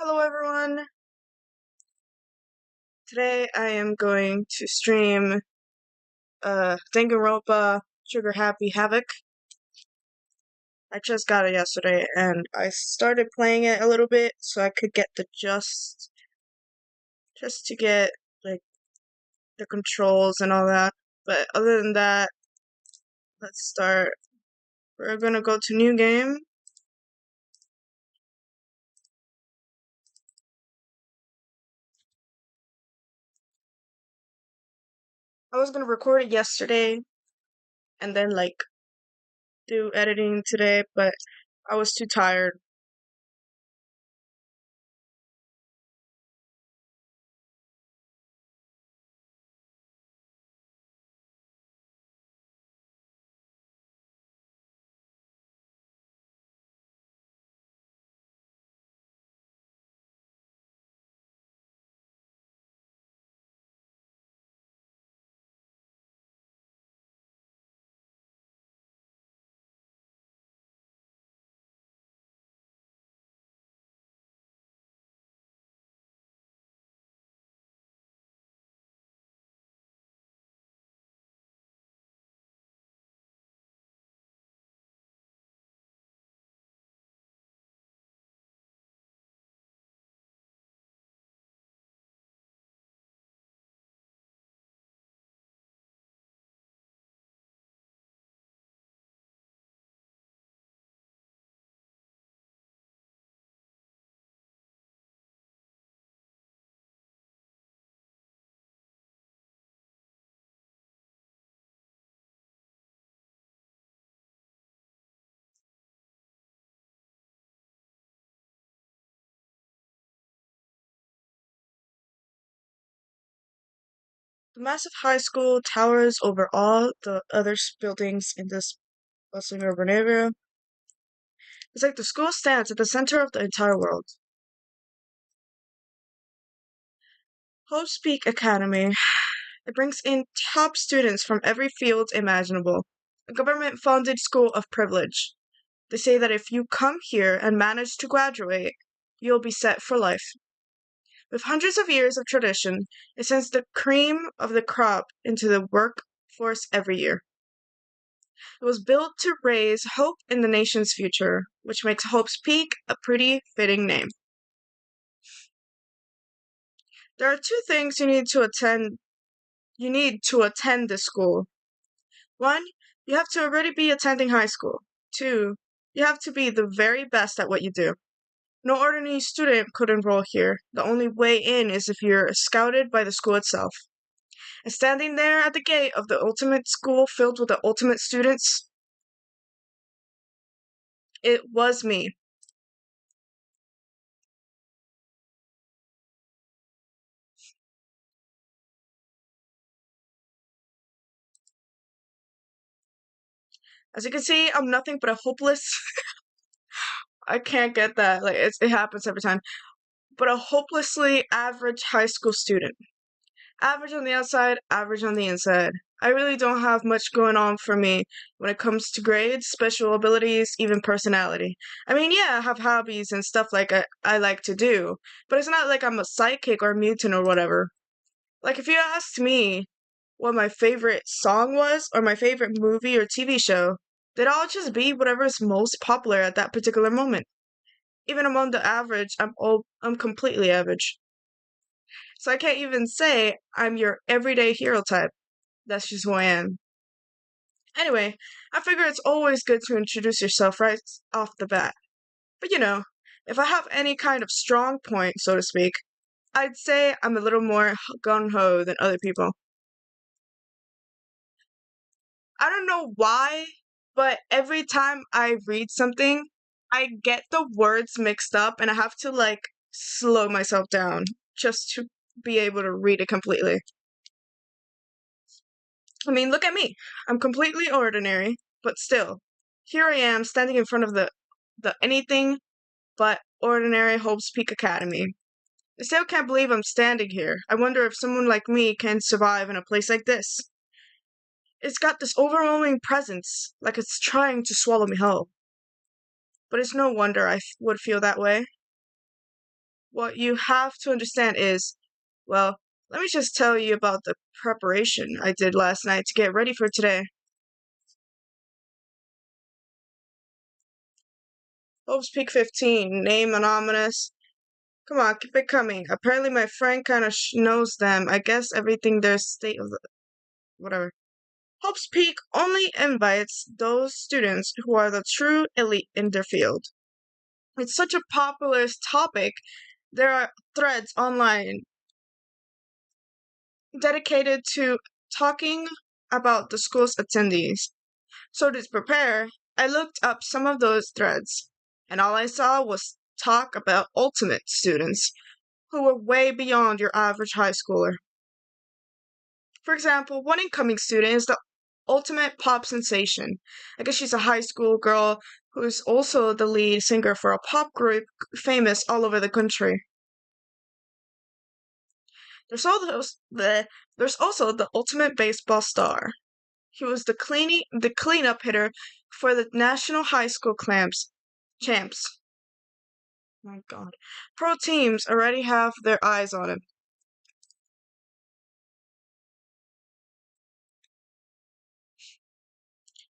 Hello everyone. Today I am going to stream Danganronpa Sugar Happy Havoc. I just got it yesterday and I started playing it a little bit so I could get the just to get like the controls and all that. But other than that, let's start. We're gonna go to new game. I was gonna record it yesterday and then do editing today, but I was too tired. The massive high school towers over all the other buildings in this bustling urban area. It's like the school stands at the center of the entire world. Hope's Peak Academy. It brings in top students from every field imaginable. A government-funded school of privilege. They say that if you come here and manage to graduate, you'll be set for life. With hundreds of years of tradition, it sends the cream of the crop into the workforce every year. It was built to raise hope in the nation's future, which makes Hope's Peak a pretty fitting name. There are two things you need to attend. You need to attend this school. One, you have to already be attending high school. Two, you have to be the very best at what you do. No ordinary student could enroll here. The only way in is if you're scouted by the school itself. And standing there at the gate of the ultimate school filled with the ultimate students, it was me. As you can see, I'm nothing but a hopeless. I can't get that. It happens every time. But a hopelessly average high school student. Average on the outside, average on the inside. I really don't have much going on for me when it comes to grades, special abilities, even personality. I mean, yeah, I have hobbies and stuff I like to do, but it's not like I'm a psychic or a mutant or whatever. Like, if you asked me what my favorite song was or my favorite movie or TV show, they'd all just be whatever's most popular at that particular moment. Even among the average, I'm completely average. So I can't even say I'm your everyday hero type. That's just who I am. Anyway, I figure it's always good to introduce yourself right off the bat. But if I have any kind of strong point, so to speak, I'd say I'm a little more gung ho than other people. I don't know why, but every time I read something, I get the words mixed up and I have to slow myself down just to be able to read it completely. I mean, look at me. I'm completely ordinary, but still, here I am standing in front of the anything but ordinary Hope's Peak Academy. I still can't believe I'm standing here. I wonder if someone like me can survive in a place like this. It's got this overwhelming presence, like it's trying to swallow me whole. But it's no wonder would feel that way. What you have to understand is, well, let me just tell you about the preparation I did last night to get ready for today. Hope's Peak 15, name anonymous. Come on, keep it coming. Apparently my friend kind of knows them. I guess everything their state of the... whatever. Hope's Peak only invites those students who are the true elite in their field. It's such a popular topic. There are threads online dedicated to talking about the school's attendees. So to prepare, I looked up some of those threads, and all I saw was talk about ultimate students who were way beyond your average high schooler. For example, one incoming student is the ultimate pop sensation. I guess she's a high school girl who's also the lead singer for a pop group famous all over the country. There's there's also the ultimate baseball star. He was the cleanup hitter for the National High School champs. My God. Pro teams already have their eyes on him.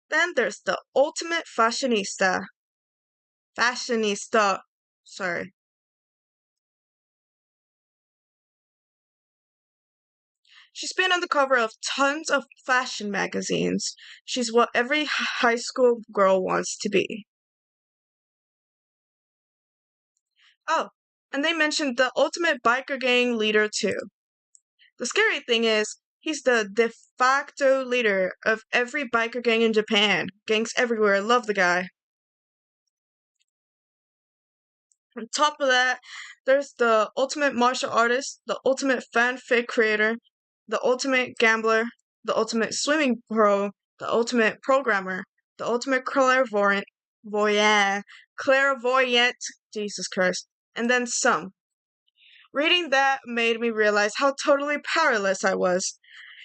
Then there's the ultimate fashionista. Fashionista. Sorry. She's been on the cover of tons of fashion magazines. She's what every high school girl wants to be. Oh, and they mentioned the ultimate biker gang leader too. The scary thing is, he's the de facto leader of every biker gang in Japan. Gangs everywhere love the guy. On top of that, there's the ultimate martial artist, the ultimate fanfic creator, the ultimate gambler, the ultimate swimming pro, the ultimate programmer, the ultimate clairvoyant, Jesus Christ, and then some. Reading that made me realize how totally powerless I was.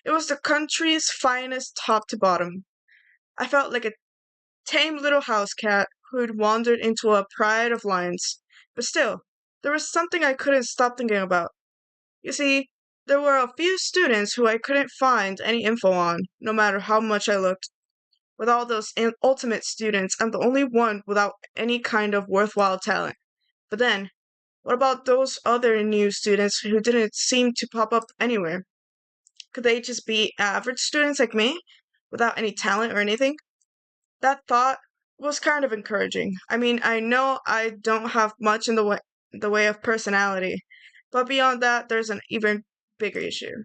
It was the country's finest top to bottom. I felt like a tame little house cat who'd wandered into a pride of lions. But still, there was something I couldn't stop thinking about. You see, there were a few students who I couldn't find any info on, no matter how much I looked. With all those ultimate students, I'm the only one without any kind of worthwhile talent. But then, what about those other new students who didn't seem to pop up anywhere? Could they just be average students like me, without any talent or anything? That thought was kind of encouraging. I mean, I know I don't have much in the way of personality, but beyond that, there's an even bigger issue.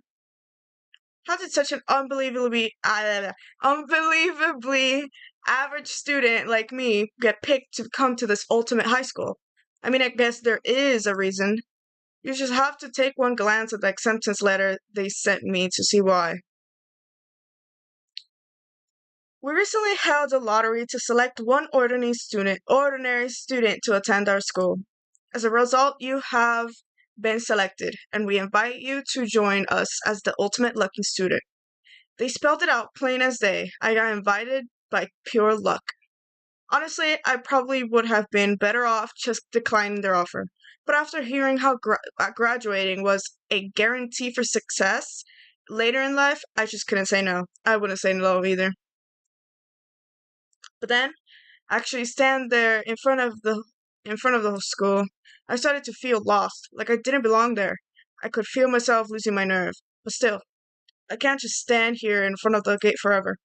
How did such an unbelievably average student like me get picked to come to this ultimate high school? I mean, I guess there is a reason. You just have to take one glance at the acceptance letter they sent me to see why. We recently held a lottery to select one ordinary student to attend our school. As a result, you have been selected, and we invite you to join us as the ultimate lucky student. They spelled it out plain as day. I got invited by pure luck. Honestly, I probably would have been better off just declining their offer. But after hearing how graduating was a guarantee for success later in life, I just couldn't say no. I wouldn't say no either. But then, actually stand there in front of the school, I started to feel lost, like I didn't belong there. I could feel myself losing my nerve. But still, I can't just stand here in front of the gate forever.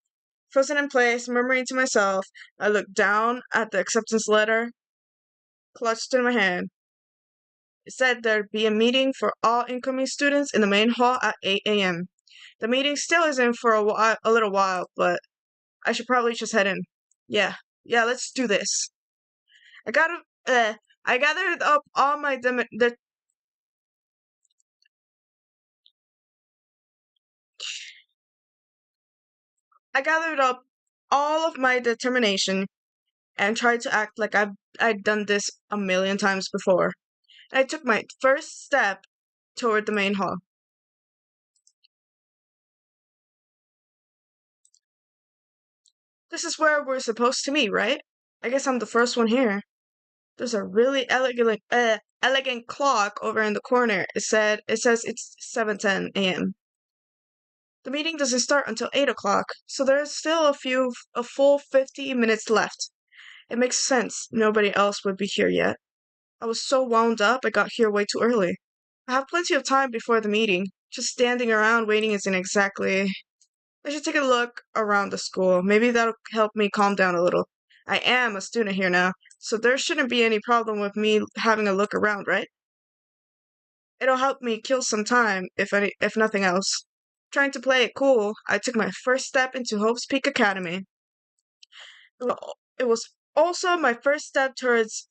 Frozen in place, murmuring to myself, I looked down at the acceptance letter clutched in my hand. It said there'd be a meeting for all incoming students in the main hall at 8 a.m. The meeting still isn't for a little while, but I should probably just head in. Yeah, let's do this. I got I gathered up all my I gathered up all of my determination and tried to act like I'd done this a million times before. And I took my first step toward the main hall. This is where we're supposed to meet, right? I guess I'm the first one here. There's a really elegant clock over in the corner. It says it's 7:10 a.m. The meeting doesn't start until 8 o'clock, so there's still a full 50 minutes left. It makes sense nobody else would be here yet. I was so wound up I got here way too early. I have plenty of time before the meeting. Just standing around waiting isn't exactly. I should take a look around the school. Maybe that'll help me calm down a little. I am a student here now, so there shouldn't be any problem with me having a look around, right? It'll help me kill some time, if nothing else. Trying to play it cool, I took my first step into Hope's Peak Academy. It was also my first step towards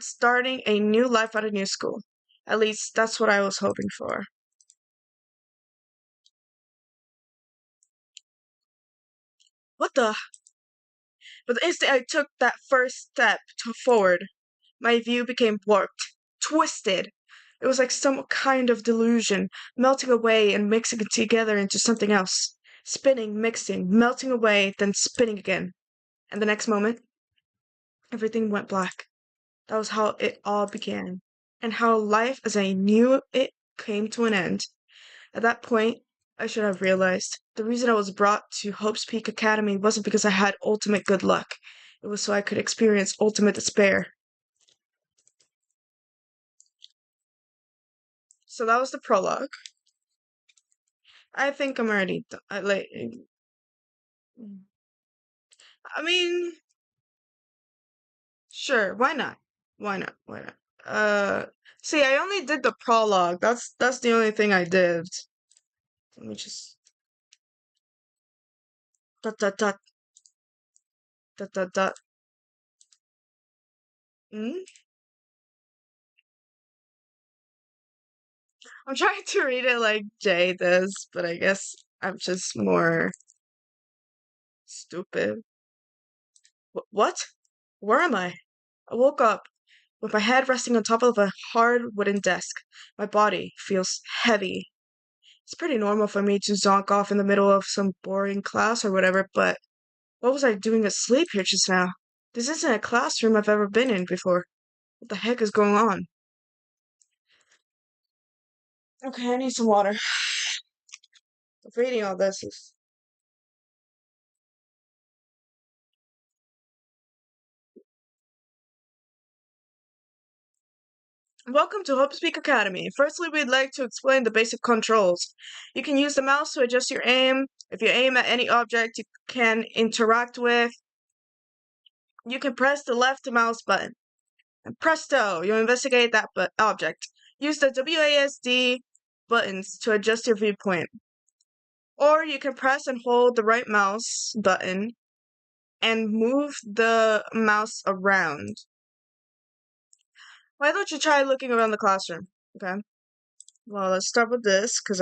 starting a new life at a new school. At least that's what I was hoping for. What the? But the instant I took that first step forward, my view became warped, twisted. It was like some kind of delusion, melting away and mixing it together into something else. Spinning, mixing, melting away, then spinning again. And the next moment, everything went black. That was how it all began, and how life as I knew it came to an end. At that point, I should have realized the reason I was brought to Hope's Peak Academy wasn't because I had ultimate good luck. It was so I could experience ultimate despair. So that was the prologue. I think I'm already done. I mean, sure, why not? Why not? Why not? See, I only did the prologue. That's the only thing I did. Let me just dot dot dot dot dot dot. Hmm? I'm trying to read it like Jay does, but I guess I'm just more stupid. What? Where am I? I woke up with my head resting on top of a hard wooden desk. My body feels heavy. It's pretty normal for me to zonk off in the middle of some boring class or whatever, but what was I doing asleep here just now? This isn't a classroom I've ever been in before. What the heck is going on? Okay, I need some water. Reading all this is. Welcome to Hope Speak Academy. Firstly, we'd like to explain the basic controls. You can use the mouse to adjust your aim. If you aim at any object you can interact with, you can press the left mouse button. And presto, you investigate that object. Use the WASD buttons to adjust your viewpoint. Or you can press and hold the right mouse button and move the mouse around. Why don't you try looking around the classroom? Okay. Well, let's start with this, because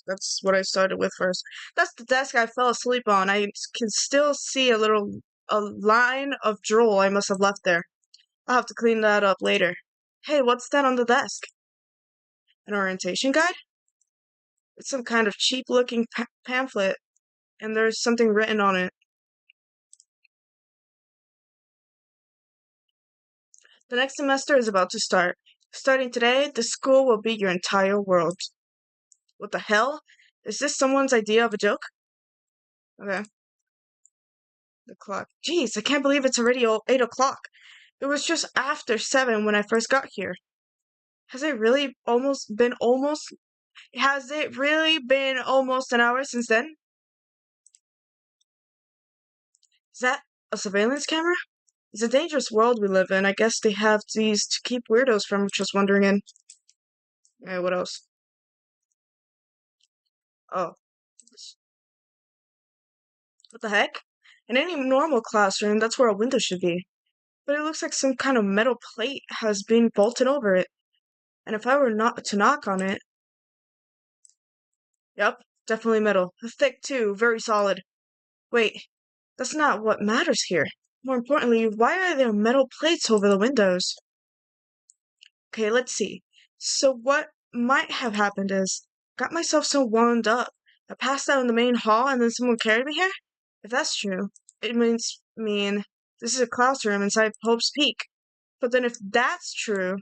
that's what I started with first. That's the desk I fell asleep on. I can still see a line of drool I must have left there. I'll have to clean that up later. Hey, what's that on the desk? An orientation guide? It's some kind of cheap-looking pamphlet, and there's something written on it. The next semester is about to start. Starting today, the school will be your entire world. What the hell? Is this someone's idea of a joke? Okay. The clock. Jeez, I can't believe it's already 8 o'clock. It was just after 7 when I first got here. Has it really has it really been almost an hour since then? Is that a surveillance camera? It's a dangerous world we live in. I guess they have these to keep weirdos from just wandering in. What else? Oh, what the heck? In any normal classroom, that's where a window should be. But it looks like some kind of metal plate has been bolted over it. And if I were not to knock on it, yep, definitely metal. Thick too, very solid. Wait, that's not what matters here. More importantly, why are there metal plates over the windows? Okay, let's see. So what might have happened is, got myself so wound up. I passed out in the main hall and then someone carried me here? If that's true, it mean this is a classroom inside Hope's Peak. But then if that's true,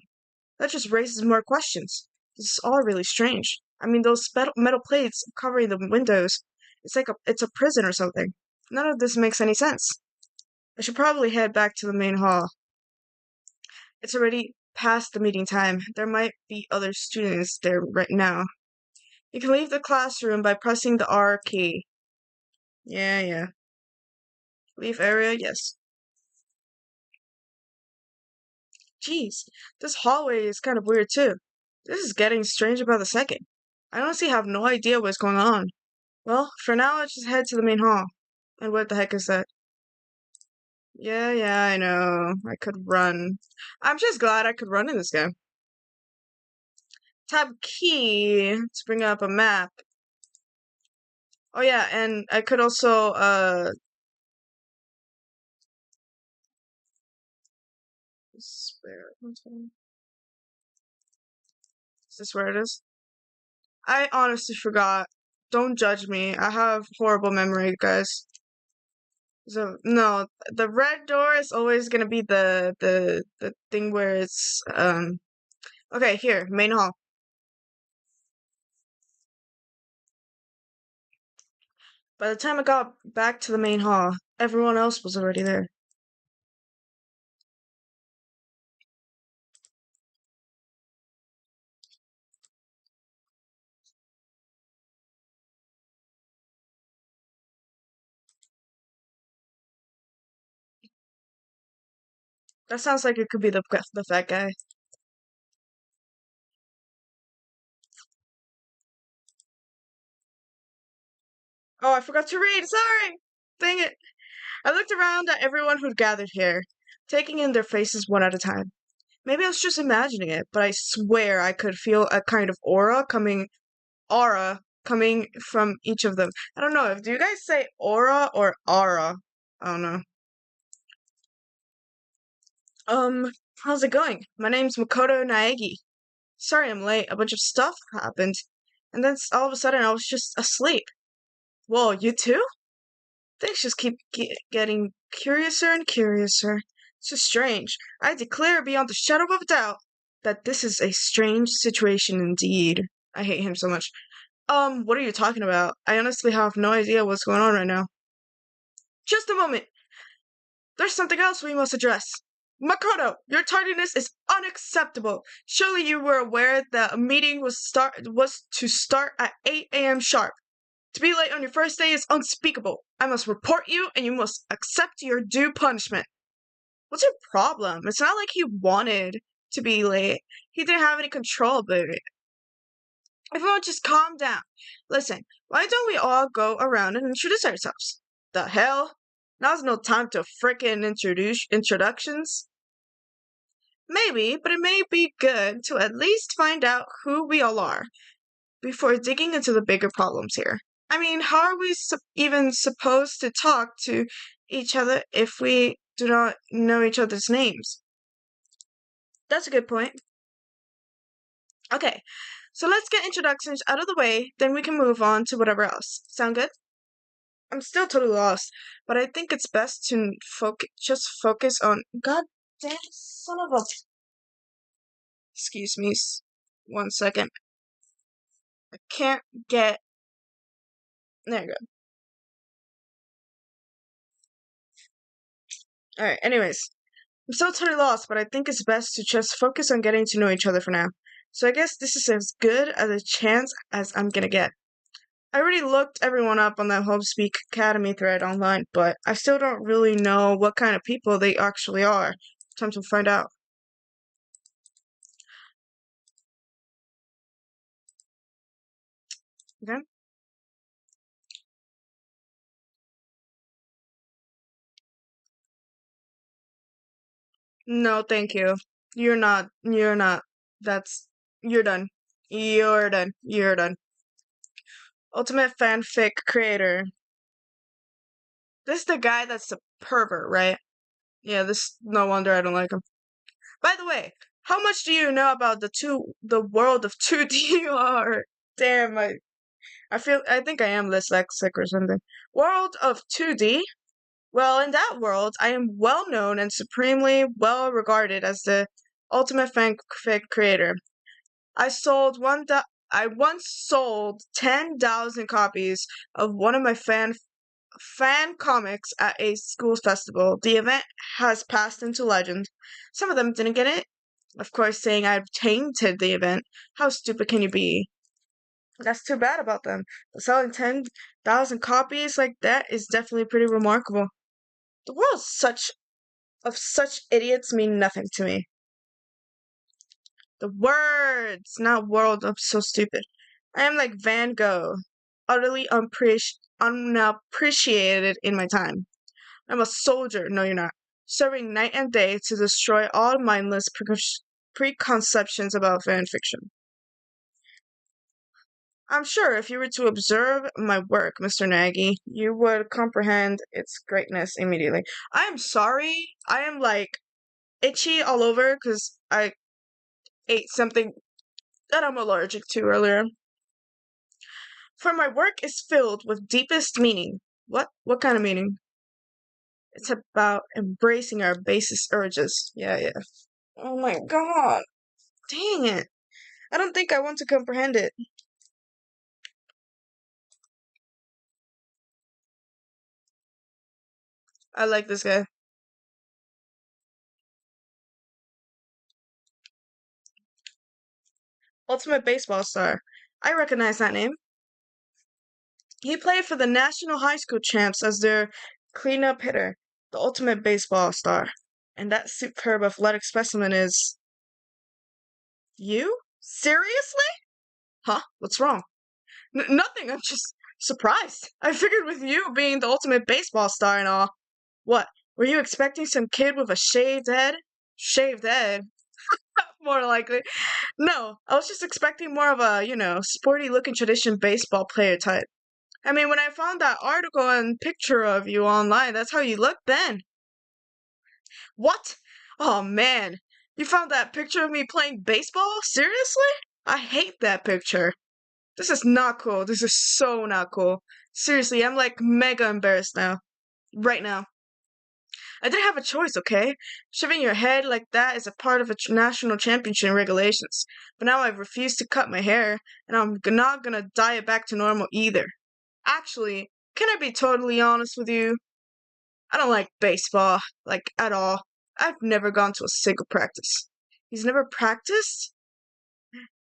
That just raises more questions. This is all really strange. I mean, those metal plates covering the windows, it's a prison or something. None of this makes any sense. I should probably head back to the main hall. It's already past the meeting time. There might be other students there right now. You can leave the classroom by pressing the R key. Yeah. Leave area, yes. Jeez, this hallway is kind of weird too. This is getting strange by the second. I honestly have no idea what's going on. Well, for now, let's just head to the main hall. And what the heck is that? Yeah, I know. I could run. I'm just glad I could run in this game. Tab key to bring up a map. Oh yeah, and I could also is this where it is? I honestly forgot. Don't judge me. I have horrible memory, guys. So no, the red door is always gonna be the thing where it's okay, here, main hall. By the time I got back to the main hall, everyone else was already there. That sounds like it could be the fat guy. Oh, I forgot to read. Sorry. Dang it. I looked around at everyone who'd gathered here, taking in their faces one at a time. Maybe I was just imagining it, but I swear I could feel a kind of aura coming from each of them. I don't know. Do you guys say aura or aura? I don't know. How's it going? My name's Makoto Naegi. Sorry I'm late. A bunch of stuff happened. And then all of a sudden I was just asleep. Whoa, you too? Things just keep getting curiouser and curiouser. It's just strange. I declare beyond the shadow of a doubt that this is a strange situation indeed. I hate him so much. What are you talking about? I honestly have no idea what's going on right now. Just a moment. There's something else we must address. Makoto, your tardiness is unacceptable. Surely you were aware that a meeting was to start at 8 a.m. sharp. To be late on your first day is unspeakable. I must report you, and you must accept your due punishment. What's your problem? It's not like he wanted to be late. He didn't have any control over it. Everyone just calm down. Listen, why don't we all go around and introduce ourselves? The hell? Now's no time to frickin' introduce introductions. Maybe, but it may be good to at least find out who we all are before digging into the bigger problems here. I mean, how are we even supposed to talk to each other if we do not know each other's names? That's a good point. Okay, so let's get introductions out of the way, then we can move on to whatever else. Sound good? I'm still totally lost, but I think it's best to just focus on. God damn son of a. Excuse me, 1 second. I can't get. There you go. Alright, anyways. I'm still totally lost, but I think it's best to just focus on getting to know each other for now. So I guess this is as good as a chance as I'm gonna get. I already looked everyone up on that Homespeak Academy thread online, but I still don't really know what kind of people they actually are. Time to find out. Okay? No, thank you. You're not. That's, you're done. You're done. You're done. Ultimate fanfic creator. This is the guy that's a pervert, right? Yeah, no wonder I don't like him. By the way, how much do you know about the world of 2D art? Damn, I think I am dyslexic or something. World of 2D? Well, in that world, I am well known and supremely well regarded as the ultimate fanfic creator. I sold one. I once sold 10,000 copies of one of my fan comics at a school festival. The event has passed into legend. Some of them didn't get it, of course, saying I've tainted the event. How stupid can you be? That's too bad about them. But selling 10,000 copies like that is definitely pretty remarkable. The world of such idiots mean nothing to me. The words, not world. I'm so stupid. I am like Van Gogh, utterly unappreciated in my time. I'm a soldier. No, you're not. Serving night and day to destroy all mindless preconceptions about fan fiction. I'm sure if you were to observe my work, Mr. Nagy, you would comprehend its greatness immediately. I am sorry. I am like itchy all over because I ate something that I'm allergic to earlier. For my work is filled with deepest meaning. What? What kind of meaning? It's about embracing our basest urges. Yeah. Oh my god. Dang it. I don't think I want to comprehend it. I like this guy. Ultimate baseball star. I recognize that name. He played for the National High School champs as their cleanup hitter, the ultimate baseball star. And that superb athletic specimen is. You? Seriously? Huh? What's wrong? Nothing, I'm just surprised. I figured with you being the ultimate baseball star and all. What? Were you expecting some kid with a shaved head? Shaved head? More likely. No, I was just expecting more of a, sporty looking tradition baseball player type. I mean, when I found that article and picture of you online, that's how you looked then. What? Oh man, you found that picture of me playing baseball? Seriously? I hate that picture. This is not cool. This is so not cool. Seriously, I'm like mega embarrassed now. Right now. I didn't have a choice, okay? Shaving your head like that is a part of a national championship regulations. But now I've refused to cut my hair, and I'm not gonna dye it back to normal either. Actually, can I be totally honest with you? I don't like baseball, like, at all. I've never gone to a single practice. He's never practiced?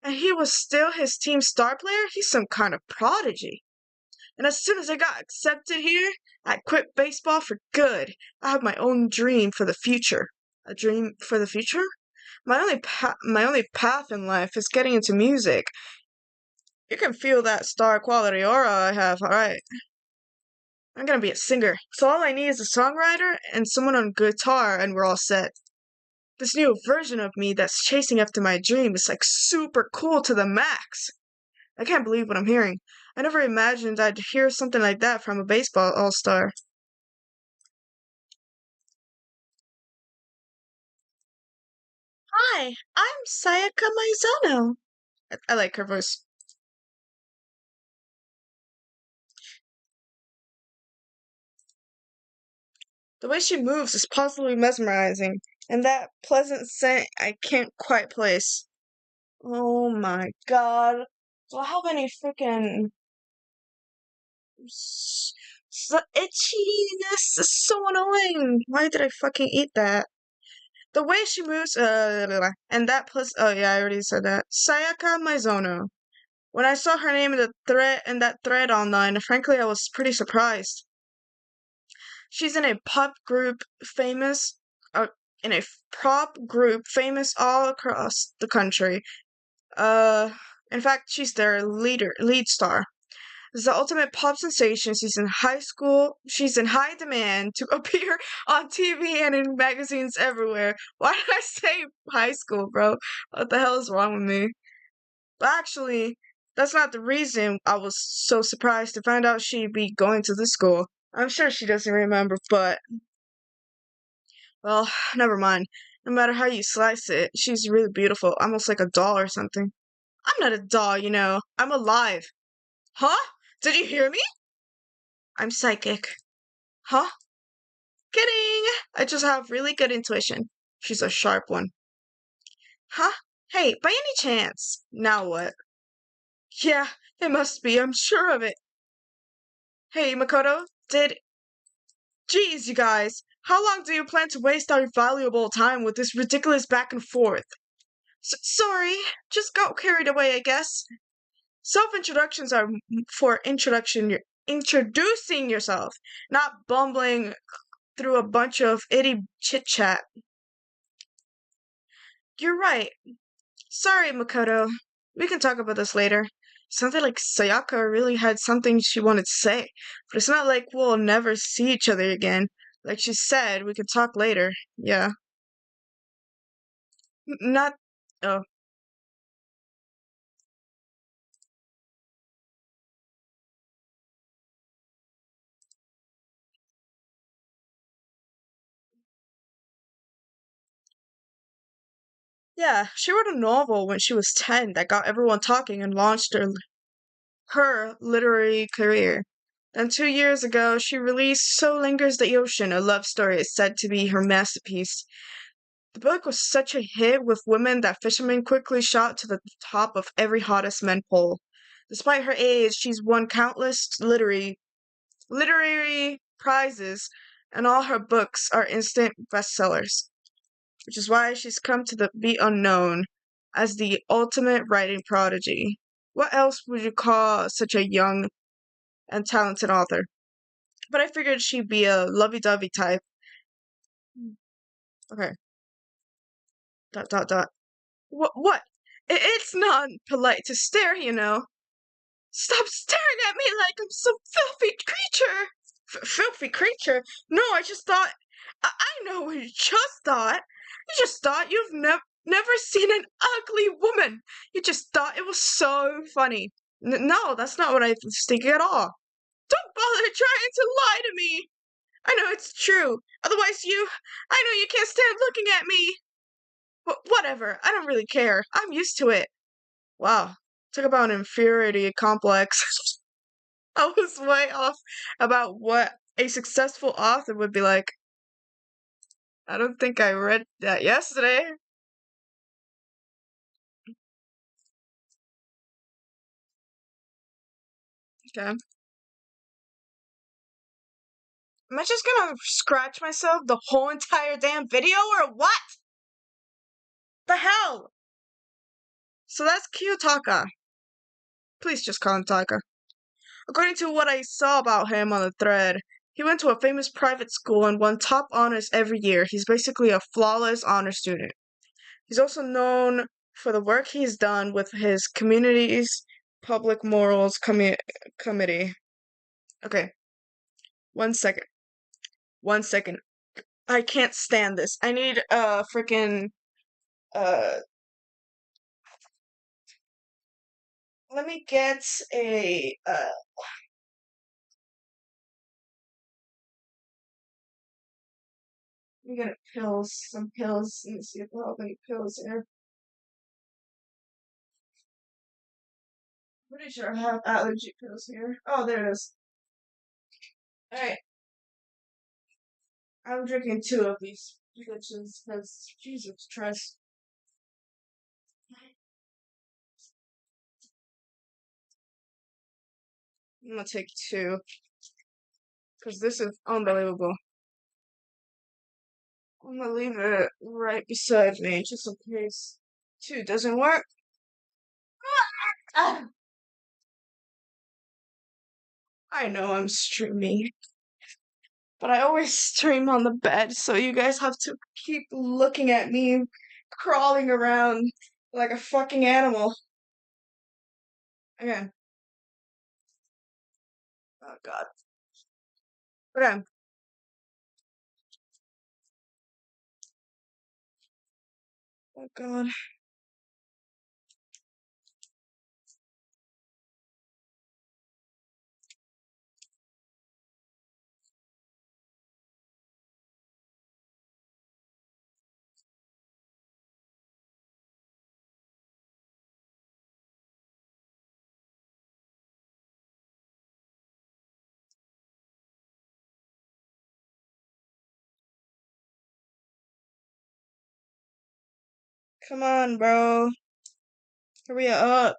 And he was still his team's star player? He's some kind of prodigy. And as soon as I got accepted here, I quit baseball for good. I have my own dream for the future. A dream for the future? My only path in life is getting into music. You can feel that star quality aura I have, alright? I'm gonna be a singer. So all I need is a songwriter and someone on guitar and we're all set. This new version of me that's chasing after my dream is like super cool to the max. I can't believe what I'm hearing. I never imagined I'd hear something like that from a baseball all-star. Hi, I'm Sayaka Maizono. I like her voice. The way she moves is positively mesmerizing, and that pleasant scent I can't quite place. Oh my god. Do I have any freaking itchiness? Is so annoying. Why did I fucking eat that? The way she moves, and that plus, oh yeah, I already said that. Sayaka Maizono. When I saw her name in that thread online, frankly, I was pretty surprised. She's uh, in a pop group famous all across the country. Uh, in fact, she's their lead star. Is the ultimate pop sensation. She's in high demand to appear on TV and in magazines everywhere. Why did I say high school, bro? What the hell is wrong with me? But actually, that's not the reason I was so surprised to find out she'd be going to this school. I'm sure she doesn't remember, but, well, never mind. No matter how you slice it, she's really beautiful, almost like a doll or something. I'm not a doll, I'm alive. Huh? Did you hear me? I'm psychic. Huh? Kidding! I just have really good intuition. She's a sharp one. Huh? Hey, by any chance? Now what? Yeah, it must be, I'm sure of it. Hey, Makoto, did. Geez, you guys, how long do you plan to waste our valuable time with this ridiculous back and forth? Sorry, just got carried away, I guess. Self introductions are for introducing yourself, not bumbling through a bunch of itty chit chat. You're right. Sorry, Makoto. We can talk about this later. Sounded like Sayaka really had something she wanted to say, but it's not like we'll never see each other again. Like she said, we can talk later. Yeah. Not. Oh. Yeah, she wrote a novel when she was 10 that got everyone talking and launched her literary career. Then 2 years ago, she released So Lingers the Ocean, a love story is said to be her masterpiece. The book was such a hit with women that fishermen quickly shot to the top of every hottest men poll. Despite her age, she's won countless literary prizes, and all her books are instant bestsellers, which is why she's come to be unknown as the ultimate writing prodigy. What else would you call such a young and talented author? But I figured she'd be a lovey-dovey type. Okay. Dot dot dot. What? It's not polite to stare, you know. Stop staring at me like I'm some filthy creature. Filthy creature? No, I just thought. I know what you just thought. You just thought you've never seen an ugly woman. You just thought it was so funny. No, that's not what I was thinking at all. Don't bother trying to lie to me. I know it's true. Otherwise, I know you can't stand looking at me. Whatever. I don't really care. I'm used to it. Wow. Talk about an inferiority complex. I was way off about what a successful author would be like. I don't think I read that yesterday. Okay. Am I just gonna scratch myself the whole entire damn video or what? The hell? So that's Kiyotaka. Please just call him Taka. According to what I saw about him on the thread, he went to a famous private school and won top honors every year. He's basically a flawless honor student. He's also known for the work he's done with his community's public morals committee. Okay, 1 second. 1 second. I can't stand this. I need a freaking uh let me get a let me get some pills. Let me see if I have any pills here. Pretty sure I have allergy pills here. Oh, there it is. Alright, I'm drinking two of these bitches because Jesus Christ. I'm gonna take two because this is unbelievable. I'm gonna leave it right beside me just in case two doesn't work. Ah, I know I'm streaming, but I always stream on the bed, so you guys have to keep looking at me crawling around like a fucking animal. Okay. Oh god. Okay. Oh god. Come on, bro. Hurry up.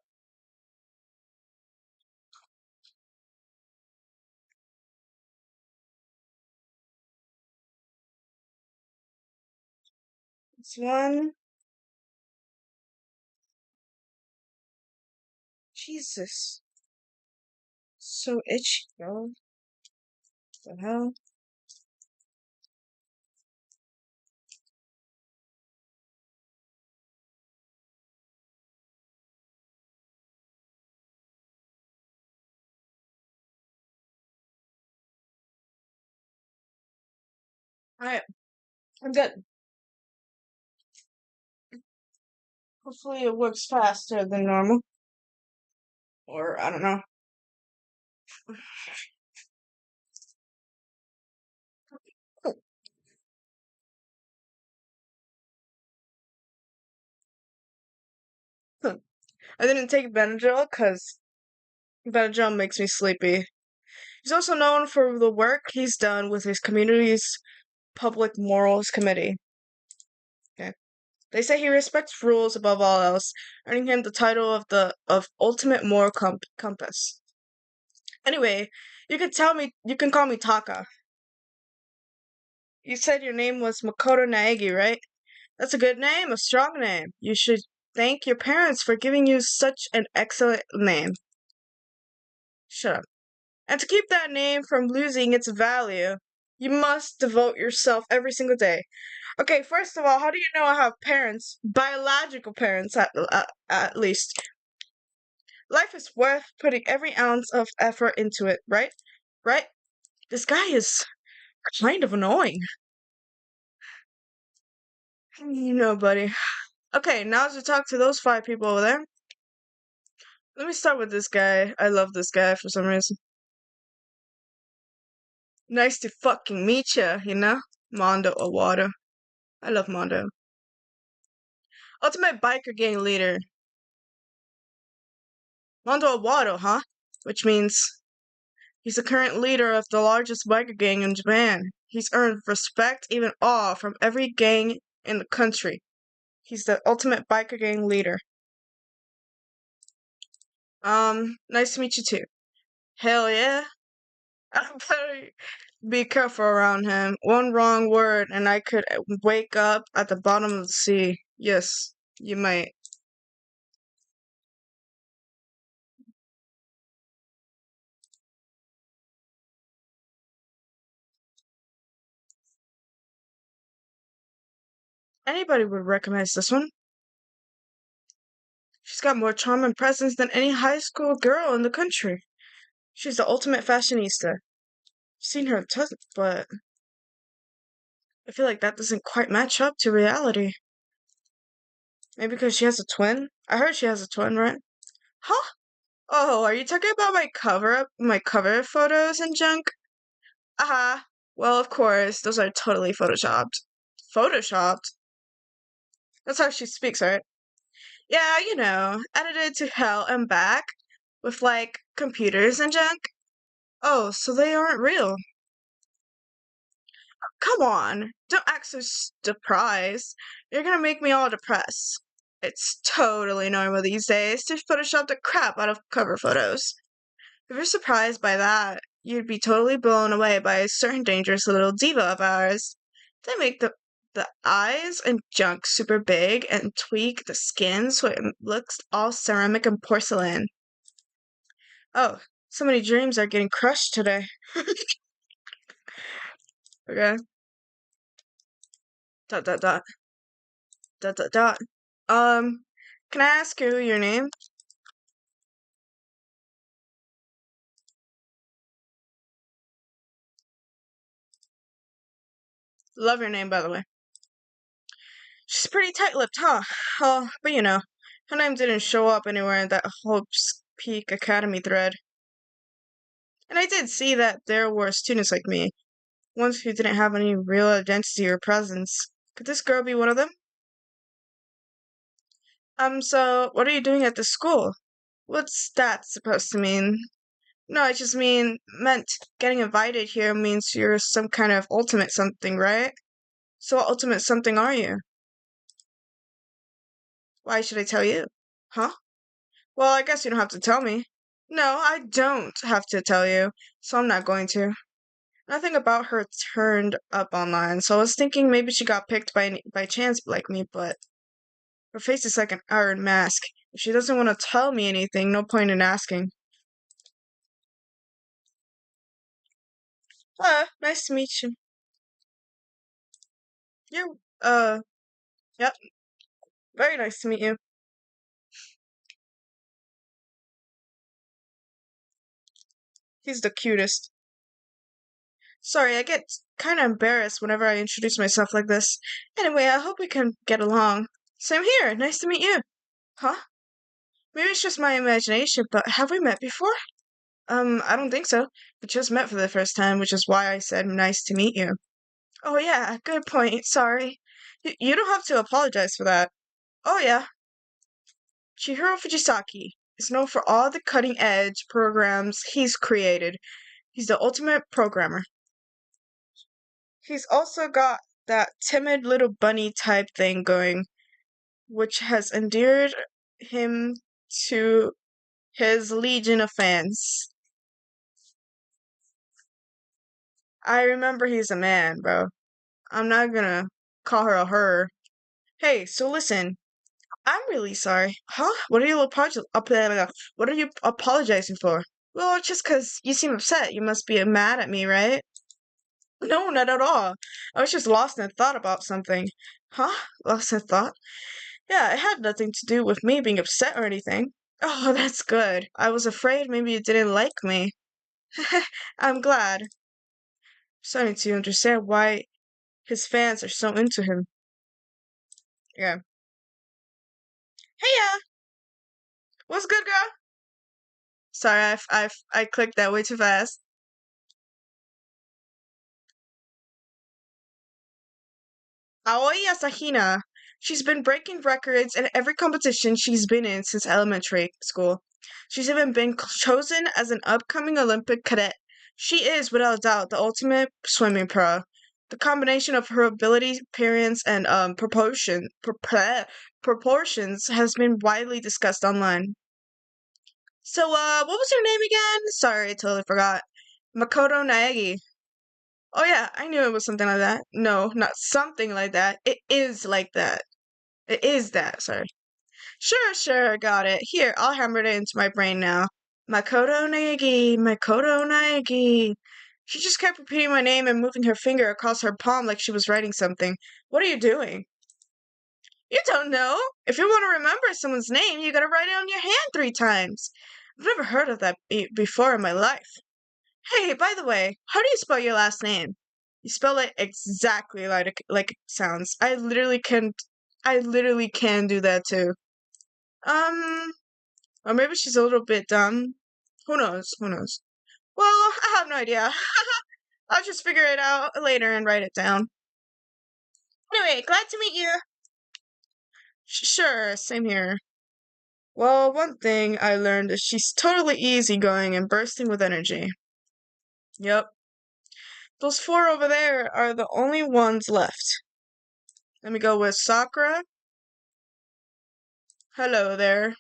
It's one. Jesus. So itchy, bro. What the hell? Alright, I'm good. Hopefully it works faster than normal. Or, I don't know. I didn't take Benadryl because Benadryl makes me sleepy. He's also known for the work he's done with his community's Public Morals Committee. Okay. They say he respects rules above all else, earning him the title of Ultimate Moral Compass. Anyway, you can call me Taka. You said your name was Makoto Naegi, right? That's a good name, a strong name. You should thank your parents for giving you such an excellent name. Shut up. And to keep that name from losing its value, you must devote yourself every single day. Okay, first of all, how do you know I have parents? Biological parents, at least. Life is worth putting every ounce of effort into it, right? Right? This guy is kind of annoying. You know, buddy. Okay, now to talk to those 5 people over there. Let me start with this guy. I love this guy for some reason. Nice to fucking meet ya, you know? Mondo Awada. I love Mondo. Ultimate biker gang leader. Mondo Awado, huh? Which means he's the current leader of the largest biker gang in Japan. He's earned respect, even awe, from every gang in the country. He's the ultimate biker gang leader. Nice to meet you too. Hell yeah. I better be careful around him. One wrong word and I could wake up at the bottom of the sea. Yes, you might. Anybody would recognize this one. She's got more charm and presence than any high school girl in the country. She's the ultimate fashionista. I've seen her but I feel like that doesn't quite match up to reality. Maybe because she has a twin? I heard she has a twin, right? Huh? Oh, are you talking about my cover photos and junk? Uh-huh. Well, of course, those are totally photoshopped. Photoshopped? That's how she speaks, right? Yeah, you know, edited to hell and back with like computers and junk. Oh, so they aren't real. Come on, don't act so surprised. You're gonna make me all depressed. It's totally normal these days to Photoshop the crap out of cover photos. If you're surprised by that, you'd be totally blown away by a certain dangerous little diva of ours. They make the eyes and junk super big and tweak the skin so it looks all ceramic and porcelain. Oh, so many dreams are getting crushed today. Okay. Dot dot dot dot dot dot. Um, can I ask you your name? Love your name, by the way. She's pretty tight-lipped, huh? Oh, but you know, her name didn't show up anywhere in that Hope's Peak Academy thread. And I did see that there were students like me, ones who didn't have any real identity or presence. Could this girl be one of them? So what are you doing at this school? What's that supposed to mean? No, I just meant getting invited here means you're some kind of ultimate something, right? So what ultimate something are you? Why should I tell you? Huh? Well, I guess you don't have to tell me. No, I don't have to tell you, so I'm not going to. Nothing about her turned up online, so I was thinking maybe she got picked by chance like me, but her face is like an iron mask. If she doesn't want to tell me anything, no point in asking. Nice to meet you. You, yep, very nice to meet you. He's the cutest. Sorry, I get kind of embarrassed whenever I introduce myself like this. Anyway, I hope we can get along. Same here, nice to meet you. Huh? Maybe it's just my imagination, but have we met before? I don't think so. We just met for the first time, which is why I said nice to meet you. Oh yeah, good point. Sorry. You don't have to apologize for that. Oh yeah. Chihiro Fujisaki is known for all the cutting edge programs he's created. He's the ultimate programmer. He's also got that timid little bunny type thing going, which has endeared him to his legion of fans. I remember he's a man, bro. I'm not gonna call her a her. Hey, so listen, I'm really sorry. Huh? What are you apologizing for? Well, just 'cause you seem upset, you must be mad at me, right? No, not at all. I was just lost in thought about something. Huh? Lost in thought? Yeah, it had nothing to do with me being upset or anything. Oh, that's good. I was afraid maybe you didn't like me. I'm glad. Starting to understand why his fans are so into him. Yeah. Hey, yeah. What's good, girl? Sorry, I clicked that way too fast. Aoi Asahina. She's been breaking records in every competition she's been in since elementary school. She's even been chosen as an upcoming Olympic cadet. She is, without a doubt, the ultimate swimming pro. The combination of her ability, appearance, and proportions has been widely discussed online. So, what was her name again? Sorry, I totally forgot. Makoto Naegi. Oh yeah, I knew it was something like that. No, not something like that. It is like that. It is that, sorry. Sure, got it. Here, I'll hammer it into my brain now. Makoto Naegi. She just kept repeating my name and moving her finger across her palm like she was writing something. What are you doing? You don't know. If you want to remember someone's name, you gotta write it on your hand 3 times. I've never heard of that before in my life. Hey, by the way, how do you spell your last name? You spell it exactly like it sounds. I literally can do that too. Um, or maybe she's a little bit dumb. Who knows? Who knows? Well, I have no idea. I'll just figure it out later and write it down. Anyway, glad to meet you. Sure, same here. Well, one thing I learned is she's totally easygoing and bursting with energy. Yep. Those 4 over there are the only ones left. Let me go with Sakura. Hello there.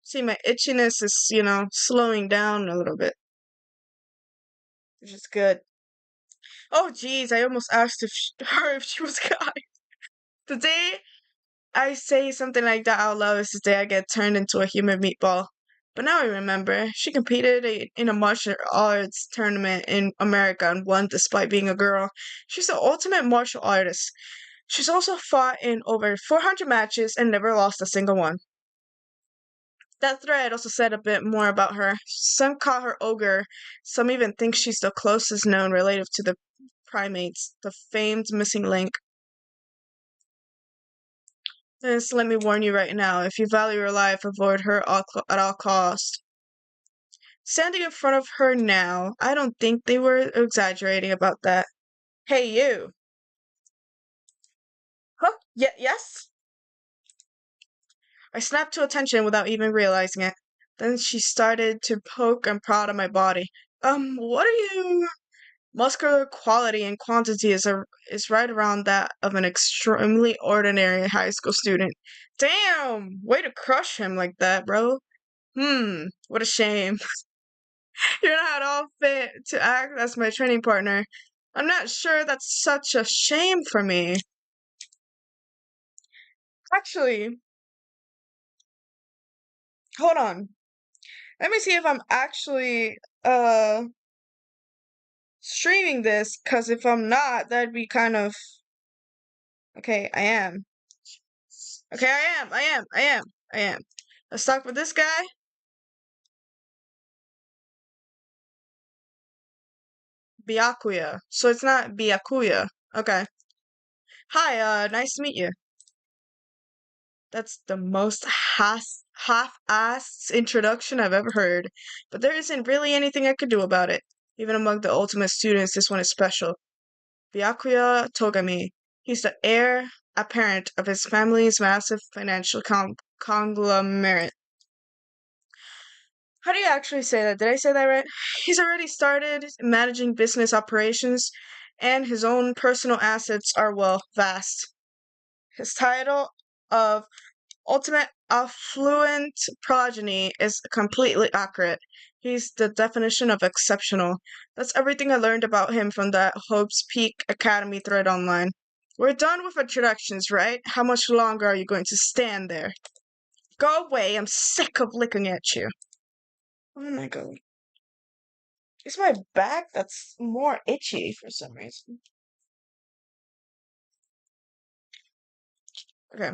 See, my itchiness is, slowing down a little bit, which is good. Oh, geez, I almost asked her if she was a guy. The day I say something like that out loud is the day I get turned into a human meatball. But now I remember, she competed in a martial arts tournament in America and won despite being a girl. She's the ultimate martial artist. She's also fought in over 400 matches and never lost a single one. That thread also said a bit more about her. Some call her ogre. Some even think she's the closest known relative to the primates, the famed missing link. Just let me warn you right now, if you value your life, avoid her at all cost. Standing in front of her now, I don't think they were exaggerating about that. Hey, you. Huh? Yes? I snapped to attention without even realizing it. Then she started to poke and prod on my body. What are you... Muscular quality and quantity is right around that of an extremely ordinary high school student. Damn! Way to crush him like that, bro. What a shame. You're not at all fit to act as my training partner. I'm not sure that's such a shame for me. Actually, hold on. Let me see if I'm actually streaming this, because if I'm not, that'd be kind of okay, I am. Okay, I am. Let's talk with this guy. Byakuya. So it's not Byakuya. Okay. Hi, nice to meet you. That's the most half-assed introduction I've ever heard. But there isn't really anything I could do about it. Even among the ultimate students, this one is special. Byakuya Togami. He's the heir apparent of his family's massive financial conglomerate. How do you actually say that? Did I say that right? He's already started managing business operations, and his own personal assets are, well, vast. His title of Ultimate Affluent Progeny is completely accurate. He's the definition of exceptional. That's everything I learned about him from that Hope's Peak Academy thread online. We're done with introductions, right? How much longer are you going to stand there? Go away, I'm sick of looking at you. Oh my god. It's my back that's more itchy for some reason. Okay.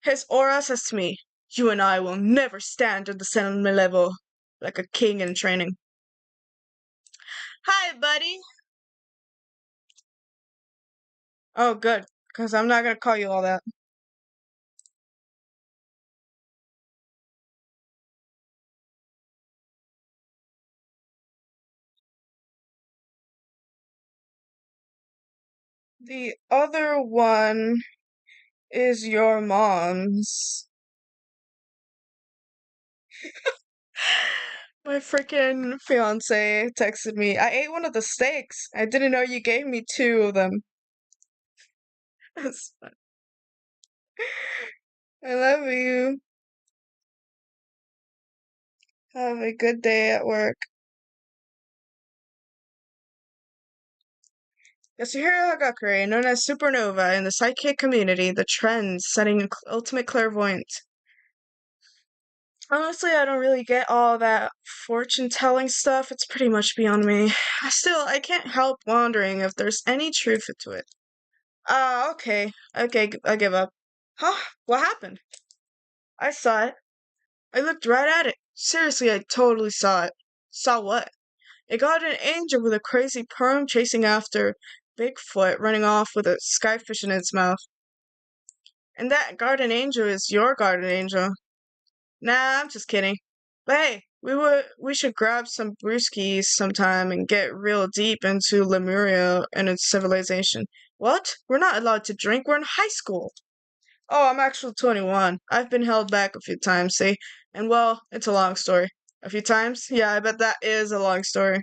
His aura says to me, you and I will never stand at the same level like a king in training. Hi, buddy. Oh, good, because I'm not gonna call you all that. The other one is your mom's. My freaking fiance texted me. I ate one of the steaks. I didn't know you gave me two of them. That's fun. I love you. Have a good day at work. Yasuhiro Hagakure, known as Supernova in the psychic community, the trend-setting ultimate clairvoyant. Honestly, I don't really get all that fortune-telling stuff. It's pretty much beyond me. Still, I can't help wondering if there's any truth to it. Ah, okay. Okay, I give up. Huh? What happened? I saw it. I looked right at it. Seriously, I totally saw it. Saw what? It got an angel with a crazy perm chasing after Bigfoot running off with a skyfish in its mouth. And that guardian angel is your guardian angel. Nah, I'm just kidding. But hey, we should grab some brewskis sometime and get real deep into Lemuria and its civilization. What? We're not allowed to drink. We're in high school. Oh, I'm actually 21. I've been held back a few times, see? And well, it's a long story. A few times? Yeah, I bet that is a long story.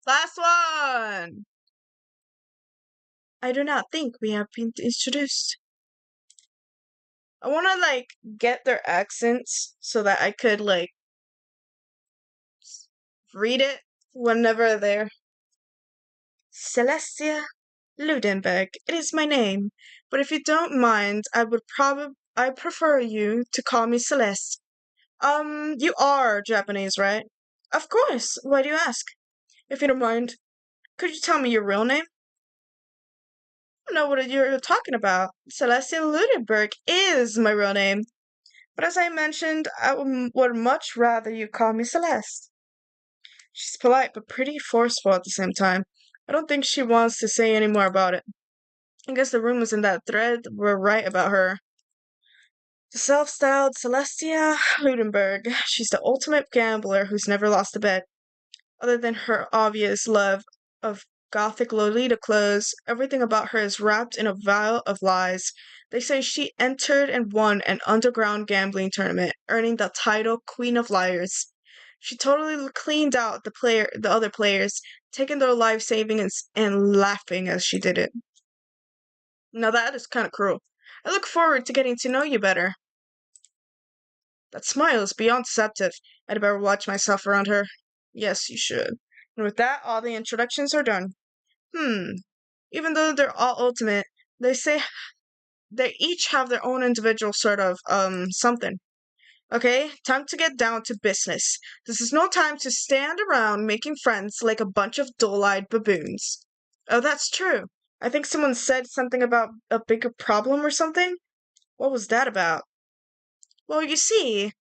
Last one! I do not think we have been introduced. I want to, like, get their accents so that I could, like, read it whenever they're. Celestia Ludenberg, it is my name, but if you don't mind, I prefer you to call me Celeste. You are Japanese, right? Of course. Why do you ask? If you don't mind, could you tell me your real name? I don't know what you're talking about. Celestia Ludenberg is my real name. But as I mentioned, I would much rather you call me Celeste. She's polite but pretty forceful at the same time. I don't think she wants to say any more about it. I guess the rumors in that thread were right about her. The self-styled Celestia Ludenberg. She's the ultimate gambler who's never lost a bet. Other than her obvious love of gothic Lolita clothes, everything about her is wrapped in a vial of lies. They say she entered and won an underground gambling tournament, earning the title Queen of Liars. She totally cleaned out the other players, taking their life savings and laughing as she did it. Now that is kind of cruel. I look forward to getting to know you better. That smile is beyond deceptive. I'd better watch myself around her. Yes, you should. And with that, all the introductions are done. Even though they're all ultimate, they say they each have their own individual sort of, something. Okay, time to get down to business. This is no time to stand around making friends like a bunch of dull-eyed baboons. Oh, that's true. I think someone said something about a bigger problem or something. What was that about? Well, you see,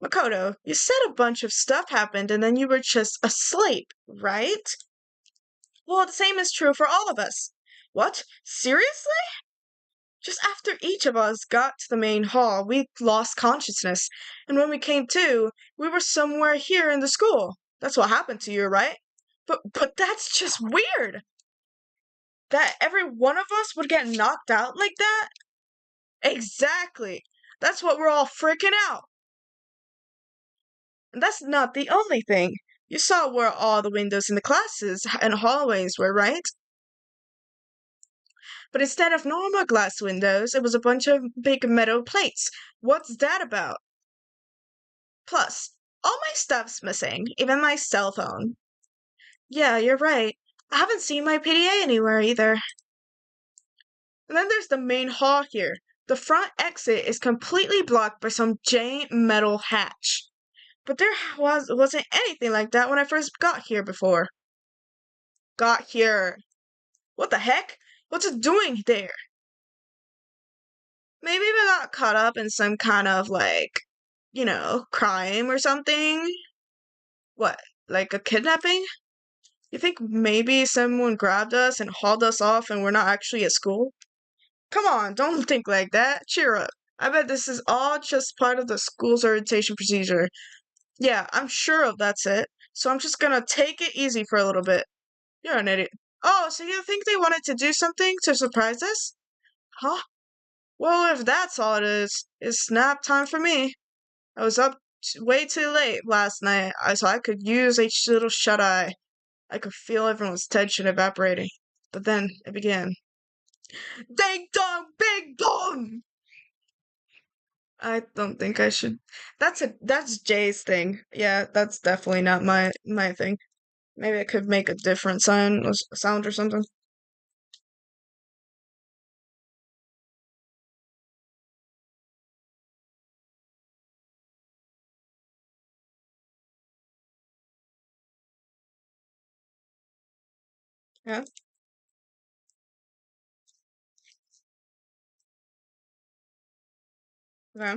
Makoto, you said a bunch of stuff happened and then you were just asleep, right? Well, the same is true for all of us. What? Seriously? Just after each of us got to the main hall, we lost consciousness, and when we came to, we were somewhere here in the school. That's what happened to you, right? But that's just weird. That every one of us would get knocked out like that? Exactly. That's what we're all freaking out. And that's not the only thing. You saw where all the windows in the classes and hallways were, right? But instead of normal glass windows, it was a bunch of big metal plates. What's that about? Plus, all my stuff's missing, even my cell phone. Yeah, you're right. I haven't seen my PDA anywhere either. And then there's the main hall here. The front exit is completely blocked by some giant metal hatch. But there wasn't anything like that when I first got here before. Got here. What the heck? What's it doing there? Maybe we got caught up in some kind of, like, crime or something. What, like a kidnapping? You think maybe someone grabbed us and hauled us off and we're not actually at school? Come on, don't think like that. Cheer up. I bet this is all just part of the school's orientation procedure. Yeah, I'm sure of that's it. So I'm just gonna take it easy for a little bit. You're an idiot. Oh, so you think they wanted to do something to surprise us? Huh? Well, if that's all it is, it's nap time for me. I was up way too late last night, so I could use a little shut-eye. I could feel everyone's tension evaporating. But then it began. Ding dong, bing bong! I don't think I should. That's Jay's thing. Yeah, that's definitely not my thing. Maybe I could make a different sound or something. Yeah. Okay.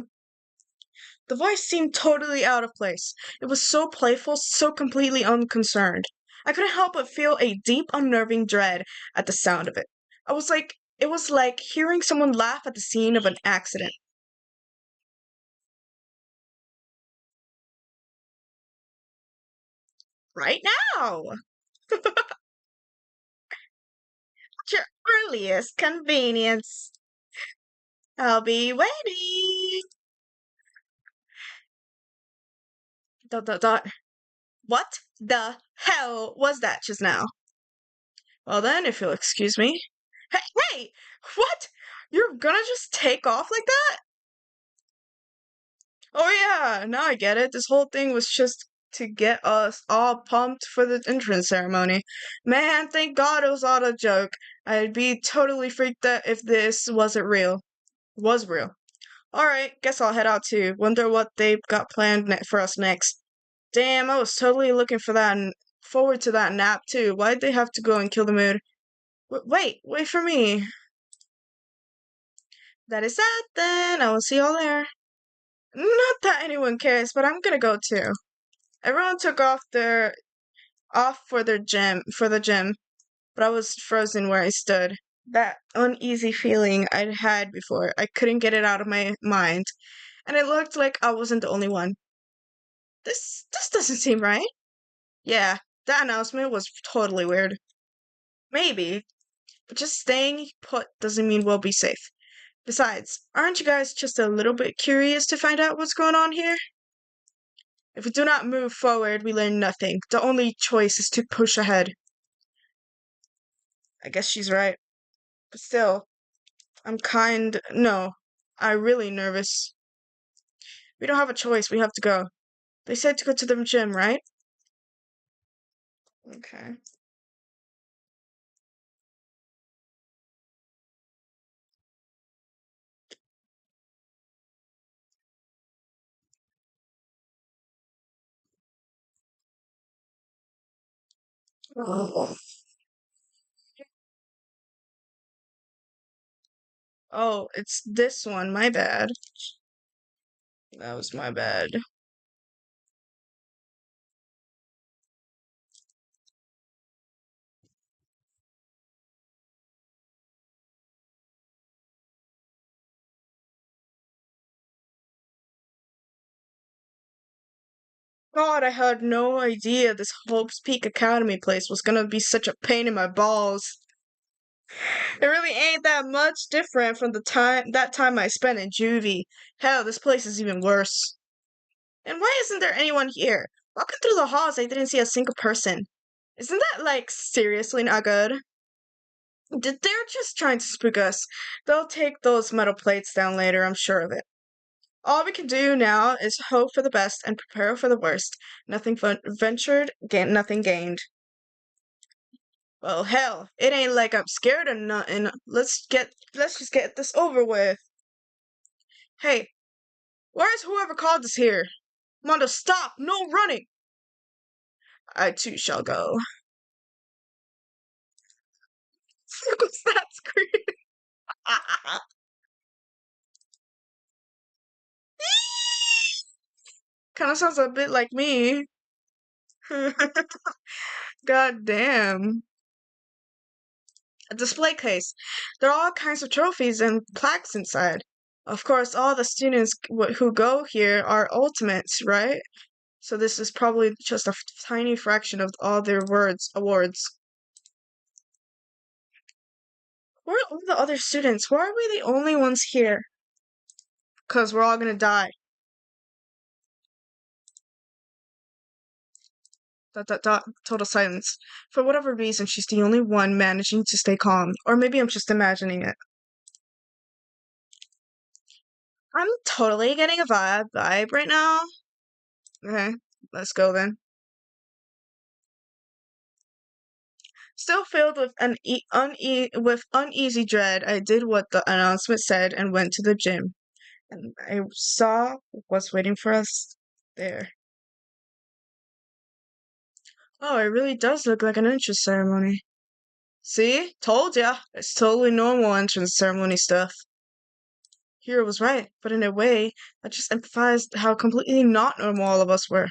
The voice seemed totally out of place. It was so playful, so completely unconcerned. I couldn't help but feel a deep, unnerving dread at the sound of it. It was like hearing someone laugh at the scene of an accident. Right now! At your earliest convenience. I'll be waiting. Dot dot dot. What the hell was that just now? Well then, if you'll excuse me. Hey, hey! What? You're gonna just take off like that? Oh yeah, now I get it. This whole thing was just to get us all pumped for the entrance ceremony. Man, thank God it was all a joke. I'd be totally freaked out if this wasn't real. Was real. Alright, guess I'll head out too. Wonder what they've got planned for us next. Damn, I was totally looking for that and forward to that nap too. Why'd they have to go and kill the mood? Wait for me. That is that then. I will see y'all there. Not that anyone cares, but I'm gonna go too. Everyone took off for the gym, but I was frozen where I stood. That uneasy feeling I'd had before, I couldn't get it out of my mind, and it looked like I wasn't the only one. This doesn't seem right. Yeah, that announcement was totally weird. Maybe, but just staying put doesn't mean we'll be safe. Besides, aren't you guys just a little bit curious to find out what's going on here? If we do not move forward, we learn nothing. The only choice is to push ahead. I guess she's right. But still, no, I'm really nervous. We don't have a choice. We have to go. They said to go to the gym, right? Okay. Oh, it's this one. My bad. That was my bad. God, I had no idea this Hope's Peak Academy place was gonna be such a pain in my balls. It really ain't that much different from that time I spent in juvie. Hell, this place is even worse. And why isn't there anyone here? Walking through the halls, I didn't see a single person. Isn't that, like, seriously not good? They're just trying to spook us. They'll take those metal plates down later, I'm sure of it. All we can do now is hope for the best and prepare for the worst. Nothing ventured, nothing gained. Well, hell, it ain't like I'm scared of nothing. Let's just get this over with. Hey, where's whoever called us here? Mondo, stop! No running! I too shall go. What's that scream? Kind of sounds a bit like me. God damn. A display case. There are all kinds of trophies and plaques inside. Of course, all the students who go here are ultimates, right? So this is probably just a tiny fraction of all their awards. Where are all the other students? Why are we the only ones here? Because we're all gonna die. Dot dot dot. Total silence. For whatever reason, she's the only one managing to stay calm. Or maybe I'm just imagining it. I'm totally getting a vibe right now. Okay, let's go then. Still filled with with uneasy dread, I did what the announcement said and went to the gym. And I saw what's waiting for us there. Oh, it really does look like an entrance ceremony. See? Told ya. It's totally normal entrance ceremony stuff. Hero was right, but in a way, that just emphasized how completely not normal all of us were.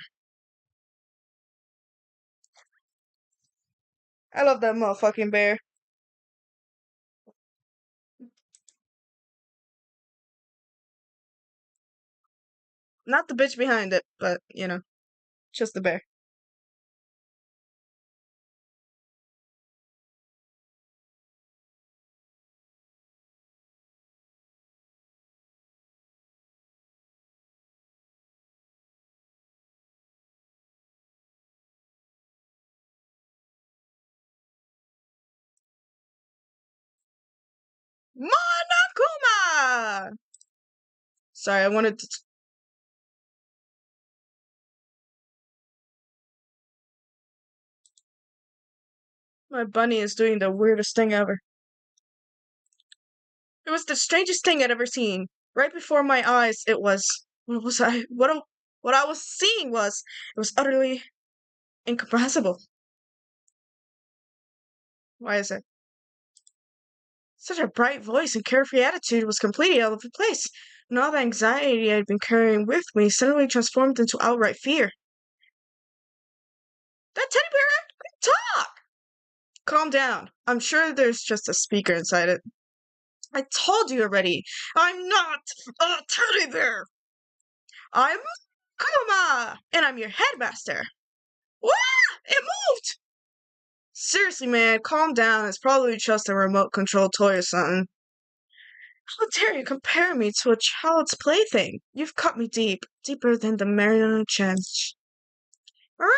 I love that motherfucking bear. Not the bitch behind it, but, just the bear. Monokuma! Sorry, I wanted to. My bunny is doing the weirdest thing ever. It was the strangest thing I'd ever seen. Right before my eyes, it was. What was I? What I was seeing was. It was utterly incomprehensible. Why is it? Such a bright voice and carefree attitude was completely out of place, and all the anxiety I'd been carrying with me suddenly transformed into outright fear. That teddy bear can talk! Calm down. I'm sure there's just a speaker inside it. I told you already. I'm not a teddy bear. I'm Kuma, and I'm your headmaster. What? It moved! Seriously, man, calm down. It's probably just a remote control toy or something. How dare you compare me to a child's plaything? You've cut me deep, deeper than the marionette trench. My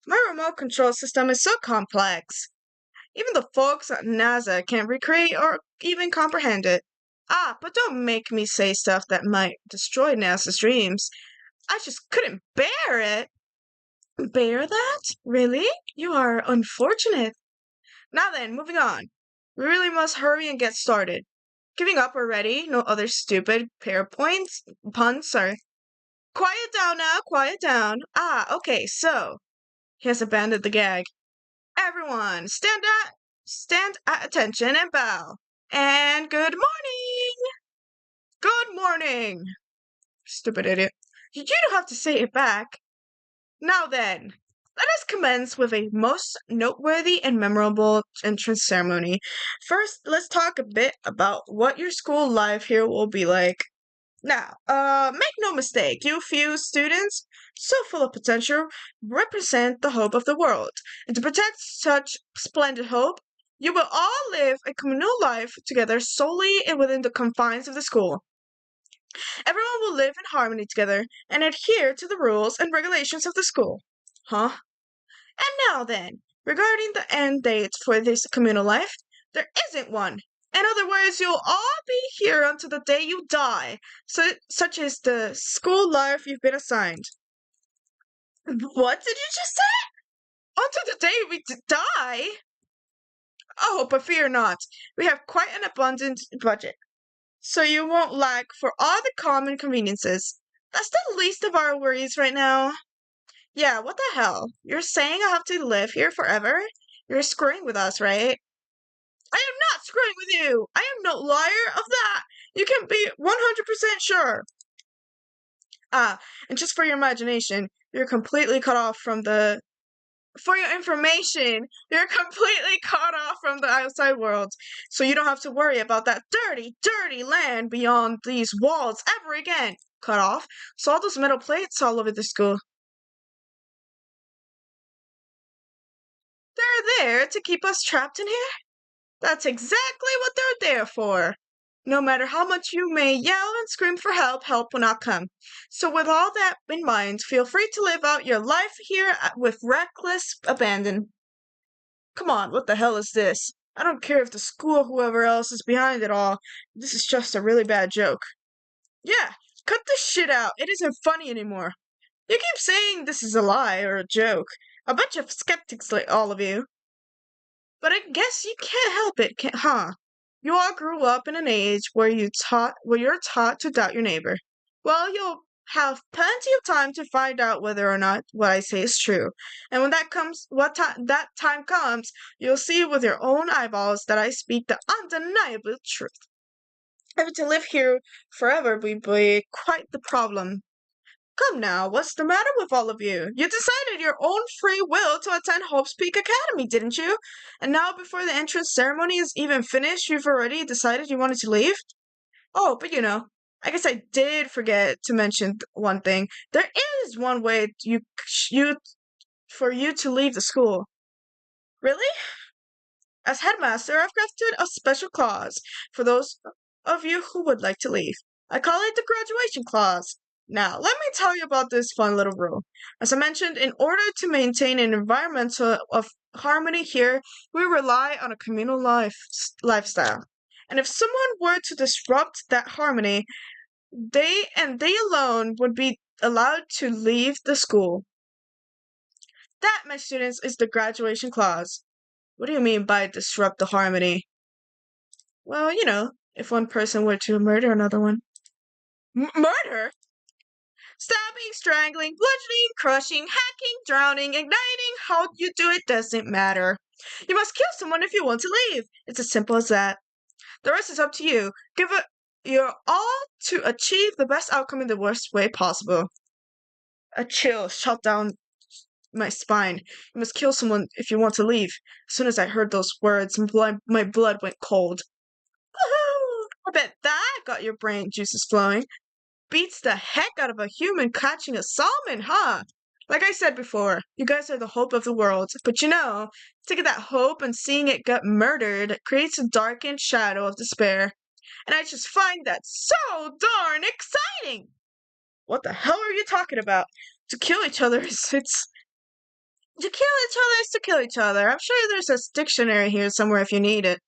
my remote control system is so complex. Even the folks at NASA can't recreate or even comprehend it. Ah, but don't make me say stuff that might destroy NASA's dreams. I just couldn't bear it. Bear that? Really? You are unfortunate. Now then, moving on. We really must hurry and get started. Giving up already? No other stupid puns, sorry. Quiet down now, quiet down. Ah, okay, so. He has abandoned the gag. Everyone, stand at attention and bow. And good morning! Good morning! Stupid idiot. You don't have to say it back. Now then, let us commence with a most noteworthy and memorable entrance ceremony. First, let's talk a bit about what your school life here will be like. Now, make no mistake, you few students, so full of potential, represent the hope of the world. And to protect such splendid hope, you will all live a communal life together solely and within the confines of the school. Everyone will live in harmony together and adhere to the rules and regulations of the school. Huh? And now then, regarding the end date for this communal life, there isn't one. In other words, you'll all be here until the day you die, such is the school life you've been assigned. What did you just say? Until the day we die? Oh, but fear not. We have quite an abundant budget, so you won't lack for all the common conveniences. That's the least of our worries right now. Yeah, what the hell? You're saying I have to live here forever? You're screwing with us, right? I am not screwing with you! I am no liar of that! You can be 100% sure! Ah, and just for your imagination, you're completely cut off from the... For your information, you're completely cut off from the outside world, so you don't have to worry about that dirty, dirty land beyond these walls ever again! Cut off? So all those metal plates all over the school. They're there to keep us trapped in here? That's exactly what they're there for. No matter how much you may yell and scream for help, help will not come. So with all that in mind, feel free to live out your life here with reckless abandon. Come on, what the hell is this? I don't care if the school or whoever else is behind it all. This is just a really bad joke. Yeah, cut this shit out. It isn't funny anymore. You keep saying this is a lie or a joke. A bunch of skeptics like all of you. But I guess you can't help it, huh? You all grew up in an age where you're taught to doubt your neighbor. Well, you'll have plenty of time to find out whether or not what I say is true. And when that time comes, you'll see with your own eyeballs that I speak the undeniable truth. Having to live here forever would be quite the problem. Come now, what's the matter with all of you? You decided your own free will to attend Hope's Peak Academy, didn't you? And now before the entrance ceremony is even finished, you've already decided you wanted to leave? Oh, but I guess I did forget to mention one thing. There is one way for you to leave the school. Really? As headmaster, I've crafted a special clause for those of you who would like to leave. I call it the graduation clause. Now, let me tell you about this fun little rule. As I mentioned, in order to maintain an environment of harmony here, we rely on a communal lifestyle. And if someone were to disrupt that harmony, they alone would be allowed to leave the school. That, my students, is the graduation clause. What do you mean by disrupt the harmony? Well, if one person were to murder another one. Murder? Stabbing, strangling, bludgeoning, crushing, hacking, drowning, igniting, how you do it doesn't matter. You must kill someone if you want to leave. It's as simple as that. The rest is up to you. Give it your all to achieve the best outcome in the worst way possible. A chill shot down my spine. You must kill someone if you want to leave. As soon as I heard those words, my blood went cold. Woohoo! I bet that got your brain juices flowing. Beats the heck out of a human catching a salmon, huh? Like I said before, you guys are the hope of the world. But taking that hope and seeing it get murdered creates a darkened shadow of despair. and I just find that so darn exciting. What the hell are you talking about? To kill each other is it's to kill each other is to kill each other. I'm sure there's a dictionary here somewhere if you need it.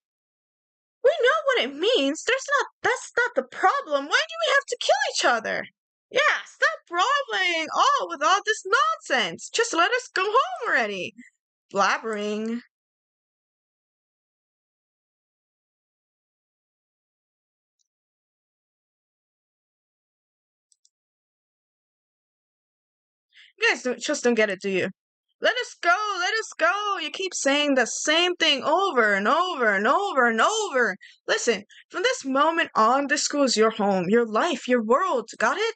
We know what it means. That's not the problem. Why do we have to kill each other? Yeah, stop brawling all with all this nonsense. Just let us go home already. Blabbering. You guys just don't get it, do you? Let us go, let us go. You keep saying the same thing over and over and over and over. Listen, from this moment on, this school is your home, your life, your world. Got it?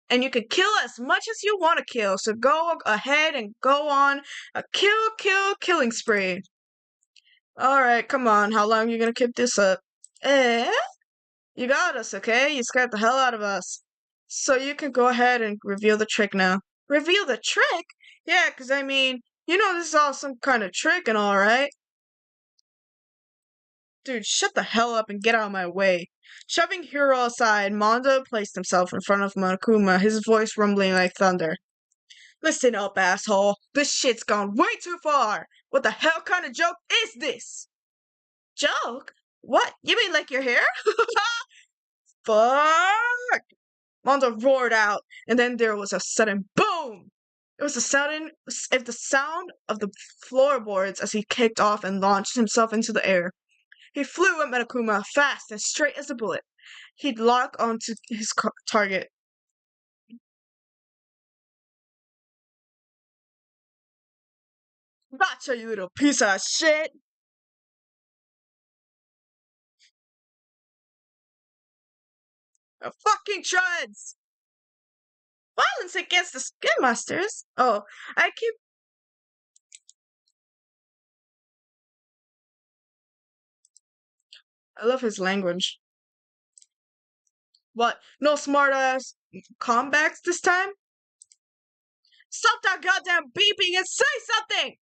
And you can kill as much as you want to kill. So go ahead and go on a killing spree. Alright, come on. How long are you gonna keep this up? Eh? You got us, okay? You scared the hell out of us. So you can go ahead and reveal the trick now. Reveal the trick? Yeah, 'cause I mean, you know this is all some kind of trick and all, right? Dude, shut the hell up and get out of my way. Shoving Hiro aside, Mondo placed himself in front of Monokuma, his voice rumbling like thunder. Listen up, asshole. This shit's gone way too far. What the hell kind of joke is this? Joke? What? You mean like your hair? Fuck! Mondo roared out, and then there was a sudden boom. It was the sound of the floorboards as he kicked off and launched himself into the air. He flew at Monokuma fast and straight as a bullet. He'd lock onto his target. Gotcha, you little piece of shit! Fucking treads! Violence against the Skin Masters? Oh, I keep. I love his language. What? No smart ass comebacks this time? Stop that goddamn beeping and say something!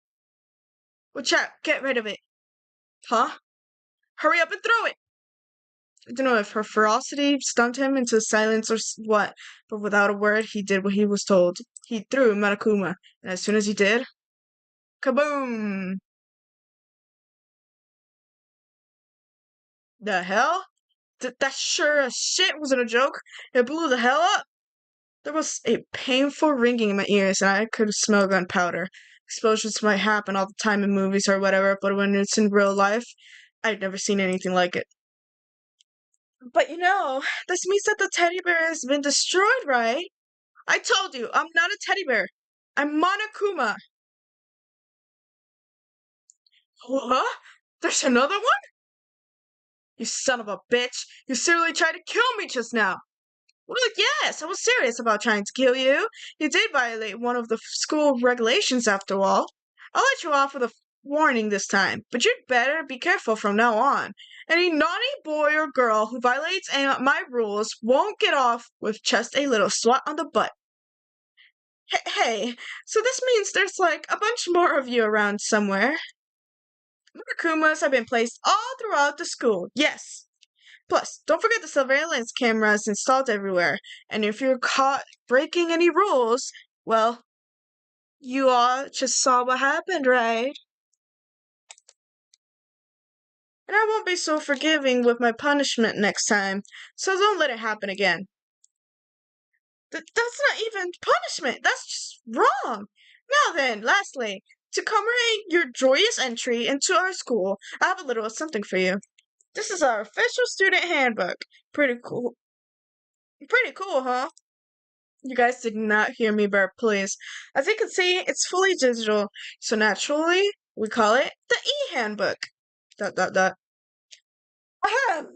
Watch out, get rid of it. Huh? Hurry up and throw it! I don't know if her ferocity stunned him into silence or what, but without a word, he did what he was told. He threw Monokuma, and as soon as he did, kaboom! The hell? That sure as shit wasn't a joke. It blew the hell up. There was a painful ringing in my ears, and I could smell gunpowder. Explosions might happen all the time in movies or whatever, but when it's in real life, I'd never seen anything like it. But this means that the teddy bear has been destroyed, right? I told you, I'm not a teddy bear. I'm Monokuma. What? There's another one? You son of a bitch. You seriously tried to kill me just now. Well, yes, I was serious about trying to kill you. You did violate one of the school regulations after all. I'll let you off with a warning this time, but you'd better be careful from now on. Any naughty boy or girl who violates my rules won't get off with just a little swat on the butt. Hey, so this means there's like a bunch more of you around somewhere. Murakumas have been placed all throughout the school, yes. Plus, don't forget the surveillance cameras installed everywhere, and if you're caught breaking any rules, well, you all just saw what happened, right? And I won't be so forgiving with my punishment next time, so don't let it happen again. That's not even punishment, that's just wrong. Now then, lastly, to commemorate your joyous entry into our school, I have a little something for you. This is our official student handbook. Pretty cool. Pretty cool, huh? You guys did not hear me burp, please. As you can see, it's fully digital, so naturally, we call it the e-handbook. Dot dot dot. Ahem.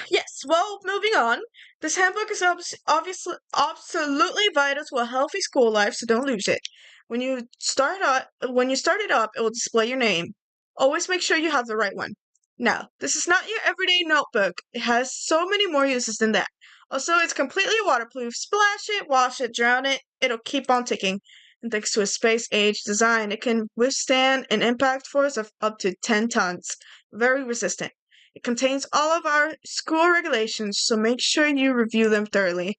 Yes, well, moving on. This handbook is obviously absolutely vital to a healthy school life, so don't lose it. When you start it up, it will display your name. Always make sure you have the right one. Now, this is not your everyday notebook. It has so many more uses than that. Also, it's completely waterproof. Splash it, wash it, drown it. It'll keep on ticking. And thanks to its space-age design, it can withstand an impact force of up to 10 tons. Very resistant. It contains all of our school regulations, so make sure you review them thoroughly.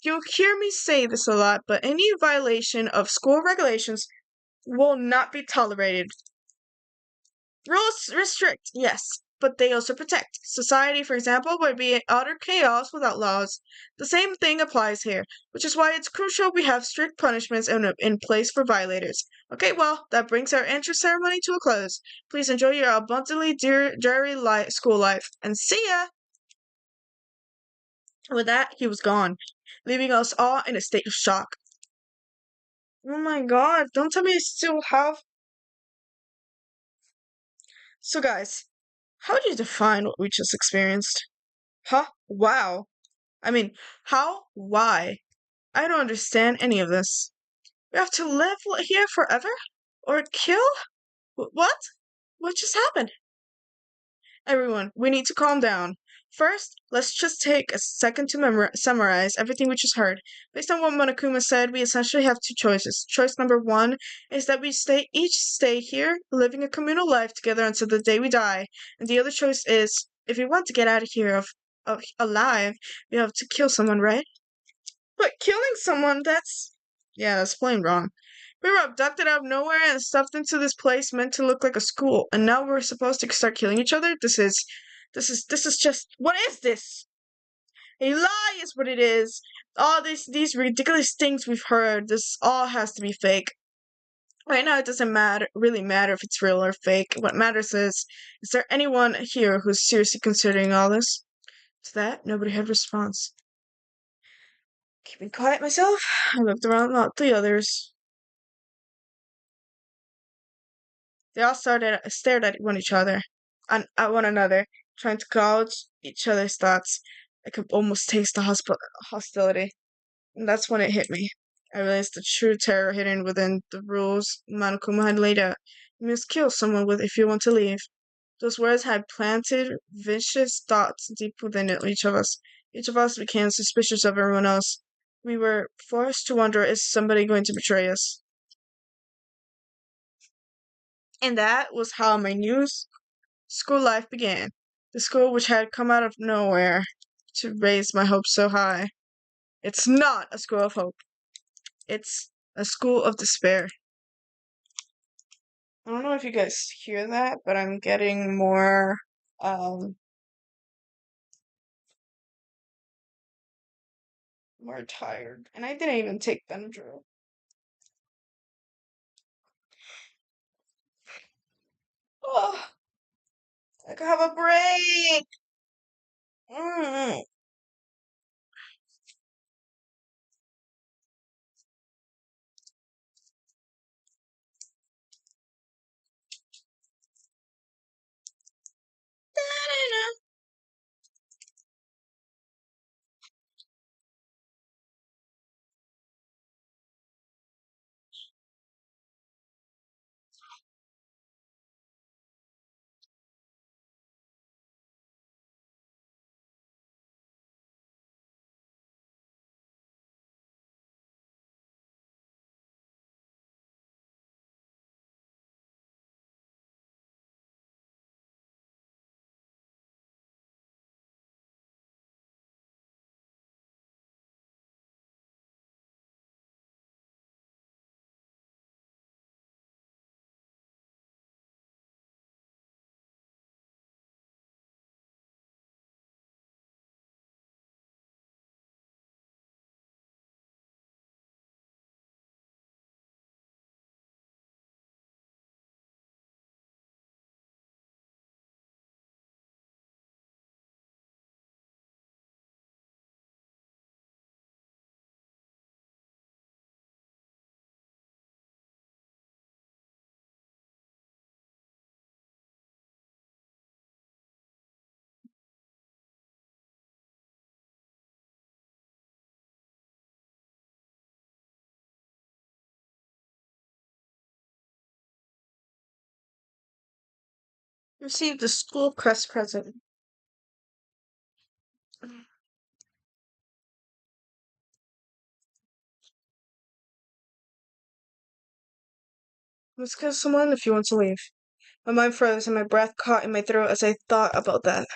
You'll hear me say this a lot, but any violation of school regulations will not be tolerated. Rules restrict, yes, but they also protect. Society, for example, would be utter chaos without laws. The same thing applies here, which is why it's crucial we have strict punishments in place for violators. Okay, well, that brings our entrance ceremony to a close. Please enjoy your abundantly dreary school life, and see ya! With that, he was gone, leaving us all in a state of shock. Oh my god, don't tell me I still have. So, guys, how do you define what we just experienced? Huh? Wow. I mean, how? Why? I don't understand any of this. We have to live here forever? Or kill? What? What just happened? Everyone, we need to calm down. First, let's just take a second to summarize everything we just heard. Based on what Monokuma said, we essentially have two choices. Choice number one is that we each stay here, living a communal life together until the day we die. And the other choice is, if we want to get out of here alive, we have to kill someone, right? But killing someone, that's plain wrong. We were abducted out of nowhere and stuffed into this place meant to look like a school, and now we're supposed to start killing each other? This is just, what is this? A lie is what it is. All these ridiculous things we've heard, this all has to be fake. Right now, it doesn't really matter if it's real or fake. What matters is there anyone here who's seriously considering all this? To that, nobody had response. Keeping quiet myself, I looked around at the others. They all stared at one another, trying to gauge each other's thoughts. I could almost taste the hostility. And that's when it hit me. I realized the true terror hidden within the rules Monokuma had laid out. You must kill someone if you want to leave. Those words had planted vicious thoughts deep within each of us. Each of us became suspicious of everyone else. We were forced to wonder, is somebody going to betray us? And that was how my new school life began. The school which had come out of nowhere to raise my hopes so high. It's not a school of hope. It's a school of despair. I don't know if you guys hear that, but I'm getting um, more tired. And I didn't even take Benadryl. Oh, I could have a break. Mm. Received the school crest present. Let's kill someone if you want to leave. My mind froze and my breath caught in my throat as I thought about that.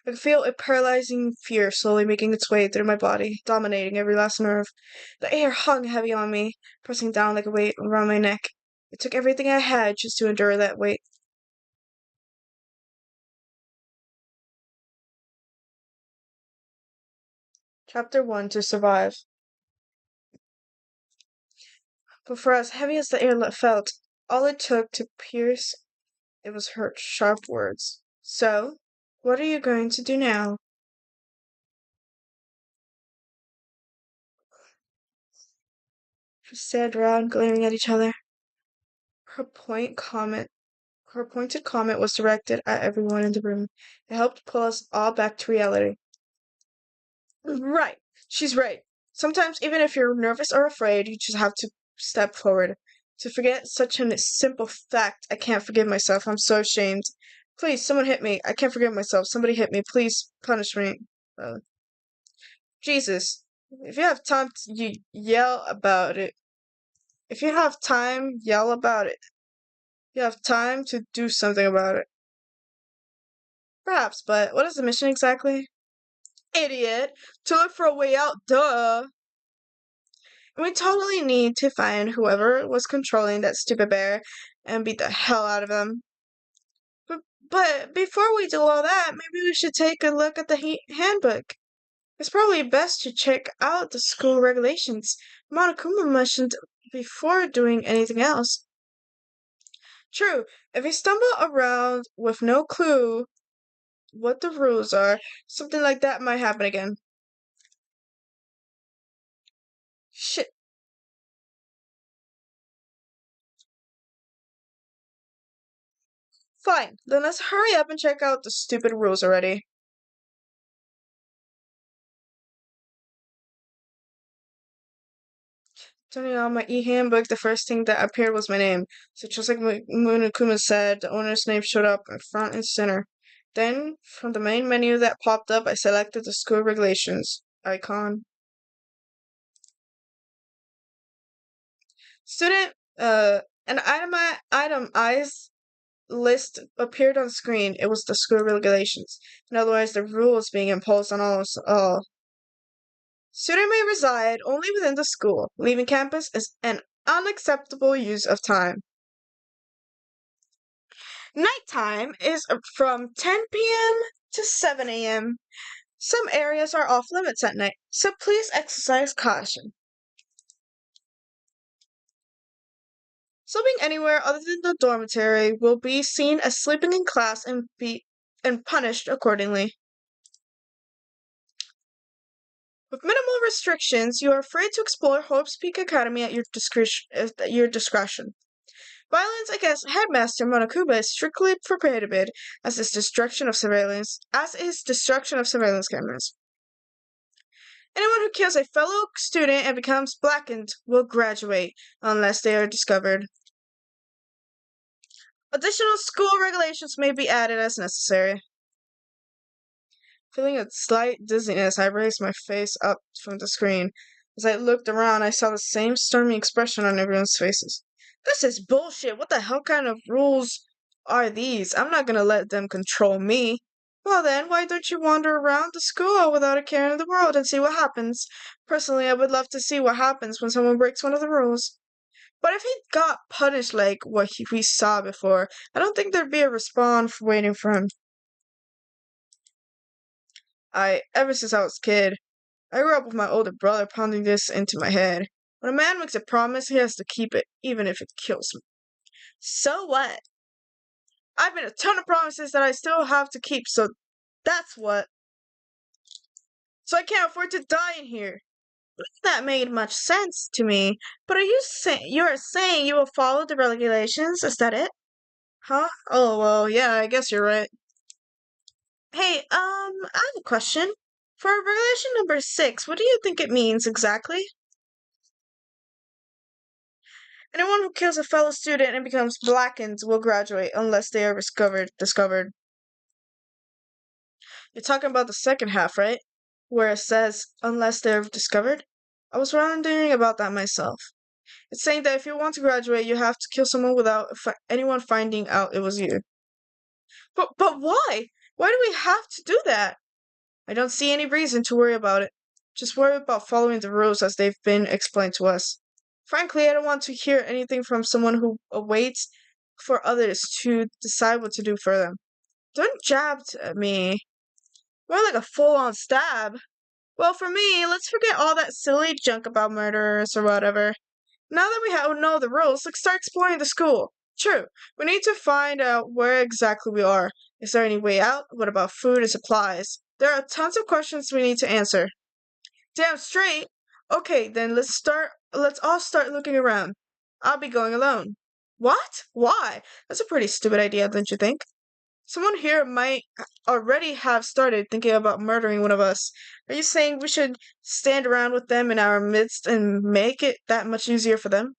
I could feel a paralyzing fear slowly making its way through my body, dominating every last nerve. The air hung heavy on me, pressing down like a weight around my neck. It took everything I had just to endure that weight. Chapter 1 To Survive. But for as heavy as the air felt, all it took to pierce it was her sharp words. So, what are you going to do now? We stared around, glaring at each other. Her point comment Her pointed comment was directed at everyone in the room. It helped pull us all back to reality. Right. She's right. Sometimes, even if you're nervous or afraid, you just have to step forward. To forget such a simple fact, I can't forgive myself. I'm so ashamed. Please, someone hit me. I can't forgive myself. Somebody hit me. Please punish me. Jesus. If you have time to yell about it. If you have time, yell about it. You have time to do something about it. Perhaps, but what is the mission exactly? Idiot! To look for a way out, duh! And we totally need to find whoever was controlling that stupid bear and beat the hell out of them. But before we do all that, maybe we should take a look at the handbook. It's probably best to check out the school regulations Monokuma mentioned before doing anything else. True, if we stumble around with no clue what the rules are, something like that might happen again. Shit. Fine, then let's hurry up and check out the stupid rules already. Turning on my e-handbook, the first thing that appeared was my name. So just like Munakuma said, the owner's name showed up in front and center. Then, from the main menu that popped up, I selected the school regulations icon. Student, an itemized list appeared on screen. It was the school regulations. In other words, the rules being imposed on all. Student may reside only within the school. Leaving campus is an unacceptable use of time. Nighttime is from 10 p.m. to 7 a.m. Some areas are off limits at night, so please exercise caution. Sleeping anywhere other than the dormitory will be seen as sleeping in class and punished accordingly. With minimal restrictions, you are free to explore Hope's Peak Academy at your discretion. Violence against Headmaster Monokuma is strictly prohibited, as is destruction of surveillance cameras. Anyone who kills a fellow student and becomes blackened will graduate, unless they are discovered. Additional school regulations may be added as necessary. Feeling a slight dizziness, I raised my face up from the screen. As I looked around, I saw the same stormy expression on everyone's faces. This is bullshit. What the hell kind of rules are these? I'm not gonna let them control me. Well then, why don't you wander around the school without a care in the world and see what happens? Personally, I would love to see what happens when someone breaks one of the rules. But if he got punished like what we saw before, I don't think there'd be a response waiting for him. Ever since I was a kid, I grew up with my older brother pounding this into my head. When a man makes a promise, he has to keep it, even if it kills him. So what? I've made a ton of promises that I still have to keep, so that's what. So I can't afford to die in here. That made much sense to me. But you're saying you will follow the regulations? Is that it? Huh? Oh well, yeah, I guess you're right. Hey, I have a question. For regulation number 6, what do you think it means exactly? Anyone who kills a fellow student and becomes blackened will graduate unless they are discovered. You're talking about the second half, right? Where it says unless they're discovered? I was wondering about that myself. It's saying that if you want to graduate, you have to kill someone without anyone finding out it was you. But why? Why do we have to do that? I don't see any reason to worry about it. Just worry about following the rules as they've been explained to us. Frankly, I don't want to hear anything from someone who awaits for others to decide what to do for them. Don't jab at me. More like a full-on stab. Well, for me, let's forget all that silly junk about murderers or whatever. Now that we know the rules, let's start exploring the school. True, we need to find out where exactly we are. Is there any way out? What about food and supplies? There are tons of questions we need to answer. Damn straight. Okay, then let's all start looking around. I'll be going alone. What? Why? That's a pretty stupid idea, don't you think? Someone here might already have started thinking about murdering one of us. Are you saying we should stand around with them in our midst and make it that much easier for them?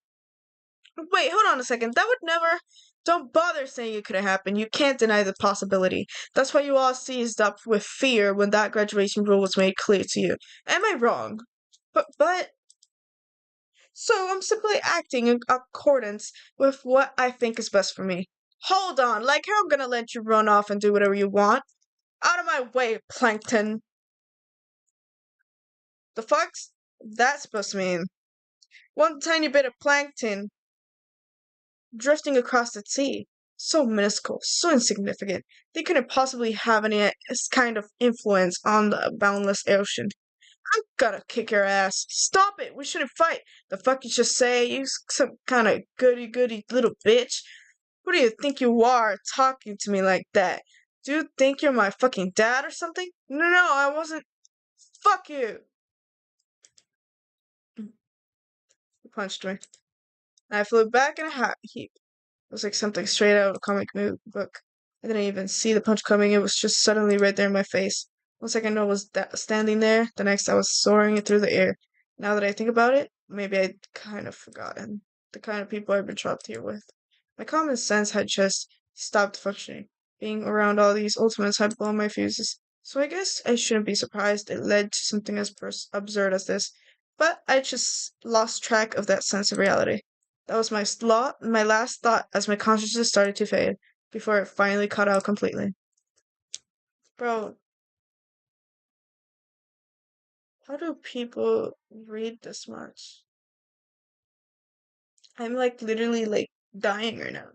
Wait, hold on a second. That would never. Don't bother saying it couldn't happen. You can't deny the possibility. That's why you all seized up with fear when that graduation rule was made clear to you. Am I wrong? But. So I'm simply acting in accordance with what I think is best for me. Hold on, like how I'm gonna let you run off and do whatever you want? Out of my way, Plankton! The fuck's that supposed to mean? One tiny bit of plankton drifting across the sea. So minuscule, so insignificant. They couldn't possibly have any kind of influence on the boundless ocean. I'm gonna kick your ass. Stop it! We shouldn't fight. The fuck you just say? You some kind of goody little bitch. Who do you think you are talking to me like that? Do you think you're my fucking dad or something? No, I wasn't. Fuck you! He punched me. I flew back in a hot heap. It was like something straight out of a comic book. I didn't even see the punch coming. It was just suddenly right there in my face. One second I was standing there. The next I was soaring it through the air. Now that I think about it, maybe I'd kind of forgotten the kind of people I've been trapped here with. My common sense had just stopped functioning. Being around all these ultimates had blown my fuses. So I guess I shouldn't be surprised it led to something as absurd as this. But I just lost track of that sense of reality. That was my last thought as my consciousness started to fade, before it finally cut out completely. Bro, how do people read this much? I'm like literally like dying right now.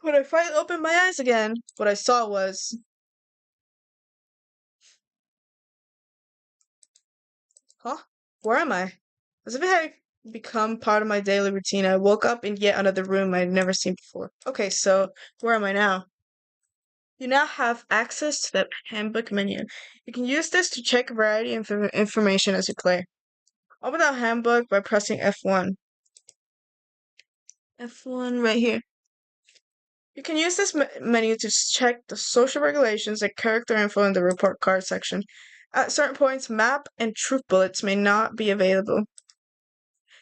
When I finally opened my eyes again, what I saw was, huh? Where am I? As if it had become part of my daily routine, I woke up in yet another room I'd never seen before. Okay, so where am I now? You now have access to the handbook menu. You can use this to check a variety of information as you play. Open the handbook by pressing F1. F1 right here. You can use this menu to check the social regulations and character info in the report card section. At certain points, map and truth bullets may not be available.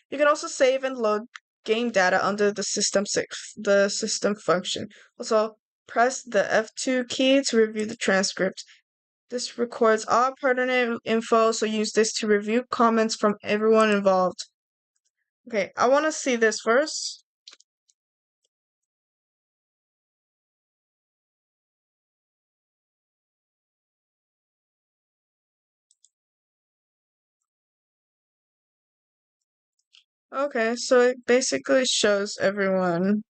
You can also save and load game data under the system function. Also, press the F2 key to review the transcript. This records all pertinent info, so use this to review comments from everyone involved. Okay, I want to see this first. Okay, so it basically shows everyone.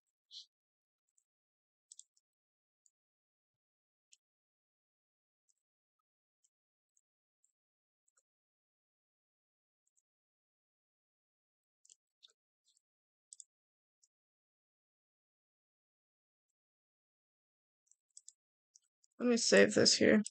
Let me save this here.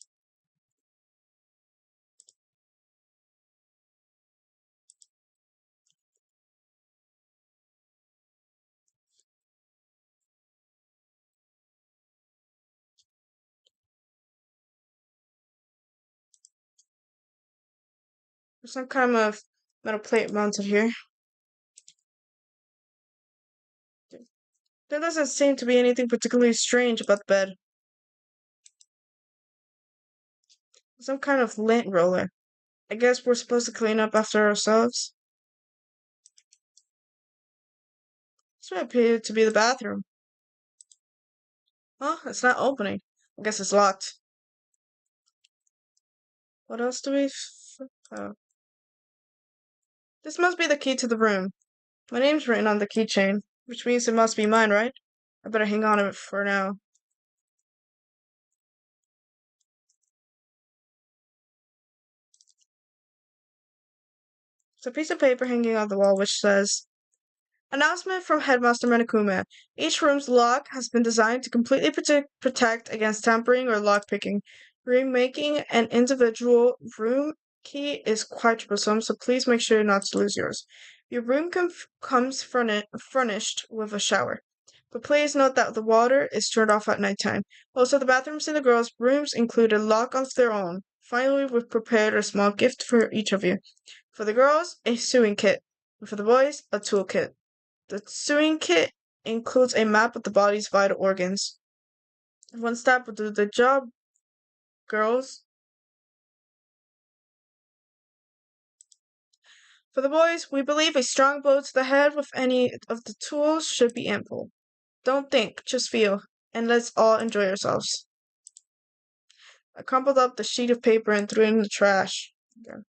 There's some kind of metal plate mounted here. There doesn't seem to be anything particularly strange about the bed. Some kind of lint roller. I guess we're supposed to clean up after ourselves. This would appear to be the bathroom. Huh? It's not opening. I guess it's locked. What else do we... Oh. This must be the key to the room. My name's written on the keychain, which means it must be mine, right? I better hang on to it for now. It's a piece of paper hanging on the wall which says, Announcement from Headmaster Menakuma. Each room's lock has been designed to completely protect against tampering or lockpicking. Remaking an individual room key is quite troublesome, so please make sure not to lose yours. Your room comes furnished with a shower. But please note that the water is turned off at nighttime. Also, the bathrooms in the girls' rooms include a lock of their own. Finally, we've prepared a small gift for each of you. For the girls, a sewing kit. And for the boys, a toolkit. The sewing kit includes a map of the body's vital organs. One step will do the job, girls. For the boys, we believe a strong blow to the head with any of the tools should be ample. Don't think, just feel, and let's all enjoy ourselves. I crumpled up the sheet of paper and threw it in the trash. Again.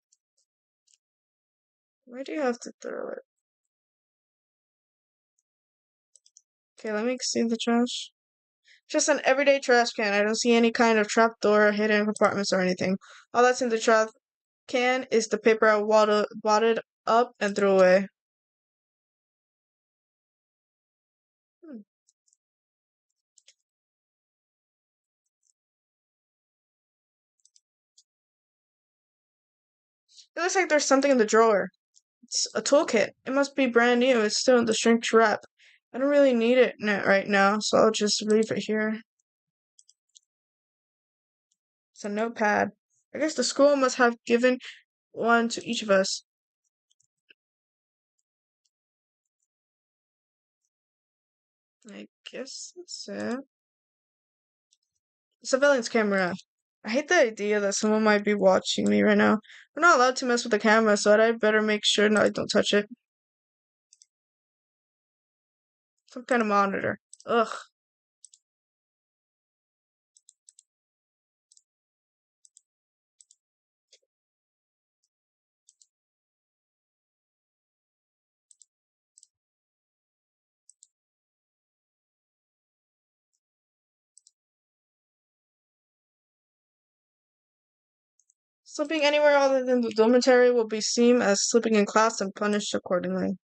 Where do you have to throw it? Okay, let me see the trash. Just an everyday trash can. I don't see any kind of trapdoor or hidden compartments or anything. All that's in the trash can is the paper I wadded up and threw away. Hmm. It looks like there's something in the drawer. It's a toolkit. It must be brand new. It's still in the shrink wrap. I don't really need it right now, so I'll just leave it here. It's a notepad. I guess the school must have given one to each of us. I guess that's it. Surveillance camera. I hate the idea that someone might be watching me right now. We're not allowed to mess with the camera, so I'd better make sure I don't touch it. Some kind of monitor. Ugh. Slipping anywhere other than the dormitory will be seen as slipping in class and punished accordingly.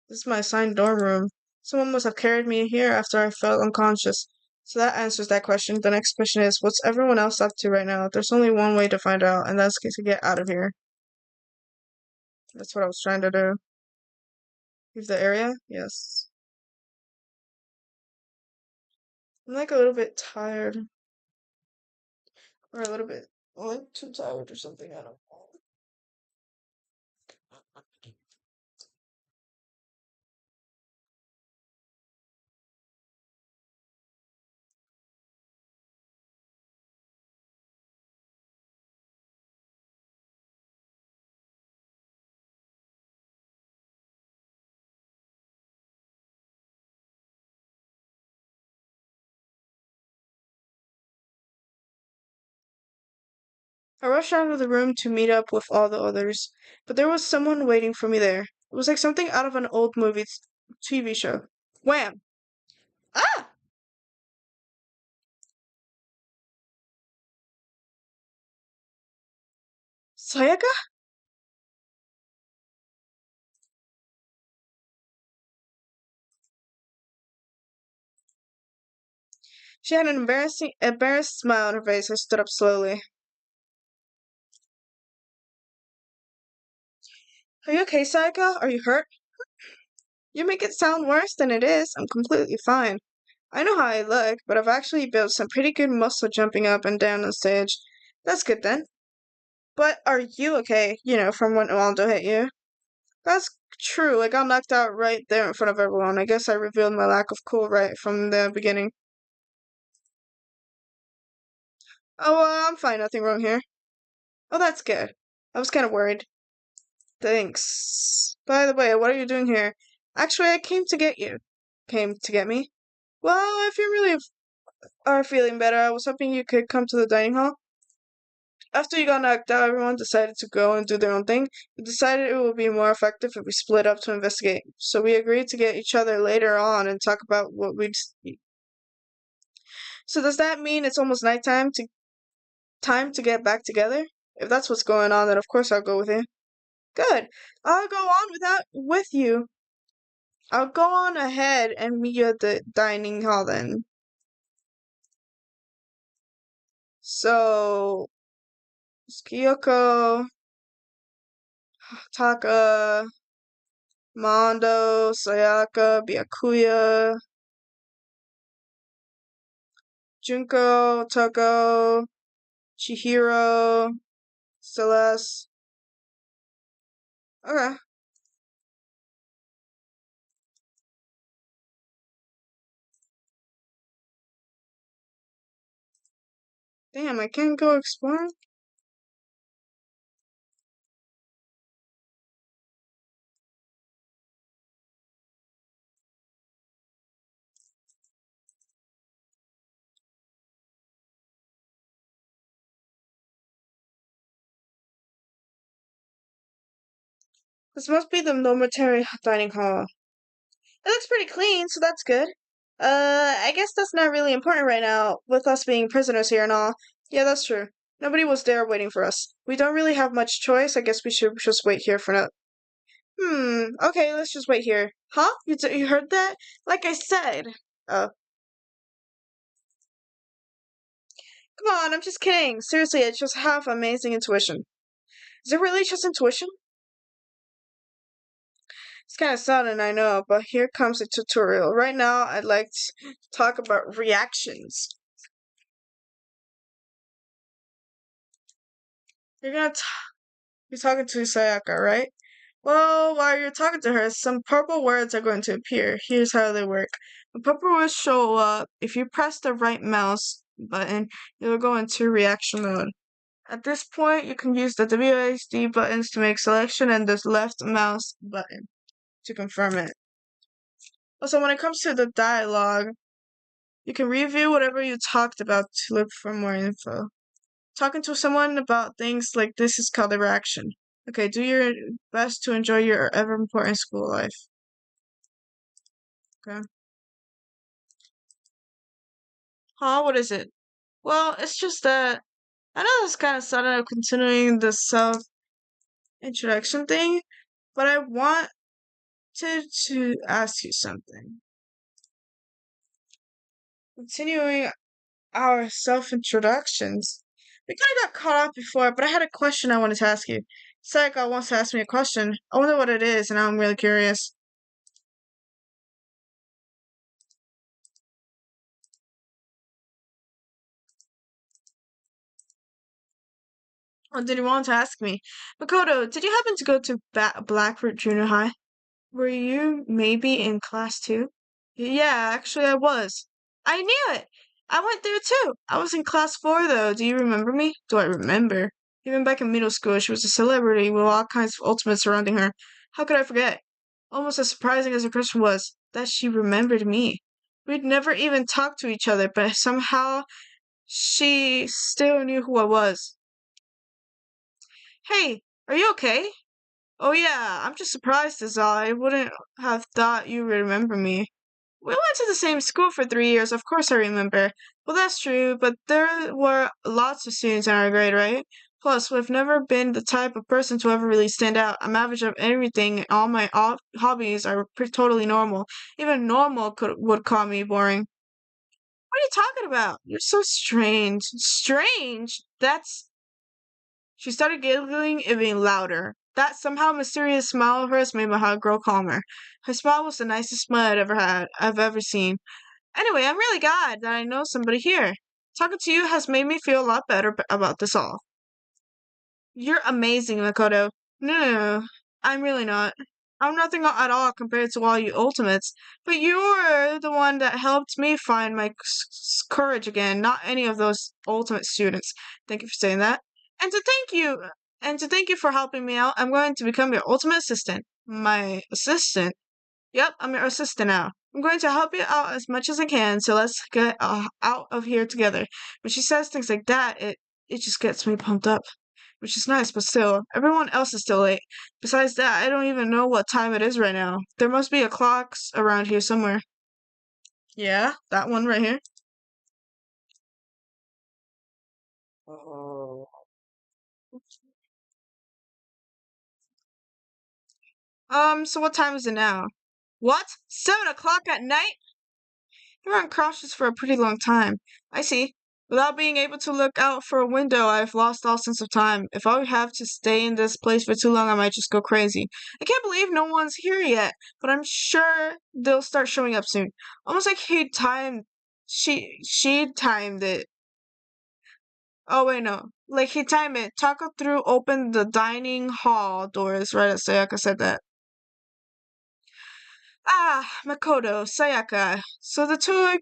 This is my assigned dorm room. Someone must have carried me here after I felt unconscious. So that answers that question. The next question is, what's everyone else up to right now? There's only one way to find out, and that's to get out of here. That's what I was trying to do. Leave the area? Yes. I'm like a little bit tired. Or a little bit, like too tired or something. I don't know. I rushed out of the room to meet up with all the others, but there was someone waiting for me there. It was like something out of an old movie TV show. Wham! Ah! Sayaka? She had an embarrassed smile on her face. I stood up slowly. Are you okay, Sayaka? Are you hurt? You make it sound worse than it is. I'm completely fine. I know how I look, but I've actually built some pretty good muscle jumping up and down on stage. That's good then. But are you okay? From when Waldo hit you? That's true. I got knocked out right there in front of everyone. I guess I revealed my lack of cool right from the beginning. Oh, I'm fine. Nothing wrong here. Oh, that's good. I was kind of worried. Thanks. By the way, what are you doing here? Actually, I came to get you. Came to get me? Well, if you really are feeling better, I was hoping you could come to the dining hall. After you got knocked out, everyone decided to go and do their own thing. We decided it would be more effective if we split up to investigate. So we agreed to get each other later on and talk about what we'd see. So does that mean it's almost nighttime to time to get back together? If that's what's going on, then of course I'll go with you. Good. I'll go on with you. I'll go on ahead and meet you at the dining hall then. So, Kyoko, Taka, Mondo, Sayaka, Byakuya, Junko, Toko, Chihiro, Celeste. Okay. Damn, I can't go exploring? This must be the dormitory dining hall. It looks pretty clean, so that's good. I guess that's not really important right now, with us being prisoners here and all. Yeah, that's true. Nobody was there waiting for us. We don't really have much choice. I guess we should just wait here for now. Okay, let's just wait here. Huh? You heard that? Like I said. Oh, come on, I'm just kidding. Seriously, it's just half amazing intuition. Is it really just intuition? It's kind of sudden, I know, but here comes the tutorial. Right now, I'd like to talk about reactions. You're gonna t- You're talking to Sayaka, right? Well, while you're talking to her, some purple words are going to appear. Here's how they work. When purple words show up, if you press the right mouse button, you'll go into reaction mode. At this point, you can use the WASD buttons to make selection and the left mouse button to confirm it. Also, when it comes to the dialogue, you can review whatever you talked about to look for more info. Talking to someone about things like this is called a reaction. Okay, do your best to enjoy your ever important school life. Okay. Huh? What is it? Well, it's just that I know it's kind of sudden of continuing the self introduction thing, but I wanted to ask you something. Continuing our self introductions. We kind of got caught up before, but I had a question I wanted to ask you. Sayaka wants to ask me a question. I wonder what it is, and I'm really curious. What did you want to ask me? Makoto, did you happen to go to Blackford Junior High? Were you maybe in class too? Yeah, actually I was. I knew it! I went there too! I was in class 4 though. Do you remember me? Do I remember? Even back in middle school, she was a celebrity with all kinds of ultimates surrounding her. How could I forget? Almost as surprising as her question was, that she remembered me. We'd never even talked to each other, but somehow she still knew who I was. Hey, are you okay? Oh yeah, I'm just surprised as all. I wouldn't have thought you would remember me. We went to the same school for 3 years, of course I remember. Well, that's true, but there were lots of students in our grade, right? Plus, we've never been the type of person to ever really stand out. I'm average of everything, and all my hobbies are totally normal. Even normal would call me boring. What are you talking about? You're so strange. Strange? That's She started giggling even louder. That somehow mysterious smile of hers made my heart grow calmer. Her smile was the nicest smile I've ever seen. Anyway, I'm really glad that I know somebody here. Talking to you has made me feel a lot better about this all. You're amazing, Makoto. No, I'm really not. I'm nothing at all compared to all you ultimates, but you're the one that helped me find my courage again, not any of those ultimate students. Thank you for saying that. And to thank you for helping me out, I'm going to become your ultimate assistant. My assistant? Yep, I'm your assistant now. I'm going to help you out as much as I can, so let's get out of here together. When she says things like that, it just gets me pumped up, which is nice, but still, everyone else is still late. Besides that, I don't even know what time it is right now. There must be a clock around here somewhere. Yeah, that one right here. Oh. So what time is it now? What? 7 o'clock at night? You're unconscious for a pretty long time. I see. Without being able to look out for a window, I've lost all sense of time. If I have to stay in this place for too long, I might just go crazy. I can't believe no one's here yet, but I'm sure they'll start showing up soon. Almost like she timed it. Oh wait, no. Like he timed it. Taco threw open the dining hall doors right as Sayaka said that. Ah, Makoto, Sayaka. So the two of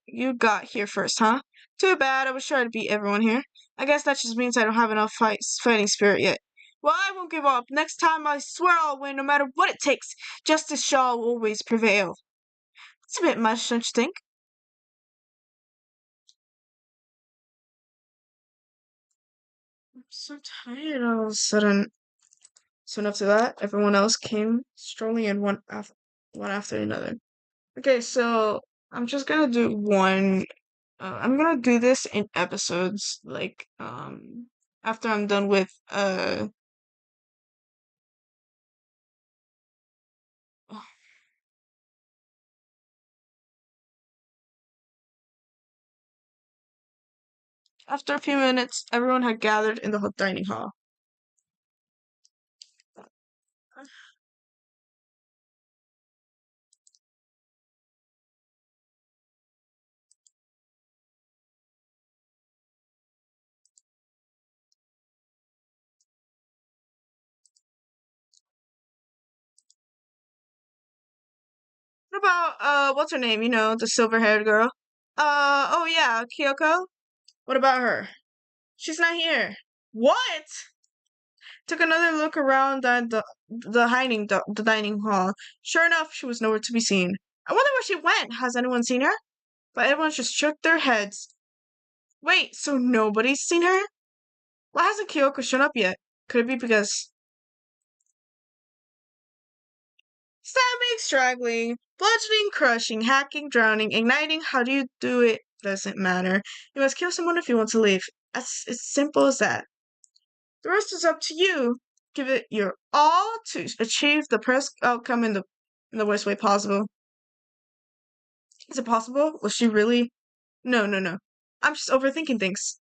you got here first, huh? Too bad. I was sure to beat everyone here. I guess that just means I don't have enough fighting spirit yet. Well, I won't give up. Next time, I swear I'll win, no matter what it takes. Justice shall always prevail. It's a bit much, don't you think? I'm so tired all of a sudden. Soon after that, everyone else came strolling in one after another. Okay, so I'm just gonna do one. I'm gonna do this in episodes, like after I'm done with after a few minutes, everyone had gathered in the dining hall. What about what's her name? You know, the silver-haired girl. Oh yeah, Kyoko. What about her? She's not here. What? Took another look around the dining hall. Sure enough, she was nowhere to be seen. I wonder where she went. Has anyone seen her? But everyone just shook their heads. Wait, so nobody's seen her? Why hasn't Kyoko shown up yet? Could it be because stabbing, strangling, bludgeoning, crushing, hacking, drowning, igniting, how do you do it? Doesn't matter. You must kill someone if you want to leave. It's simple as that. The rest is up to you. Give it your all to achieve the best outcome in the worst way possible. Is it possible? Was she really? No, no, no. I'm just overthinking things.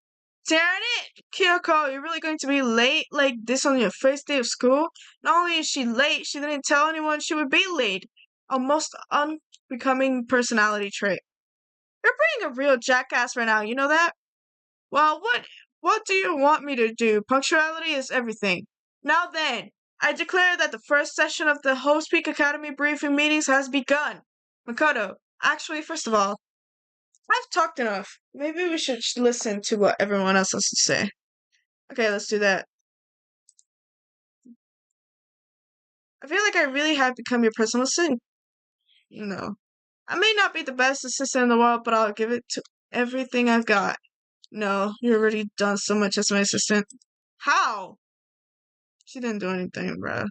Darn it! Kyoko, you're really going to be late like this on your first day of school? Not only is she late, she didn't tell anyone she would be late. A most unbecoming personality trait. You're being a real jackass right now, you know that? Well, what do you want me to do? Punctuality is everything. Now then, I declare that the first session of the Host Peak Academy briefing meetings has begun. Makoto, actually, first of all, I've talked enough. Maybe we should listen to what everyone else has to say. Okay, let's do that. I feel like I really have become your personal assistant. No. I may not be the best assistant in the world, but I'll give it to everything I've got. No, you've already done so much as my assistant. How? She didn't do anything, bruh.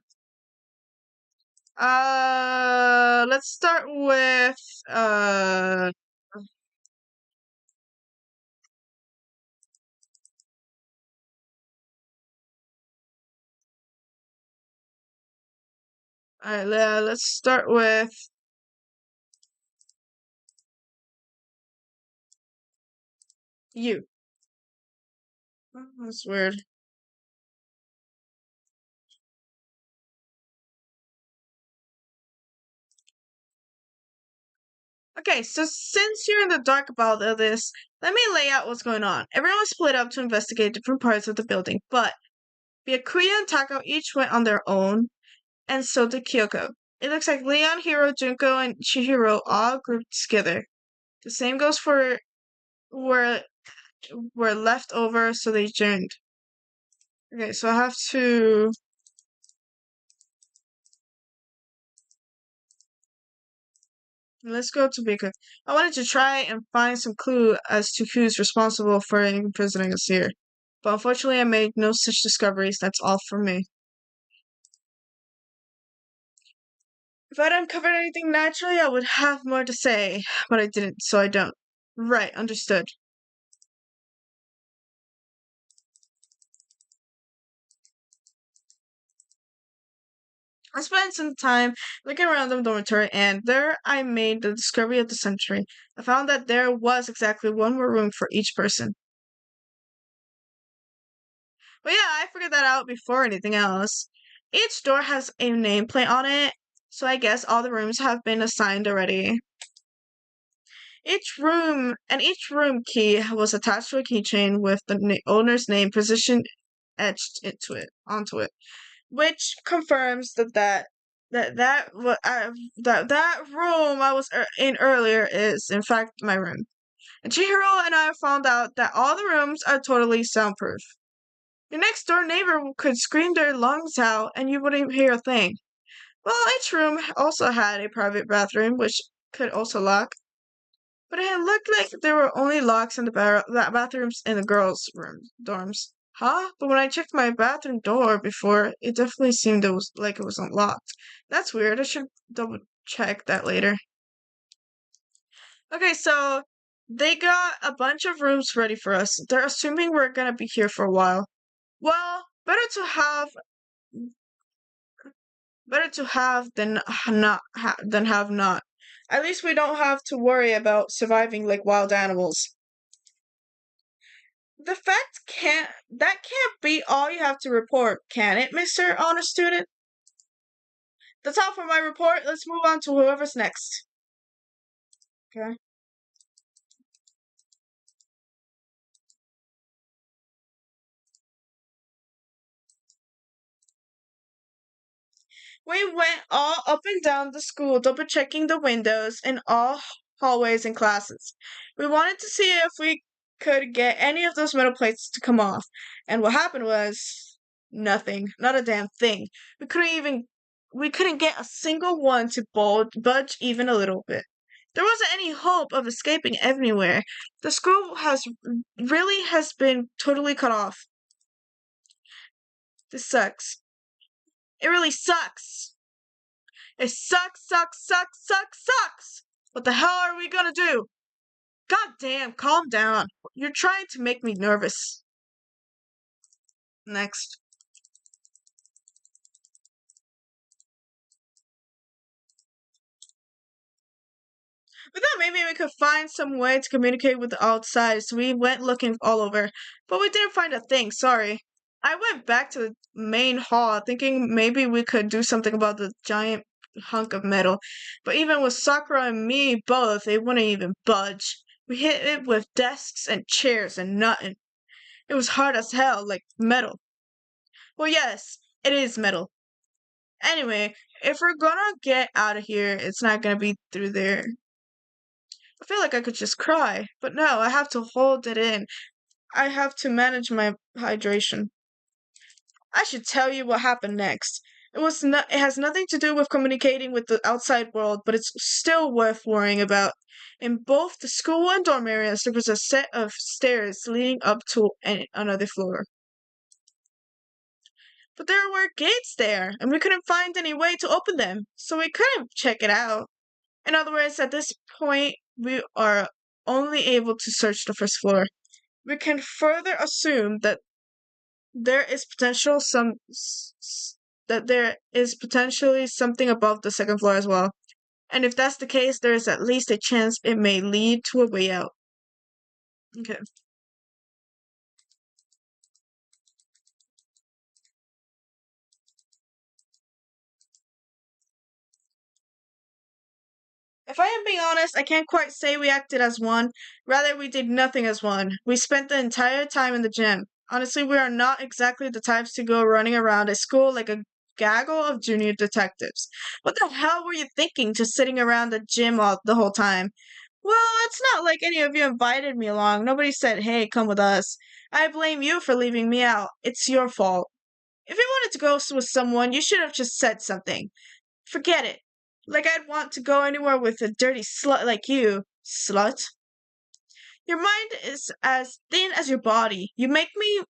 Let's start with, alright, let's start with you. Oh, that's weird. Okay, so since you're in the dark about all this, let me lay out what's going on. Everyone split up to investigate different parts of the building, but Byakuya and Tako each went on their own, and so did Kyoko. It looks like Leon, Hiro, Junko, and Chihiro all grouped together. The same goes for were left over, so they joined. Okay, so I have to. Let's go to Baker. I wanted to try and find some clue as to who's responsible for imprisoning us here. But unfortunately, I made no such discoveries. That's all for me. If I'd uncovered anything naturally, I would have more to say. But I didn't, so I don't. Right, understood. I spent some time looking around the dormitory, and there I made the discovery of the century. I found that there was exactly one more room for each person. But yeah, I figured that out before anything else. Each door has a nameplate on it, so I guess all the rooms have been assigned already. Each room key was attached to a keychain with the owner's name positioned etched onto it, which confirms that room I was in earlier is in fact my room. And Chihiro and I found out that all the rooms are totally soundproof. Your next door neighbor could scream their lungs out and you wouldn't hear a thing. Well, each room also had a private bathroom, which could also lock, but it looked like there were only locks in the bathrooms in the girls' dorms. Huh? But when I checked my bathroom door before, it definitely seemed it was unlocked. That's weird. I should double check that later. Okay, so they got a bunch of rooms ready for us. They're assuming we're gonna be here for a while. Well, better to have than have not. At least we don't have to worry about surviving like wild animals. That can't be all you have to report, can it, Mr. Honor Student? That's all for my report. Let's move on to whoever's next. Okay. We went all up and down the school, double checking the windows in all hallways and classes. We wanted to see if we could get any of those metal plates to come off. And what happened was nothing, not a damn thing. We couldn't get a single one to budge even a little bit. There wasn't any hope of escaping anywhere. The school has been totally cut off. This sucks. It really sucks. It sucks, sucks, sucks, sucks, sucks. What the hell are we gonna do? God damn, calm down. You're trying to make me nervous. Next. We thought maybe we could find some way to communicate with the outside, so we went looking all over. But we didn't find a thing, sorry. I went back to the main hall thinking maybe we could do something about the giant hunk of metal. But even with Sakura and me both, it wouldn't even budge. We hit it with desks and chairs and nothing. It was hard as hell, like metal. Well, yes, it is metal. Anyway, if we're gonna get out of here, it's not gonna be through there. I feel like I could just cry, but no, I have to hold it in. I have to manage my hydration. I should tell you what happened next. It has nothing to do with communicating with the outside world, but it's still worth worrying about. In both the school and dorm areas, there was a set of stairs leading up to another floor. But there were gates there, and we couldn't find any way to open them, so we couldn't check it out. In other words, at this point, we are only able to search the first floor. We can further assume there is potential some that there is potentially something above the second floor as well. And if that's the case, there is at least a chance it may lead to a way out. Okay. If I am being honest, I can't quite say we acted as one. Rather, we did nothing as one. We spent the entire time in the gym. Honestly, we are not exactly the types to go running around a school like a gaggle of junior detectives. What the hell were you thinking just sitting around the gym the whole time? Well, it's not like any of you invited me along. Nobody said, hey, come with us. I blame you for leaving me out. It's your fault. If you wanted to go with someone, you should have just said something. Forget it. Like I'd want to go anywhere with a dirty slut like you. Slut? Your mind is as thin as your body. You make, you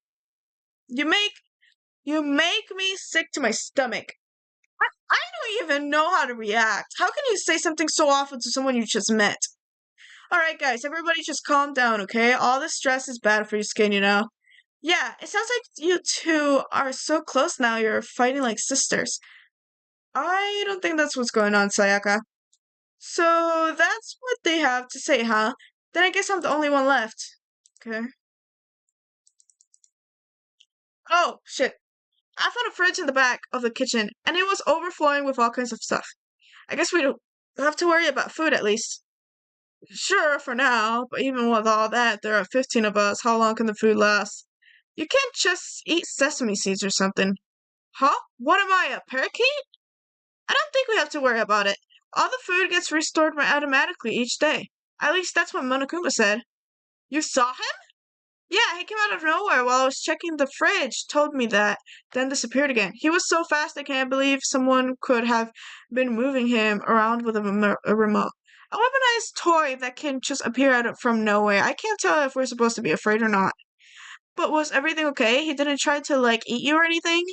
make me sick to my stomach. I don't even know how to react. How can you say something so awful to someone you just met? Alright, guys, everybody just calm down, okay? All this stress is bad for your skin, you know? Yeah, it sounds like you two are so close now, you're fighting like sisters. I don't think that's what's going on, Sayaka. So that's what they have to say, huh? Then I guess I'm the only one left. Okay. Oh, shit. I found a fridge in the back of the kitchen, and it was overflowing with all kinds of stuff. I guess we don't have to worry about food at least. Sure, for now, but even with all that, there are 15 of us. How long can the food last? You can't just eat sesame seeds or something. Huh? What am I, a parakeet? I don't think we have to worry about it. All the food gets restored automatically each day. At least that's what Monokuma said. You saw him? Yeah, he came out of nowhere while I was checking the fridge, told me that, then disappeared again. He was so fast I can't believe someone could have been moving him around with a remote. A weaponized toy that can just appear from nowhere. I can't tell if we're supposed to be afraid or not. But was everything okay? He didn't try to, like, eat you or anything?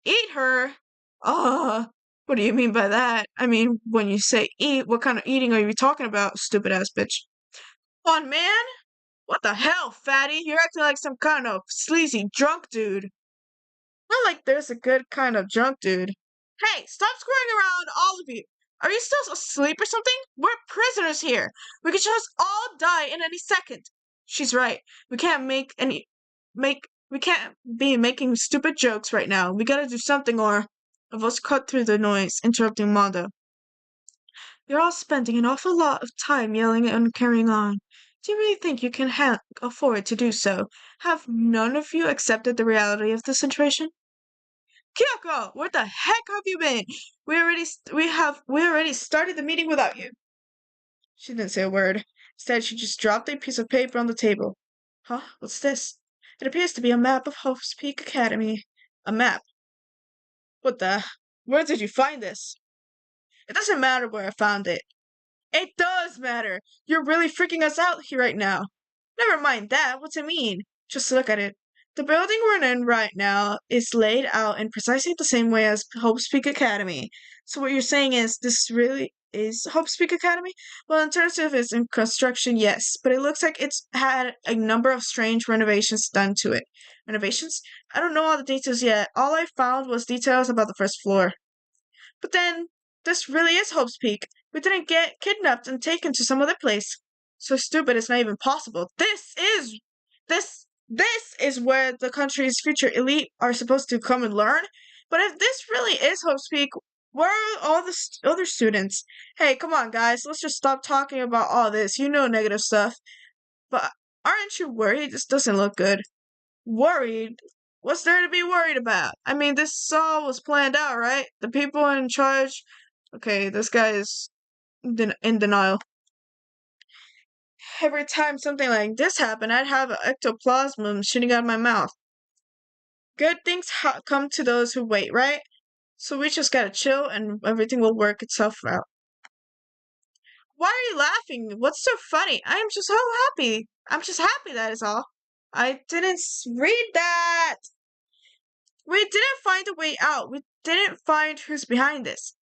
Eat her? What do you mean by that? I mean, when you say eat, what kind of eating are you talking about, stupid ass bitch? Come on, man! What the hell, fatty? You're acting like some kind of sleazy drunk dude. Not like there's a good kind of drunk dude. Hey, stop screwing around, all of you. Are you still asleep or something? We're prisoners here. We could just all die in any second. She's right. We can't be making stupid jokes right now. We gotta do something or a voice cut through the noise, interrupting Mondo. You're all spending an awful lot of time yelling and carrying on. Do you really think you can afford to do so? Have none of you accepted the reality of the situation? Kyoko, where the heck have you been? We already started the meeting without you. She didn't say a word. Instead, she just dropped a piece of paper on the table. Huh? What's this? It appears to be a map of Hope's Peak Academy. A map? What the? Where did you find this? It doesn't matter where I found it. It does matter! You're really freaking us out here right now. Never mind that, what's it mean? Just look at it. The building we're in right now is laid out in precisely the same way as Hope's Peak Academy. So what you're saying is this really is Hope's Peak Academy? Well, in terms of its construction, yes, but it looks like it's had a number of strange renovations done to it. Renovations? I don't know all the details yet. All I found was details about the first floor. But then, this really is Hope's Peak. We didn't get kidnapped and taken to some other place. So stupid it's not even possible. This is where the country's future elite are supposed to come and learn. But if this really is Hope's Peak, where are all the other students? Hey, come on, guys. Let's just stop talking about all this. You know negative stuff. But aren't you worried? This doesn't look good. Worried? What's there to be worried about? I mean, this all was planned out, right? The people in charge. Okay, this guy is in denial. Every time something like this happened, I'd have ectoplasm shooting out of my mouth. Good things come to those who wait, right? So we just gotta chill and everything will work itself out. Why are you laughing? What's so funny? I am just so happy. I'm just happy, that is all. I didn't read that! We didn't find a way out. We didn't find who's behind this.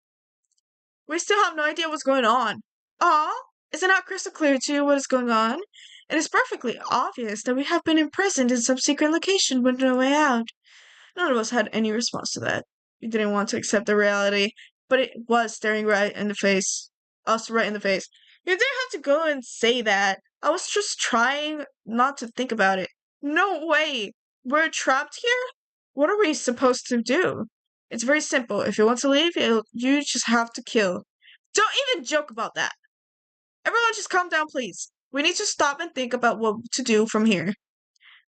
We still have no idea what's going on. Aw, is it not crystal clear to you what is going on? It is perfectly obvious that we have been imprisoned in some secret location with no way out. None of us had any response to that. We didn't want to accept the reality, but it was staring right in the face. Us right in the face. You didn't have to go and say that. I was just trying not to think about it. No way! We're trapped here? What are we supposed to do? It's very simple. If you want to leave, you just have to kill. Don't even joke about that. Everyone just calm down, please. We need to stop and think about what to do from here.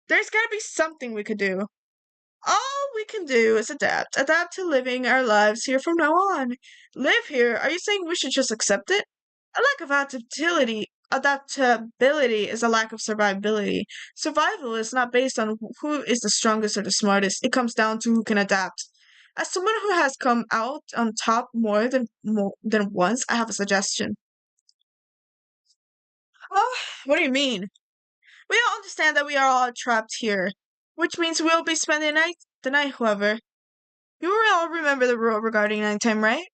There's gotta be something we could do. All we can do is adapt. Adapt to living our lives here from now on. Live here? Are you saying we should just accept it? A lack of adaptability adaptability is a lack of survivability. Survival is not based on who is the strongest or the smartest. It comes down to who can adapt. As someone who has come out on top more than once, I have a suggestion. Oh, what do you mean? We all understand that we are all trapped here, which means we'll be spending the night, however. You will all remember the rule regarding nighttime, right?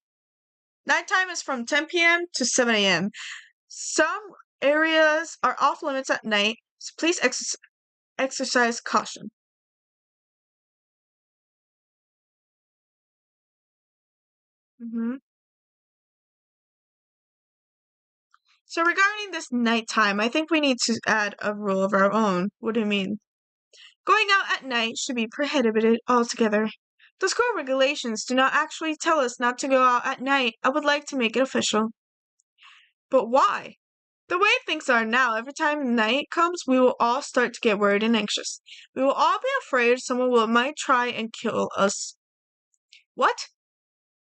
Nighttime is from 10 p.m. to 7 a.m. Some areas are off limits at night, so please exercise caution. hmm So regarding this nighttime, I think we need to add a rule of our own. What do you mean? Going out at night should be prohibited altogether. The school regulations do not actually tell us not to go out at night. I would like to make it official. But why? The way things are now, every time night comes, we will all start to get worried and anxious. We will all be afraid might try and kill us. What?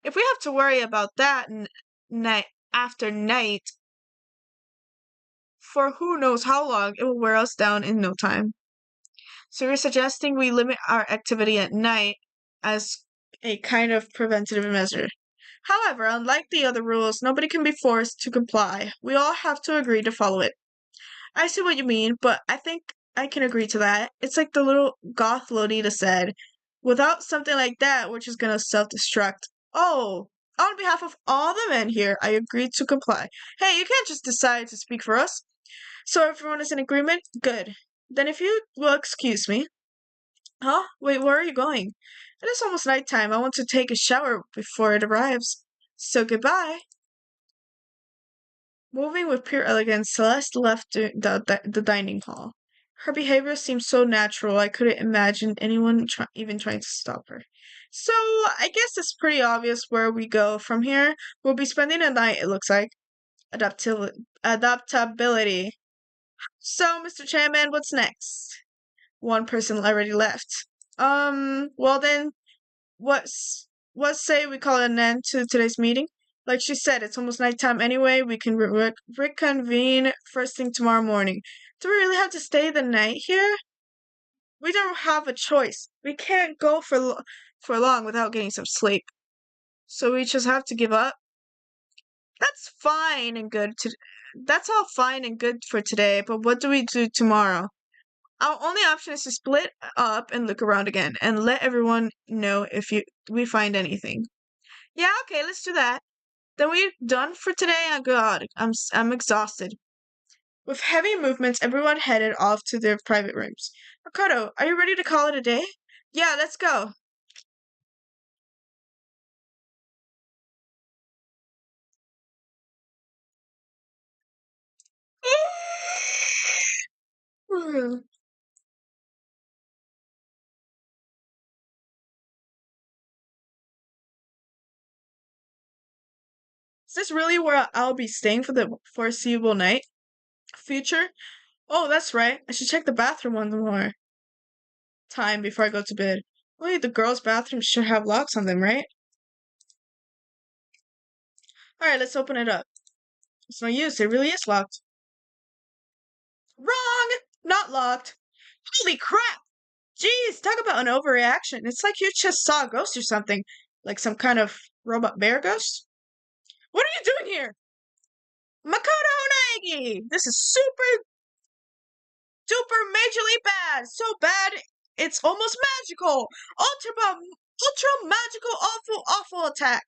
If we have to worry about that night after night for who knows how long, it will wear us down in no time. So you're suggesting we limit our activity at night as a kind of preventative measure. However, unlike the other rules, nobody can be forced to comply. We all have to agree to follow it. I see what you mean, but I think I can agree to that. It's like the little goth Lolita said, without something like that, we're just gonna self-destruct. Oh, on behalf of all the men here, I agree to comply. Hey, you can't just decide to speak for us. So everyone is in agreement? Good. Then if you will excuse me. Huh? Wait, where are you going? It is almost nighttime. I want to take a shower before it arrives. So goodbye. Moving with pure elegance, Celeste left the dining hall. Her behavior seemed so natural, I couldn't imagine anyone even trying to stop her. So, I guess it's pretty obvious where we go from here. We'll be spending a night, it looks like. Adaptability. So, Mr. Chairman, what's next? One person already left. Well then, what say we call an end to today's meeting? Like she said, it's almost nighttime anyway. We can reconvene first thing tomorrow morning. Do we really have to stay the night here? We don't have a choice. We can't go for long without getting some sleep. So we just have to give up. That's fine and good. That's all fine and good for today. But what do we do tomorrow? Our only option is to split up and look around again, and let everyone know if we find anything. Yeah, okay, let's do that. Then we're done for today. Oh God, I'm exhausted. With heavy movements, everyone headed off to their private rooms. Makoto, are you ready to call it a day? Yeah, let's go. Is this really where I'll be staying for the foreseeable night? Future? Oh, that's right. I should check the bathroom one more time before I go to bed. Only the girls' bathrooms should have locks on them, right? Alright, let's open it up. It's no use, it really is locked. Wrong! Not locked. Holy crap! Jeez, talk about an overreaction. It's like you just saw a ghost or something. Like some kind of robot bear ghost? What are you doing here? Makoto Naegi! This is super duper majorly bad! So bad, it's almost magical! Ultra magical, awful, awful attack!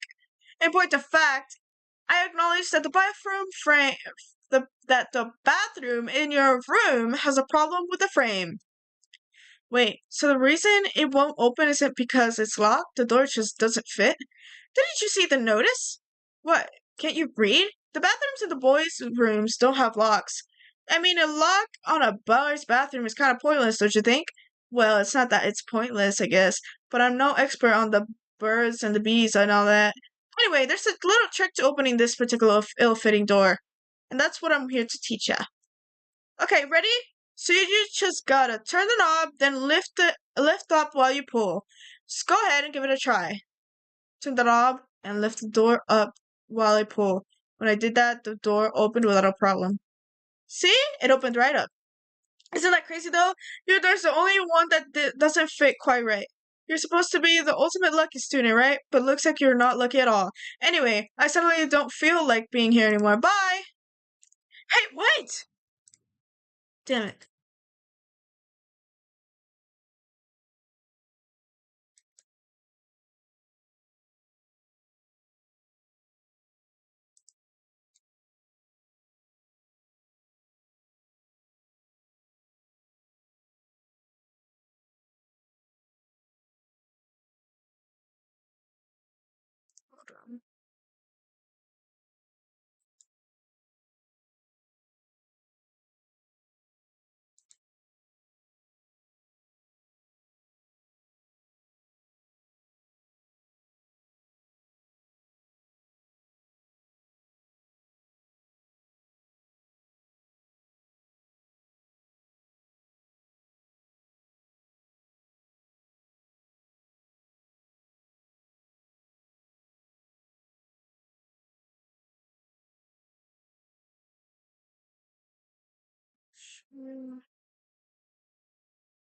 In point of fact, I acknowledge that the bathroom in your room has a problem with the frame. Wait, so the reason it won't open isn't because it's locked? The door just doesn't fit? Didn't you see the notice? What? Can't you read? The bathrooms in the boys' rooms don't have locks. I mean, a lock on a boy's bathroom is kind of pointless, don't you think? Well, it's not that it's pointless, I guess, but I'm no expert on the birds and the bees and all that. Anyway, there's a little trick to opening this particular ill-fitting door, and that's what I'm here to teach ya. Okay, ready? So you just gotta turn the knob, then lift up while you pull. Just go ahead and give it a try. Turn the knob and lift the door up while I pull. When I did that, the door opened without a problem. See? It opened right up. Isn't that crazy though? There's the only one that doesn't fit quite right. You're supposed to be the ultimate lucky student, right? But looks like you're not lucky at all. Anyway, I suddenly don't feel like being here anymore. Bye! Hey, wait! Damn it. Hold on.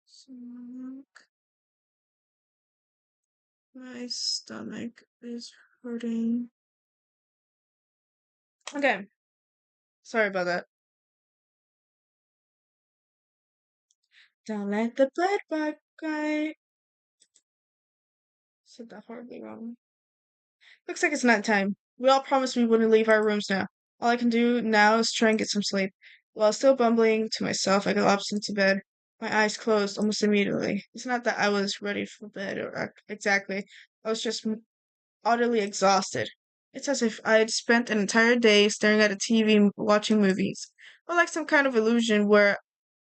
Stomach. My stomach is hurting. Okay. Sorry about that. Don't let the bed bug guy. Said that horribly wrong. Looks like it's night time. We all promised we wouldn't leave our rooms now. All I can do now is try and get some sleep. While still bumbling to myself, I collapsed into bed. My eyes closed almost immediately. It's not that I was ready for bed or exactly. I was just utterly exhausted. It's as if I had spent an entire day staring at a TV watching movies, or like some kind of illusion where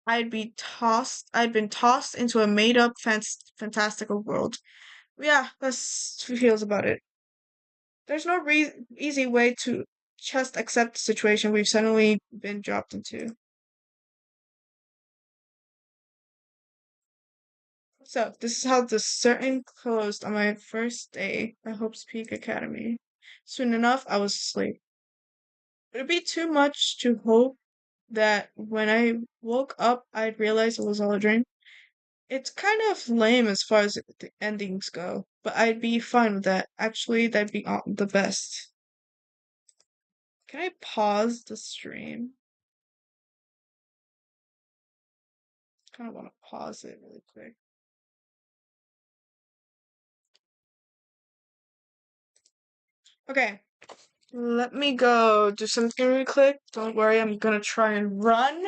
I'd been tossed into a made-up fantastical world. Yeah, that's how feels about it. There's no easy way to just accept the situation we've suddenly been dropped into. So, this is how the certain closed on my first day at Hope's Peak Academy. Soon enough, I was asleep. Would it be too much to hope that when I woke up, I'd realize it was all a dream? It's kind of lame as far as the endings go, but I'd be fine with that. Actually, that'd be the best. Can I pause the stream? Kind of want to pause it really quick. Okay, let me go do something really quick. Don't worry, I'm gonna try and run.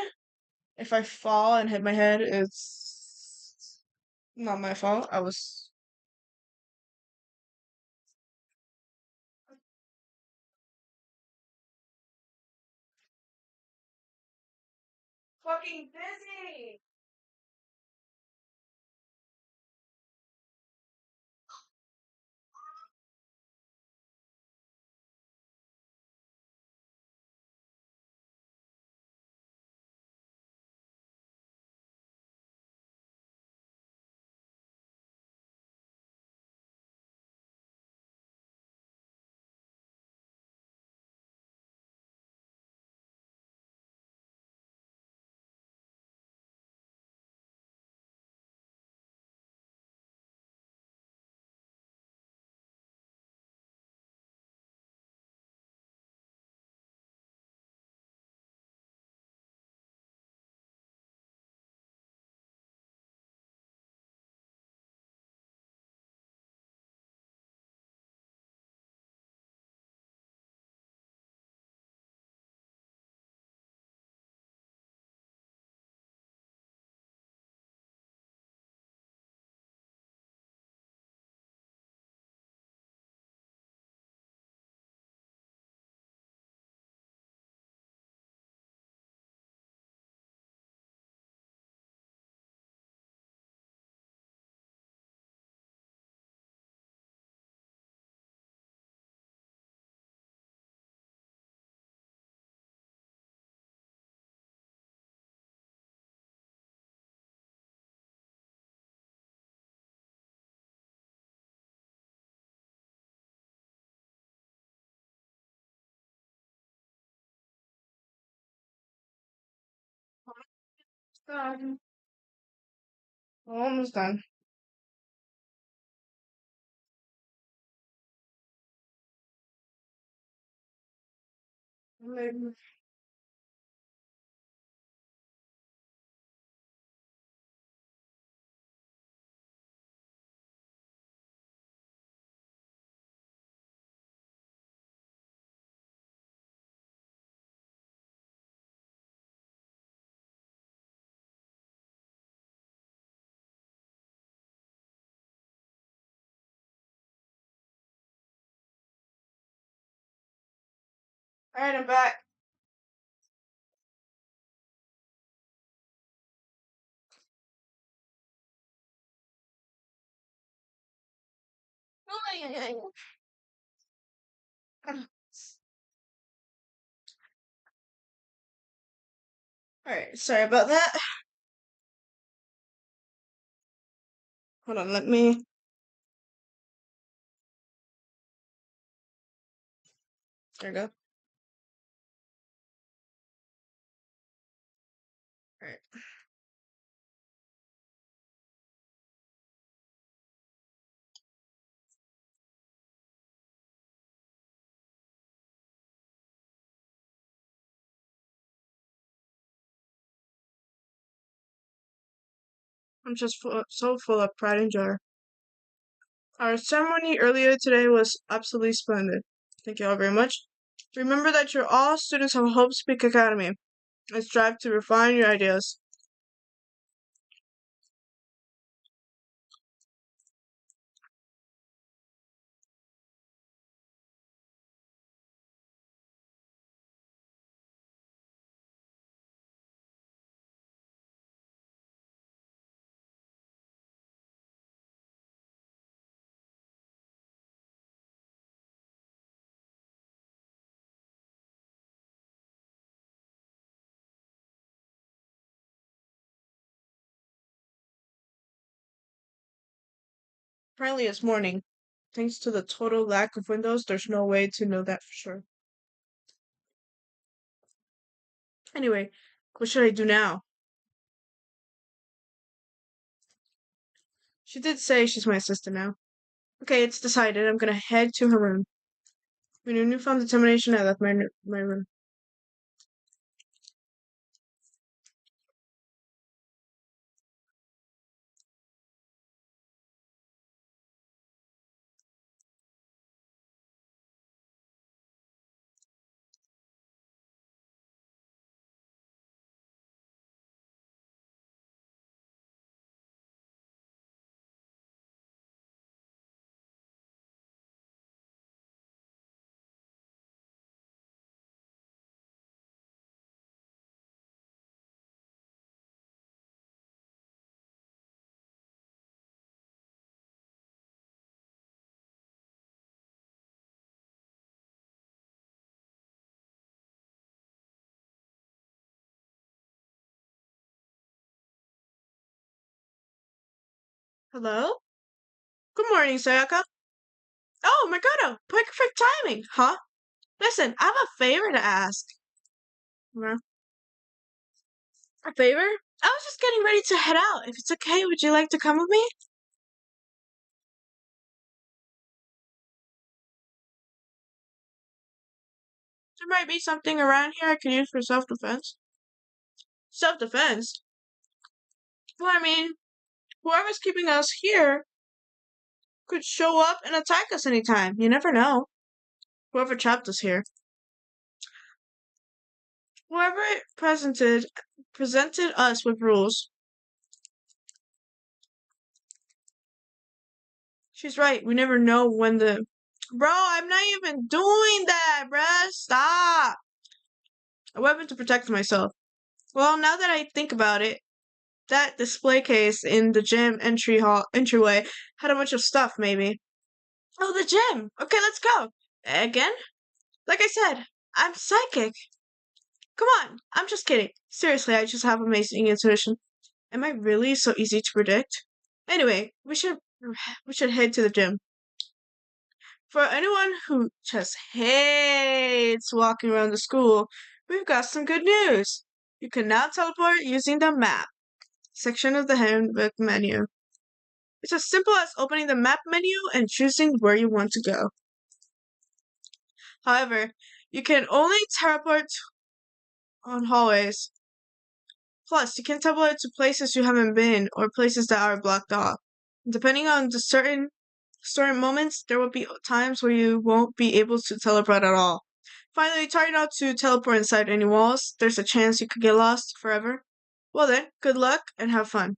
If I fall and hit my head, it's not my fault. I was fucking busy. Um, almost done. Maybe. All right, I'm back. All right, sorry about that. Hold on, let me. There we go. All right. I'm just so full of pride and joy. Our ceremony earlier today was absolutely splendid. Thank you all very much. Remember that you're all students of Hope Speak Academy and strive to refine your ideas. Apparently it's morning. Thanks to the total lack of windows, there's no way to know that for sure. Anyway, what should I do now? She did say she's my assistant now. Okay, it's decided. I'm gonna head to her room. With a newfound determination, I left my room. Hello? Good morning, Sayaka. Oh, Makoto! Perfect timing, huh? Listen, I have a favor to ask. Yeah. A favor? I was just getting ready to head out. If it's okay, would you like to come with me? There might be something around here I could use for self-defense. Self-defense? Well, I mean, whoever's keeping us here could show up and attack us anytime. You never know. Whoever trapped us here. Whoever presented us with rules. She's right. We never know when the. Bro, I'm not even doing that, bruh. Stop. A weapon to protect myself. Well, now that I think about it, that display case in the gym entryway had a bunch of stuff, maybe. Oh, the gym. Okay, let's go. Again? Like I said, I'm psychic. Come on, I'm just kidding. Seriously, I just have amazing intuition. Am I really so easy to predict? Anyway, we should head to the gym. For anyone who just hates walking around the school, we've got some good news. You can now teleport using the map. section of the handbook menu. It's as simple as opening the map menu and choosing where you want to go. However, you can only teleport on hallways. Plus, you can teleport to places you haven't been or places that are blocked off. Depending on the certain moments, there will be times where you won't be able to teleport at all. Finally, try not to teleport inside any walls. There's a chance you could get lost forever. Well then, good luck and have fun.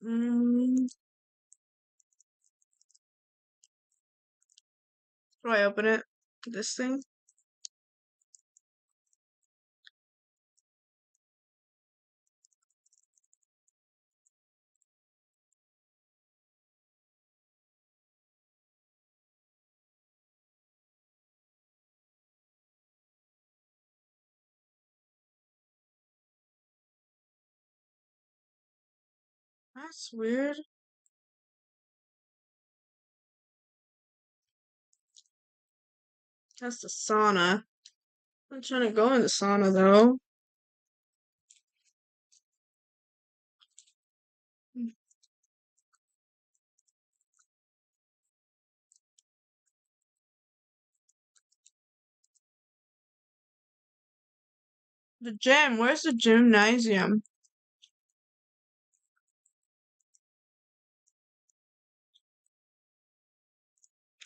How do I open it? This thing? That's weird. That's the sauna. I'm trying to go in the sauna though. The gym. Where's the gymnasium?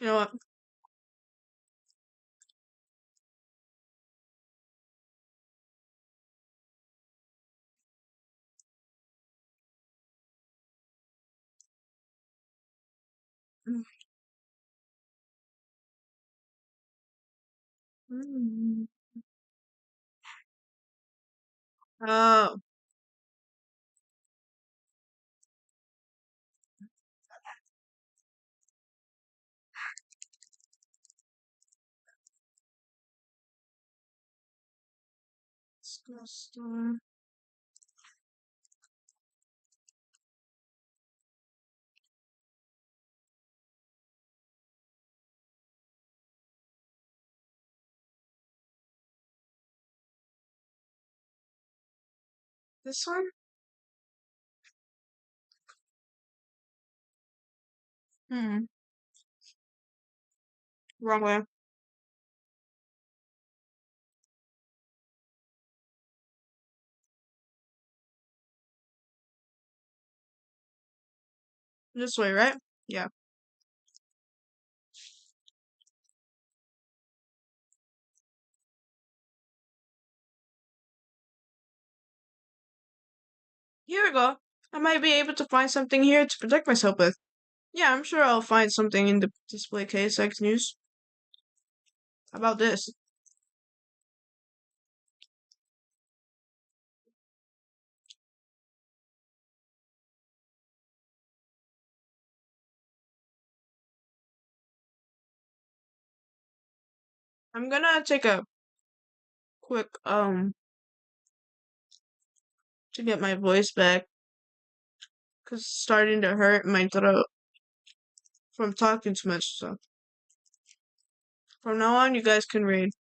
You know what? Mm. Oh, school store. This one? Hmm. Wrong way. This way, right? Yeah. Here we go. I might be able to find something here to protect myself with. Yeah, I'm sure I'll find something in the display case I can use. How about this? I'm gonna take a quick, to get my voice back, because it's starting to hurt my throat from talking too much, so. From now on, you guys can read.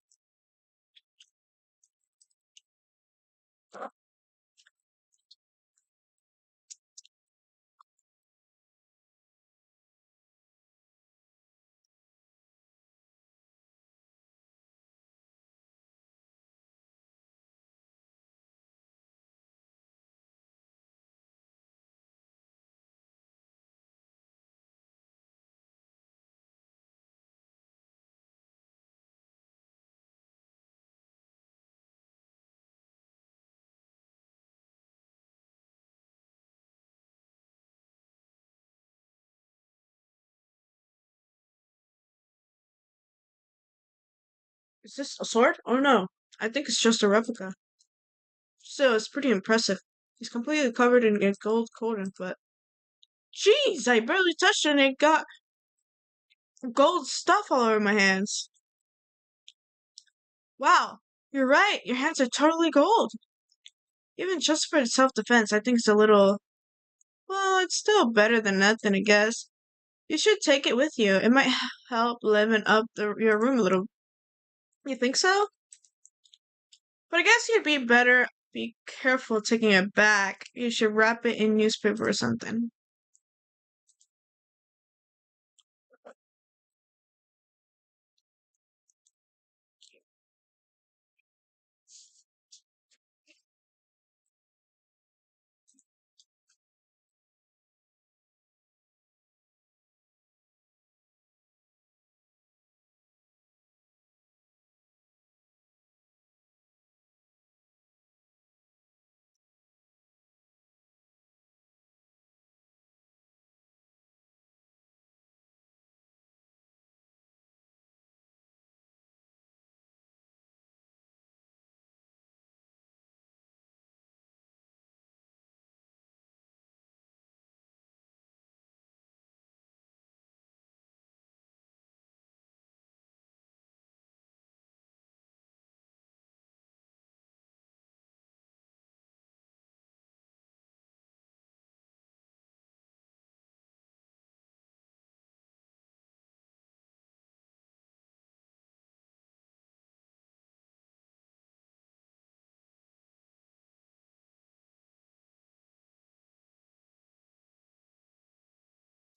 Is this a sword? Oh no, I think it's just a replica. Still, it's pretty impressive. He's completely covered in a gold coating, but jeez, I barely touched it and it got gold stuff all over my hands. Wow, you're right. Your hands are totally gold. Even just for self-defense, I think it's a little. Well, it's still better than nothing, I guess. You should take it with you. It might help liven up your room a little. You think so? But I guess you'd be better Be careful taking it back. You should wrap it in newspaper or something.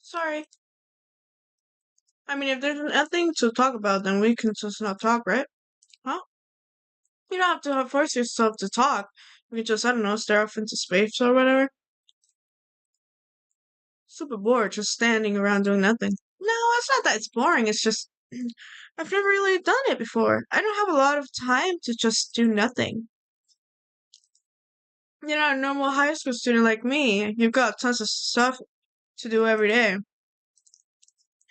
Sorry. I mean, if there's nothing to talk about, then we can just not talk, right? Huh? You don't have to force yourself to talk. You can just, I don't know, stare off into space or whatever. Super bored just standing around doing nothing. No, it's not that it's boring. It's just I've never really done it before. I don't have a lot of time to just do nothing. You know, a normal high school student like me, you've got tons of stuff to do every day.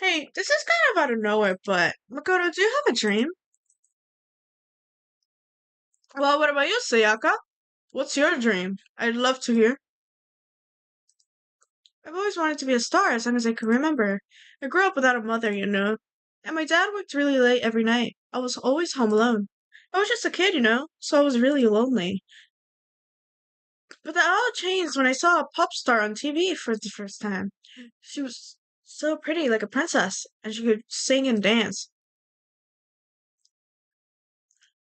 Hey, this is kind of out of nowhere, but Makoto, do you have a dream? Well, what about you, Sayaka? What's your dream? I'd love to hear. I've always wanted to be a star as long as I can remember. I grew up without a mother, you know, and my dad worked really late every night. I was always home alone. I was just a kid, you know, so I was really lonely. But that all changed when I saw a pop star on TV for the first time. She was so pretty, like a princess, and she could sing and dance.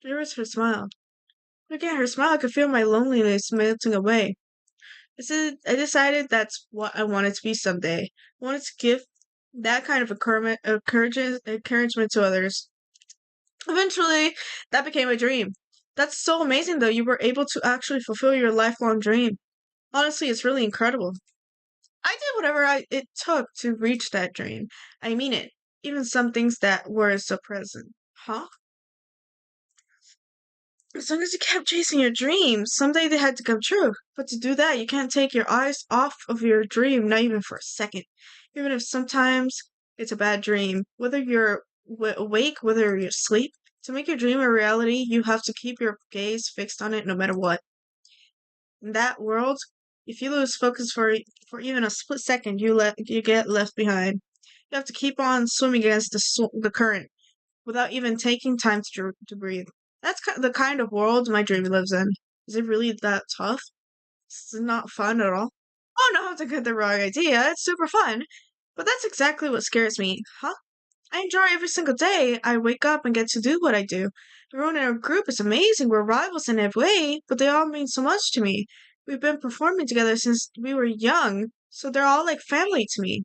There was her smile. Looking at her smile, I could feel my loneliness melting away. I decided that's what I wanted to be someday. I wanted to give that kind of encouragement to others. Eventually, that became a dream. That's so amazing, though. You were able to actually fulfill your lifelong dream. Honestly, it's really incredible. I did whatever it took to reach that dream. I mean it. Even some things that were so present. Huh? As long as you kept chasing your dreams, someday they had to come true. But to do that, you can't take your eyes off of your dream, not even for a second. Even if sometimes it's a bad dream. Whether you're awake, whether you're asleep, to make your dream a reality, you have to keep your gaze fixed on it no matter what. In that world, if you lose focus for even a split second, you get left behind. You have to keep on swimming against the current without even taking time to breathe. That's the kind of world my dream lives in. Is it really that tough? It's not fun at all. Oh no, don't get the wrong idea. It's super fun. But that's exactly what scares me. Huh? I enjoy every single day. I wake up and get to do what I do. Everyone in our group is amazing. We're rivals in every way, but they all mean so much to me. We've been performing together since we were young, so they're all like family to me.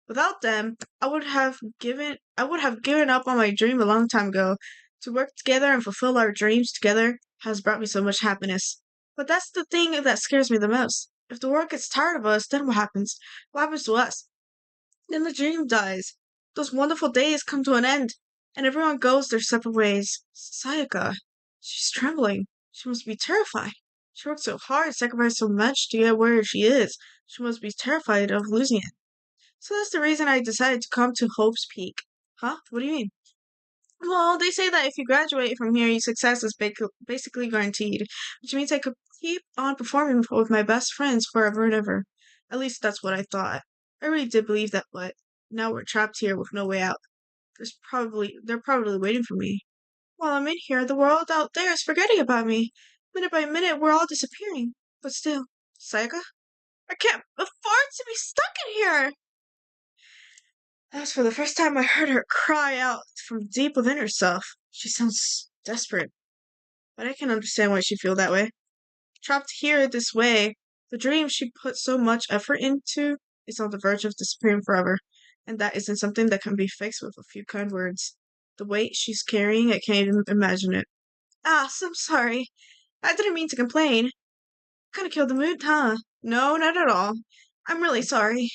Without them, I would have given up on my dream a long time ago. To work together and fulfill our dreams together has brought me so much happiness. But that's the thing that scares me the most. If the world gets tired of us, then what happens? What happens to us? Then the dream dies. Those wonderful days come to an end, and everyone goes their separate ways. Sayaka, she's trembling. She must be terrified. She worked so hard, sacrificed so much to get where she is. She must be terrified of losing it. So that's the reason I decided to come to Hope's Peak. Huh? What do you mean? Well, they say that if you graduate from here, your success is basically guaranteed, which means I could keep on performing with my best friends forever and ever. At least that's what I thought. I really did believe that, but now we're trapped here with no way out. They're probably waiting for me. While I'm in here, the world out there is forgetting about me. Minute by minute, we're all disappearing. But still, Sayaka, I can't afford to be stuck in here. As for the first time I heard her cry out from deep within herself. She sounds desperate, but I can understand why she feel that way. Trapped here this way, the dream she put so much effort into is on the verge of disappearing forever, and that isn't something that can be fixed with a few kind words. The weight she's carrying, I can't even imagine it. Ah, so sorry. I didn't mean to complain. Kinda killed the mood, huh? No, not at all. I'm really sorry.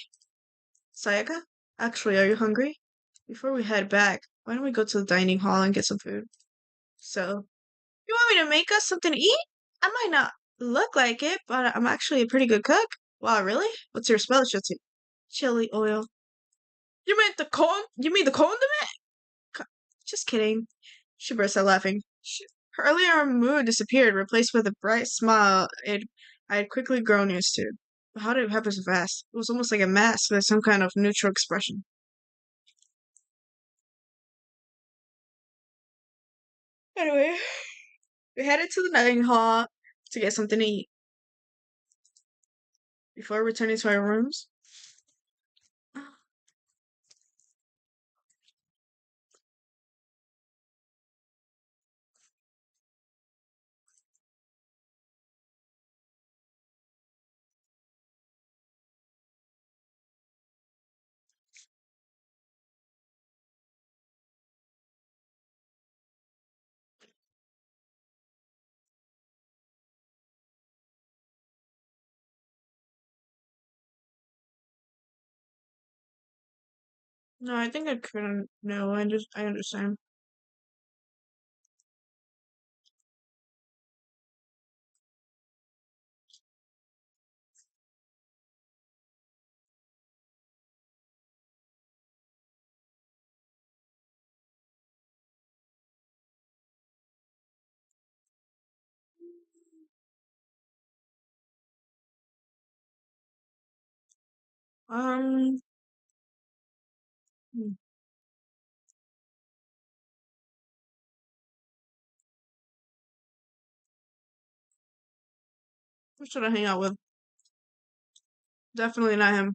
Sayaka? Actually, are you hungry? Before we head back, why don't we go to the dining hall and get some food? So, you want me to make us something to eat? I might not look like it, but I'm actually a pretty good cook. Wow, really? What's your specialty? Chili oil. You mean the corn? You mean the condiment? Just kidding. She burst out laughing. Her earlier mood disappeared, replaced with a bright smile I had quickly grown used to. But how did it happen so fast? It was almost like a mask with some kind of neutral expression. Anyway, we headed to the dining hall to get something to eat. Before returning to our rooms, no, I think I couldn't. No, I understand. Um, hmm, who should I hang out with? Definitely not him.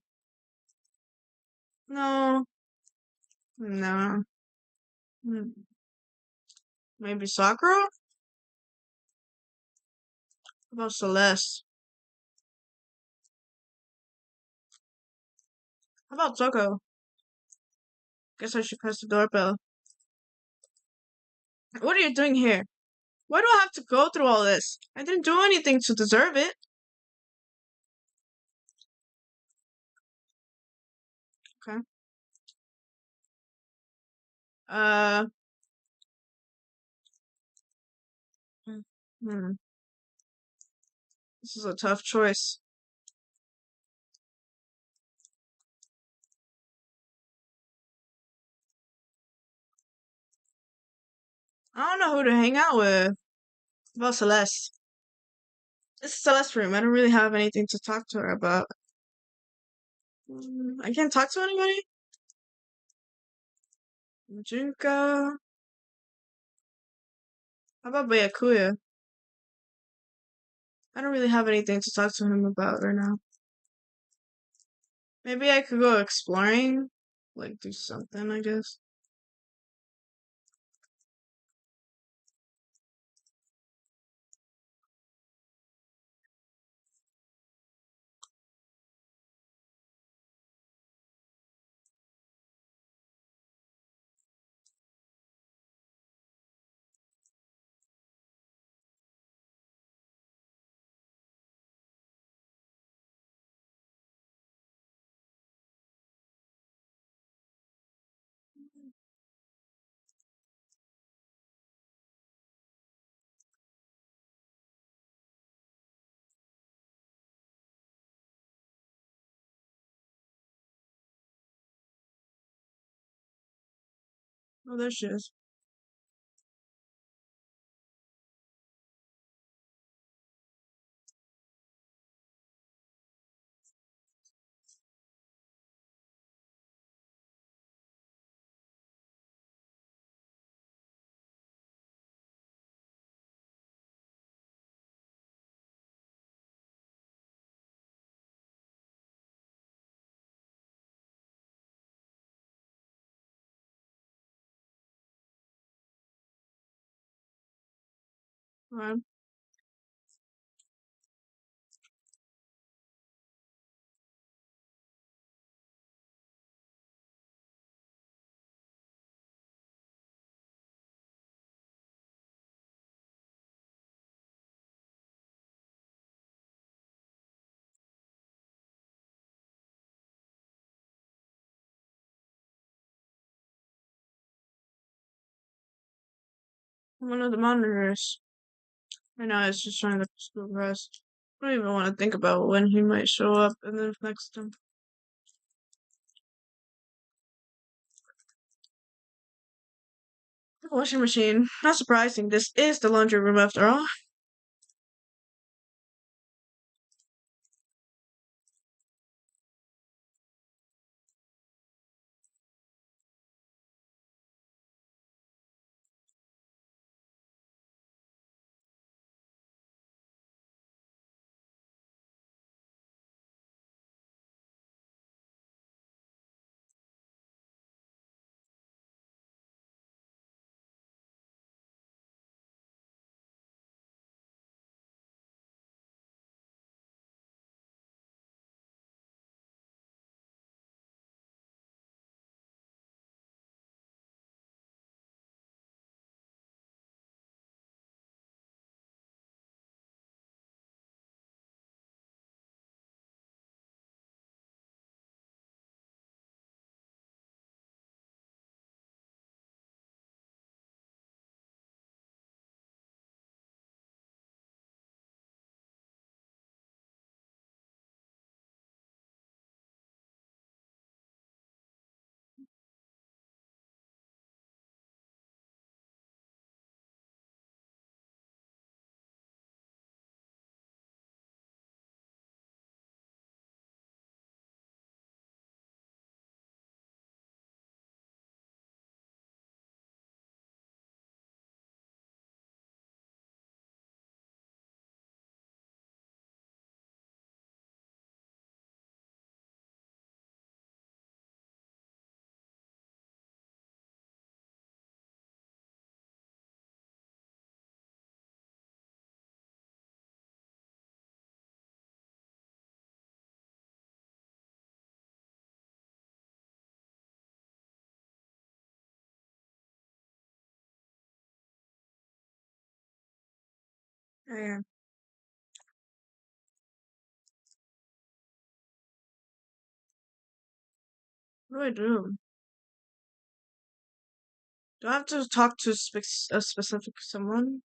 No, no. Hmm, maybe Sakura? How about Celeste? How about Toko? Guess I should press the doorbell. What are you doing here? Why do I have to go through all this? I didn't do anything to deserve it. Okay. Uh, hmm. hmm, This is a tough choice. I don't know who to hang out with. How about Celeste? This is Celeste's room. I don't really have anything to talk to her about. I can't talk to anybody? Junko. How about Byakuya? I don't really have anything to talk to him about right now. Maybe I could go exploring? Like, do something, I guess. Oh, there she is. Alright. One of the monitors. Right now, it's just trying to school rest. I don't even want to think about when he might show up and then next time. Washing machine. Not surprising. This is the laundry room after all. Yeah, what do I do? Do I have to talk to a specific someone?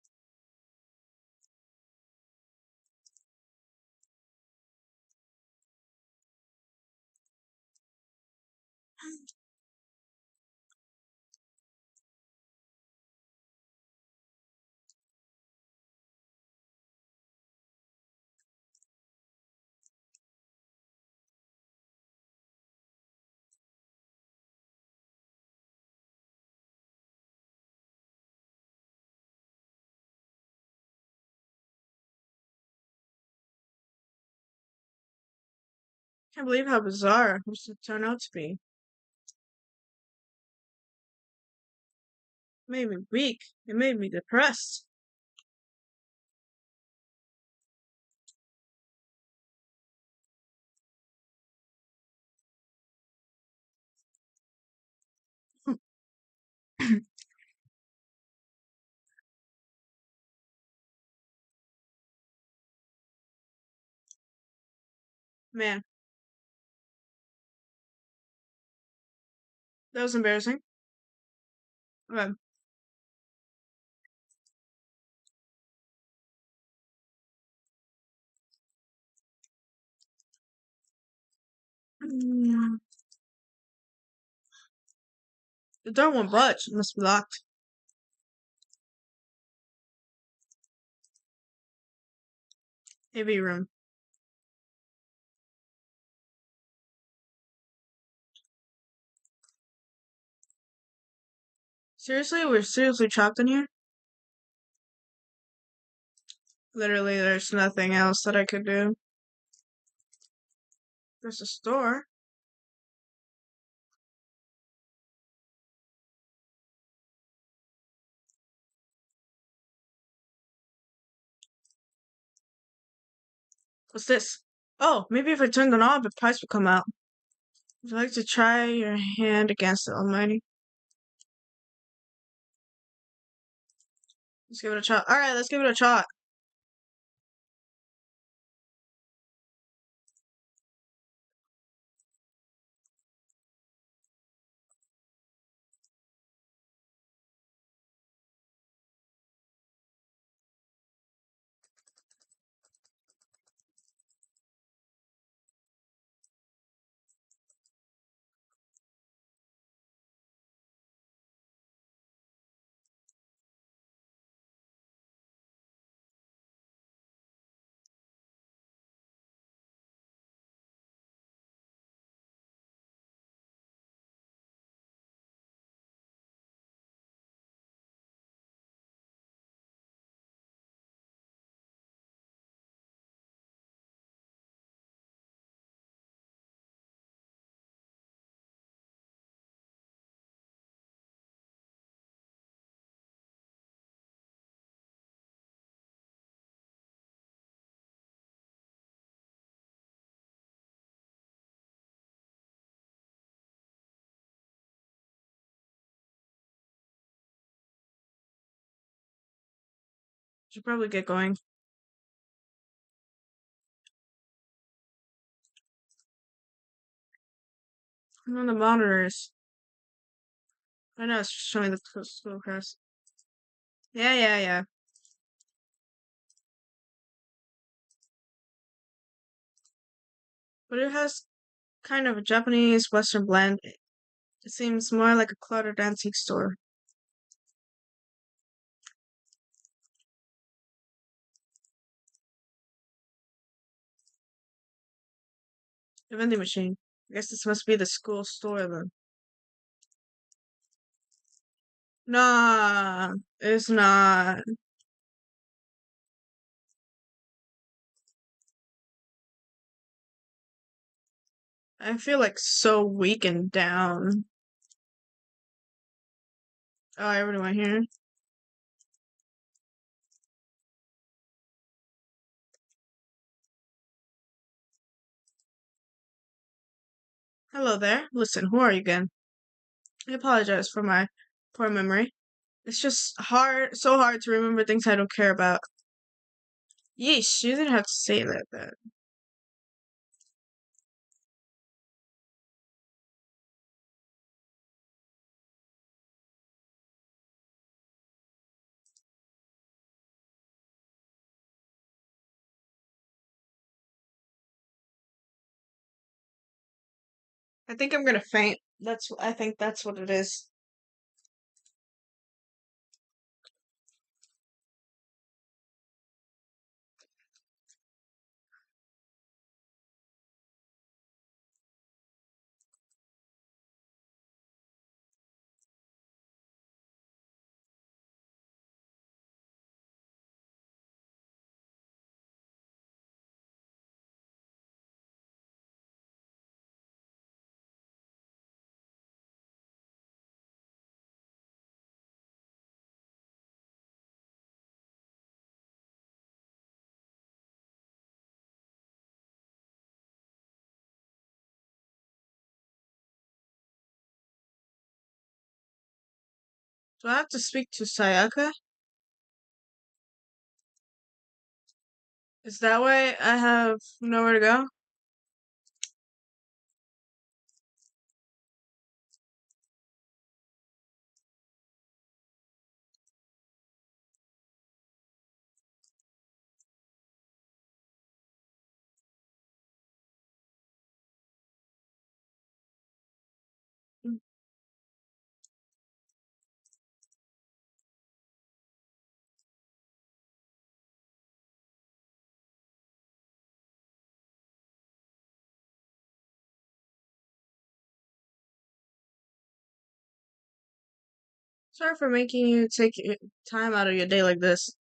Can't believe how bizarre this turned out to be. It made me weak. It made me depressed. Man, that was embarrassing. Okay. Mm, the door won't budge. It must be locked. AV room. Seriously? We're seriously trapped in here? Literally, there's nothing else that I could do. There's a store. What's this? Oh, maybe if I turn the knob, the price will come out. Would you like to try your hand against the Almighty? Let's give it a shot. Alright, let's give it a shot. Should probably get going. I'm on the monitors. I know it's showing the school press. Yeah, yeah, yeah. But it has kind of a Japanese Western blend. It seems more like a cluttered antique store. A vending machine. I guess this must be the school store then. Nah, it's not. I feel like so weak and down. Oh, everyone here. Hello there. Listen, who are you again? I apologize for my poor memory. It's just hard, so hard to remember things I don't care about. Yeesh, you didn't have to say it like that. I think I'm gonna faint. I think that's what it is. Do I have to speak to Sayaka? Is that way I have nowhere to go? Sorry for making you take time out of your day like this.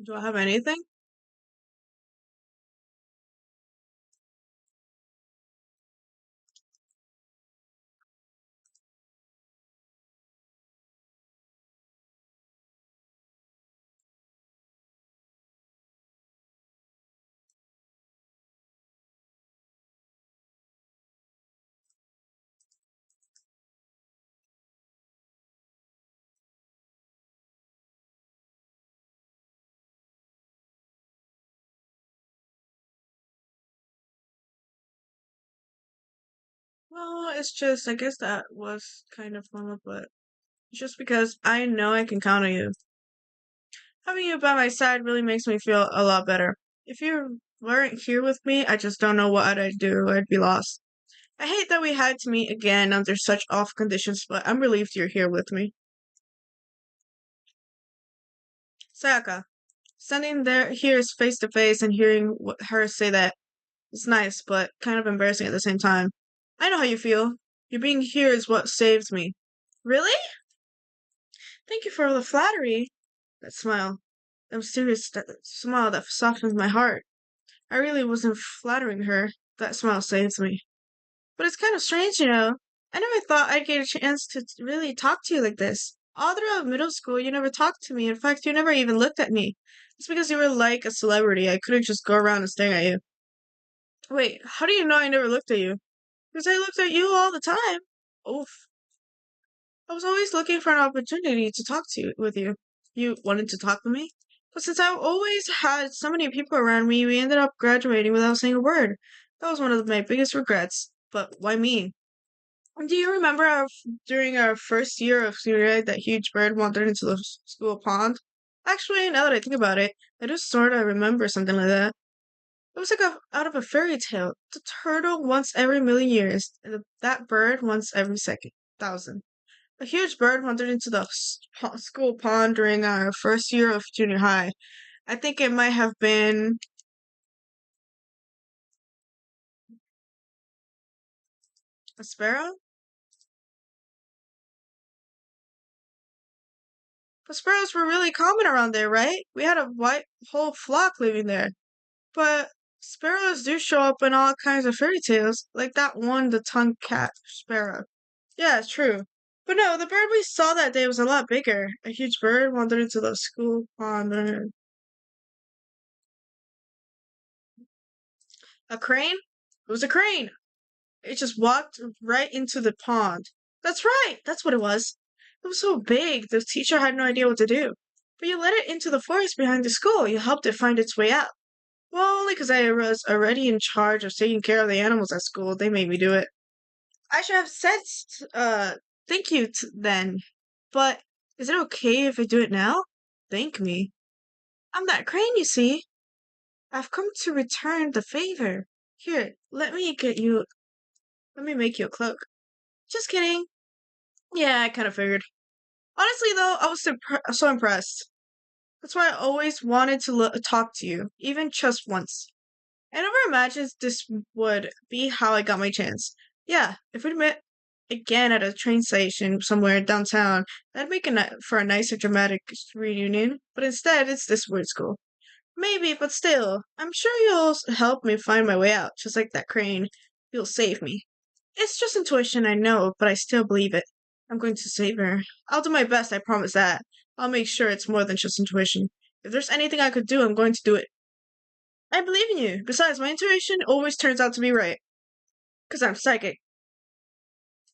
Do I have anything? Well, it's just, I guess that was kind of fun, but just because I know I can count on you. Having you by my side really makes me feel a lot better. If you weren't here with me, I just don't know what I'd do. I'd be lost. I hate that we had to meet again under such off conditions, but I'm relieved you're here with me. Sayaka, standing there here is face to face and hearing her say that is nice, but kind of embarrassing at the same time. I know how you feel. Your being here is what saved me. Really? Thank you for all the flattery. That smile. That mysterious smile that softens my heart. I really wasn't flattering her. That smile saves me. But it's kind of strange, you know. I never thought I'd get a chance to really talk to you like this. All throughout middle school, you never talked to me. In fact, you never even looked at me. It's because you were like a celebrity. I couldn't just go around and stare at you. Wait, how do you know I never looked at you? Because I looked at you all the time. Oof. I was always looking for an opportunity to talk to you with you. You wanted to talk with me? But since I've always had so many people around me, we ended up graduating without saying a word. That was one of my biggest regrets. But why me? Do you remember during our first year of senior year that huge bird wandered into the school pond? Actually, now that I think about it, I do sort of remember something like that. It was like out of a fairy tale. The turtle once every million years, and that bird once every second thousand. A huge bird wandered into the school pond during our first year of junior high. I think it might have been a sparrow. But sparrows were really common around there, right? We had a white whole flock living there. But sparrows do show up in all kinds of fairy tales, like that one, the tongue-cat sparrow. Yeah, it's true. But no, the bird we saw that day was a lot bigger. A huge bird wandered into the school pond. A crane? It was a crane. It just walked right into the pond. That's right, that's what it was. It was so big, the teacher had no idea what to do. But you let it into the forest behind the school. You helped it find its way out. Well, only because I was already in charge of taking care of the animals at school. They made me do it. I should have said, thank you then. But is it okay if I do it now? Thank me. I'm that crane, you see. I've come to return the favor. Here, let me make you a cloak. Just kidding. Yeah, I kind of figured. Honestly, though, I was so impressed. That's why I always wanted to talk to you, even just once. I never imagined this would be how I got my chance. Yeah, if we'd met again at a train station somewhere downtown, that'd make for a nicer dramatic reunion. But instead, it's this weird school. Maybe, but still, I'm sure you'll help me find my way out, just like that crane. You'll save me. It's just intuition, I know, but I still believe it. I'm going to save her. I'll do my best, I promise that. I'll make sure it's more than just intuition. If there's anything I could do, I'm going to do it. I believe in you. Besides, my intuition always turns out to be right. Because I'm psychic.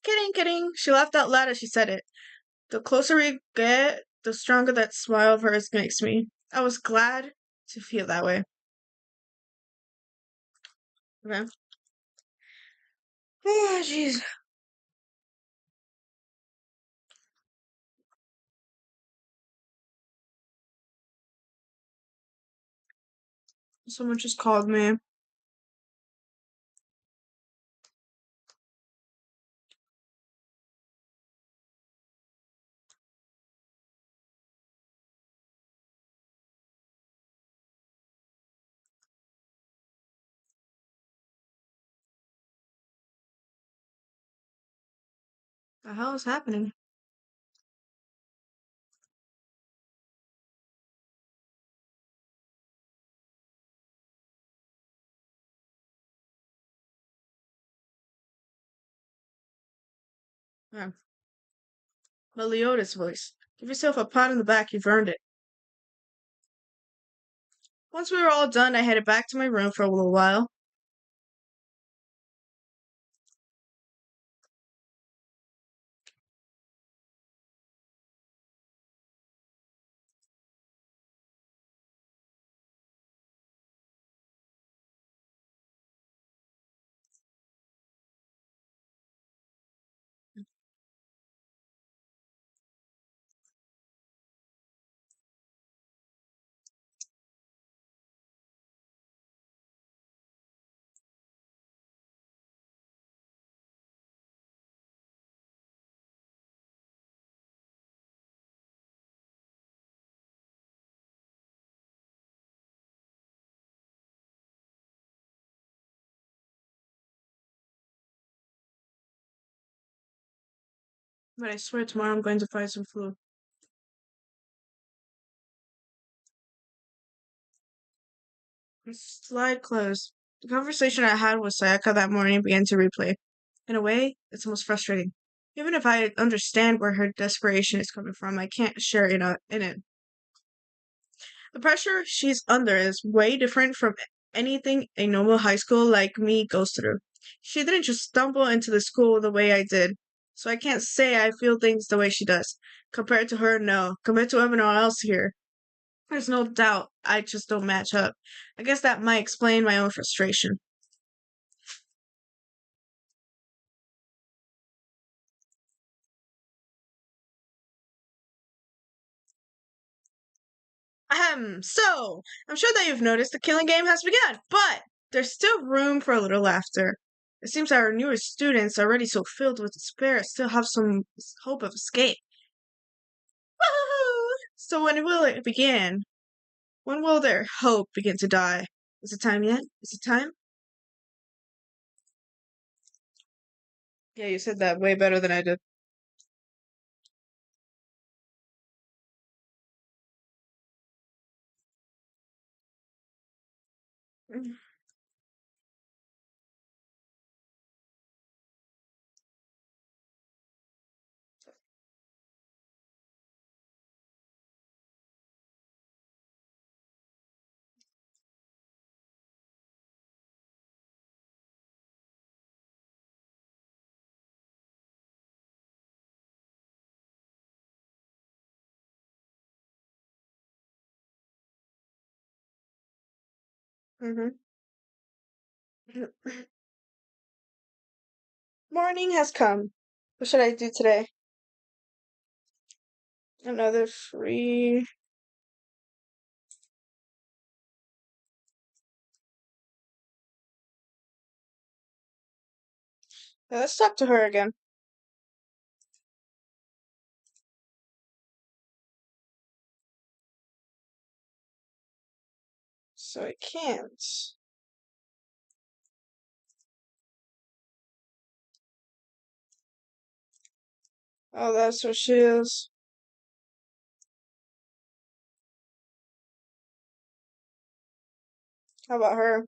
Kidding, kidding. She laughed out loud as she said it. The closer we get, the stronger that smile of hers makes me. I was glad to feel that way. Okay. Oh, jeez. Someone just called me. The hell is happening? Yeah. Meliodas' voice. Give yourself a pat on the back, you've earned it. Once we were all done, I headed back to my room for a little while. But I swear tomorrow I'm going to find some food. Slide closed. The conversation I had with Sayaka that morning began to replay. In a way, it's almost frustrating. Even if I understand where her desperation is coming from, I can't share in it. The pressure she's under is way different from anything a normal high school like me goes through. She didn't just stumble into the school the way I did, so I can't say I feel things the way she does. Compared to her, no. Compared to everyone else here, there's no doubt I just don't match up. I guess that might explain my own frustration. So, I'm sure that you've noticed the killing game has begun, but there's still room for a little laughter. It seems our newer students, already so filled with despair, still have some hope of escape. Woohoo! So when will it begin? When will their hope begin to die? Is it time yet? Is it time? Yeah, you said that way better than I did. Mm-hmm. Morning has come. What should I do today? Another free. Yeah, let's talk to her again. So I can't. Oh, that's what she is. How about her?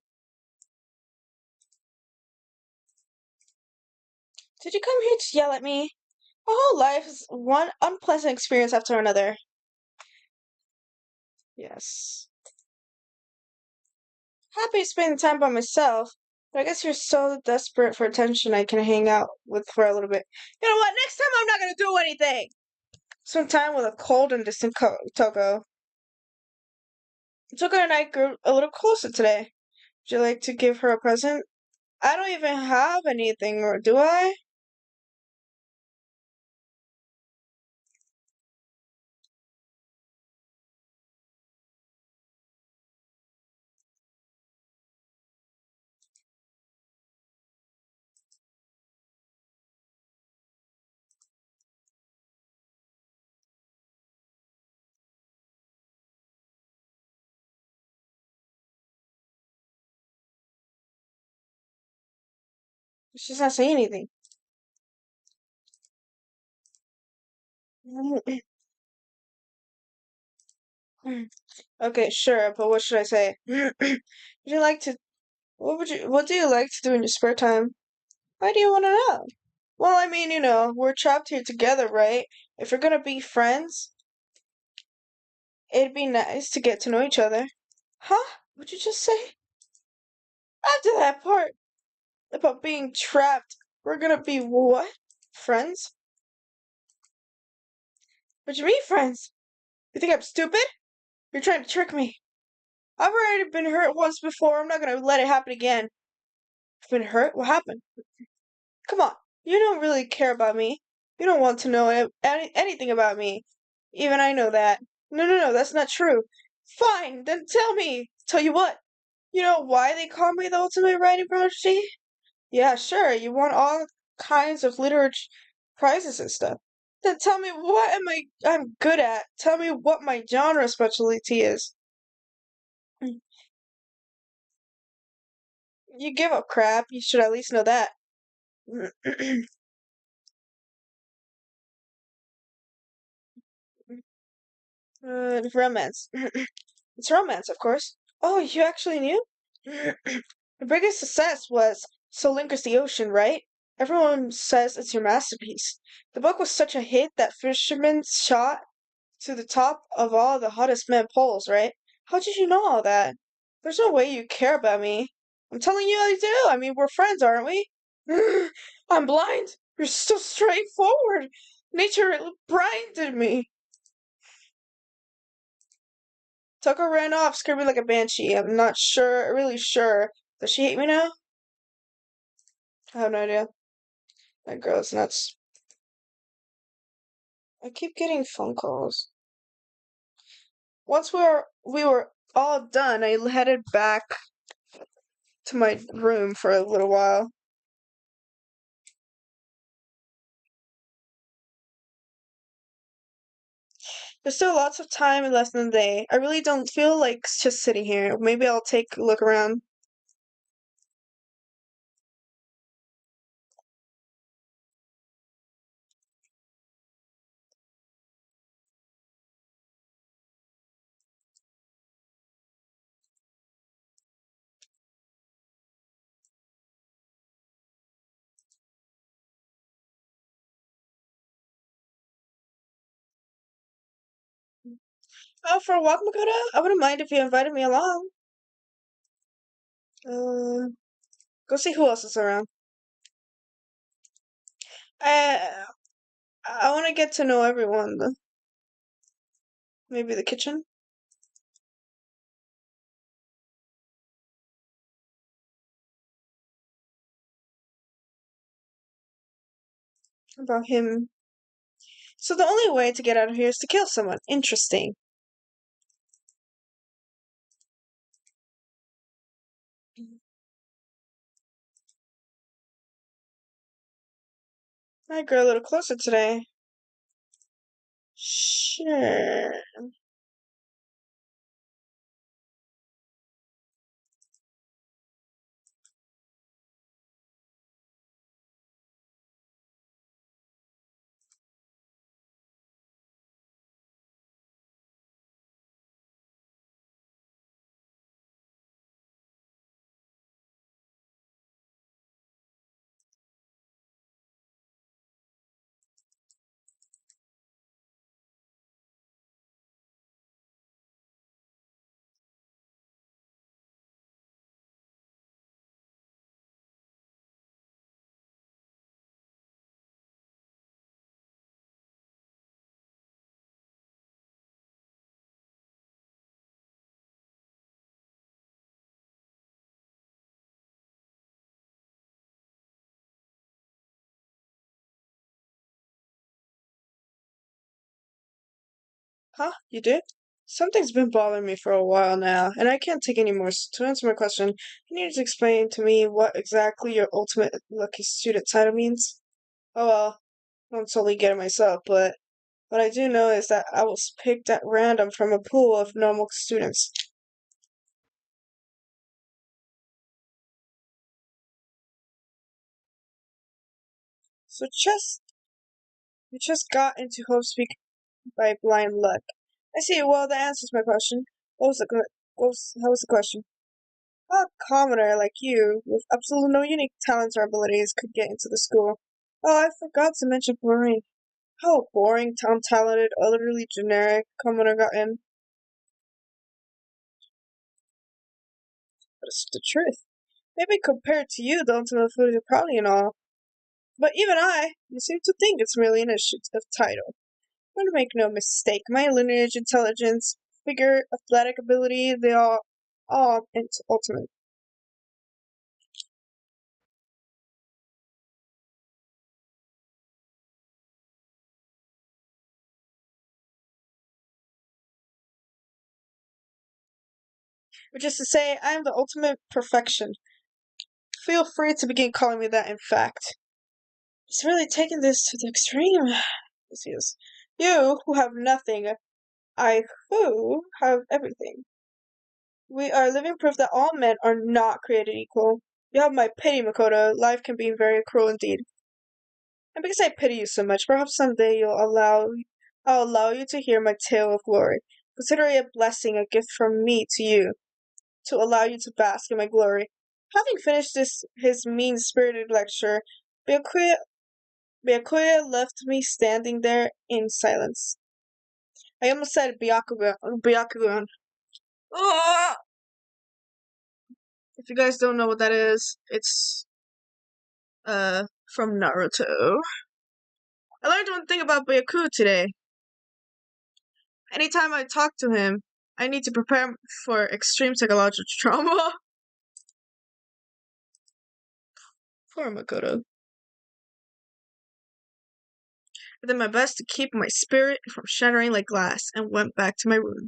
Did you come here to yell at me? My whole life is one unpleasant experience after another. Yes. Happy to spend time by myself, but I guess you're so desperate for attention I can hang out with for a little bit. You know what? Next time I'm not gonna do anything! Spend time with a cold and distant Toko. Toko and I grew a little closer today. Would you like to give her a present? I don't even have anything, or do I? She's not saying anything. Okay, sure, but what should I say? Would you like to what do you like to do in your spare time? Why do you want to know? Well, I mean, we're trapped here together, right? If we're gonna be friends, it'd be nice to get to know each other. Huh? What'd you just say? After that part about being trapped, we're gonna be what? Friends? What you mean, friends? You think I'm stupid? You're trying to trick me. I've already been hurt once before. I'm not gonna let it happen again. I've been hurt? What happened? Come on. You don't really care about me. You don't want to know anything about me. Even I know that. No, no, no, that's not true. Fine, then tell me. Tell you what. You know why they call me the ultimate writing prodigy? Yeah, sure. You won all kinds of literature prizes and stuff. Then tell me what I'm good at. Tell me what my genre specialty is. You give up crap. You should at least know that. Romance. It's romance, of course. Oh, you actually knew? The biggest success was So Link is the Ocean, right? Everyone says it's your masterpiece. The book was such a hit that fishermen shot to the top of all the hottest men polls, right? How did you know all that? There's no way you care about me. I'm telling you I do. I mean, we're friends, aren't we? I'm blind. You're so straightforward. Nature blinded me. Tucker ran off, screaming like a banshee. I'm not sure, really sure. Does she hate me now? I have no idea. That girl's nuts. I keep getting phone calls. Once we were all done, I headed back to my room for a little while. There's still lots of time left in the day. I really don't feel like just sitting here. Maybe I'll take a look around. Oh, for a walk, Makoto? I wouldn't mind if you invited me along. Uh, go see who else is around. I I want to get to know everyone. Maybe the kitchen. About him. So the only way to get out of here is to kill someone. Interesting. I grew a little closer today. Sure. Huh? You did? Something's been bothering me for a while now, and I can't take any more. To answer my question, you need to explain to me what exactly your ultimate lucky student title means. Oh well, I don't totally get it myself, but what I do know is that I was picked at random from a pool of normal students. So just you just got into Hope Speak by blind luck. I see. Well, that answers my question. What was the how was the question? How a commoner like you, with absolutely no unique talents or abilities, could get into the school? Oh, I forgot to mention boring. How a boring, untalented, utterly generic commoner got in. But it's the truth. Maybe compared to you, the ultimate food is probably and all. But even you seem to think it's merely an issue of title. But make no mistake, my lineage, intelligence, figure, athletic ability, they all ultimate. Which is to say, I am the ultimate perfection. Feel free to begin calling me that, in fact. It's really taken this to the extreme. This is. You, who have nothing, I, who have everything. We are living proof that all men are not created equal. You have my pity, Makoto. Life can be very cruel indeed. And because I pity you so much, perhaps someday I'll allow you to hear my tale of glory. Consider it a blessing, a gift from me to you, to allow you to bask in my glory. Having finished his mean-spirited lecture, Byakuya left me standing there in silence. I almost said Byakugan. Oh! If you guys don't know what that is, it's from Naruto. I learned one thing about Byakuya today. Anytime I talk to him, I need to prepare for extreme psychological trauma. Poor Makoto. I did my best to keep my spirit from shattering like glass and went back to my room.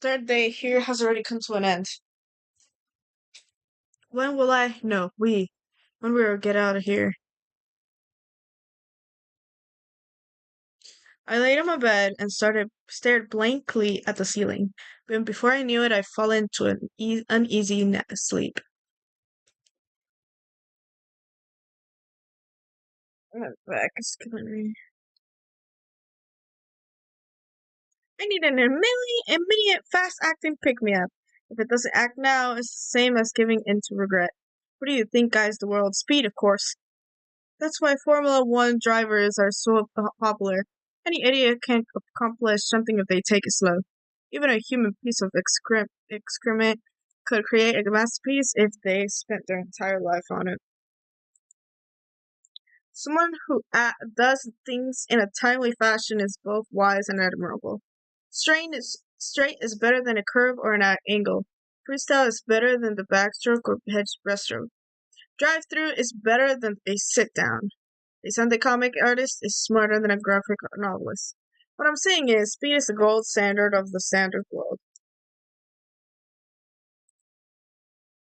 Third day here has already come to an end. When will I? No, when we will get out of here. I laid on my bed and stared blankly at the ceiling. But before I knew it, I'd fallen into an uneasy sleep. My back is killing me. I need an immediate, fast-acting pick-me-up. If it doesn't act now, it's the same as giving in to regret. What do you think guides the world? Speed, of course. That's why Formula One drivers are so popular. Any idiot can accomplish something if they take it slow. Even a human piece of excrement could create a masterpiece if they spent their entire life on it. Someone who does things in a timely fashion is both wise and admirable. Straight is better than a curve or an angle. Freestyle is better than the backstroke or hedge breaststroke. Drive-through is better than a sit-down. A Sunday comic artist is smarter than a graphic novelist. What I'm saying is, speed is the gold standard of the standard world.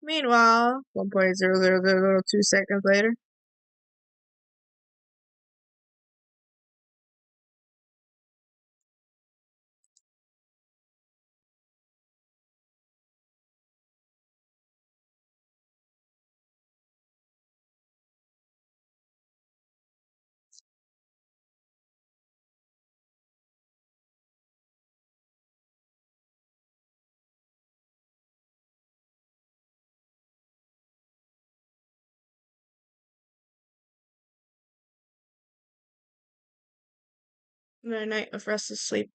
Meanwhile, 1.0002 seconds later. Another night of restless sleep.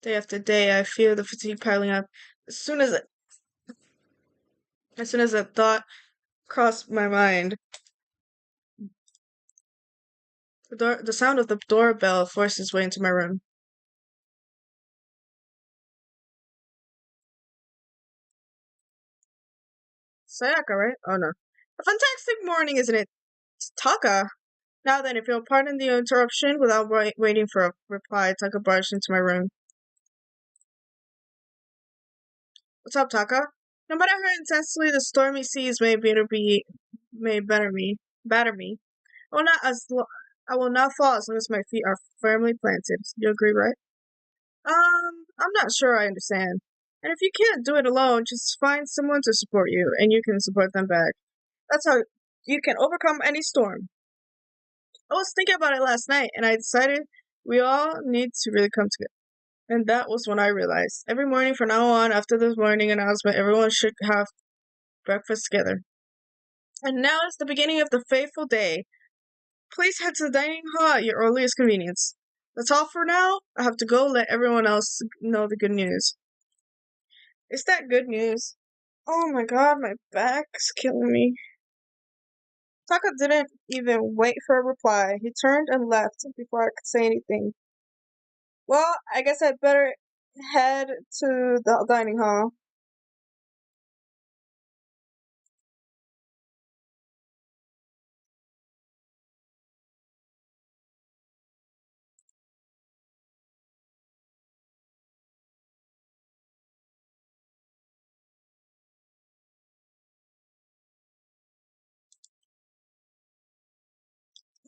Day after day, I feel the fatigue piling up. As soon as that thought crossed my mind, the sound of the doorbell forced its way into my room. Sayaka, right? Oh no. A fantastic morning, isn't it? It's Taka. Now then, if you'll pardon the interruption, without waiting for a reply, Taka barged into my room. What's up, Taka? No matter how intensely the stormy seas may batter me, I will I will not fall as long as my feet are firmly planted. You agree, right? I'm not sure I understand. And if you can't do it alone, just find someone to support you, and you can support them back. That's how you can overcome any storm. I was thinking about it last night, and I decided we all need to really come together. And that was when I realized every morning from now on, after this morning announcement, everyone should have breakfast together. And now is the beginning of the fateful day. Please head to the dining hall at your earliest convenience. That's all for now. I have to go let everyone else know the good news. Is that good news? Oh my god, my back's killing me. Taka didn't even wait for a reply. He turned and left before I could say anything. Well, I guess I'd better head to the dining hall.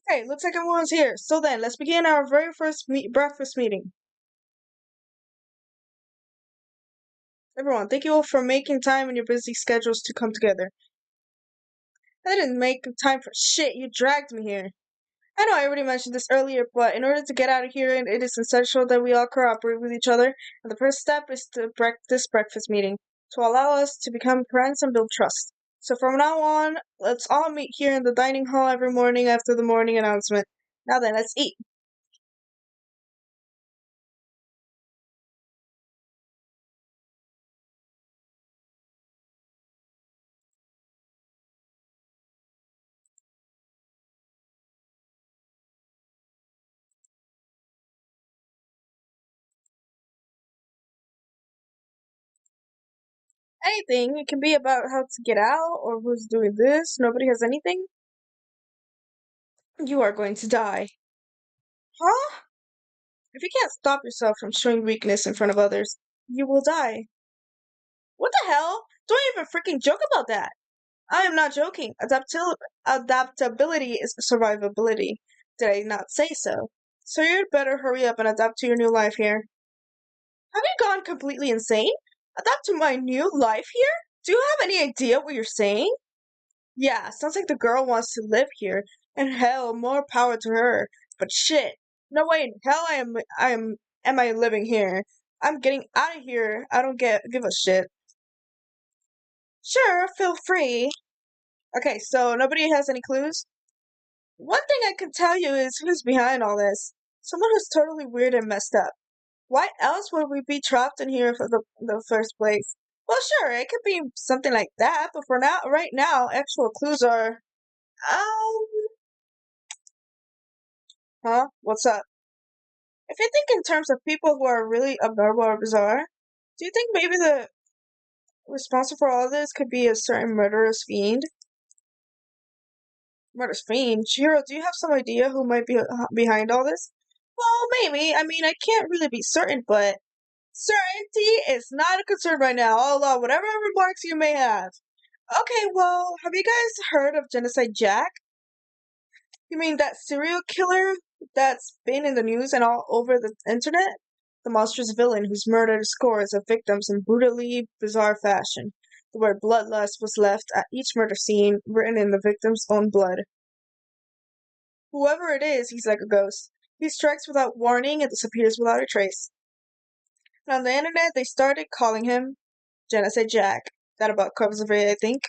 Okay, looks like everyone's here. So then, let's begin our very first breakfast meeting. Everyone, thank you all for making time in your busy schedules to come together. I didn't make time for shit. You dragged me here. I know I already mentioned this earlier, but in order to get out of here, it is essential that we all cooperate with each other. And the first step is to this breakfast meeting to allow us to become friends and build trust. So from now on, let's all meet here in the dining hall every morning after the morning announcement. Now then, let's eat. Anything. It can be about how to get out or who's doing this. Nobody has anything. You are going to die. Huh? If you can't stop yourself from showing weakness in front of others, you will die. What the hell? Don't even freaking joke about that. I am not joking. Adaptability is survivability. Did I not say so? So you'd better hurry up and adapt to your new life here. Have you gone completely insane? Adapt to my new life here? Do you have any idea what you're saying? Yeah, sounds like the girl wants to live here, and hell, more power to her. But shit, no way in hell am I living here? I'm getting out of here. I don't give a shit. Sure, feel free. Okay, so nobody has any clues? One thing I can tell you is who's behind all this. Someone who's totally weird and messed up. Why else would we be trapped in here for the first place? Well, sure, it could be something like that, but for now, right now, actual clues are, um, huh? What's up? If you think in terms of people who are really abnormal or bizarre, do you think maybe the responsible for all this could be a certain murderous fiend? Murderous fiend? Chihiro, do you have some idea who might be behind all this? Well, maybe. I mean, I can't really be certain, but certainty is not a concern right now, although whatever remarks you may have. Okay, well, have you guys heard of Genocide Jack? You mean that serial killer that's been in the news and all over the internet? The monstrous villain who's murdered scores of victims in brutally bizarre fashion. The word bloodlust was left at each murder scene, written in the victim's own blood. Whoever it is, he's like a ghost. He strikes without warning and disappears without a trace. And on the internet, they started calling him Genocide Jack. That about covers it, I think.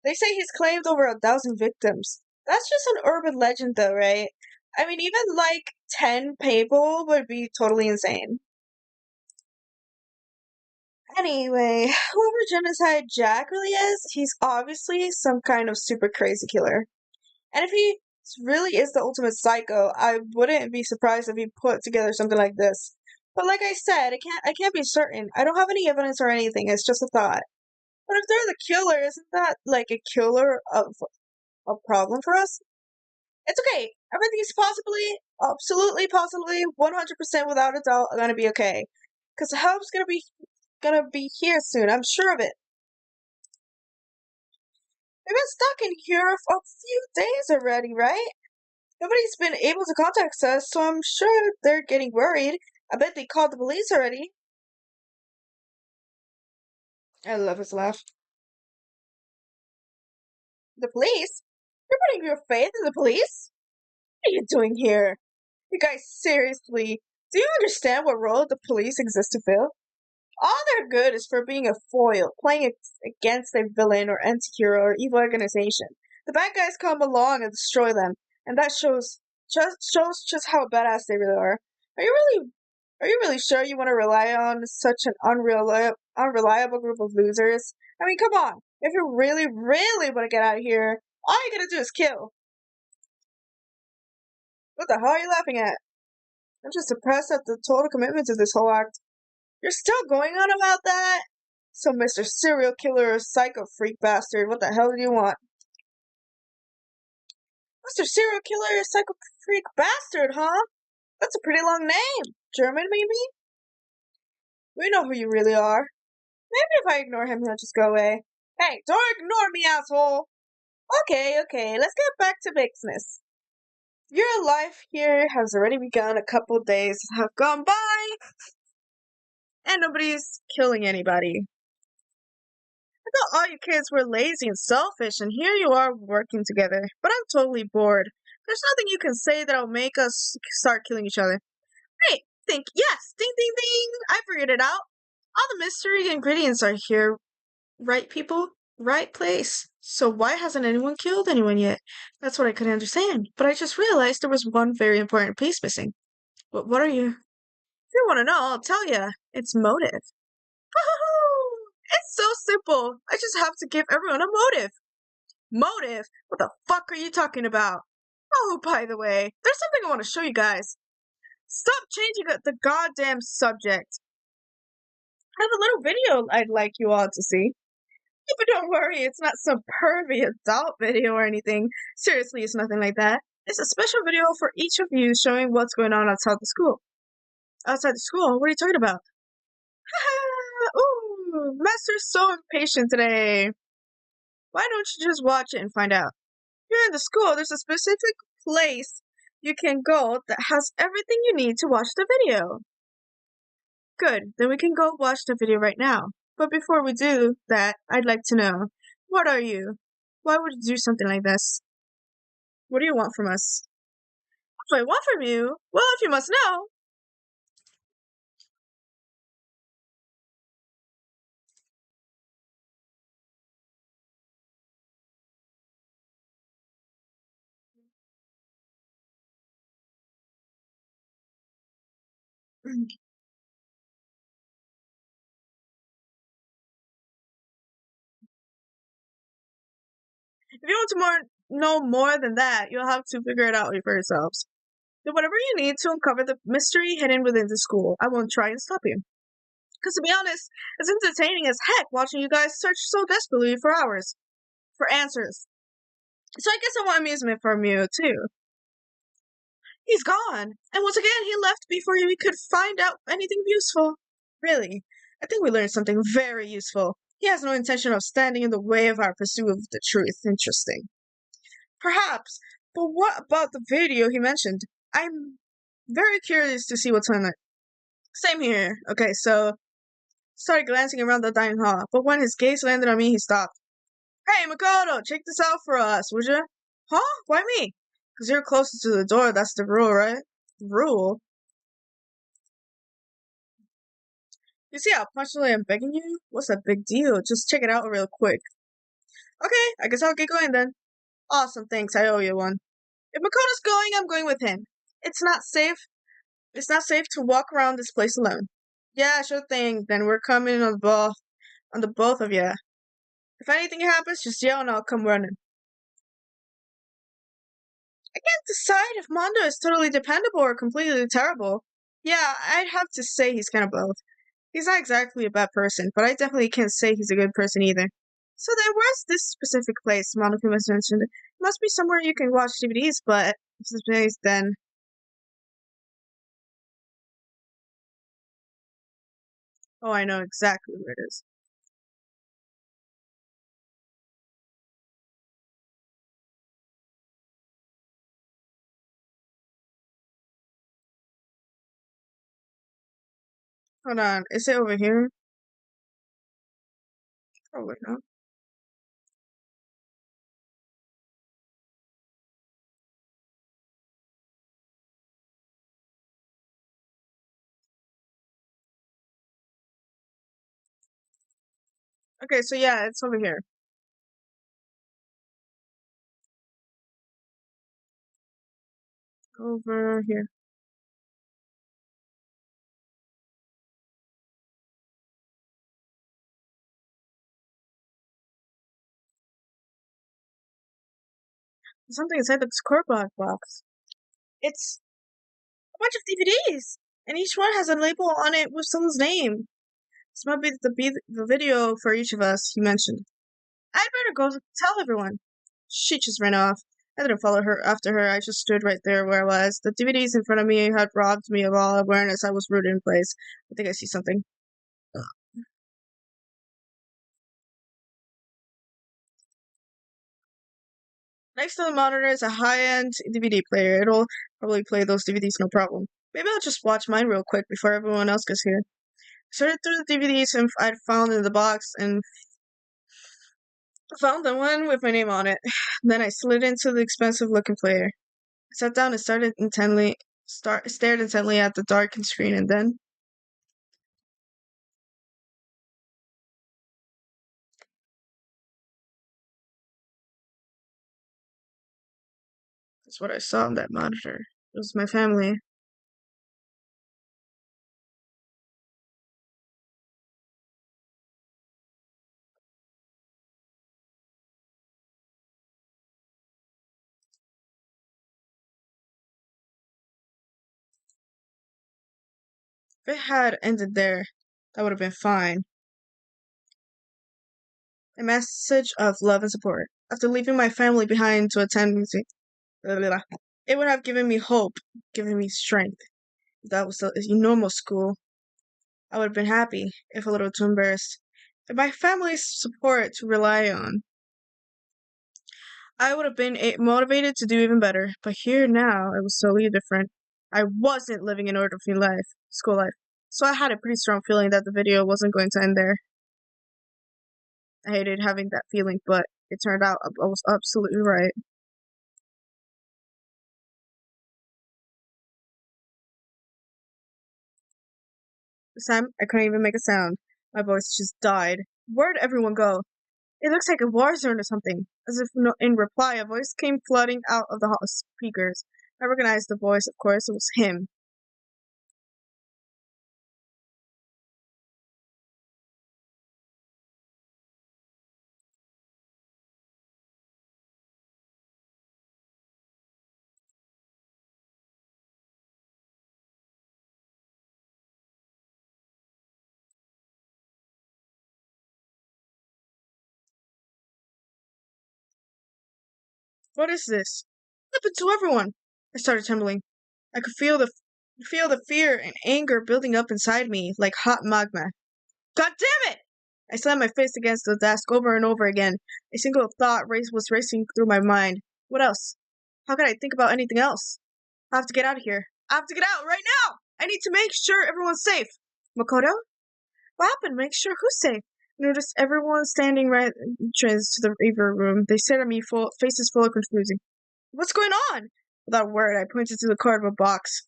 They say he's claimed over 1,000 victims. That's just an urban legend, though, right? I mean, even like 10 people would be totally insane. Anyway, whoever Genocide Jack really is, he's obviously some kind of super crazy killer. And if he really is the ultimate psycho, I wouldn't be surprised if he put together something like this. But like I said, I can't be certain. I don't have any evidence or anything. It's just a thought. But if they're the killer, isn't that like a killer of a problem for us? It's okay. Everything's possibly, absolutely, possibly, 100% without a doubt gonna be okay. Cause the help's gonna be here soon. I'm sure of it. They've been stuck in here for a few days already, right? Nobody's been able to contact us, so I'm sure they're getting worried. I bet they called the police already. I love his laugh. The police? You're putting your faith in the police? What are you doing here? You guys, seriously, do you understand what role the police exist to fill? All they're good is for being a foil, playing against a villain or anti-hero or evil organization. The bad guys come along and destroy them, and that shows just how badass they really are. Are you really are you really sure you want to rely on such an unreliable group of losers? I mean, come on. If you really, really want to get out of here, all you gotta do is kill. What the hell are you laughing at? I'm just impressed at the total commitment to this whole act. You're still going on about that? So, Mr. Serial Killer, Psycho Freak Bastard, what the hell do you want? Mr. Serial Killer, Psycho Freak Bastard, huh? That's a pretty long name. German, maybe? We know who you really are. Maybe if I ignore him, he'll just go away. Hey, don't ignore me, asshole! Okay, let's get back to business. Your life here has already begun. A couple days have gone by, and nobody's killing anybody. I thought all you kids were lazy and selfish, and here you are working together. But I'm totally bored. There's nothing you can say that'll make us start killing each other. Great, think, yes, ding, ding, ding, I figured it out. All the mystery ingredients are here, right, people? Right place. So why hasn't anyone killed anyone yet? That's what I couldn't understand. But I just realized there was one very important piece missing. What are you? If you want to know, I'll tell you. It's motive. It's so simple. I just have to give everyone a motive. Motive? What the fuck are you talking about? Oh, by the way, there's something I want to show you guys. Stop changing the goddamn subject. I have a little video I'd like you all to see. But don't worry, it's not some pervy adult video or anything. Seriously, it's nothing like that. It's a special video for each of you showing what's going on outside the school. Outside the school? What are you talking about? Ooh, Master's so impatient today. Why don't you just watch it and find out? Here in the school, there's a specific place you can go that has everything you need to watch the video. Good, then we can go watch the video right now. But before we do that, I'd like to know, what are you? Why would you do something like this? What do you want from us? What do I want from you? Well, if you must know. If you want to know more than that, you'll have to figure it out for yourselves. Do whatever you need to uncover the mystery hidden within the school. I won't try and stop you. Because to be honest, it's entertaining as heck watching you guys search so desperately for hours. For answers. So I guess I want amusement from you, too. He's gone. And once again, he left before we could find out anything useful. Really, I think we learned something very useful. He has no intention of standing in the way of our pursuit of the truth. Interesting. Perhaps, but what about the video he mentioned? I'm very curious to see what's on it. Same here. Okay, so started glancing around the dining hall, but when his gaze landed on me, he stopped. Hey, Makoto, check this out for us, would you? Huh? Why me? Because you're closest to the door, that's the rule, right? Rule? You see how punctually I'm begging you? What's that big deal? Just check it out real quick. Okay, I guess I'll get going then. Awesome, thanks, I owe you one. If Makoto's going, I'm going with him. It's not safe. It's not safe to walk around this place alone. Yeah, sure thing. Then we're coming on the both of you. If anything happens, just yell and I'll come running. I can't decide if Mondo is totally dependable or completely terrible. Yeah, I'd have to say he's kind of both. He's not exactly a bad person, but I definitely can't say he's a good person either. So then where's this specific place Monica was mentioned? It must be somewhere you can watch DVDs, but if this place then... Oh, I know exactly where it is. Hold on, is it over here? Probably not. Okay, so yeah, it's over here. Over here. There's something inside the cardboard box. It's a bunch of DVDs, and each one has a label on it with someone's name. This might be the video for each of us, he mentioned. I'd better go tell everyone. She just ran off. I didn't follow her after her. I just stood right there where I was. The DVDs in front of me had robbed me of all awareness. I was rooted in place. I think I see something. Next to the monitor is a high-end DVD player. It'll probably play those DVDs no problem. Maybe I'll just watch mine real quick before everyone else gets here. I sorted through the DVDs and I'd found in the box and found the one with my name on it. Then I slid into the expensive-looking player. I sat down and stared intently at the darkened screen, and then that's what I saw on that monitor. It was my family. If it had ended there, that would have been fine. A message of love and support. After leaving my family behind to attend music, it would have given me hope, given me strength. If that was a normal school, I would have been happy, if a little too embarrassed. If my family's support to rely on, I would have been motivated to do even better. But here now, it was totally different. I wasn't living an orderly life, school life. So I had a pretty strong feeling that the video wasn't going to end there. I hated having that feeling, but it turned out I was absolutely right. This time, I couldn't even make a sound. My voice just died. Where'd everyone go? It looks like a war zone or something. As if in reply, a voice came flooding out of the speakers. I recognized the voice, of course. It was him. What is this? What happened to everyone? I started trembling. I could feel the fear and anger building up inside me like hot magma. God damn it! I slammed my face against the desk over and over again. A single thought was racing through my mind. What else? How could I think about anything else? I have to get out of here. I have to get out right now! I need to make sure everyone's safe. Makoto? What happened? Make sure who's safe? I noticed everyone standing right at the entrance to the Reaver room. They stared at me, faces full of confusion. What's going on? Without a word, I pointed to the cardboard box.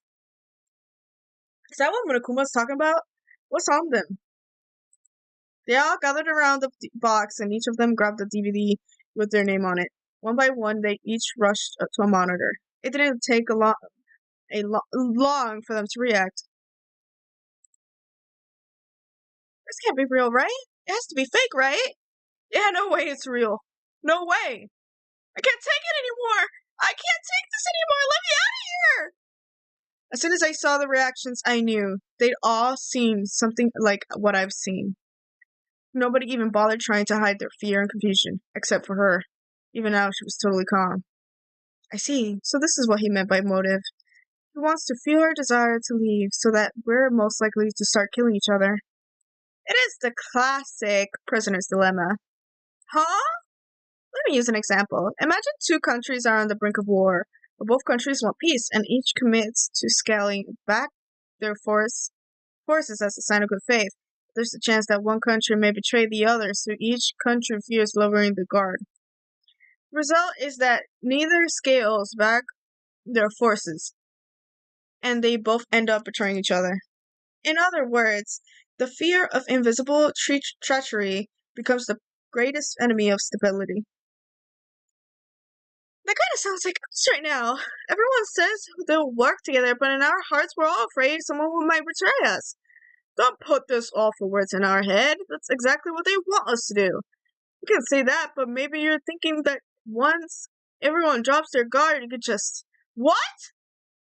Is that what Monokuma's talking about? What's on them? They all gathered around the box, and each of them grabbed a DVD with their name on it. One by one, they each rushed up to a monitor. It didn't take long for them to react. This can't be real, right? It has to be fake, right? Yeah, no way it's real. No way. I can't take it anymore. I can't take this anymore. Let me out of here. As soon as I saw the reactions, I knew they'd all seen something like what I've seen. Nobody even bothered trying to hide their fear and confusion, except for her. Even now, she was totally calm. I see. So this is what he meant by motive. He wants to feel our desire to leave so that we're most likely to start killing each other. It is the classic prisoner's dilemma. Huh? Let me use an example. Imagine two countries are on the brink of war, but both countries want peace, and each commits to scaling back their forces as a sign of good faith. There's a chance that one country may betray the other, so each country fears lowering the guard. The result is that neither scales back their forces, and they both end up betraying each other. In other words, the fear of invisible treachery becomes the greatest enemy of stability. That kind of sounds like us right now. Everyone says they'll work together, but in our hearts, we're all afraid someone might betray us. Don't put those awful words in our head. That's exactly what they want us to do. You can say that, but maybe you're thinking that once everyone drops their guard, you could just... What?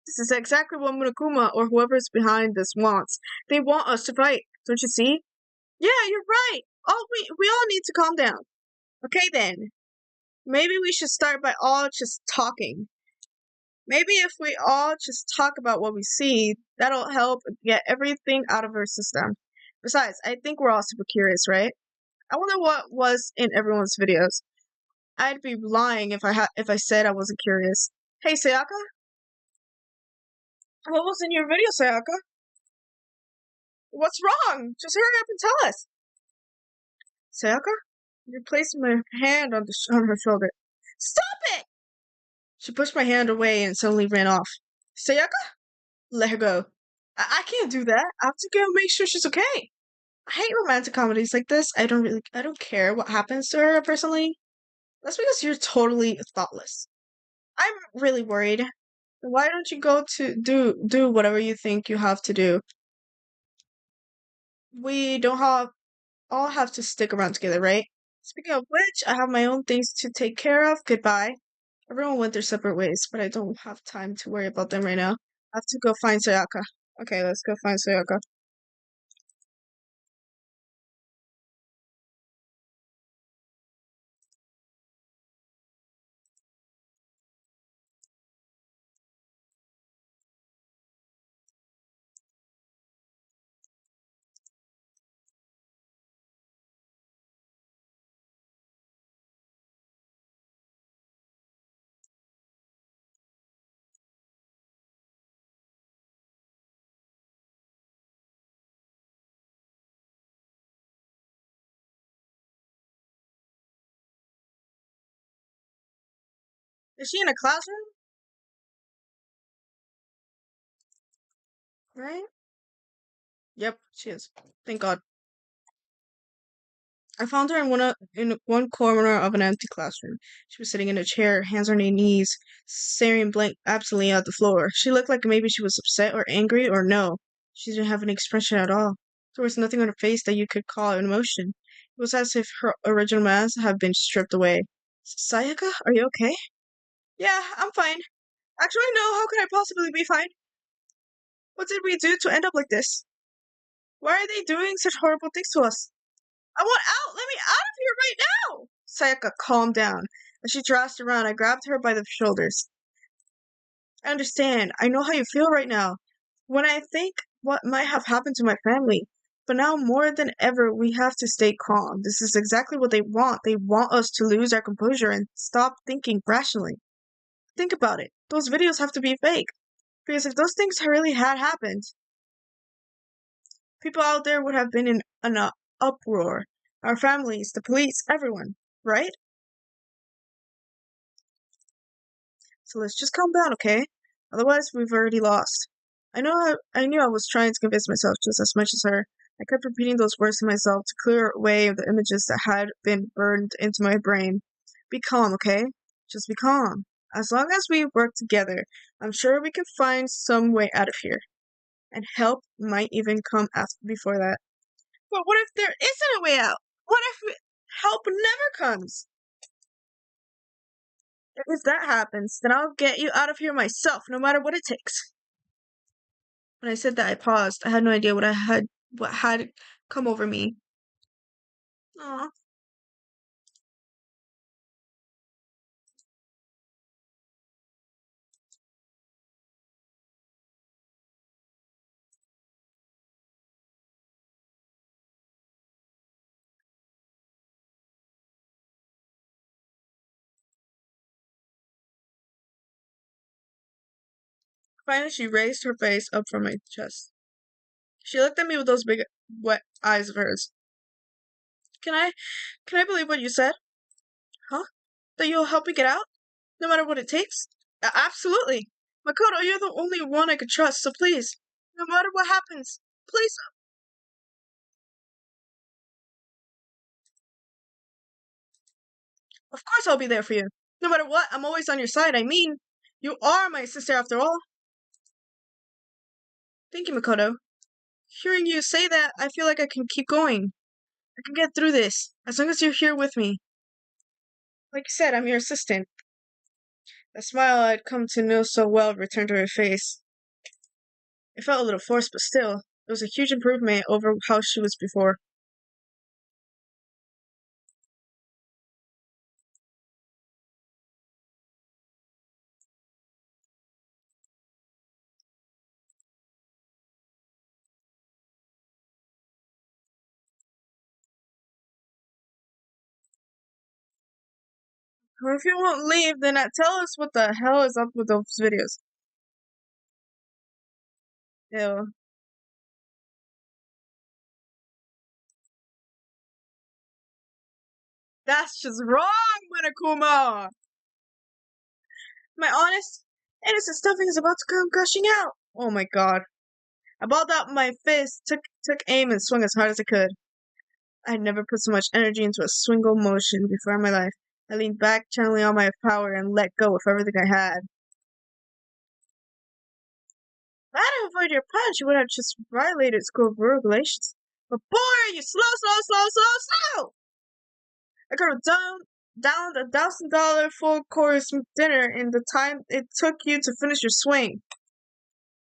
This is exactly what Monokuma or whoever's behind this wants. They want us to fight. Don't you see? Yeah, you're right. We all need to calm down. Okay then. Maybe we should start by all just talking. Maybe if we all just talk about what we see, that'll help get everything out of our system. Besides, I think we're all super curious, right? I wonder what was in everyone's videos. I'd be lying if I said I wasn't curious. Hey, Sayaka, what was in your video, Sayaka? What's wrong? Just hurry up and tell us. Sayaka, you placed my hand on her shoulder. Stop it! She pushed my hand away and suddenly ran off. Sayaka, let her go. I can't do that. I have to go make sure she's okay. I hate romantic comedies like this. I don't care what happens to her personally. That's because you're totally thoughtless. I'm really worried. Why don't you go to do whatever you think you have to do? We don't have all have to stick around together, right? Speaking of which, I have my own things to take care of. Goodbye. Everyone went their separate ways, but I don't have time to worry about them right now. I have to go find Sayaka. Okay, let's go find Sayaka. Is she in a classroom? Right? Yep, she is. Thank God. I found her in one corner of an empty classroom. She was sitting in a chair, hands on her knees, staring blank absently at the floor. She looked like maybe she was upset or angry or no. She didn't have an expression at all. There was nothing on her face that you could call an emotion. It was as if her original mask had been stripped away. Sayaka, are you okay? Yeah, I'm fine. Actually, no, how could I possibly be fine? What did we do to end up like this? Why are they doing such horrible things to us? I want out! Let me out of here right now! Sayaka calmed down. As she thrashed around, I grabbed her by the shoulders. I understand. I know how you feel right now. When I think what might have happened to my family. But now more than ever, we have to stay calm. This is exactly what they want. They want us to lose our composure and stop thinking rationally. Think about it. Those videos have to be fake. Because if those things really had happened, people out there would have been in an uproar. Our families, the police, everyone, right? So let's just calm down, okay? Otherwise, we've already lost. I knew I was trying to convince myself just as much as her. I kept repeating those words to myself to clear away the images that had been burned into my brain. Be calm, okay? Just be calm. As long as we work together, I'm sure we can find some way out of here. And help might even come after before that. But what if there isn't a way out? What if help never comes? If that happens, then I'll get you out of here myself, no matter what it takes. When I said that, I paused. I had no idea what had come over me. Aw. Finally, she raised her face up from my chest. She looked at me with those big, wet eyes of hers. Can I, can I believe what you said? Huh? That you'll help me get out, no matter what it takes? Absolutely. Makoto, you're the only one I could trust, so please, no matter what happens, please. Of course I'll be there for you. No matter what, I'm always on your side. I mean, you are my sister after all. Thank you, Makoto. Hearing you say that, I feel like I can keep going. I can get through this, as long as you're here with me. Like you said, I'm your assistant. The smile I'd come to know so well returned to her face. It felt a little forced, but still, it was a huge improvement over how she was before. Or if you won't leave, then tell us what the hell is up with those videos. Ew. That's just wrong, Monokuma! My honest, innocent stuffing is about to come gushing out. Oh my god. I balled out my fist, took aim, and swung as hard as I could. I had never put so much energy into a single motion before in my life. I leaned back, channeling all my power, and let go of everything I had. If I had avoided your punch, you would have just violated school regulations. But boy, are you slow! I could have downed $1,000 full course dinner in the time it took you to finish your swing.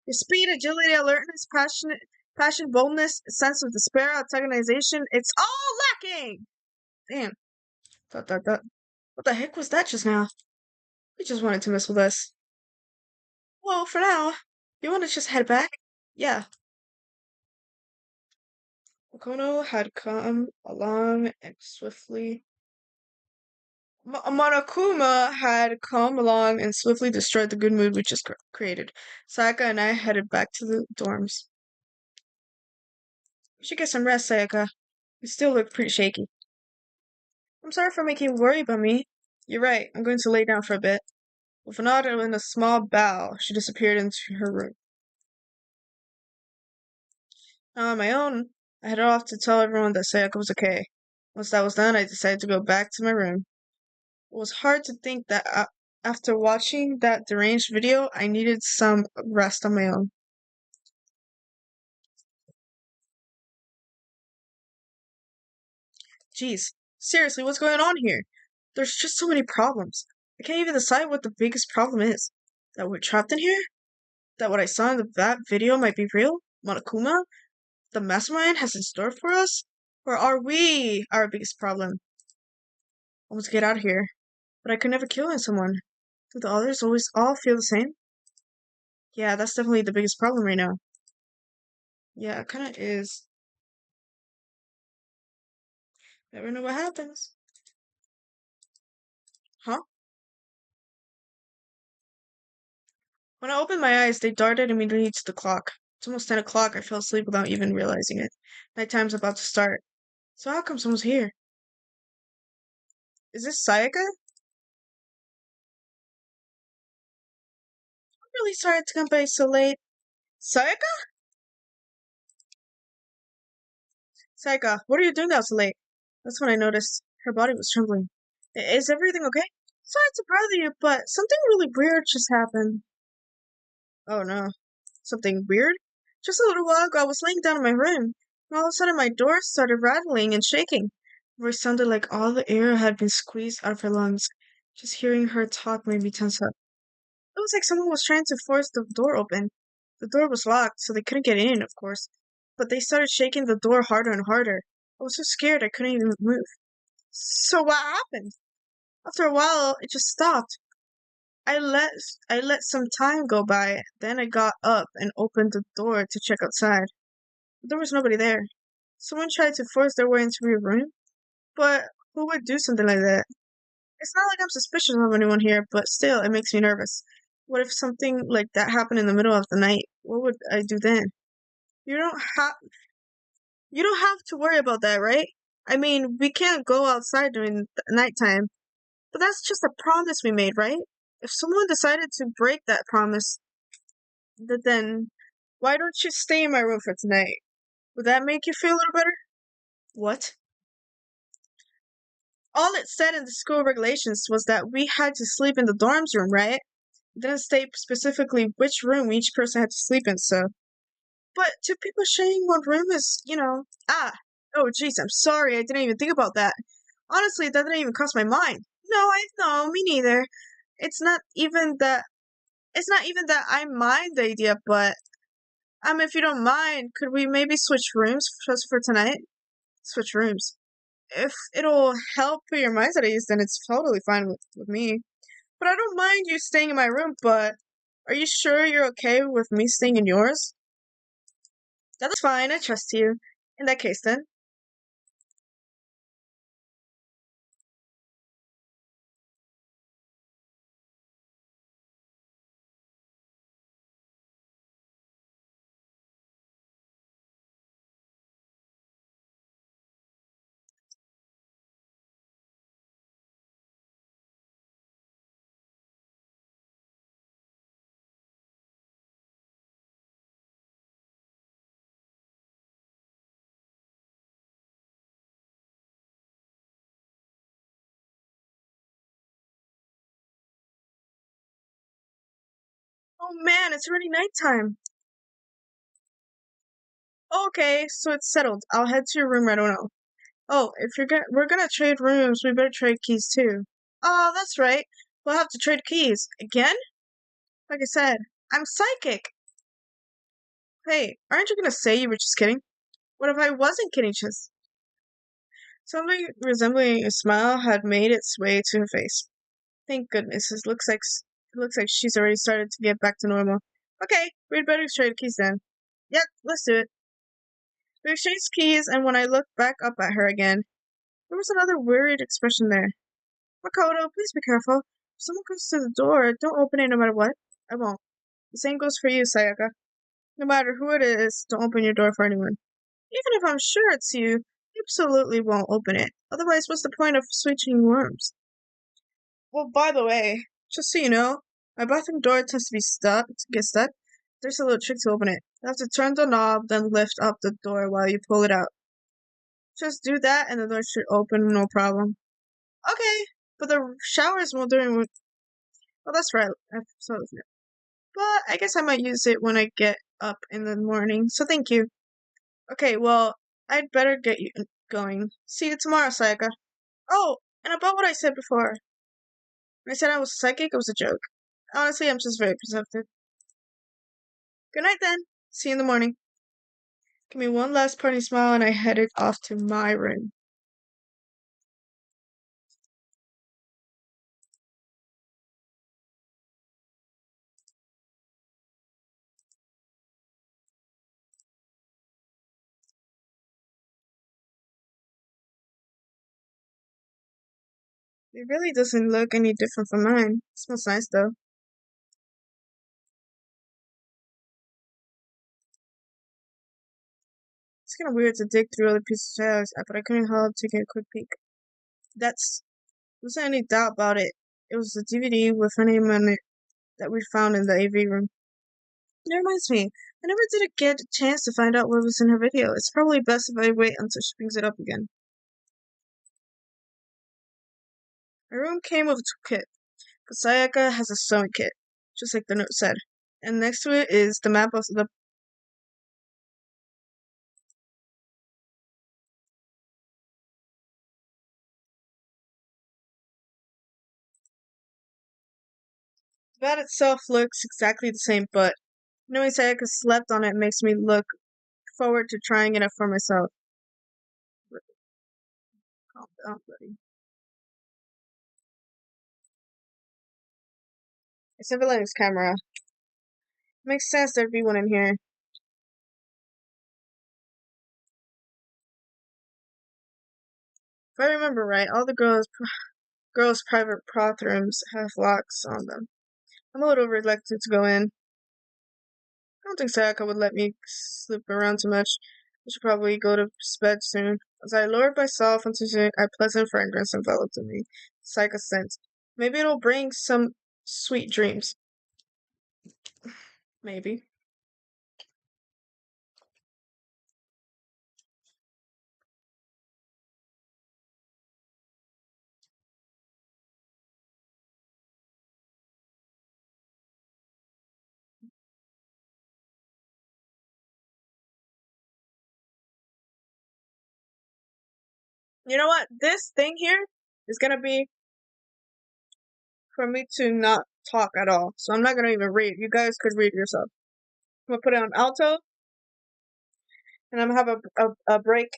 Your speed, agility, alertness, passion, boldness, sense of despair, antagonization, it's all lacking! Damn. What the heck was that just now? We just wanted to mess with us. Well, for now, you want to just head back? Yeah. Okono had come along and swiftly. Monokuma had come along and swiftly destroyed the good mood we just created. Sayaka and I headed back to the dorms. We should get some rest, Sayaka. You still look pretty shaky. I'm sorry for making you worry about me. You're right. I'm going to lay down for a bit. With a nod and a small bow, she disappeared into her room. Now on my own, I headed off to tell everyone that Sayaka was okay. Once that was done, I decided to go back to my room. It was hard to think that after watching that deranged video, I needed some rest on my own. Jeez, seriously, what's going on here? There's just so many problems. I can't even decide what the biggest problem is. That we're trapped in here? That what I saw in that video might be real? Monokuma? The mastermind has in store for us? Or are we our biggest problem? I want to get out of here, but I could never kill someone. Do the others always all feel the same? Yeah, that's definitely the biggest problem right now. Yeah, it kind of is. Never know what happens. Huh? When I opened my eyes, they darted immediately to the clock. It's almost 10 o'clock. I fell asleep without even realizing it. Nighttime's about to start. So how come someone's here? Is this Sayaka? I'm really sorry to come by so late. Sayaka? Sayaka, what are you doing out so late? That's when I noticed her body was trembling. Is everything okay? Sorry to bother you, but something really weird just happened. Oh no. Something weird? Just a little while ago, I was laying down in my room, and all of a sudden my door started rattling and shaking. Her voice sounded like all the air had been squeezed out of her lungs. Just hearing her talk made me tense up. It was like someone was trying to force the door open. The door was locked, so they couldn't get in, of course. But they started shaking the door harder and harder. I was so scared I couldn't even move. So what happened? After a while, it just stopped. I let I let some time go by. Then I got up and opened the door to check outside. There was nobody there. Someone tried to force their way into your room, but who would do something like that? It's not like I'm suspicious of anyone here, but still, it makes me nervous. What if something like that happened in the middle of the night? What would I do then? You don't have you don't have to worry about that, right? I mean, we can't go outside during nighttime, but that's just a promise we made, right? If someone decided to break that promise, then why don't you stay in my room for tonight? Would that make you feel a little better? What? All it said in the school regulations was that we had to sleep in the dorms room, right? It didn't state specifically which room each person had to sleep in, so. But two people sharing one room is, oh jeez, I'm sorry, I didn't even think about that. Honestly, that didn't even cross my mind. No, I know, me neither. It's not even that I mind the idea, but if you don't mind, could we maybe switch rooms just for tonight? Switch rooms. If it'll help put your minds at ease, then it's totally fine with me. But I don't mind you staying in my room, but are you sure you're okay with me staying in yours? That's fine, I trust you. In that case, then. Oh man, it's already nighttime. Okay, so it's settled. I'll head to your room right now. Oh, if we're gonna trade rooms, we better trade keys too. Oh, that's right. We'll have to trade keys. Again? Like I said, I'm psychic. Hey, aren't you gonna say you were just kidding? What if I wasn't kidding, just something resembling a smile had made its way to her face. Thank goodness, it looks like she's already started to get back to normal. Okay, we'd better trade keys then. Yep, let's do it. We exchanged keys, and when I looked back up at her again, there was another worried expression there. Makoto, please be careful. If someone comes to the door, don't open it no matter what. I won't. The same goes for you, Sayaka. No matter who it is, don't open your door for anyone. Even if I'm sure it's you, you absolutely won't open it. Otherwise, what's the point of switching rooms? Well, by the way, just so you know, my bathroom door tends to get stuck. There's a little trick to open it. You have to turn the knob, then lift up the door while you pull it out. Just do that, and the door should open no problem. Okay, but the showers won't during. Well, that's right. So, but I guess I might use it when I get up in the morning. So thank you. Okay, well, I'd better get you going. See you tomorrow, Sayaka. Oh, and about what I said before. When I said I was psychic, it was a joke. Honestly, I'm just very perceptive. Good night then. See you in the morning. Give me one last parting smile, and I headed off to my room. It really doesn't look any different from mine. It smells nice though. It's kind of weird to dig through other pieces of jazz, but I couldn't help taking a quick peek. That's wasn't any doubt about it. It was the DVD with her name on it that we found in the AV room. It reminds me, I never did get a chance to find out what was in her video. It's probably best if I wait until she brings it up again. My room came with a toolkit, but Sayaka has a sewing kit, just like the note said. And next to it is the map of the. The bed itself looks exactly the same, but knowing Sayaka slept on it makes me look forward to trying it out for myself. Calm down, buddy. It's Evelyn's camera. Makes sense there'd be one in here. If I remember right, all the girls' private bathrooms have locks on them. I'm a little reluctant to go in. I don't think Sayaka would let me slip around too much. I should probably go to bed soon. As I lowered myself into a pleasant fragrance enveloped me. Sayaka scent. Maybe it'll bring some sweet dreams. Maybe. You know what? This thing here is gonna be for me to not talk at all. So I'm not gonna even read. You guys could read yourself. I'm gonna put it on alto, and I'm gonna have a break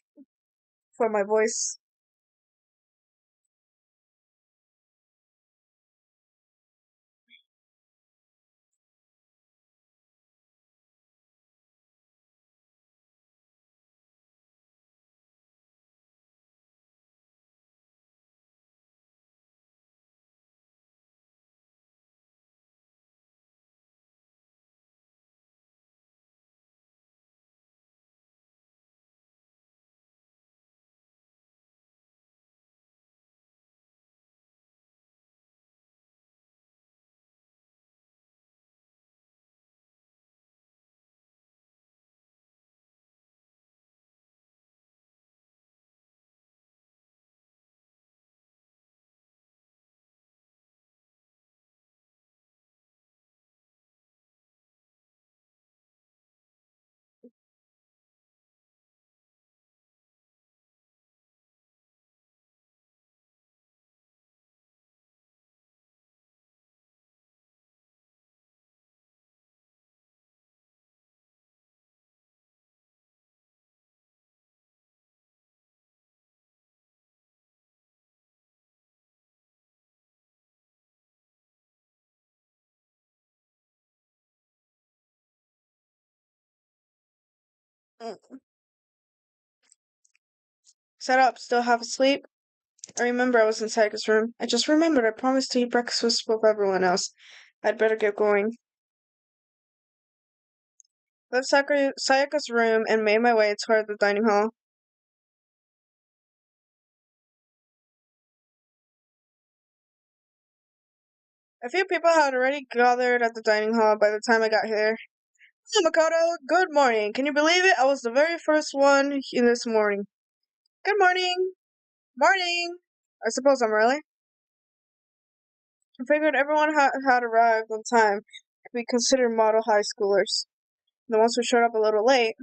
for my voice. Set up, still half asleep? I remember I was in Sayaka's room. I just remembered I promised to eat breakfast with everyone else. I'd better get going. Left Sayaka's room and made my way toward the dining hall. A few people had already gathered at the dining hall by the time I got here. Hello, Makoto. Good morning. Can you believe it? I was the very first one in this morning. Good morning. Morning. I suppose I'm early. I figured everyone had arrived on time to be considered model high schoolers. The ones who showed up a little late.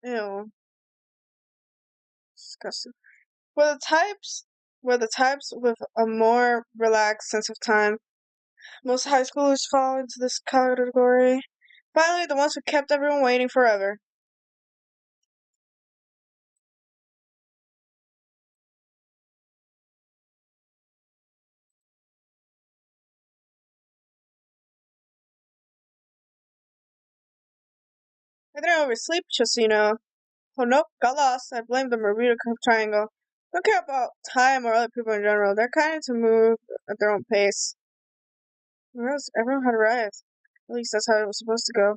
Ew. Disgusting. Were the types with a more relaxed sense of time. Most high schoolers fall into this category. Finally, the ones who kept everyone waiting forever. I didn't oversleep, just so you know. Oh nope, got lost. I blame the Bermuda Triangle. Don't care about time or other people in general. They're kind of to move at their own pace. Whereas everyone had arrived. At least that's how it was supposed to go.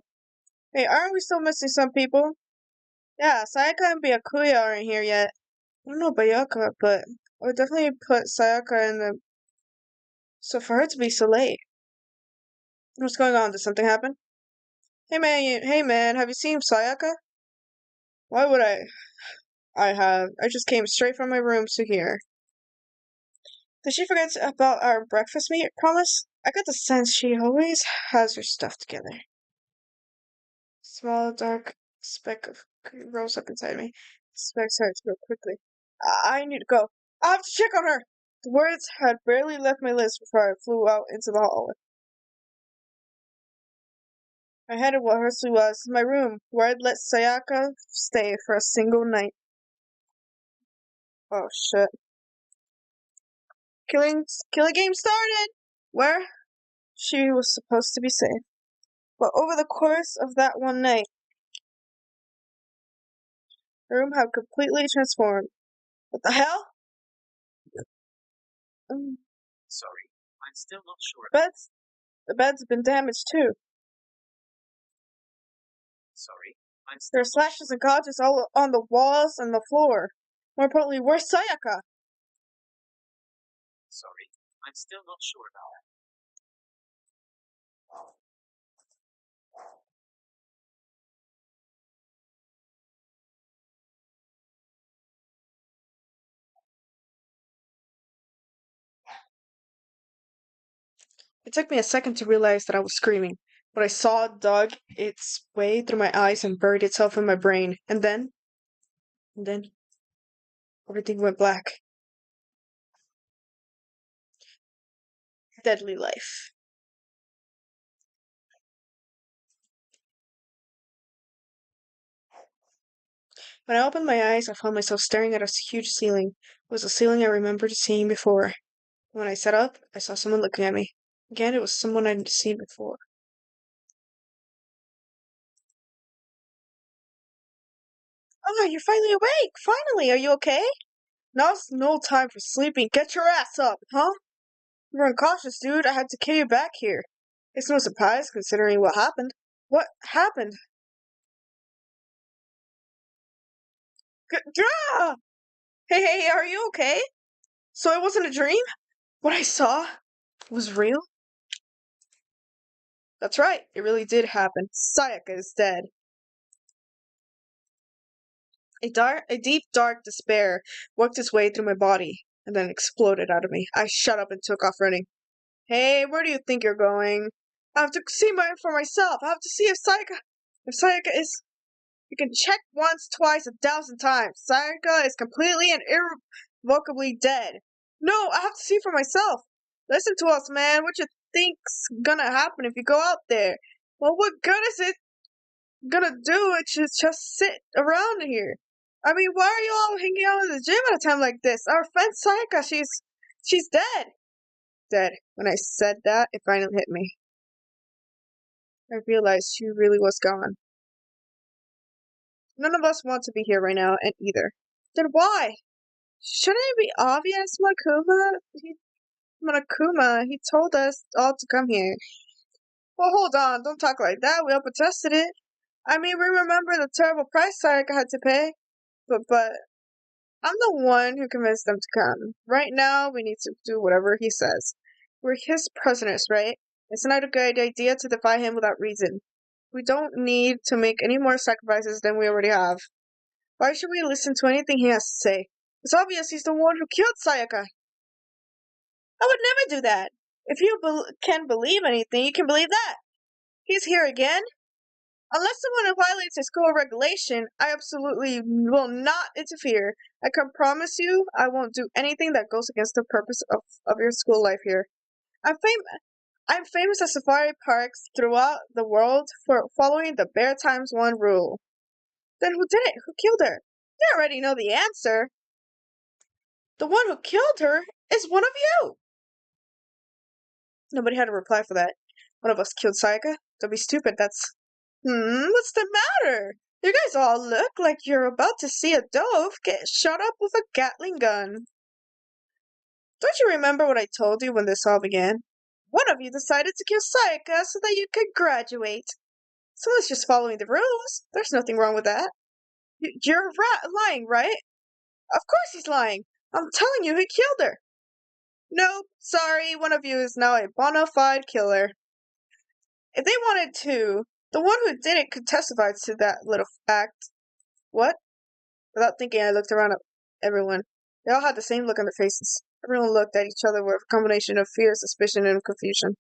Hey, aren't we still missing some people? Yeah, Sayaka and Byakuya aren't here yet. I don't know Bayaka, but I would definitely put Sayaka in the... So for her to be so late. What's going on? Did something happen? Hey man, have you seen Sayaka? Why would I have. I just came straight from my room to here. Did she forget about our breakfast meet promise? I got the sense she always has her stuff together. Small dark speck of rose up inside me. The speck started to grow quickly. I need to go. I have to check on her. The words had barely left my lips before I flew out into the hallway. I headed what Hersley was, my room, where I'd let Sayaka stay for a single night. Oh shit. Killing game started! Where she was supposed to be safe. But over the course of that one night, the room had completely transformed. What the hell? Sorry, I'm still not sure. The bed's been damaged too. Sorry, I'm There still are slashes and gouges all on the walls and the floor. More importantly, where's Sayaka? Sorry, I'm still not sure about that. It took me a second to realize that I was screaming, but I saw it dug its way through my eyes and buried itself in my brain. And then, everything went black. Deadly life. When I opened my eyes, I found myself staring at a huge ceiling. It was a ceiling I remembered seeing before. When I sat up, I saw someone looking at me. Again, it was someone I'd seen before. Oh, you're finally awake! Finally! Are you okay? Now's no time for sleeping. Get your ass up, huh? You were incautious, dude. I had to carry you back here. It's no surprise, considering what happened. What happened? Ah! Hey, are you okay? So it wasn't a dream? What I saw was real? That's right, it really did happen. Sayaka is dead. A deep, dark despair worked its way through my body and then exploded out of me. I shut up and took off running. Hey, where do you think you're going? I have to see for myself. I have to see if Sayaka is. You can check once, twice, 1,000 times. Sayaka is completely and irrevocably dead. No, I have to see for myself. Listen to us, man. What you think's gonna happen if you go out there? Well, what good is it gonna do? It should just sit around here. I mean, why are you all hanging out in the gym at a time like this? Our friend Sayaka, she's dead. Dead. When I said that, it finally hit me. I realized she really was gone. None of us want to be here right now, and either. Then why? Shouldn't it be obvious, Monokuma, he told us all to come here. Well, hold on, don't talk like that. We all protested it. I mean, we remember the terrible price Sayaka had to pay. But I'm the one who convinced them to come. Right now, we need to do whatever he says. We're his prisoners, right? It's not a good idea to defy him without reason. We don't need to make any more sacrifices than we already have. Why should we listen to anything he has to say? It's obvious he's the one who killed Sayaka. I would never do that. If you can believe anything, you can believe that. He's here again. Unless someone violates a school regulation, I absolutely will not interfere. I can promise you I won't do anything that goes against the purpose of your school life here. I'm famous at safari parks throughout the world for following the Bear Times One rule. Then who did it? Who killed her? You already know the answer. The one who killed her is one of you. Nobody had a reply for that. One of us killed Sayaka? Don't be stupid, that's... what's the matter? You guys all look like you're about to see a dove get shot up with a Gatling gun. Don't you remember what I told you when this all began? One of you decided to kill Sayaka so that you could graduate. Someone's just following the rules. There's nothing wrong with that. You're lying, right? Of course he's lying. I'm telling you, he killed her. Nope, sorry, one of you is now a bona fide killer. If they wanted to, the one who did it could testify to that little act. What? Without thinking, I looked around at everyone. They all had the same look on their faces. Everyone looked at each other with a combination of fear, suspicion, and confusion.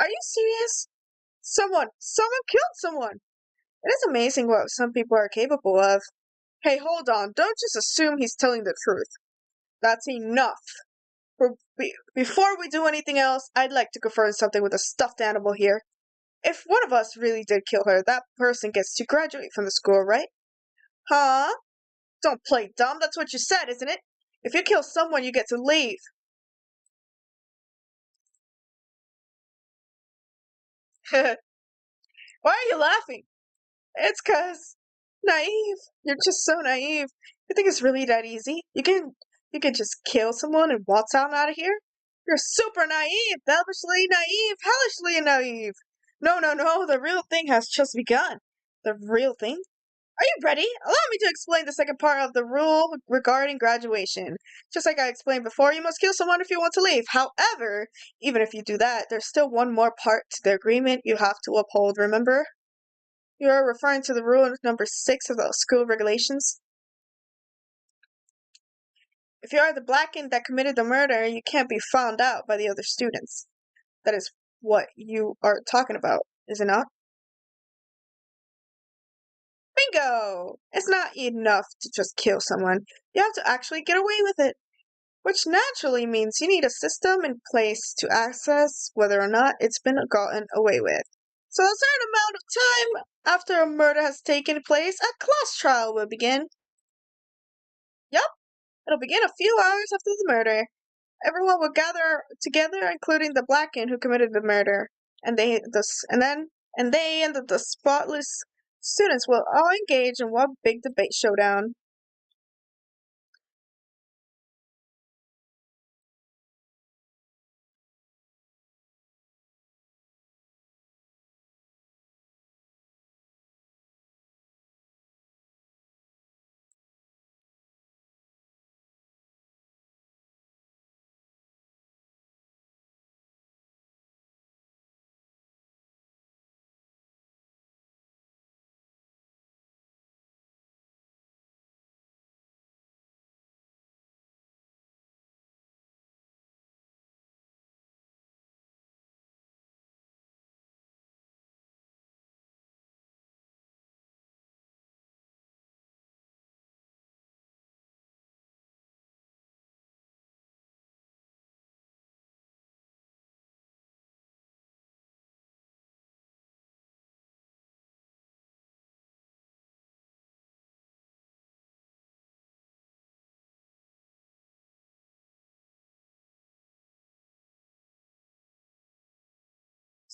Are you serious? Someone killed someone! It is amazing what some people are capable of. Hey, hold on, don't just assume he's telling the truth. That's enough. Before we do anything else, I'd like to confirm something with a stuffed animal here. If one of us really did kill her, that person gets to graduate from the school, right? Huh? Don't play dumb, that's what you said, isn't it? If you kill someone, you get to leave. Why are you laughing? It's 'cause naive. You're just so naive. You think it's really that easy? You can just kill someone and waltz out of here? You're super naive, devilishly naive, hellishly naive. No, no, no, the real thing has just begun. The real thing? Are you ready? Allow me to explain the second part of the rule regarding graduation. Just like I explained before, you must kill someone if you want to leave. However, even if you do that, there's still one more part to the agreement you have to uphold, remember? You are referring to the rule number 6 of the school regulations. If you are the blackened that committed the murder, you can't be found out by the other students. That is what you are talking about, is it not? Bingo! It's not enough to just kill someone. You have to actually get away with it. Which naturally means you need a system in place to access whether or not it's been gotten away with. So a certain amount of time after a murder has taken place, a class trial will begin. Yup, it'll begin a few hours after the murder. Everyone will gather together, including the Blackened who committed the murder, and the spotless students will all engage in one big debate showdown.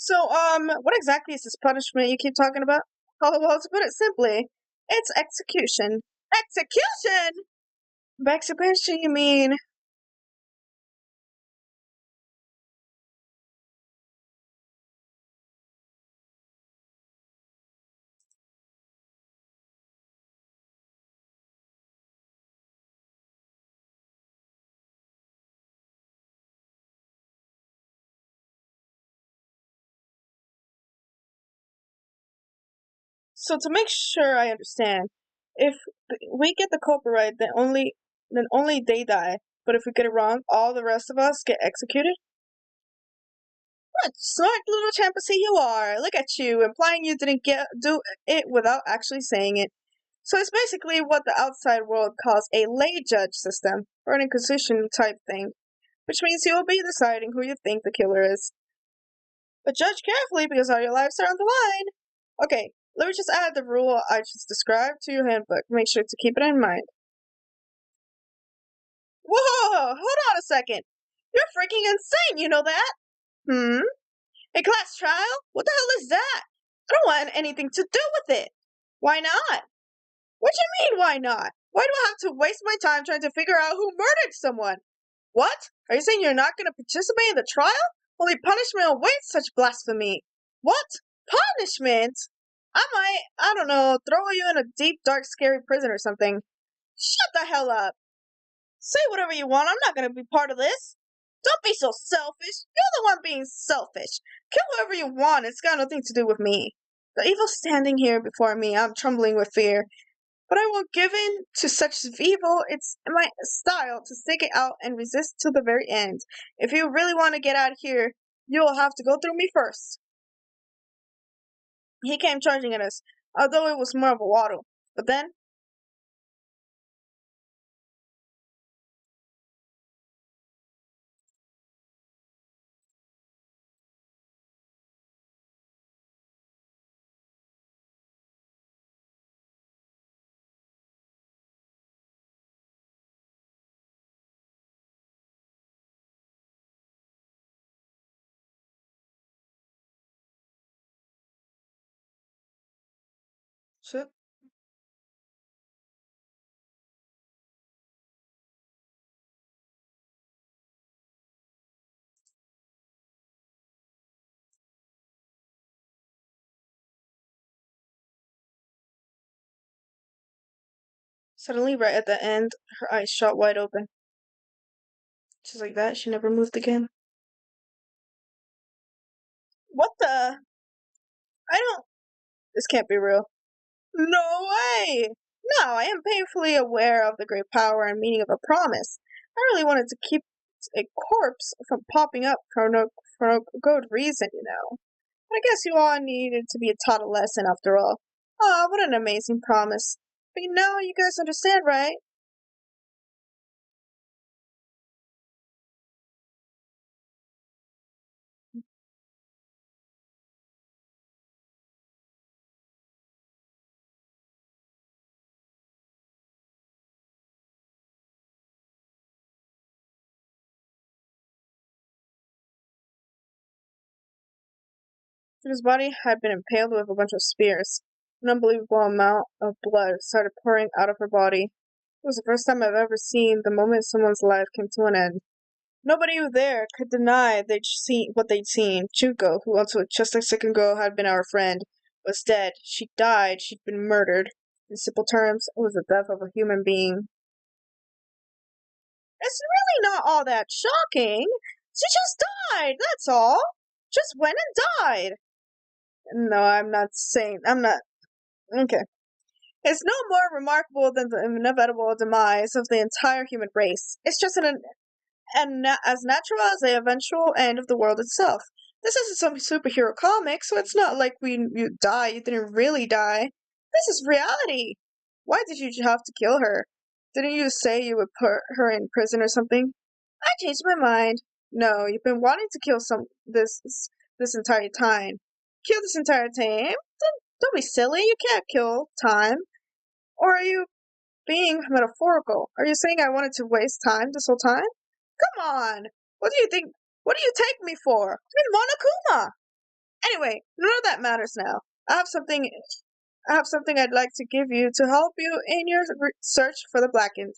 So, what exactly is this punishment you keep talking about? Oh, well, to put it simply, it's execution. Execution? By execution, you mean? So to make sure I understand, if we get the culprit right, then only they die. But if we get it wrong, all the rest of us get executed. What smart little champasy you are! Look at you, implying you didn't do it without actually saying it. So it's basically what the outside world calls a lay judge system, or an inquisition type thing, which means you will be deciding who you think the killer is. But judge carefully because all your lives are on the line. Okay, let me just add the rule I just described to your handbook. Make sure to keep it in mind. Whoa, hold on a second. You're freaking insane, you know that? Hmm? A class trial? What the hell is that? I don't want anything to do with it. Why not? What do you mean, why not? Why do I have to waste my time trying to figure out who murdered someone? What? Are you saying you're not going to participate in the trial? Only punishment awaits such blasphemy. What? Punishment? I don't know, throw you in a deep, dark, scary prison or something. Shut the hell up. Say whatever you want, I'm not going to be part of this. Don't be so selfish. You're the one being selfish. Kill whoever you want, it's got nothing to do with me. The evil standing here before me, I'm trembling with fear. But I won't give in to such evil. It's my style to stick it out and resist to the very end. If you really want to get out of here, you will have to go through me first. He came charging at us, although it was more of a waddle. But then, shit. Suddenly, right at the end, her eyes shot wide open. Just like that, she never moved again. What the? I don't. This can't be real. No way! No, I am painfully aware of the great power and meaning of a promise. I really wanted to keep a corpse from popping up for no good reason, you know. But I guess you all needed to be taught a lesson after all. Ah, what an amazing promise. But now you guys understand, right? His body had been impaled with a bunch of spears. An unbelievable amount of blood started pouring out of her body. It was the first time I've ever seen the moment someone's life came to an end. Nobody there could deny they'd seen what they'd seen. Junko, who until just a second ago had been our friend, was dead. She died. She'd been murdered. In simple terms, it was the death of a human being. It's really not all that shocking. She just died, that's all. Just went and died. No, I'm not saying. I'm not. Okay. It's no more remarkable than the inevitable demise of the entire human race. It's just as natural as the eventual end of the world itself. This isn't some superhero comic, so it's not like you die, you didn't really die. This is reality. Why did you have to kill her? Didn't you say you would put her in prison or something? I changed my mind. No, you've been wanting to kill this entire time. Kill this entire time? Don't be silly. You can't kill time. Or are you being metaphorical? Are you saying I wanted to waste time this whole time? Come on! What do you think? What do you take me for? I'm Monokuma! Anyway, none of that matters now. I have something I'd like to give you to help you in your search for the Blackened.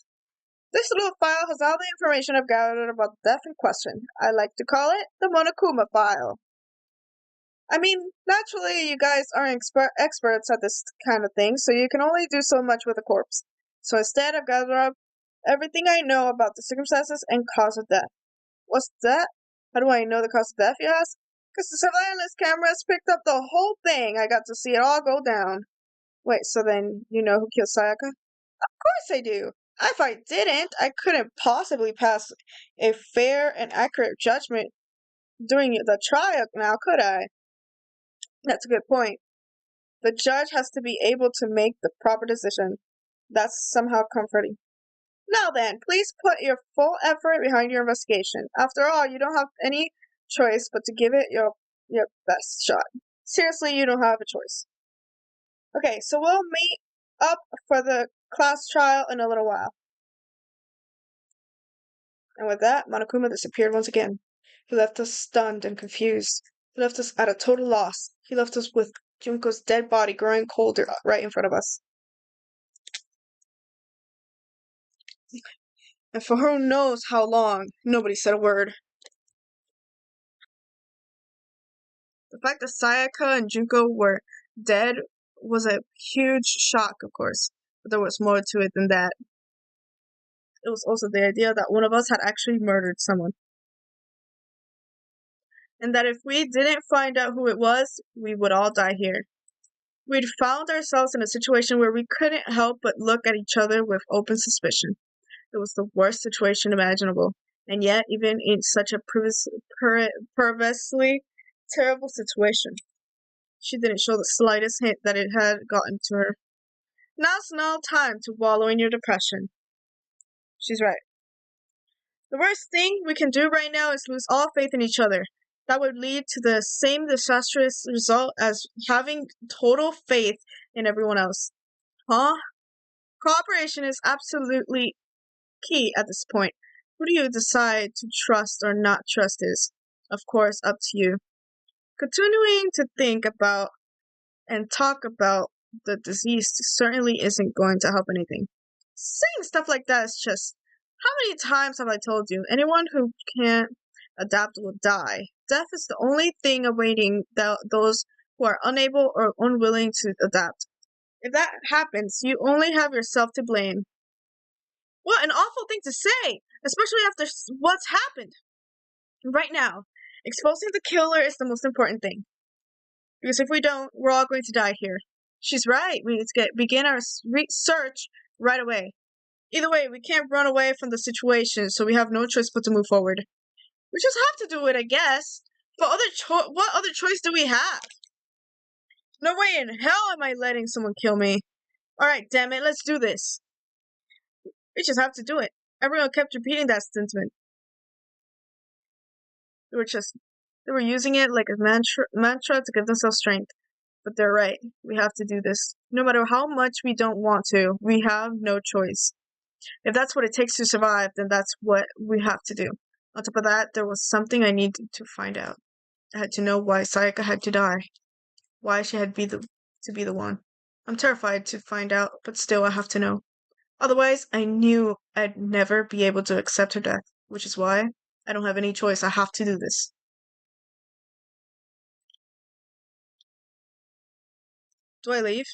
This little file has all the information I've gathered about the death in question. I like to call it the Monokuma file. I mean, naturally, you guys aren't experts at this kind of thing, so you can only do so much with a corpse. So instead, I've gathered up everything I know about the circumstances and cause of death. What's that? How do I know the cause of death, you ask? Because the surveillance cameras picked up the whole thing. I got to see it all go down. Wait, so then you know who killed Sayaka? Of course I do. If I didn't, I couldn't possibly pass a fair and accurate judgment during the trial now, could I? That's a good point. The judge has to be able to make the proper decision. That's somehow comforting. Now then, please put your full effort behind your investigation. After all, you don't have any choice but to give it your best shot. Seriously, you don't have a choice. Okay, so we'll meet up for the class trial in a little while. And with that, Monokuma disappeared once again. He left us stunned and confused. He left us at a total loss. He left us with Junko's dead body growing colder right in front of us. And for who knows how long, nobody said a word. The fact that Sayaka and Junko were dead was a huge shock, of course, but there was more to it than that. It was also the idea that one of us had actually murdered someone. And that if we didn't find out who it was, we would all die here. We'd found ourselves in a situation where we couldn't help but look at each other with open suspicion. It was the worst situation imaginable, and yet, even in such a perversely terrible situation, she didn't show the slightest hint that it had gotten to her. Now's no time to wallow in your depression. She's right. The worst thing we can do right now is lose all faith in each other. That would lead to the same disastrous result as having total faith in everyone else. Huh? Cooperation is absolutely key at this point. Who do you decide to trust or not trust is, of course, up to you. Continuing to think about and talk about the deceased certainly isn't going to help anything. Saying stuff like that is just, how many times have I told you? Anyone who can't adapt will die. Death is the only thing awaiting those who are unable or unwilling to adapt. If that happens, you only have yourself to blame. What an awful thing to say, especially after what's happened. Right now, exposing the killer is the most important thing. Because if we don't, we're all going to die here. She's right. We need to begin our search right away. Either way, we can't run away from the situation, so we have no choice but to move forward. We just have to do it, I guess. But what other choice do we have? No way in hell am I letting someone kill me. Alright, damn it, let's do this. We just have to do it. Everyone kept repeating that sentiment. They were using it like a mantra to give themselves strength. But they're right. We have to do this. No matter how much we don't want to, we have no choice. If that's what it takes to survive, then that's what we have to do. On top of that, there was something I needed to find out. I had to know why Sayaka had to die. Why she had to be the one. I'm terrified to find out, but still I have to know. Otherwise, I knew I'd never be able to accept her death, which is why I don't have any choice. I have to do this. Do I leave?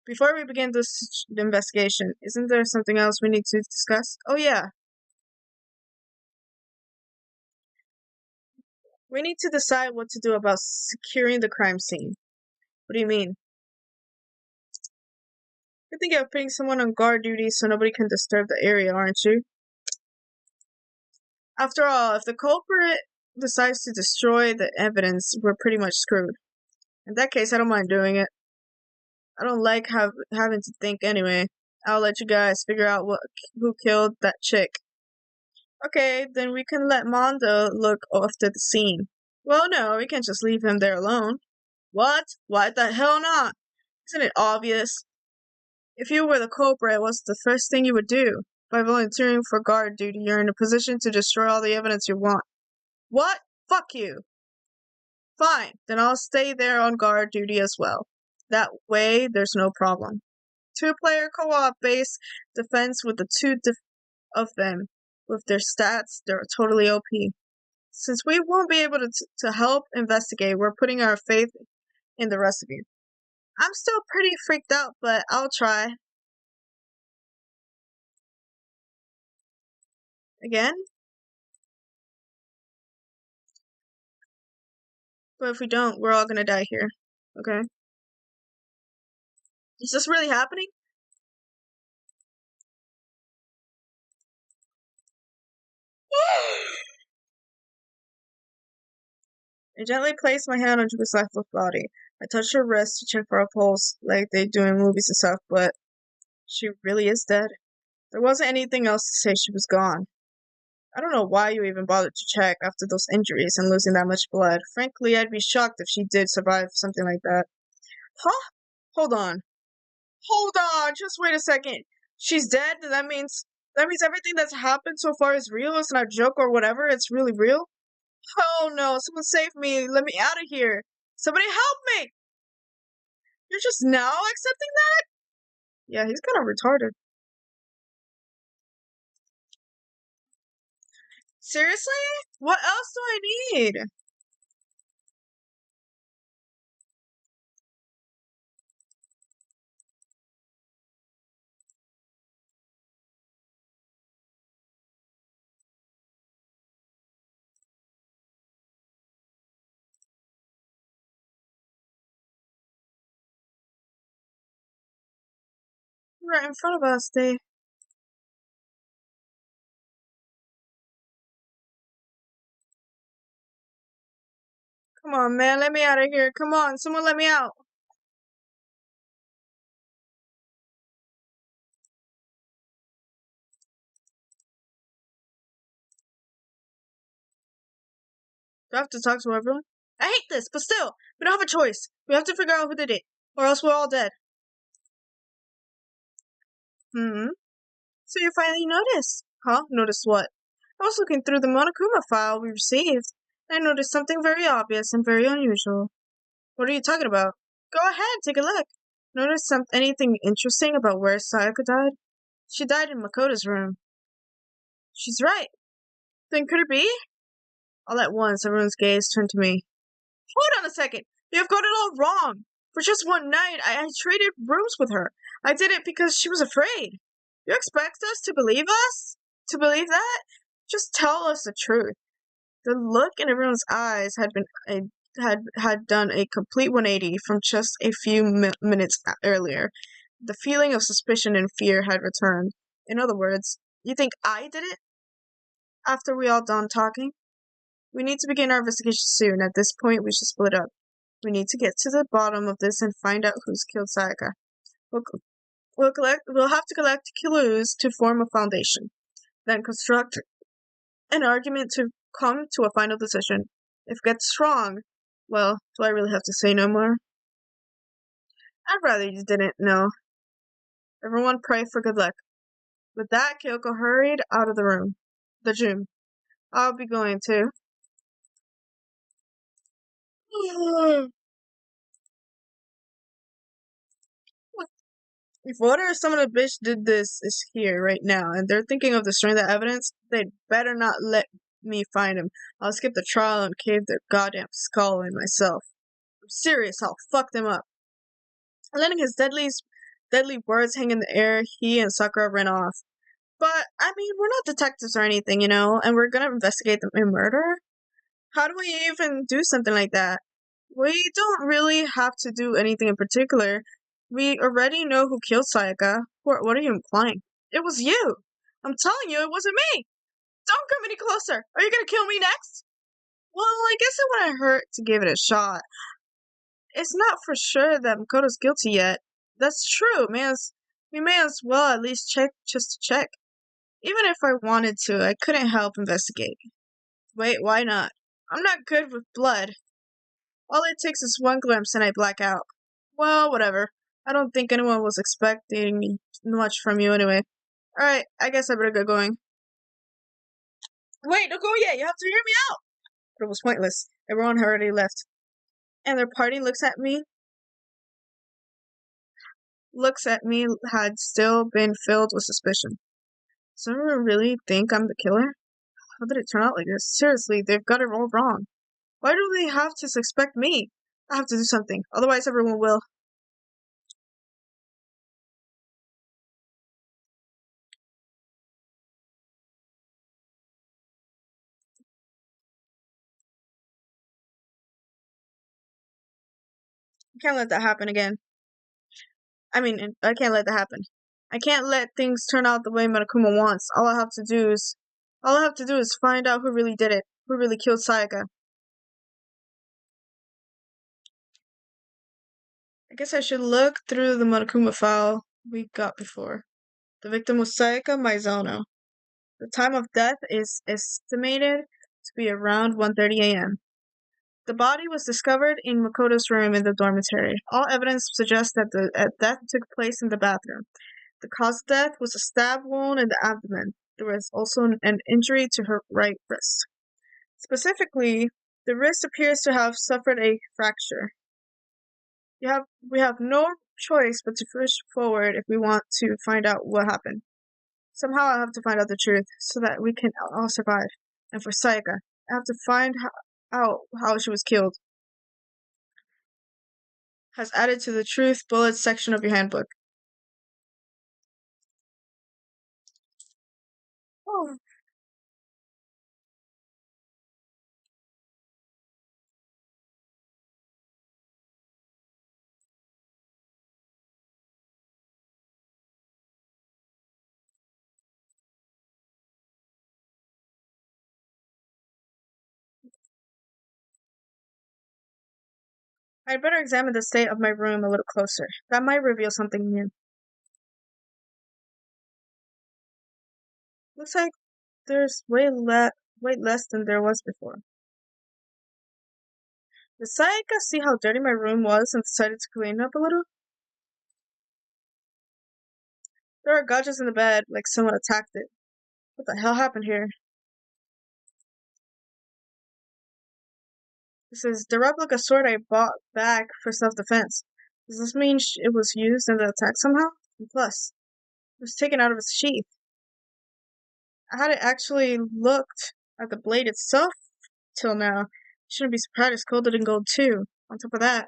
Before we begin this investigation, isn't there something else we need to discuss? Oh yeah. We need to decide what to do about securing the crime scene. What do you mean? You're thinking of putting someone on guard duty so nobody can disturb the area, aren't you? After all, if the culprit decides to destroy the evidence, we're pretty much screwed. In that case, I don't mind doing it. I don't like having to think anyway. I'll let you guys figure out who killed that chick. Okay, then we can let Mondo look after the scene. Well, no, we can't just leave him there alone. What? Why the hell not? Isn't it obvious? If you were the culprit, what's the first thing you would do? By volunteering for guard duty, you're in a position to destroy all the evidence you want. What? Fuck you! Fine, then I'll stay there on guard duty as well. That way, there's no problem. Two-player co-op base defense with the of them. With their stats, they're totally OP. Since we won't be able to help investigate, we're putting our faith in the rest of you. I'm still pretty freaked out, but I'll try. Again? But if we don't, we're all gonna die here. Okay? Is this really happening? I gently placed my hand on Juba's lifeless body. I touched her wrist to check for a pulse, like they do in movies and stuff, but she really is dead. There wasn't anything else to say she was gone. I don't know why you even bothered to check after those injuries and losing that much blood. Frankly, I'd be shocked if she did survive something like that. Huh? Hold on. Hold on, just wait a second. She's dead? That means everything that's happened so far is real? It's not a joke or whatever, it's really real? Oh no, someone save me. Let me out of here. Somebody help me! You're just now accepting that? Yeah, he's kind of retarded. Seriously? What else do I need? Right in front of us, they... Come on, man, let me out of here. Come on, someone let me out. Do I have to talk to everyone? I hate this, but still, we don't have a choice. We have to figure out who did it, or else we're all dead. Hmm? So you finally noticed? Huh? Noticed what? I was looking through the Monokuma file we received, and I noticed something very obvious and very unusual. What are you talking about? Go ahead, take a look. Notice anything interesting about where Sayaka died? She died in Makoto's room. She's right. Then could it be? All at once, everyone's gaze turned to me. Hold on a second. You have got it all wrong. For just one night, I traded rooms with her. I did it because she was afraid. You expect us to believe us? To believe that? Just tell us the truth. The look in everyone's eyes had done a complete 180 from just a few minutes earlier. The feeling of suspicion and fear had returned. In other words, you think I did it? After we all done talking? We need to begin our investigation soon. At this point, we should split up. We need to get to the bottom of this and find out who's killed Sayaka. We'll have to collect clues to form a foundation, then construct an argument to come to a final decision. If it gets wrong, well, do I really have to say no more? I'd rather you didn't know. Everyone pray for good luck. With that, Kyoko hurried out of the gym. I'll be going too. If what or some of the bitch did this is here right now, and they're thinking of destroying the evidence, they'd better not let me find him. I'll skip the trial and cave their goddamn skull in myself. I'm serious, I'll fuck them up. Letting his deadly words hang in the air, he and Sakura ran off. But, I mean, we're not detectives or anything, and we're gonna investigate the murder? How do we even do something like that? We don't really have to do anything in particular. We already know who killed Sayaka. What are you implying? It was you! I'm telling you, it wasn't me! Don't come any closer! Are you gonna kill me next? Well, I guess it wouldn't hurt to give it a shot. It's not for sure that Makoto's guilty yet. That's true, we may as well at least check just to check. Even if I wanted to, I couldn't help investigate. Wait, why not? I'm not good with blood. All it takes is one glimpse and I black out. Well, whatever. I don't think anyone was expecting much from you anyway. Alright, I guess I better get going. Wait, don't go yet. You have to hear me out. But it was pointless. Everyone had already left. and their party looks at me had still been filled with suspicion. Does everyone really think I'm the killer? How did it turn out like this? Seriously, they've got it all wrong. Why do they have to suspect me? I have to do something, otherwise everyone will. I can't let that happen again. I can't let that happen. I can't let things turn out the way Monokuma wants. All I have to do is find out who really did it, who really killed Sayaka. I guess I should look through the Monokuma file we got before. The victim was Sayaka Maizono. The time of death is estimated to be around 1:30 a.m. The body was discovered in Makoto's room in the dormitory. All evidence suggests that the death took place in the bathroom. The cause of death was a stab wound in the abdomen. There was also an injury to her right wrist. Specifically, the wrist appears to have suffered a fracture. We have no choice but to push forward if we want to find out what happened. Somehow I have to find out the truth so that we can all survive. And for Sayaka, I have to find out how she was killed. Has added to the truth bullets section of your handbook. Oh. I'd better examine the state of my room a little closer. That might reveal something new. Looks like there's way less than there was before. Did Sayaka see how dirty my room was and decided to clean it up a little? There are gouges in the bed, like someone attacked it. What the hell happened here? This is the replica sword I bought back for self-defense. Does this mean it was used in the attack somehow? And plus, it was taken out of its sheath. I hadn't actually looked at the blade itself till now. Shouldn't be surprised it's coated in gold too. On top of that,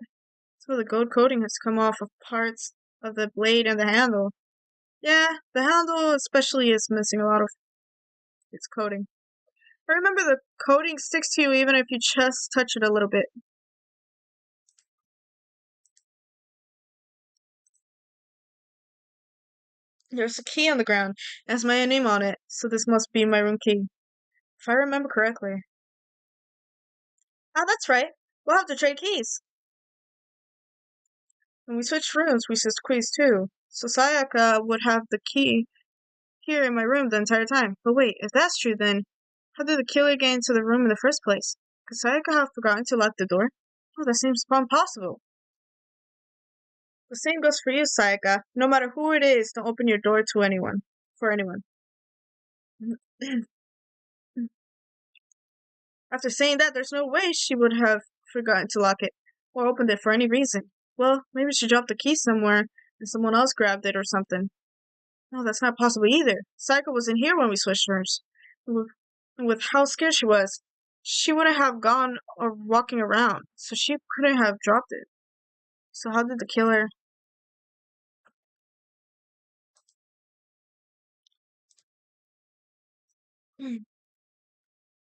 some of the gold coating has come off of parts of the blade and the handle. Yeah, the handle especially is missing a lot of its coating. But remember, the coating sticks to you even if you just touch it a little bit. There's a key on the ground. It has my name on it, so this must be my room key. If I remember correctly. Ah, that's right. We'll have to trade keys. When we switched rooms, we switched keys too. So Sayaka would have the key here in my room the entire time. But wait, if that's true, then how did the killer get into the room in the first place? Could Sayaka have forgotten to lock the door? Oh, that seems impossible. The same goes for you, Sayaka. No matter who it is, don't open your door to anyone. For anyone. After saying that, there's no way she would have forgotten to lock it, or opened it for any reason. Well, maybe she dropped the key somewhere, and someone else grabbed it or something. No, that's not possible either. Sayaka was in here when we switched rooms. And with how scared she wouldn't have gone or walking around, so she couldn't have dropped it. So how did the killer...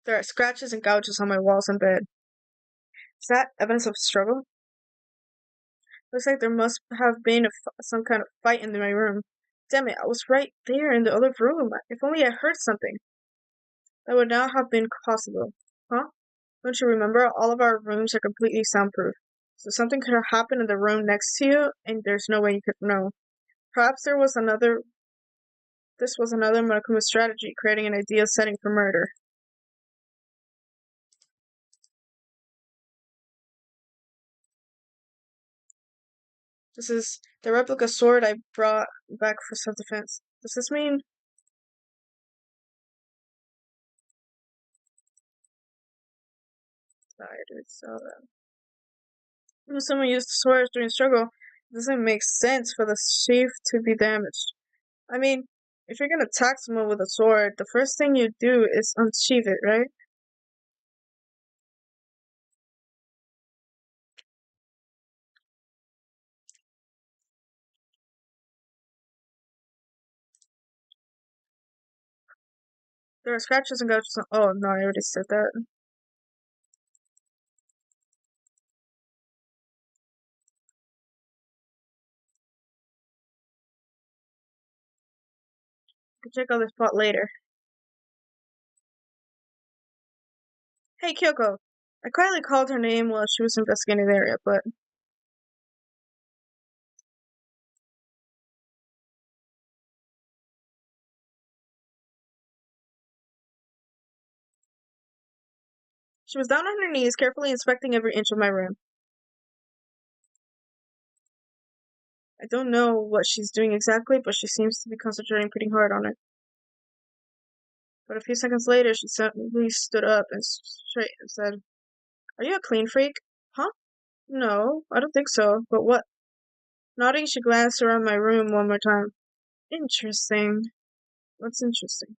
There are scratches and gouges on my walls and bed. Is that evidence of struggle? Looks like there must have been some kind of fight in my room. Damn it, I was right there in the other room. If only I heard something. That would not have been possible. Huh? Don't you remember? All of our rooms are completely soundproof. So something could have happened in the room next to you, and there's no way you could know. Perhaps this was another Monokuma strategy, creating an ideal setting for murder. This is the replica sword I brought back for self-defense. Does this mean... When someone used swords during struggle, it doesn't make sense for the sheath to be damaged. I mean, if you're gonna attack someone with a sword, the first thing you do is unsheath it, right? There are scratches and gouges. Oh no, I already said that. I'll check out this plot later. Hey, Kyoko. I quietly called her name while she was investigating the area, but she was down on her knees, carefully inspecting every inch of my room. I don't know what she's doing exactly, but she seems to be concentrating pretty hard on it. But a few seconds later, she suddenly stood up and straight and said, "Are you a clean freak?" Huh? No, I don't think so. But what? Nodding, she glanced around my room one more time. Interesting. What's interesting?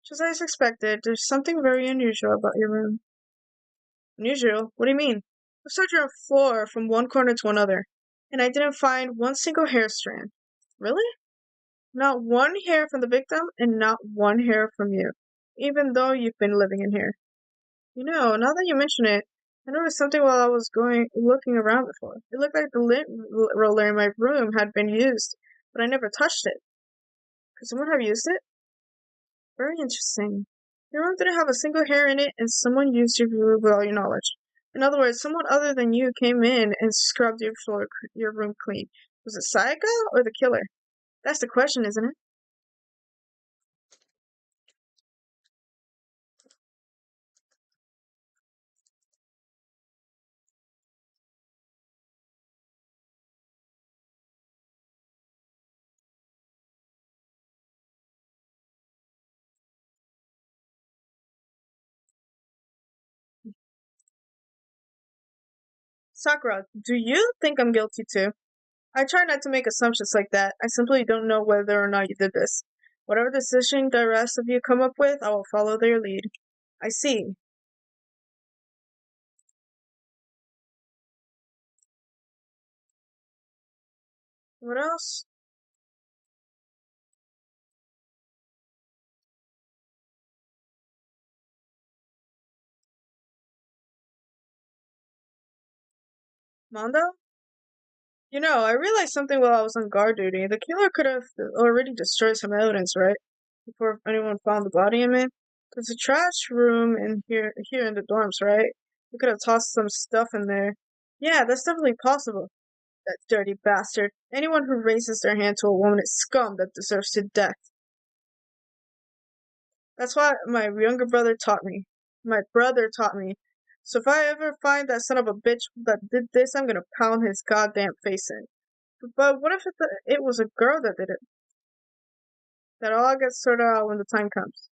Just as I expected, there's something very unusual about your room. Unusual? What do you mean? I searched your floor from one corner to another, and I didn't find one single hair strand. Really? Not one hair from the victim, and not one hair from you, even though you've been living in here. Now that you mention it, I noticed something while I was going looking around before. It looked like the lint roller in my room had been used, but I never touched it. Could someone have used it? Very interesting. Your room didn't have a single hair in it, and someone used your room without your knowledge. In other words, someone other than you came in and scrubbed your room clean. Was it Sayaka or the killer? That's the question, isn't it? Sakura, do you think I'm guilty too? I try not to make assumptions like that. I simply don't know whether or not you did this. Whatever decision the rest of you come up with, I will follow their lead. I see. What else? Mondo? I realized something while I was on guard duty. The killer could have already destroyed some evidence, right? Before anyone found the body in it. There's a trash room in here in the dorms, right? We could have tossed some stuff in there. Yeah, that's definitely possible. That dirty bastard. Anyone who raises their hand to a woman is scum that deserves to death. That's what my younger brother taught me. My brother taught me. So if I ever find that son of a bitch that did this, I'm gonna pound his goddamn face in. But what if it was a girl that did it? That all gets sorted out when the time comes.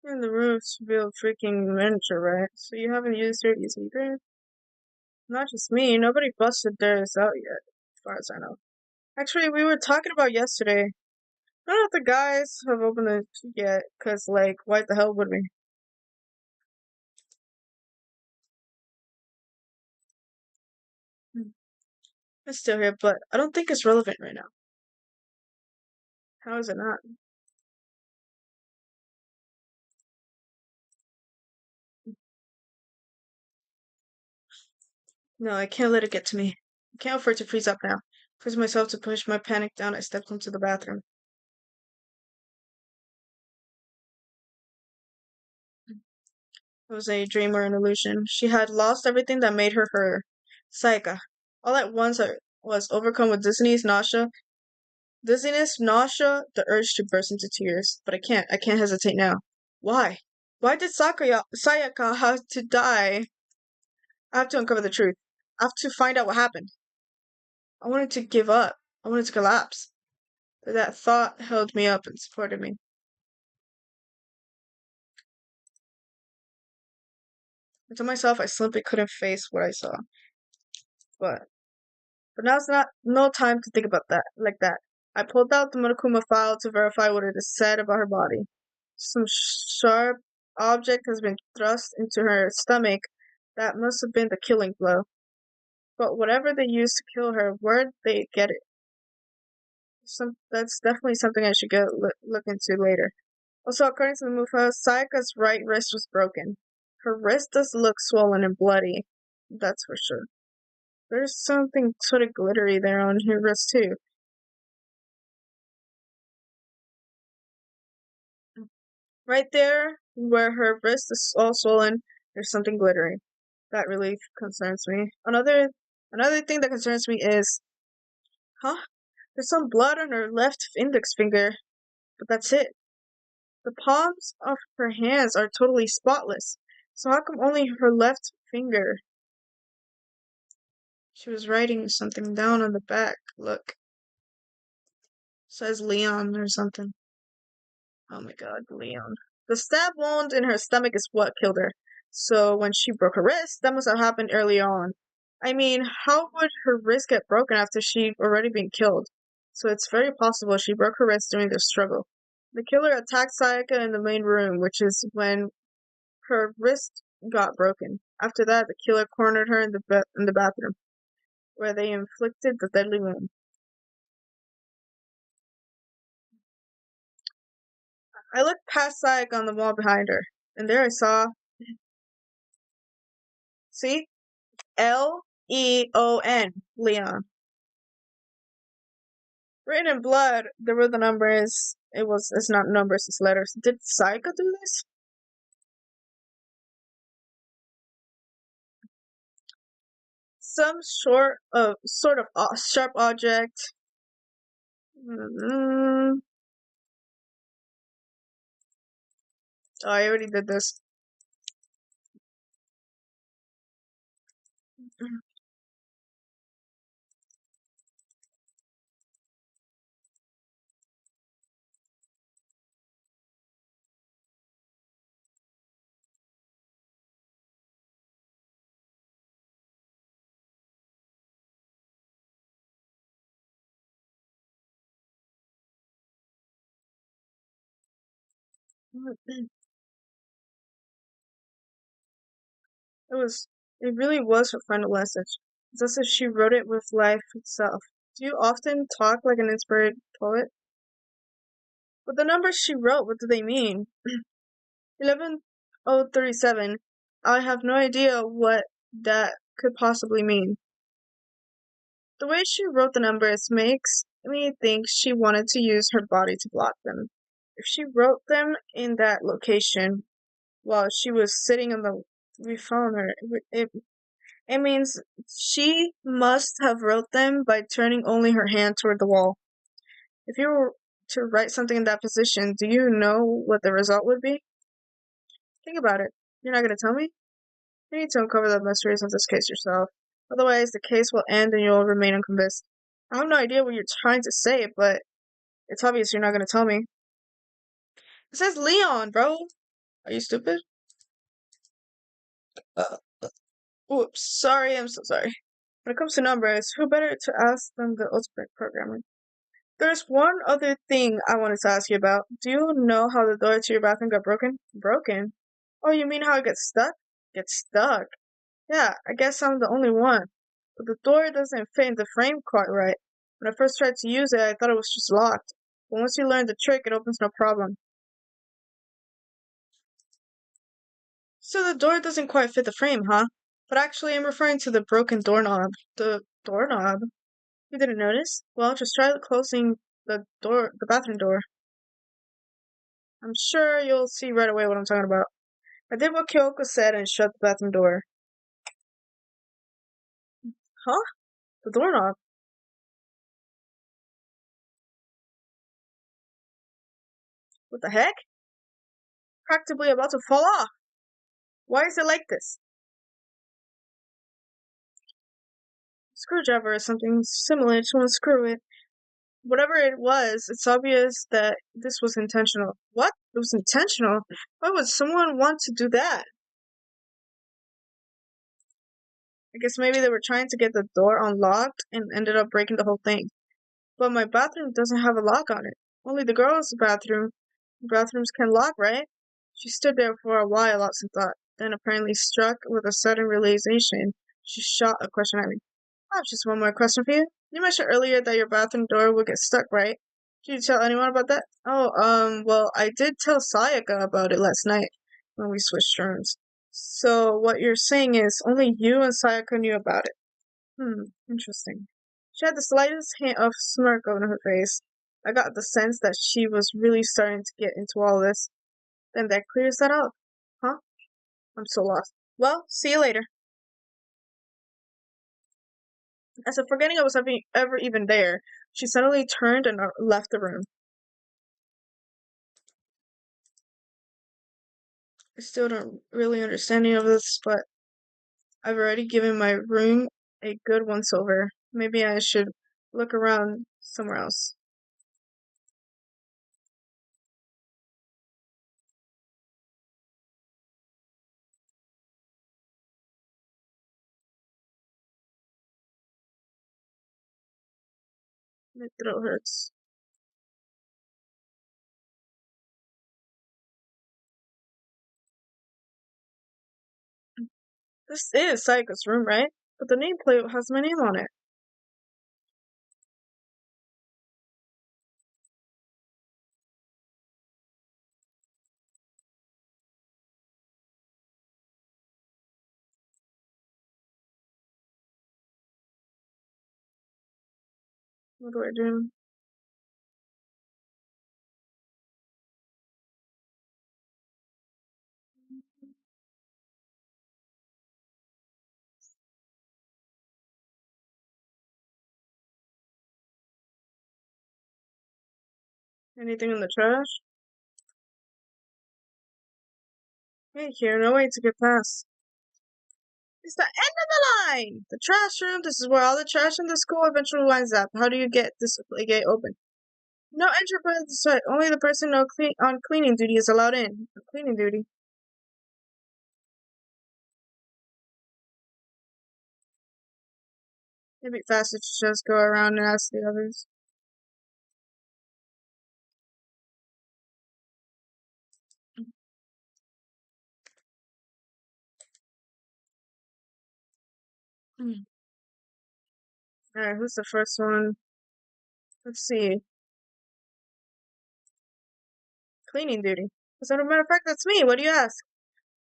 And the roof's real freaking miniature, right? So you haven't used your easy either? Not just me, nobody busted theirs out yet, as far as I know. Actually, we were talking about yesterday. None of the guys have opened it yet, cause like, why the hell would we? Hmm. It's still here, but I don't think it's relevant right now. How is it not? No, I can't let it get to me. I can't afford to freeze up now. Forcing myself to push my panic down, I stepped into the bathroom. It was a dream or an illusion. She had lost everything that made her her. Saika. All at once I was overcome with dizziness, nausea, Dizziness, nausea, the urge to burst into tears. But I can't. I can't hesitate now. Why? Why did Sayaka have to die? I have to uncover the truth. I have to find out what happened. I wanted to give up. I wanted to collapse. But that thought held me up and supported me. I told myself I simply couldn't face what I saw. But But now's not no time to think about that like that. I pulled out the Monokuma file to verify what it is said about her body. Some sharp object has been thrust into her stomach. That must have been the killing blow. But whatever they used to kill her, where'd they get it? That's definitely something I should look into later. Also, according to the Mufa, Sayaka's right wrist was broken. Her wrist does look swollen and bloody. That's for sure. There's something sort of glittery there on her wrist too. Right there, where her wrist is all swollen, there's something glittery. That really concerns me. Another thing that concerns me is, huh? There's some blood on her left index finger, but that's it. The palms of her hands are totally spotless. So how come only her left finger? She was writing something down on the back. Look, says Leon or something. Oh my god, Leon. The stab wound in her stomach is what killed her. So when she broke her wrist, that must have happened early on. I mean, how would her wrist get broken after she'd already been killed? So it's very possible she broke her wrist during the struggle. The killer attacked Sayaka in the main room, which is when her wrist got broken. After that, the killer cornered her in the bathroom, where they inflicted the deadly wound. I looked past Sayaka on the wall behind her, and there I saw. See? Leon. Leon. Written in blood, there were the numbers. It's not numbers, it's letters. Did Sayaka do this? Some sort of sharp object. Mm-hmm. Oh, I already did this. It was. It really was her final message. It's as if she wrote it with life itself. Do you often talk like an inspired poet? But the numbers she wrote, what do they mean? 11037. I have no idea what that could possibly mean. The way she wrote the numbers makes me think she wanted to use her body to block them. If she wrote them in that location while she was sitting on the, we found her. It means she must have wrote them by turning only her hand toward the wall. If you were to write something in that position, do you know what the result would be? Think about it. You're not going to tell me? You need to uncover the mysteries of this case yourself. Otherwise, the case will end and you'll remain unconvinced. I have no idea what you're trying to say, but it's obvious you're not going to tell me. It says Leon, bro. Are you stupid? Uh, Oops. Sorry, I'm so sorry. When it comes to numbers, who better to ask than the ultimate programmer? There's one other thing I wanted to ask you about. Do you know how the door to your bathroom got broken? Broken? Oh, you mean how it gets stuck? Gets stuck? Yeah, I guess I'm the only one. But the door doesn't fit in the frame quite right. When I first tried to use it, I thought it was just locked. But once you learn the trick, it opens no problem. So the door doesn't quite fit the frame, huh? But actually, I'm referring to the broken doorknob. The doorknob? You didn't notice? Well, just try closing the bathroom door. I'm sure you'll see right away what I'm talking about. I did what Kyoko said and shut the bathroom door. Huh? The doorknob. What the heck? Practically about to fall off. Why is it like this? Screwdriver or something similar to unscrew it. Whatever it was, it's obvious that this was intentional. What? It was intentional? Why would someone want to do that? I guess maybe they were trying to get the door unlocked and ended up breaking the whole thing. But my bathroom doesn't have a lock on it. Only the girls' bathrooms can lock, right? She stood there for a while, lost in thought. Then, apparently struck with a sudden realization, she shot a question at me. I have just one more question for you. You mentioned earlier that your bathroom door would get stuck, right? Did you tell anyone about that? Oh, well, I did tell Sayaka about it last night when we switched rooms. So what you're saying is only you and Sayaka knew about it. Interesting. She had the slightest hint of smirk on her face. I got the sense that she was really starting to get into all this. Then that clears that up. Huh? I'm so lost. Well, see you later. As if forgetting I was ever even there, she suddenly turned and left the room. I still don't really understand any of this, but I've already given my room a good once over. Maybe I should look around somewhere else. My throat hurts. This is Saika's room, right? But the nameplate has my name on it. What do I do? Anything in the trash? Hey, here, no way to get past. It's the end of the line! The trash room, this is where all the trash in the school eventually winds up. How do you get this gate open? No entry by the site. Only the person on cleaning duty is allowed in. Cleaning duty. It'd be faster to just go around and ask the others. Alright, who's the first one? Let's see. Cleaning duty. As a matter of fact, that's me. What do you ask?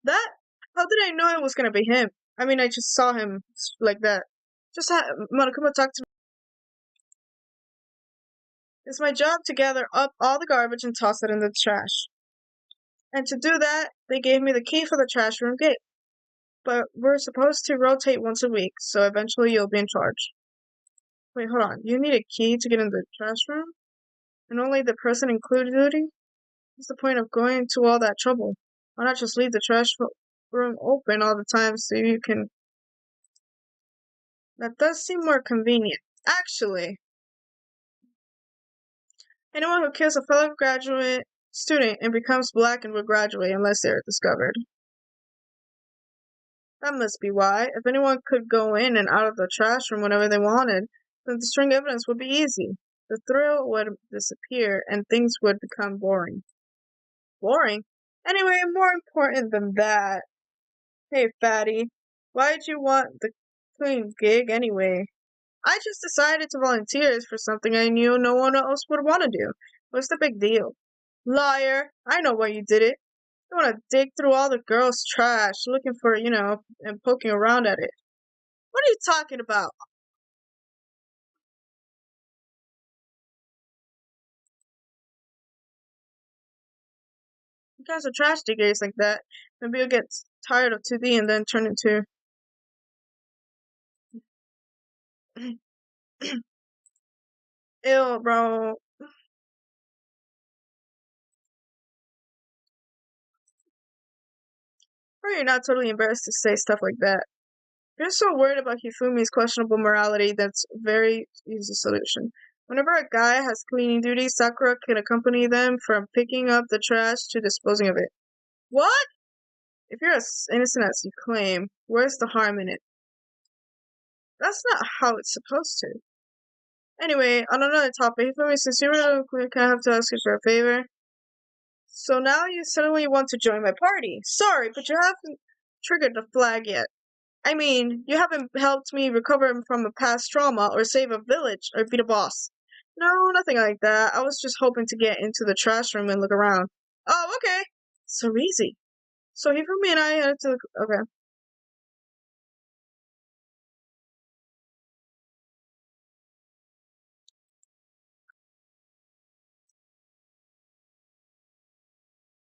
That? How did I know it was gonna be him? I mean, I just saw him like that. Just had Monokuma talk to me. It's my job to gather up all the garbage and toss it in the trash. And to do that, they gave me the key for the trash room gate. But we're supposed to rotate once a week, so eventually you'll be in charge. Wait, hold on. You need a key to get in the trash room? And only the person included duty? What's the point of going to all that trouble? Why not just leave the trash room open all the time so you can... That does seem more convenient. Actually, anyone who kills a fellow graduate student and becomes black and will graduate unless they're discovered. That must be why. If anyone could go in and out of the trash room whenever they wanted, then destroying evidence would be easy. The thrill would disappear and things would become boring. Boring? Anyway, more important than that. Hey, fatty, why'd you want the clean gig anyway? I just decided to volunteer for something I knew no one else would want to do. What's the big deal? Liar! I know why you did it. You want to dig through all the girls' trash, looking for, and poking around at it. What are you talking about? You guys are trash diggers like that. Maybe you'll get tired of 2D and then turn into... Ew, bro. Or you're not totally embarrassed to say stuff like that. If you're so worried about Hifumi's questionable morality, that's a very easy solution. Whenever a guy has cleaning duties, Sakura can accompany them from picking up the trash to disposing of it. What? If you're as innocent as you claim, where's the harm in it? That's not how it's supposed to. Anyway, on another topic, Hifumi, since you really can I have to ask you for a favor? So now you suddenly want to join my party. Sorry, but you haven't triggered the flag yet. I mean, you haven't helped me recover from a past trauma or save a village or beat a boss. No, nothing like that. I was just hoping to get into the trash room and look around. Oh, okay. So easy. So Hifumi and I had to look. Okay.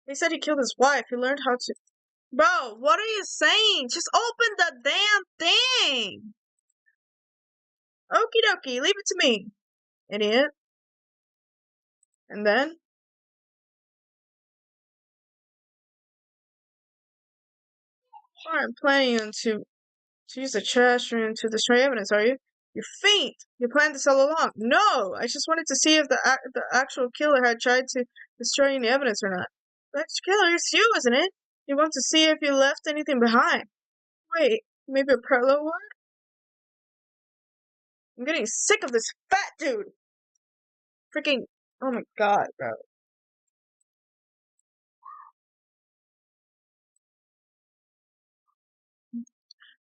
He said he killed his wife. He learned how to. Bro, what are you saying? Just open the damn thing! Okie dokie, leave it to me, idiot. And then? I'm planning to use the trash room to destroy evidence, are you? You faint! You planned this all along. No! I just wanted to see if the actual killer had tried to destroy any evidence or not. The killer is you, isn't it? You want to see if you left anything behind. Wait, maybe a parallel one? I'm getting sick of this fat dude! Freaking, oh my god, bro.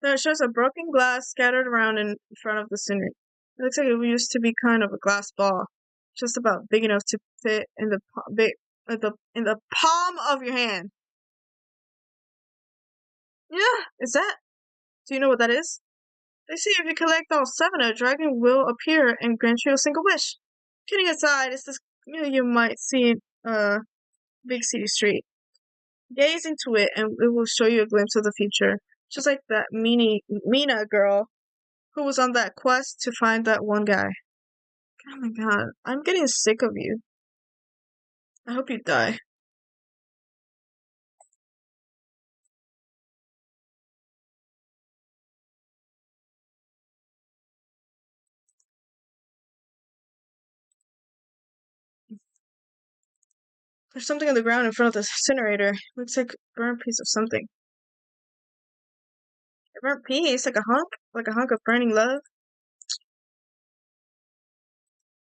Then it shows a broken glass scattered around in front of the center. It looks like it used to be kind of a glass ball, just about big enough to fit in the palm of your hand. Yeah, is that? Do you know what that is? They say if you collect all seven, a dragon will appear and grant you a single wish. Kidding aside, it's this you might see in big city street. Gaze into it, and it will show you a glimpse of the future, just like that Mina girl who was on that quest to find that one guy. Oh my god, I'm getting sick of you. I hope you die. There's something on the ground in front of the incinerator. Looks like a burnt piece of something. A burnt piece? Like a hunk of burning love?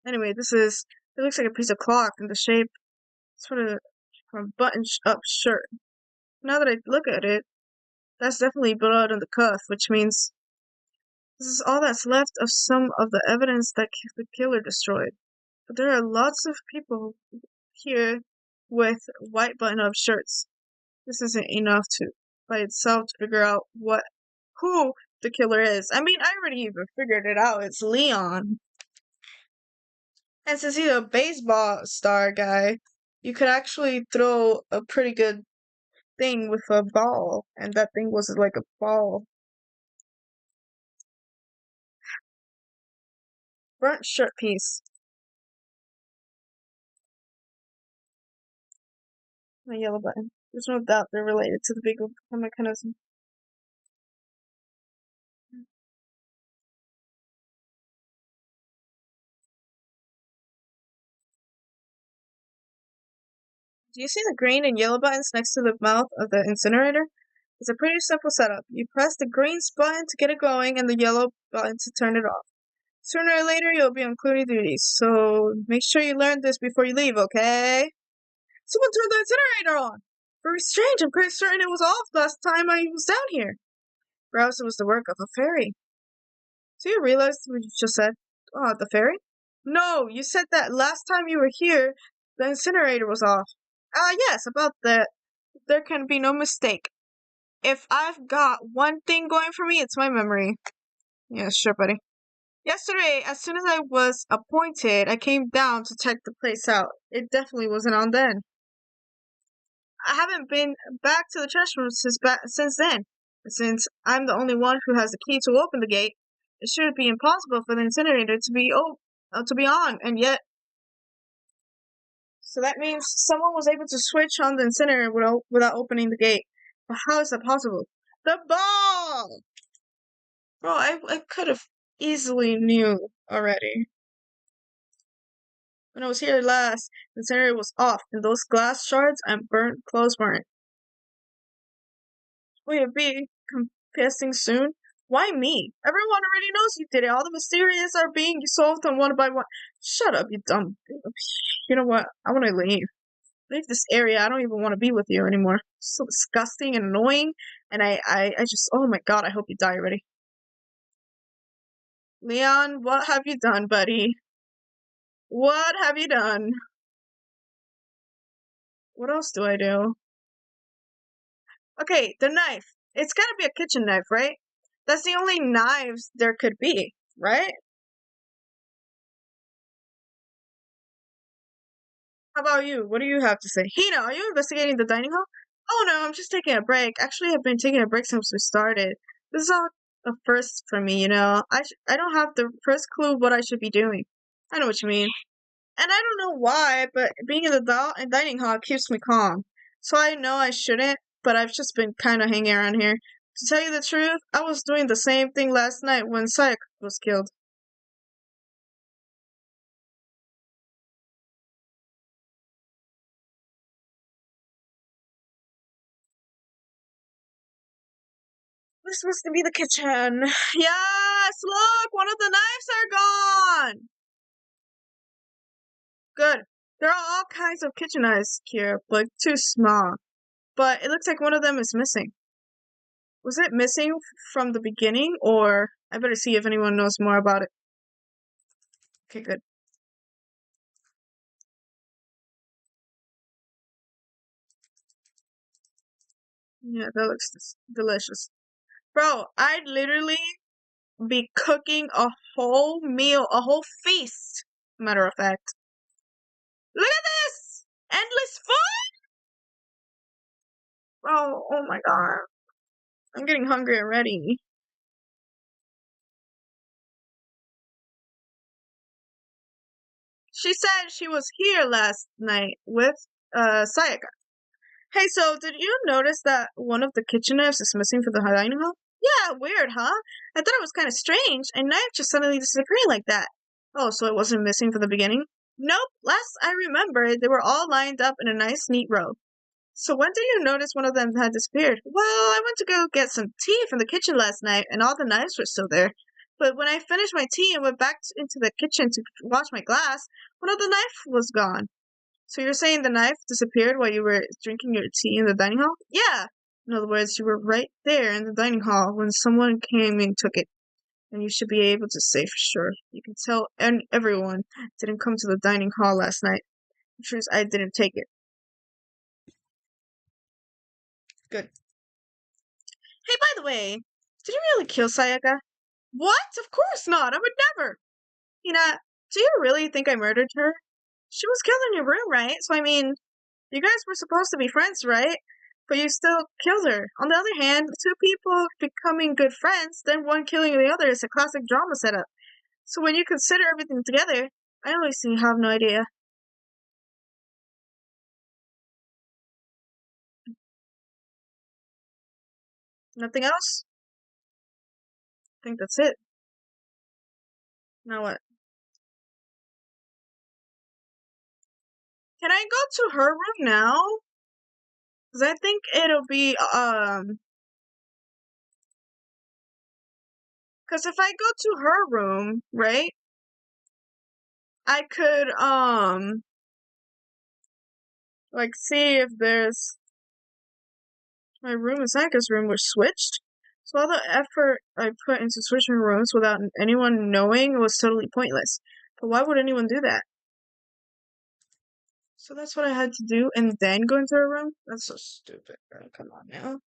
Anyway, it looks like a piece of cloth in the shape, sort of from a buttoned-up shirt. Now that I look at it, that's definitely blood on the cuff, which means this is all that's left of some of the evidence that the killer destroyed. But there are lots of people here with white button-up shirts. This isn't enough by itself to figure out who the killer is. I mean, I already even figured it out. It's Leon. And since he's a baseball star guy, you could actually throw a pretty good thing with a ball, and that thing was like a ball. Burnt shirt piece. A yellow button. There's no doubt they're related to the big mechanism. Do you see the green and yellow buttons next to the mouth of the incinerator? It's a pretty simple setup. You press the green button to get it going and the yellow button to turn it off. Sooner or later, you'll be on cleaning duties, so make sure you learn this before you leave, okay? Someone turned the incinerator on! Very strange, I'm pretty certain it was off last time I was down here. Perhaps it was the work of a fairy. So you realized what you just said? Oh, the fairy? No, you said that last time you were here, the incinerator was off. Yes, about that. There can be no mistake. If I've got one thing going for me, it's my memory. Yeah, sure, buddy. Yesterday, as soon as I was appointed, I came down to check the place out. It definitely wasn't on then. I haven't been back to the trash room since then. Since I'm the only one who has the key to open the gate, it should be impossible for the incinerator to be on, and yet. So that means someone was able to switch on the incinerator without opening the gate. But how is that possible? The ball! Bro, I could have easily knew already. When I was here last, the scenery was off, and those glass shards and burnt clothes weren't. Will you be confessing soon? Why me? Everyone already knows you did it. All the mysterious are being solved one by one. Shut up, you dumb. You know what? I want to leave. Leave this area. I don't even want to be with you anymore. It's so disgusting and annoying. And I just, oh my god, I hope you die already. Leon, what have you done, buddy? What have you done? What else do I do? Okay, the knife. It's gotta be a kitchen knife, right? That's the only knives there could be, right? How about you? What do you have to say? Hina, are you investigating the dining hall? Oh no, I'm just taking a break. Actually, I've been taking a break since we started. This is all a first for me, you know. I don't have the first clue what I should be doing. I know what you mean. And I don't know why, but being in the dining hall keeps me calm. So I know I shouldn't, but I've just been kind of hanging around here. To tell you the truth, I was doing the same thing last night when Sayaka was killed. This supposed to be the kitchen. Yes, look, one of the knives are gone. Good. There are all kinds of kitchen knives here, but too small. But it looks like one of them is missing. Was it missing from the beginning, or I better see if anyone knows more about it. Okay, good. Yeah, that looks delicious. Bro, I'd literally be cooking a whole meal, a whole feast, matter of fact. Look at this! Endless food! Bro, oh my god. I'm getting hungry already. She said she was here last night with Sayaka. Hey, so did you notice that one of the kitchen knives is missing from the dining hall? Yeah, weird, huh? I thought it was kind of strange. A knife just suddenly disappearing like that. Oh, so it wasn't missing from the beginning? Nope. Last I remember, they were all lined up in a nice, neat row. So when did you notice one of them had disappeared? Well, I went to go get some tea from the kitchen last night, and all the knives were still there. But when I finished my tea and went back into the kitchen to wash my glass, one of the knives was gone. So you're saying the knife disappeared while you were drinking your tea in the dining hall? Yeah. In other words, you were right there in the dining hall when someone came and took it. And you should be able to say for sure. You can tell everyone didn't come to the dining hall last night. The truth, I didn't take it. Good. Hey, by the way, did you really kill Sayaka? What? Of course not. I would never. Hina, do you really think I murdered her? She was killed in your room, right? So, I mean, you guys were supposed to be friends, right? But you still killed her. On the other hand, two people becoming good friends, then one killing the other is a classic drama setup. So when you consider everything together, I honestly have no idea. Nothing else? I think that's it. Now what? Can I go to her room now? Because I think it'll be, because if I go to her room, right, I could, like, see if there's my room and Saka's room were switched. So all the effort I put into switching rooms without anyone knowing was totally pointless. But why would anyone do that? So that's what I had to do and then go into her room? That's so stupid, girl. Come on now.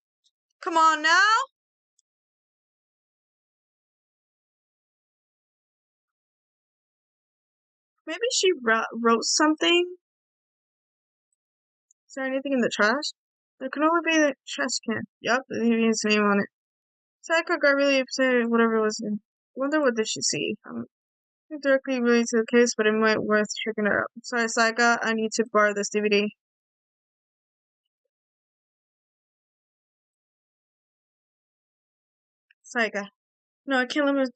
Come on now! Maybe she wrote something? Is there anything in the trash? There can only be the trash can. Yup, his name on it. Sayaka got really upset whatever was in. Wonder what did she see? Not directly related to the case, but it might worth checking her out. Sorry, Sayaka, I need to borrow this DVD. Sayaka. No, I can't limit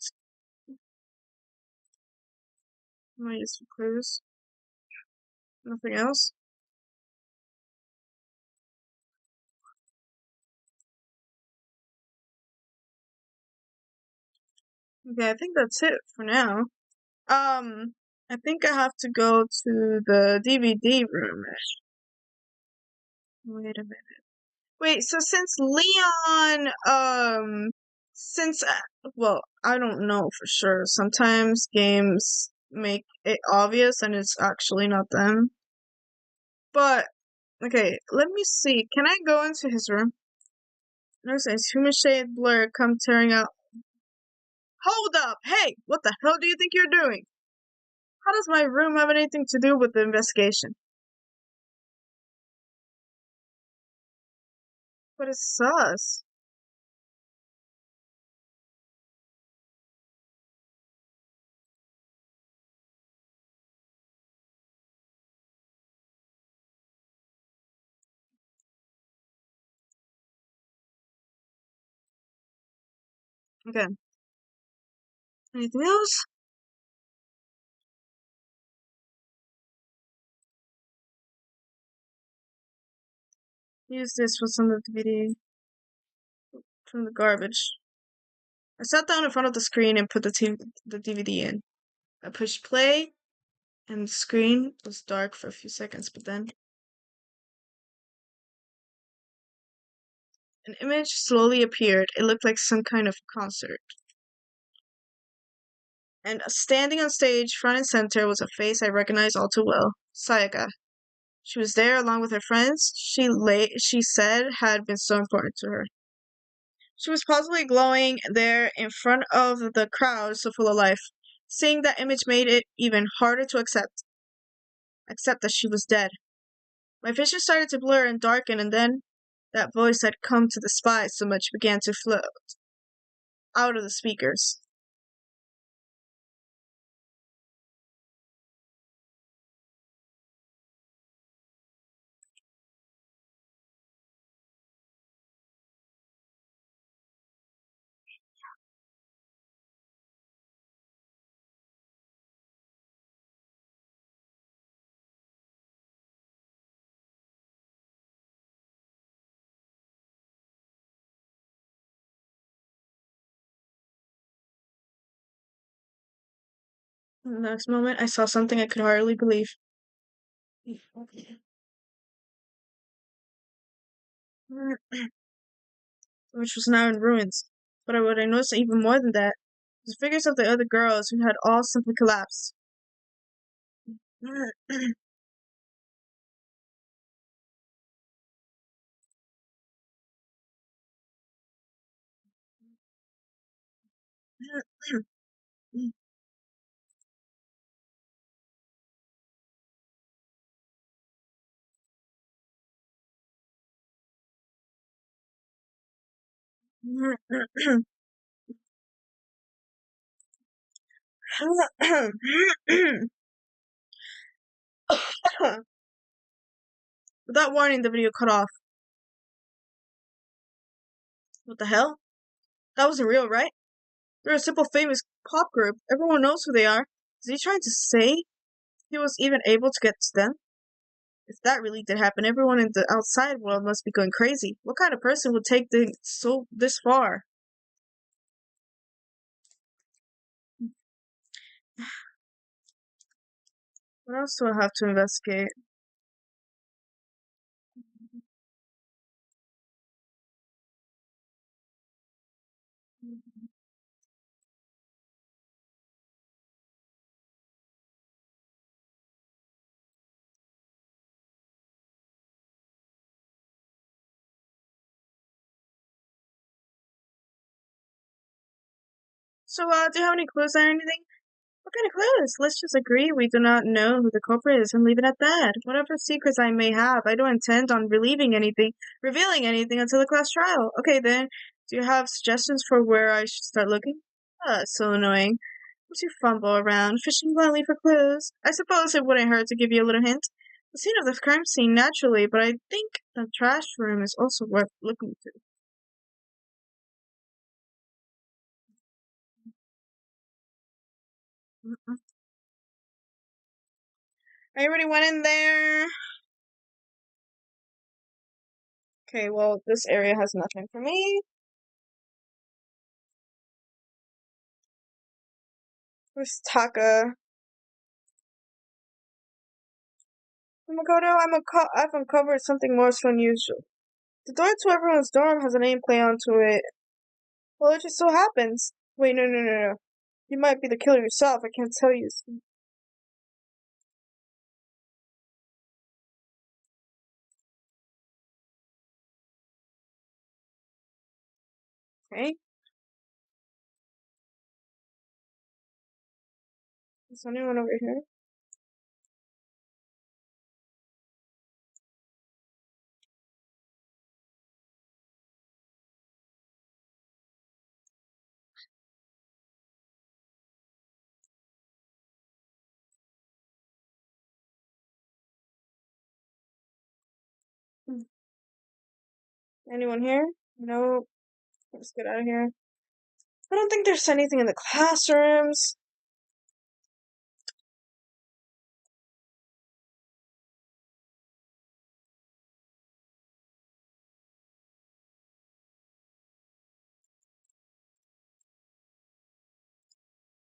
my use for clues. Nothing else? Okay, I think that's it for now. I think I have to go to the DVD room. Wait a minute. Wait, so since Leon, since, well, I don't know for sure. Sometimes games make it obvious and it's actually not them. But, okay, let me see. Can I go into his room? No sense. Human shade blur come tearing out. Hold up! Hey! What the hell do you think you're doing? How does my room have anything to do with the investigation? But it's sus. Okay. Anything else? Use this with some of the DVD from the garbage. I sat down in front of the screen and put the DVD in. I pushed play, and the screen was dark for a few seconds, but then an image slowly appeared. It looked like some kind of concert. And standing on stage, front and center, was a face I recognized all too well. Sayaka. She was there along with her friends she said had been so important to her. She was positively glowing there in front of the crowd so full of life. Seeing that image made it even harder to accept that she was dead. My vision started to blur and darken, and then that voice I'd come to despise so much began to float out of the speakers. In the next moment, I saw something I could hardly believe. Which was now in ruins. But what I noticed even more than that was the figures of the other girls who had all simply collapsed. Without warning, the video cut off. What the hell? That wasn't real, right? They're a simple famous pop group. Everyone knows who they are. Is he trying to say he was even able to get to them? If that really did happen, everyone in the outside world must be going crazy. What kind of person would take things this far? What else do I have to investigate? So, do you have any clues or anything? What kind of clues? Let's just agree we do not know who the culprit is and leave it at that. Whatever secrets I may have, I don't intend on revealing anything until the class trial. Okay then, do you have suggestions for where I should start looking? So annoying. Would you fumble around, fishing blindly for clues? I suppose it wouldn't hurt to give you a little hint. The scene of the crime scene, naturally, but I think the trash room is also worth looking to. I already went in there. Okay, well, this area has nothing for me. Where's Taka? Makoto, I've uncovered something more so unusual. The door to everyone's dorm has a nameplate onto it. Well, it just so happens. Wait, no. You might be the killer yourself. I can't tell you. Okay. Is anyone over here? Anyone here? Nope. Let's get out of here. I don't think there's anything in the classrooms.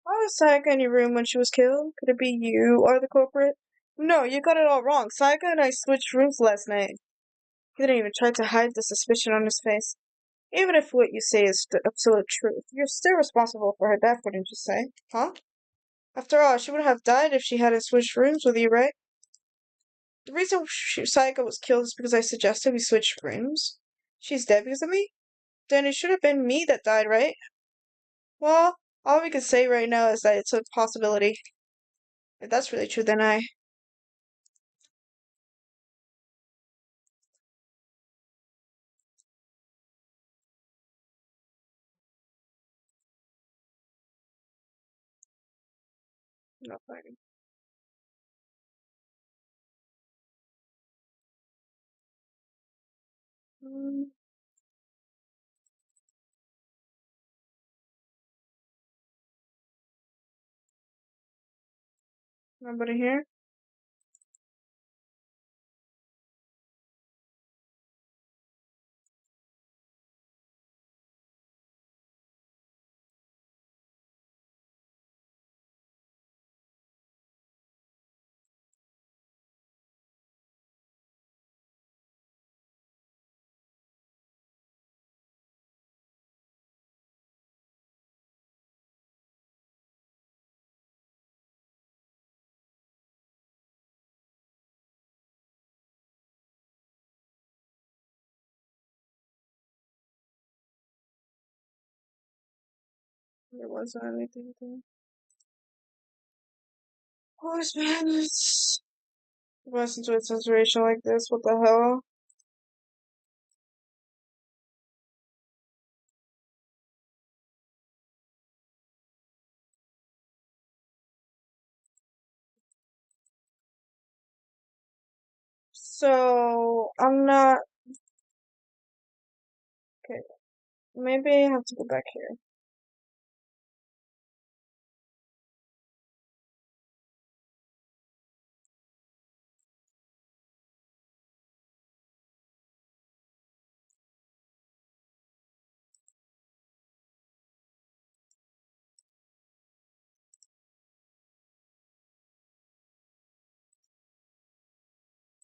Why was Sayaka in your room when she was killed? Could it be you are the culprit? No, you got it all wrong. Sayaka and I switched rooms last night. He didn't even try to hide the suspicion on his face. Even if what you say is the absolute truth, you're still responsible for her death, wouldn't you say? Huh? After all, she would have died if she hadn't switched rooms with you, right? The reason Sayaka was killed is because I suggested we switch rooms. She's dead because of me? Then it should have been me that died, right? Well, all we can say right now is that it's a possibility. If that's really true, then not fighting. Mm, nobody here? There wasn't anything there. Horse bandits. Wasn't to a situation like this. What the hell? So, I'm not. Okay, maybe I have to go back here.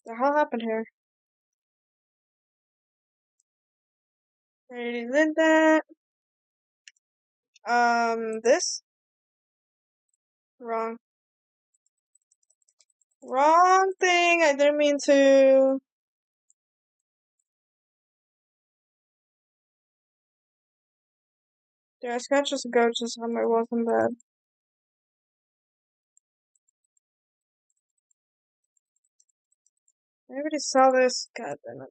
The hell happened here? I already did that. This? Wrong. Wrong thing! I didn't mean to. There are scratches and gouges on my walls and bed. I already saw this. God damn it.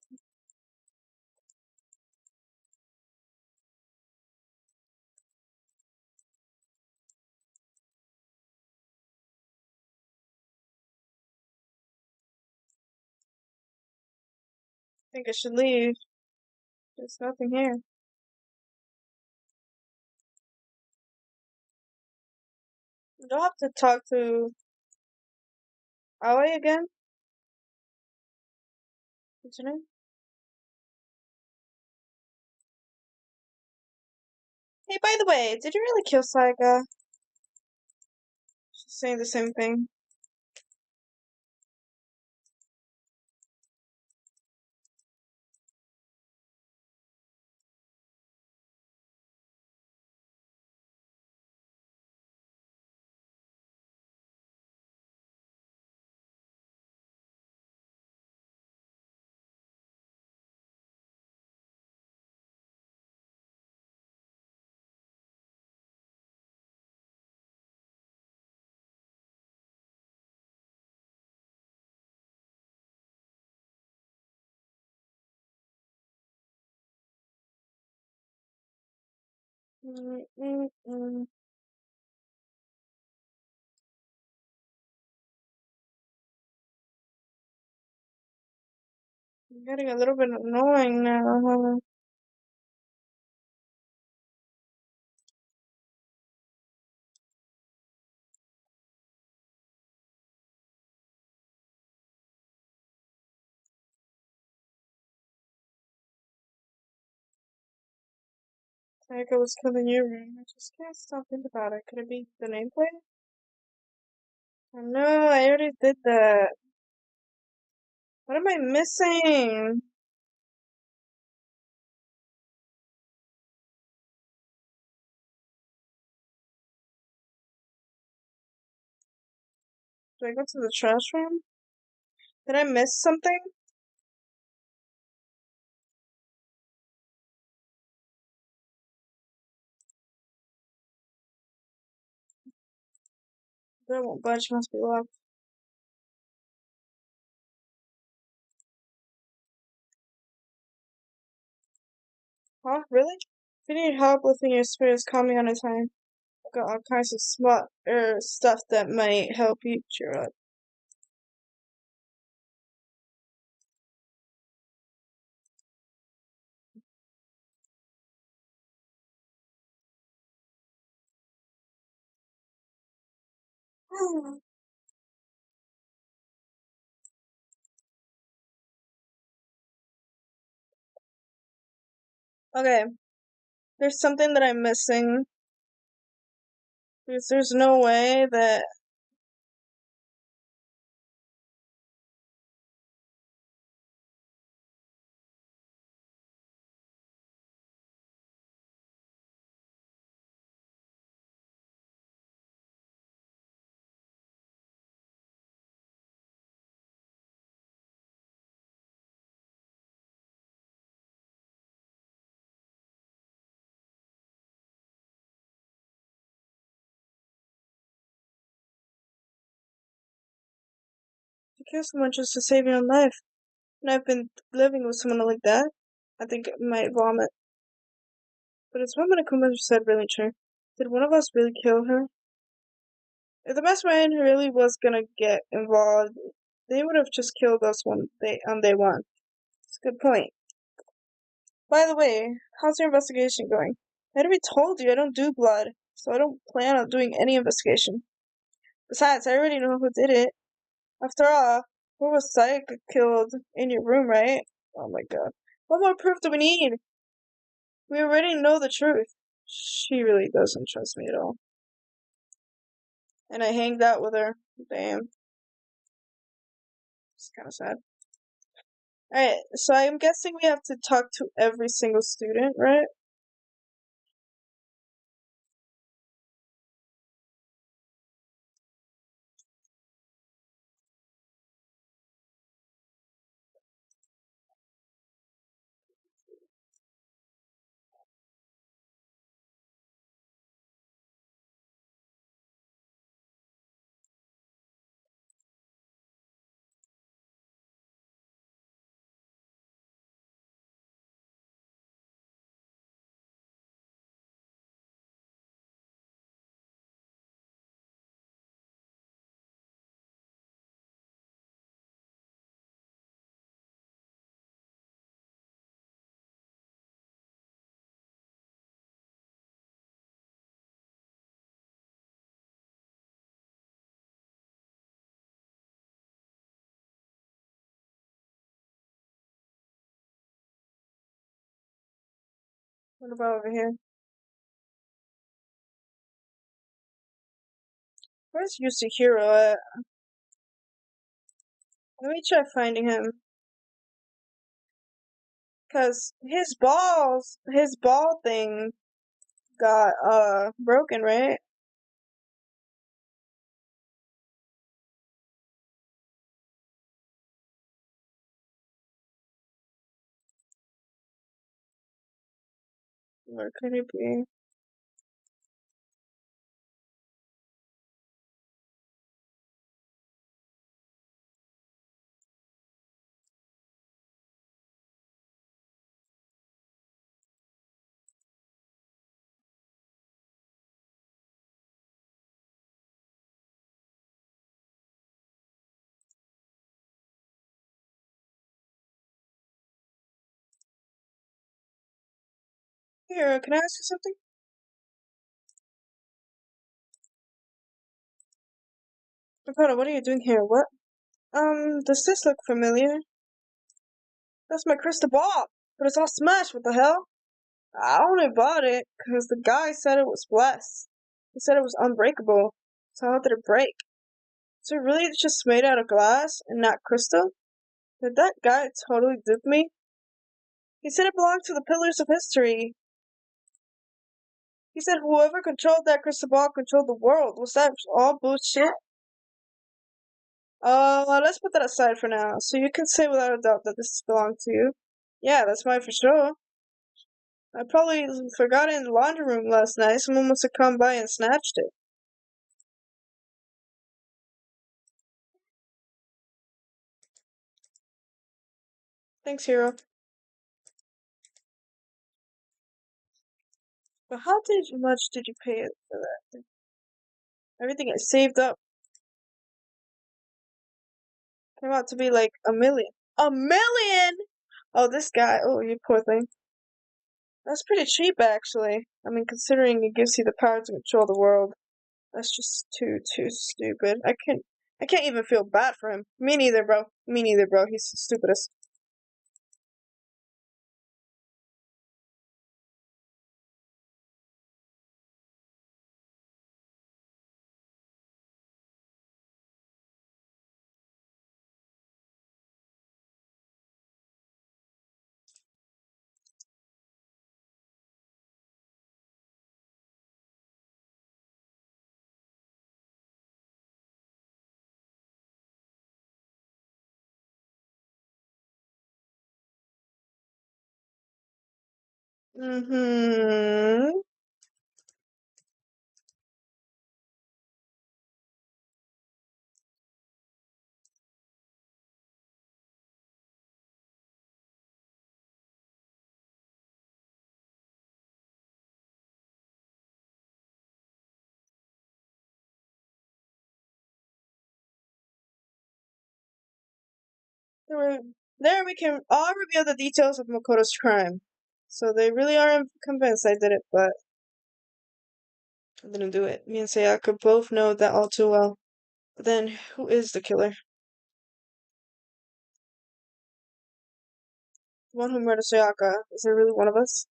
I think I should leave. There's nothing here. You'll have to talk to Aoi again. What's her name? Hey, by the way, did you really kill Saiga? She's saying the same thing. Mm-mm-mm. I'm getting a little bit annoying now. Saiga was killed in your room. I just can't stop thinking about it. Could it be the nameplate? Oh no, I already did that. What am I missing? Do I go to the trash room? Did I miss something? That won't budge, must be locked. Huh? Really? If you need help lifting your spirits, call me anytime. I've got all kinds of smart stuff that might help you cheer up. Okay, there's something that I'm missing. Because there's no way that. To kill someone just to save your own life. And I've been living with someone like that. I think I might vomit. But it's what Monokuma said really true. Did one of us really kill her? If the mastermind really was gonna get involved, they would have just killed us on day one. It's a good point. By the way, how's your investigation going? I already told you I don't do blood, so I don't plan on doing any investigation. Besides, I already know who did it. After all, who was Sayaka killed in your room, right? Oh my god. What more proof do we need? We already know the truth. She really doesn't trust me at all. And I hanged out with her. Damn. It's kind of sad. Alright, so I'm guessing we have to talk to every single student, right? What about over here? Where's Yasuhiro at? Let me try finding him. Cause his ball thing got, broken, right? Where could it be? Here, can I ask you something? Dakota, what are you doing here? What? Does this look familiar? That's my crystal ball, but it's all smashed. What the hell? I only bought it because the guy said it was blessed. He said it was unbreakable. So how did it break? So really it's just made out of glass and not crystal? Did that guy totally dupe me? He said it belonged to the pillars of history. He said whoever controlled that crystal ball controlled the world. Was that all bullshit? Let's put that aside for now. So you can say without a doubt that this belonged to you. Yeah, that's mine for sure. I probably forgot it in the laundry room last night. Someone must have come by and snatched it. Thanks, Hero. But how much did you pay for that? Everything I saved up came out to be like a million. A million! Oh, this guy. Oh, you poor thing. That's pretty cheap, actually. I mean, considering it gives you the power to control the world. That's just too stupid. I can't even feel bad for him. Me neither, bro. Me neither, bro. He's the stupidest. Mm-hmm. There we can all reveal the details of Makoto's crime. So they really are convinced I did it, but I didn't do it. Me and Sayaka both know that all too well. But then, who is the killer? The one who murdered Sayaka. Is there really one of us?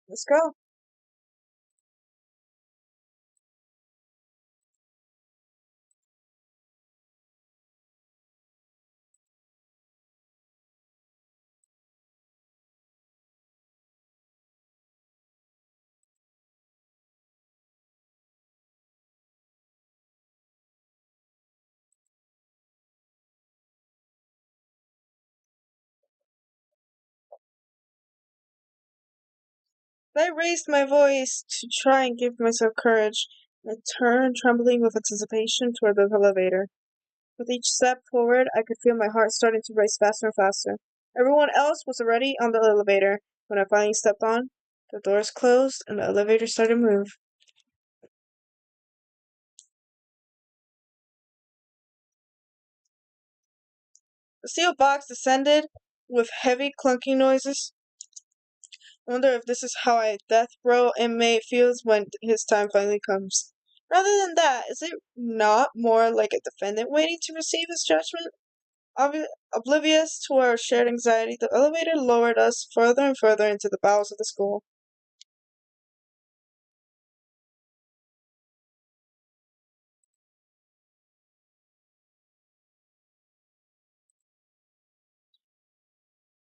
Let's go. I raised my voice to try and give myself courage. I turned, trembling with anticipation, toward the elevator. With each step forward, I could feel my heart starting to race faster and faster. Everyone else was already on the elevator when I finally stepped on. The doors closed and the elevator started to move. The steel box descended with heavy clunking noises. I wonder if this is how a death row inmate feels when his time finally comes. Rather than that, is it not more like a defendant waiting to receive his judgment? Oblivious to our shared anxiety, the elevator lowered us further and further into the bowels of the school.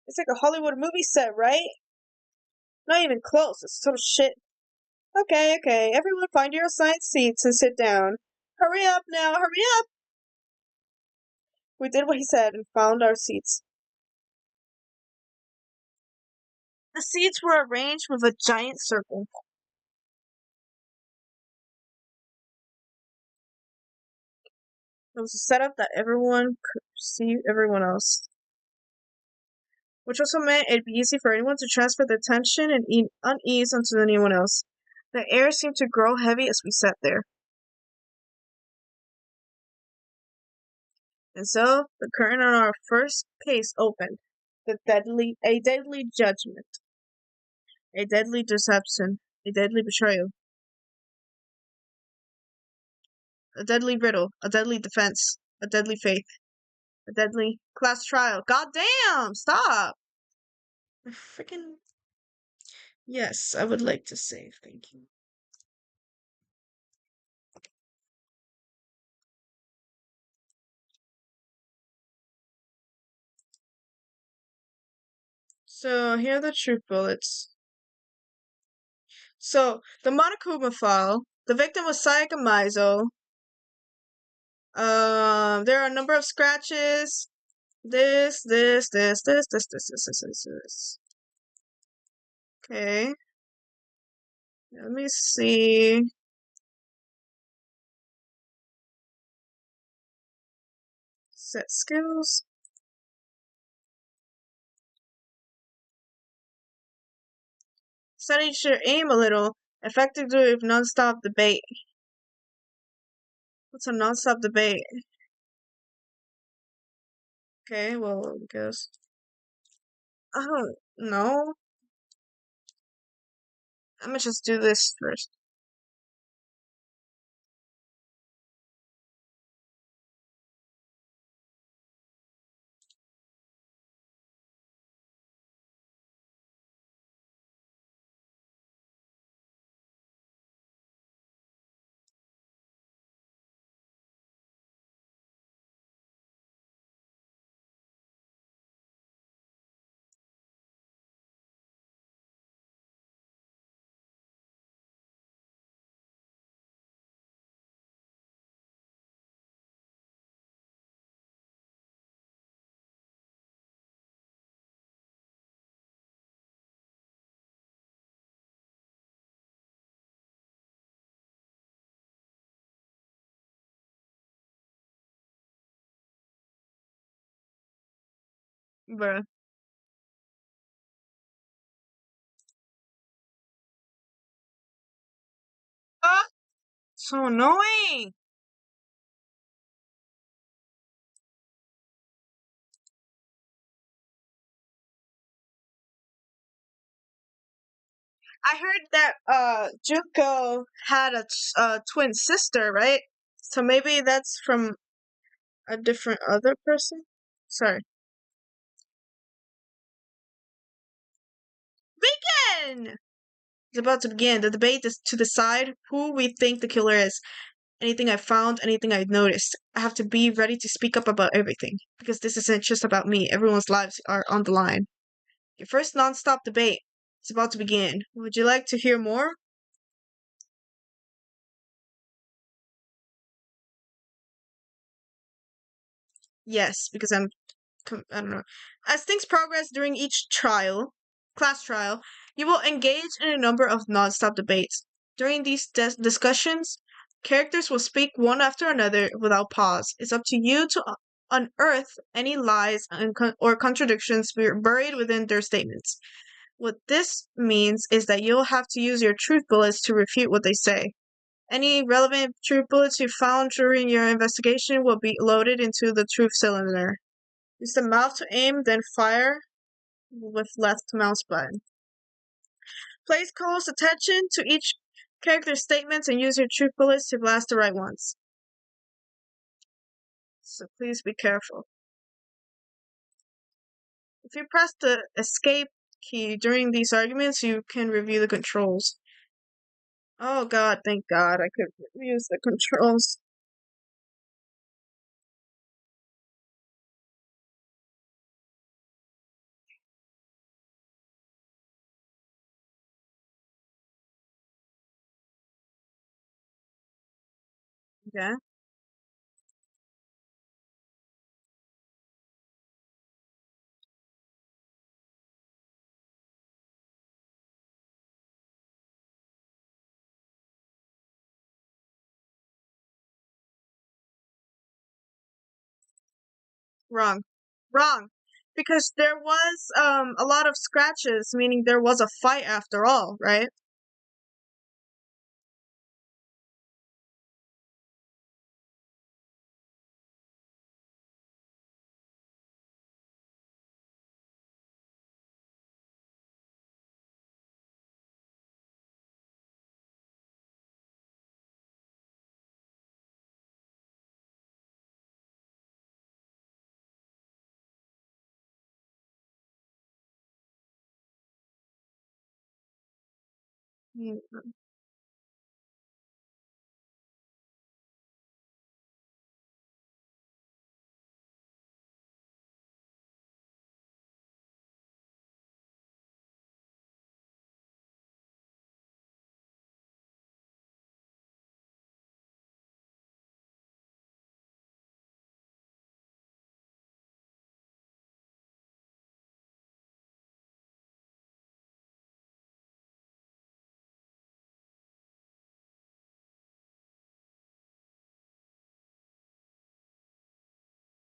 It's like a Hollywood movie set, right? Not even close. It's total shit. Okay, everyone find your assigned seats and sit down. Hurry up now, hurry up! We did what he said and found our seats. The seats were arranged with a giant circle. It was a setup that everyone could see everyone else, which also meant it'd be easy for anyone to transfer their tension and unease onto anyone else. The air seemed to grow heavy as we sat there. And so the curtain on our first case opened. A deadly judgment, a deadly deception, a deadly betrayal, a deadly riddle, a deadly defense, a deadly faith, a deadly class trial. God damn! Stop! Freaking. Yes, I would like to save. Thank you. So here are the truth bullets. So the Monokuma file. The victim was Sayaka Maizo. There are a number of scratches. This. Okay. Let me see. Set skills. Study your aim a little. Effective non-stop debate. What's a non-stop debate? Okay, well, I guess. I don't know. I'm gonna just do this first. Bruh. Ah! So annoying! I heard that Juko had a twin sister, right? So maybe that's from a different other person? Sorry. Begin! It's about to begin. The debate is to decide who we think the killer is. Anything I've found, anything I've noticed. I have to be ready to speak up about everything. Because this isn't just about me. Everyone's lives are on the line. Your first non-stop debate is about to begin. Would you like to hear more? Yes, because I don't know. As things progress during each class trial, you will engage in a number of non-stop debates. During these discussions, characters will speak one after another without pause. It's up to you to unearth any lies or contradictions buried within their statements. What this means is that you'll have to use your truth bullets to refute what they say. Any relevant truth bullets you found during your investigation will be loaded into the truth cylinder. Use the mouse to aim, then fire with left mouse button. Place close attention to each character's statements and use your truth bullets to blast the right ones. So please be careful. If you press the escape key during these arguments, you can review the controls. Oh god, thank god I could use the controls. Yeah. Wrong. Wrong. Because there was a lot of scratches, meaning there was a fight after all, right? Mm.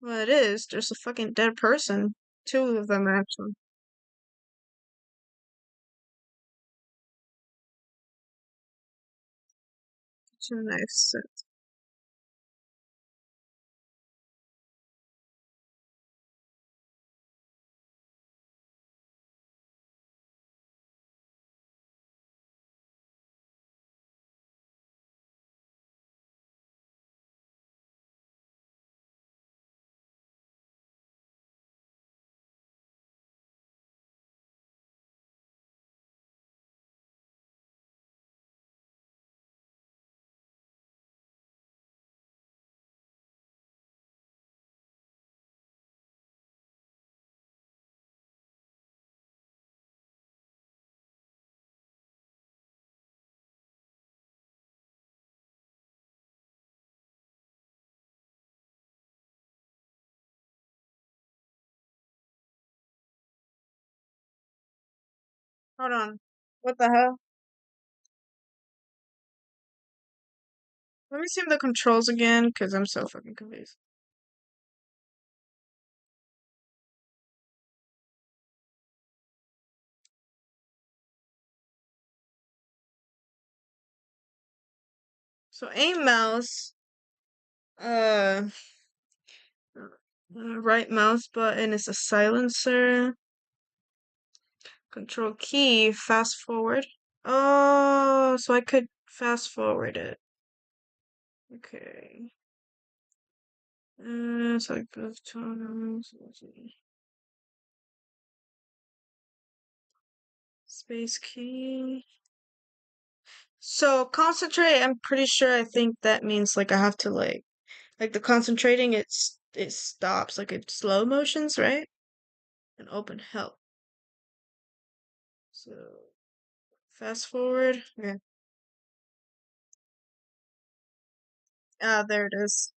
Well, it is. There's a fucking dead person. Two of them, actually. Two knives. Hold on. What the hell? Let me see the controls again, because I'm so fucking confused. So aim mouse, uh, right mouse button is a silencer. Control key, fast forward. Oh, so I could fast forward it. Okay. So I go to space key. So concentrate, I'm pretty sure I think that means like I have to like the concentrating it stops like it's slow motions, right? And open help. So fast forward. Okay. Ah, there it is.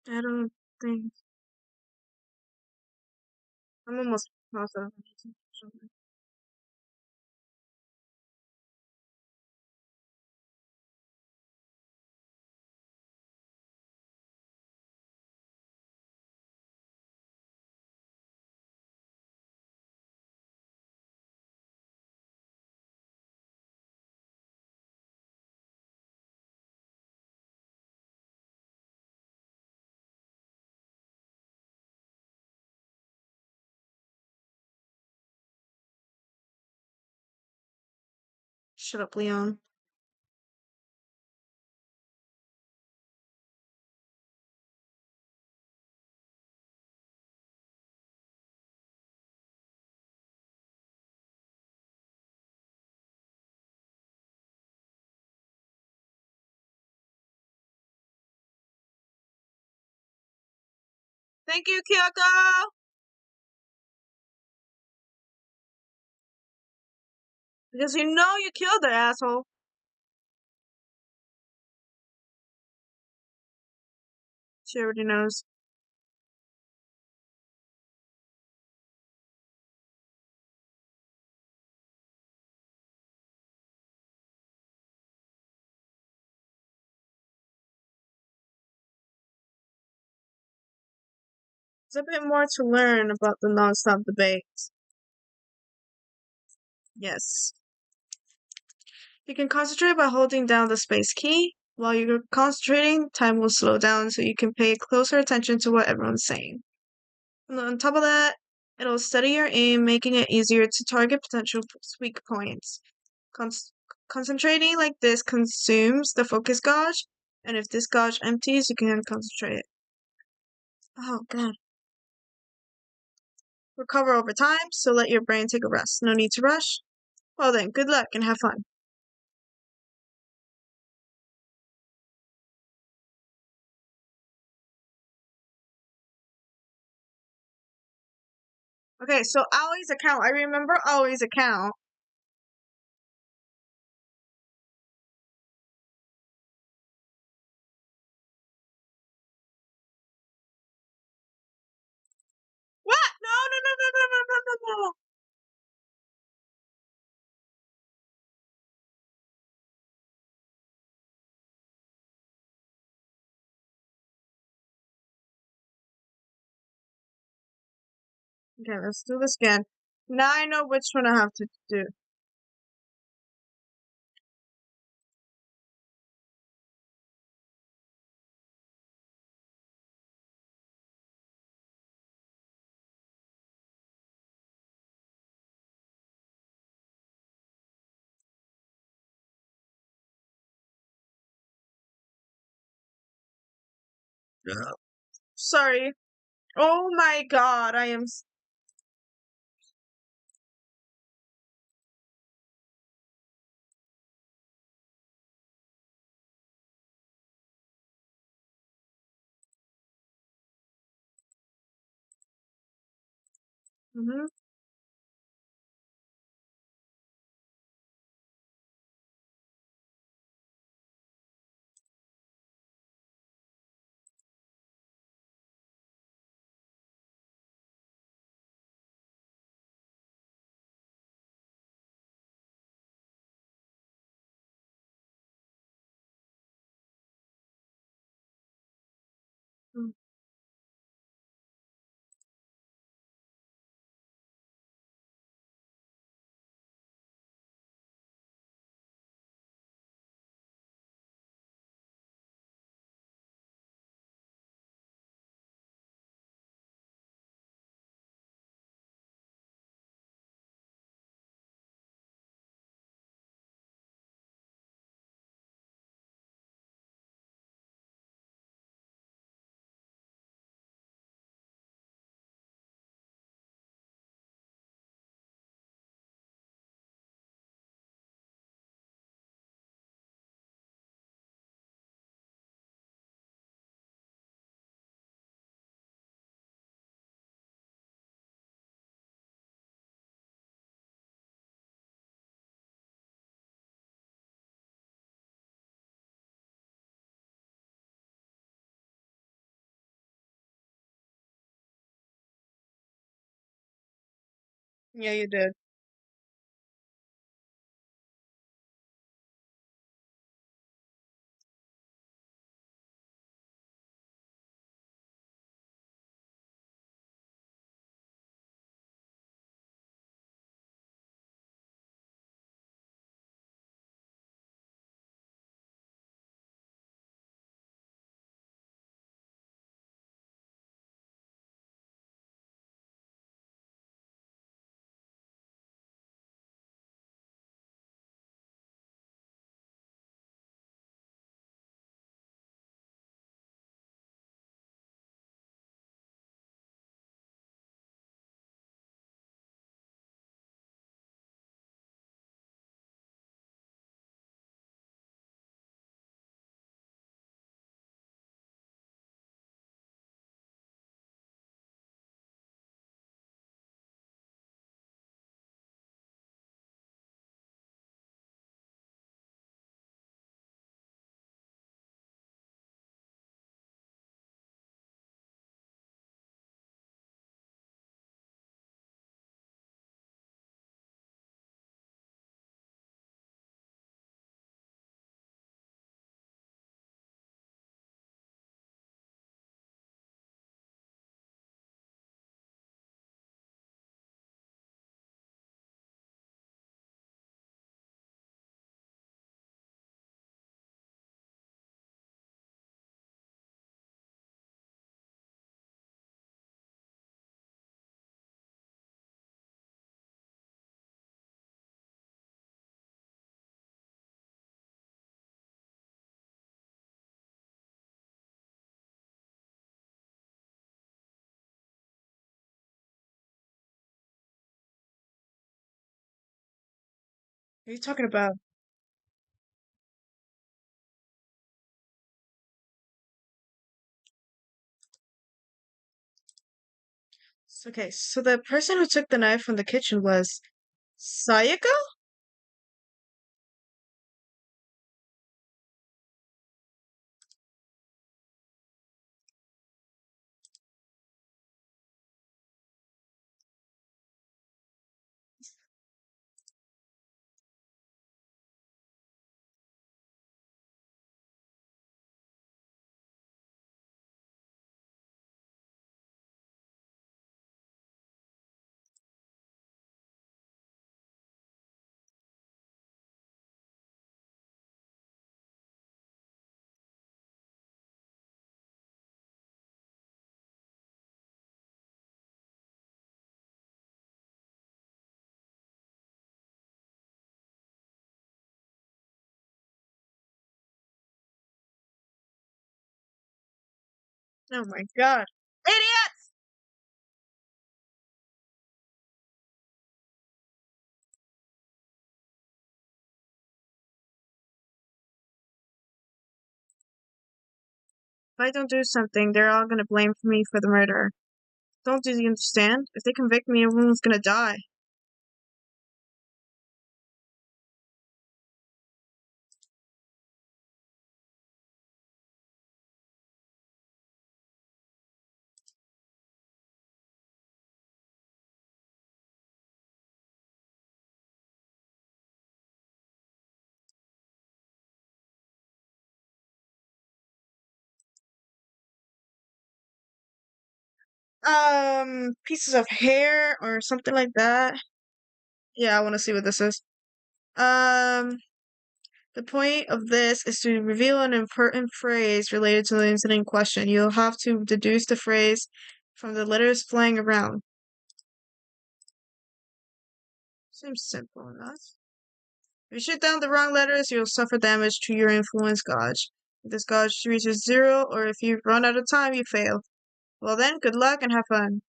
I don't think I'm almost positive. Shut up, Leon. Thank you, Kyoko! Because you know you killed the asshole. She already knows. There's a bit more to learn about the non-stop debates. Yes. You can concentrate by holding down the space key. While you're concentrating, time will slow down so you can pay closer attention to what everyone's saying. And on top of that, it'll steady your aim, making it easier to target potential weak points. Con- Concentrating like this consumes the focus gauge, and if this gauge empties, you can concentrate. Oh, God. Recover over time, so let your brain take a rest. No need to rush. Well then, good luck and have fun. Okay, so Ollie's account. I remember Ollie's account. What? No, no, no, no, no, no, no, no, no. Okay, let's do this again. Now I know which one I have to do. Yeah. Sorry. Oh my god, I am. Mm-hmm. Yeah, you did. What are you talking about? Okay, so the person who took the knife from the kitchen was Sayaka? Oh my god. Idiot! If I don't do something, they're all gonna blame me for the murder. Don't you understand? If they convict me, everyone's gonna die. Pieces of hair or something like that. Yeah, I want to see what this is. Um, the point of this is to reveal an important phrase related to the incident in question. You'll have to deduce the phrase from the letters flying around. Seems simple enough. If you shoot down the wrong letters, you'll suffer damage to your influence gauge. If this gauge reaches zero, or if you run out of time, you fail. Well then, good luck and have fun.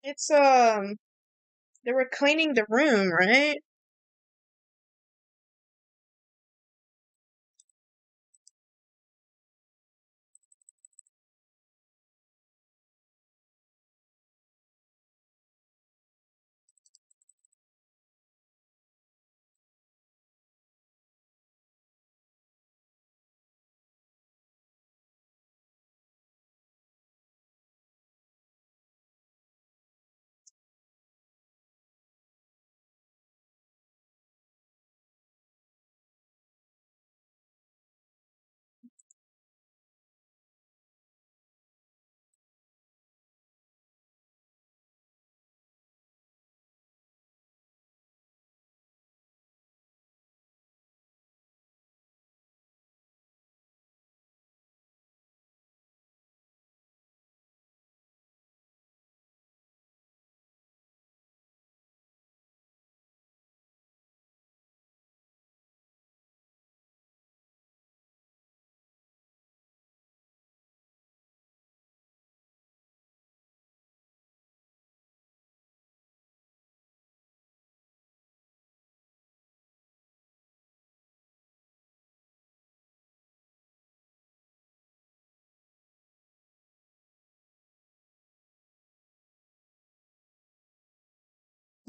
It's they were cleaning the room, right?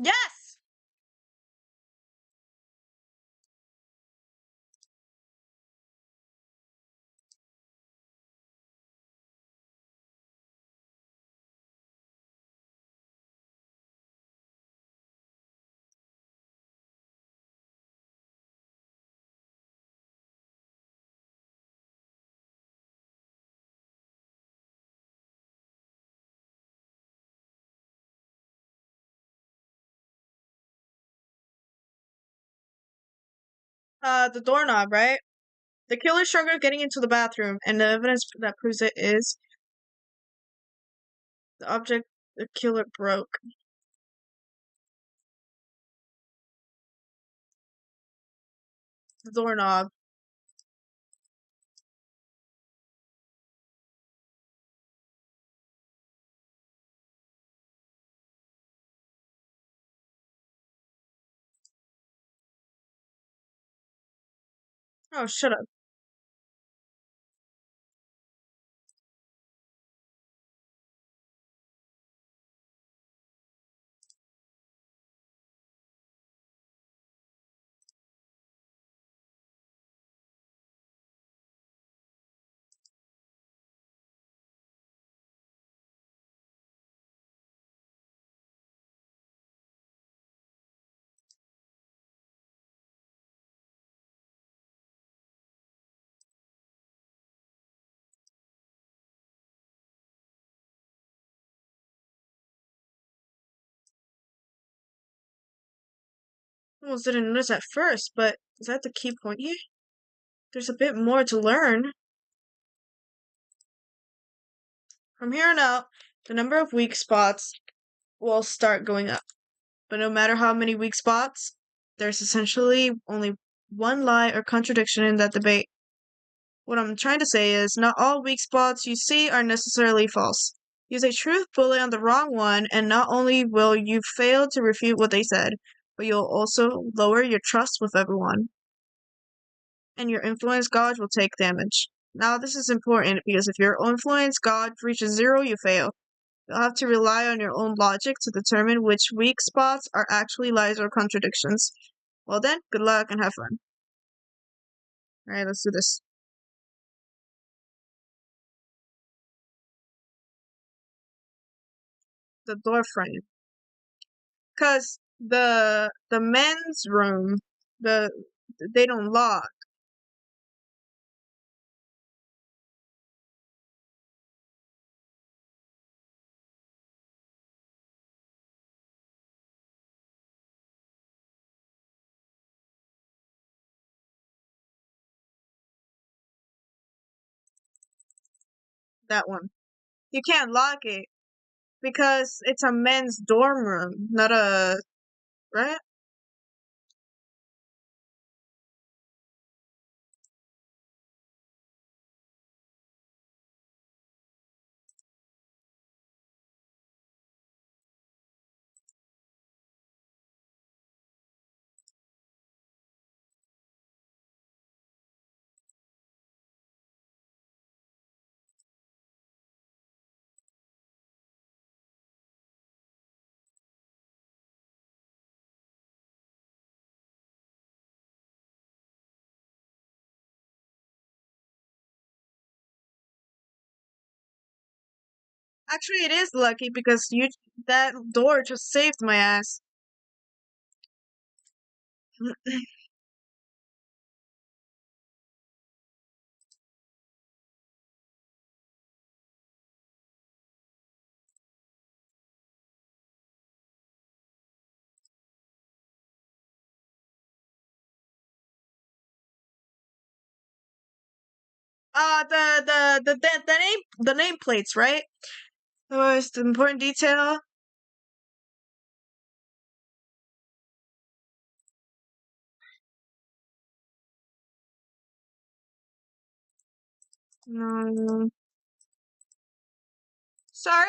Yes! The doorknob, right? The killer struggled getting into the bathroom, and the evidence that proves it is the object the killer broke. The doorknob. Oh, shut up. Almost didn't notice at first, but is that the key point here? There's a bit more to learn. From here on out, the number of weak spots will start going up. But no matter how many weak spots, there's essentially only one lie or contradiction in that debate. What I'm trying to say is, not all weak spots you see are necessarily false. Use a truth bullet on the wrong one, and not only will you fail to refute what they said, but you'll also lower your trust with everyone. And your influence gauge will take damage. Now, this is important because if your influence gauge reaches 0, you fail. You'll have to rely on your own logic to determine which weak spots are actually lies or contradictions. Well then, good luck and have fun. Alright, let's do this. The door frame. Cause the men's room, the they don't lock. That one. You can't lock it because it's a men's dorm room, not a right? Actually, it is lucky because you that door just saved my ass. The name plates, right? Oh, it's the important detail. No. Sorry.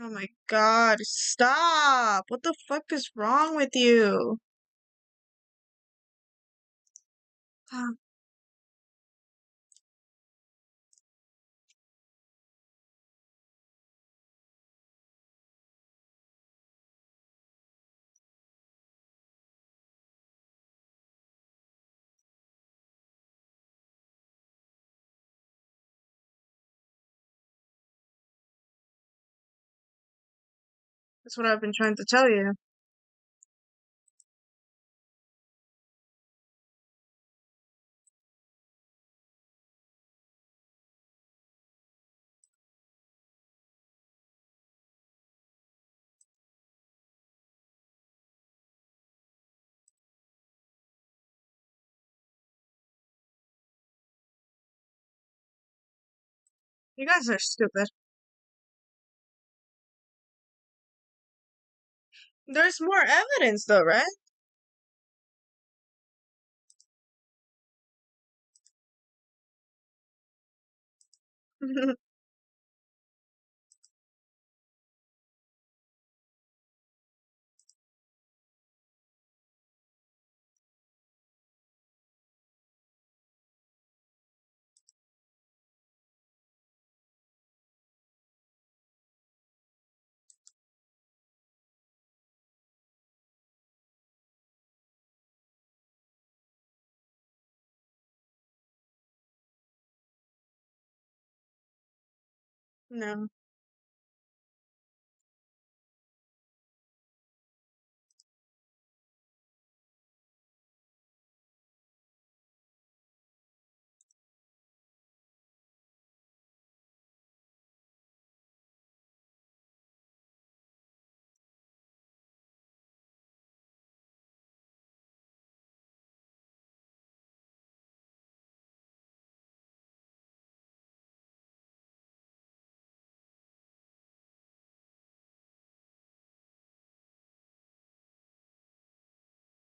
Oh my god, stop! What the fuck is wrong with you? Um, That's what I've been trying to tell you. You guys are stupid. There's more evidence though, right? No.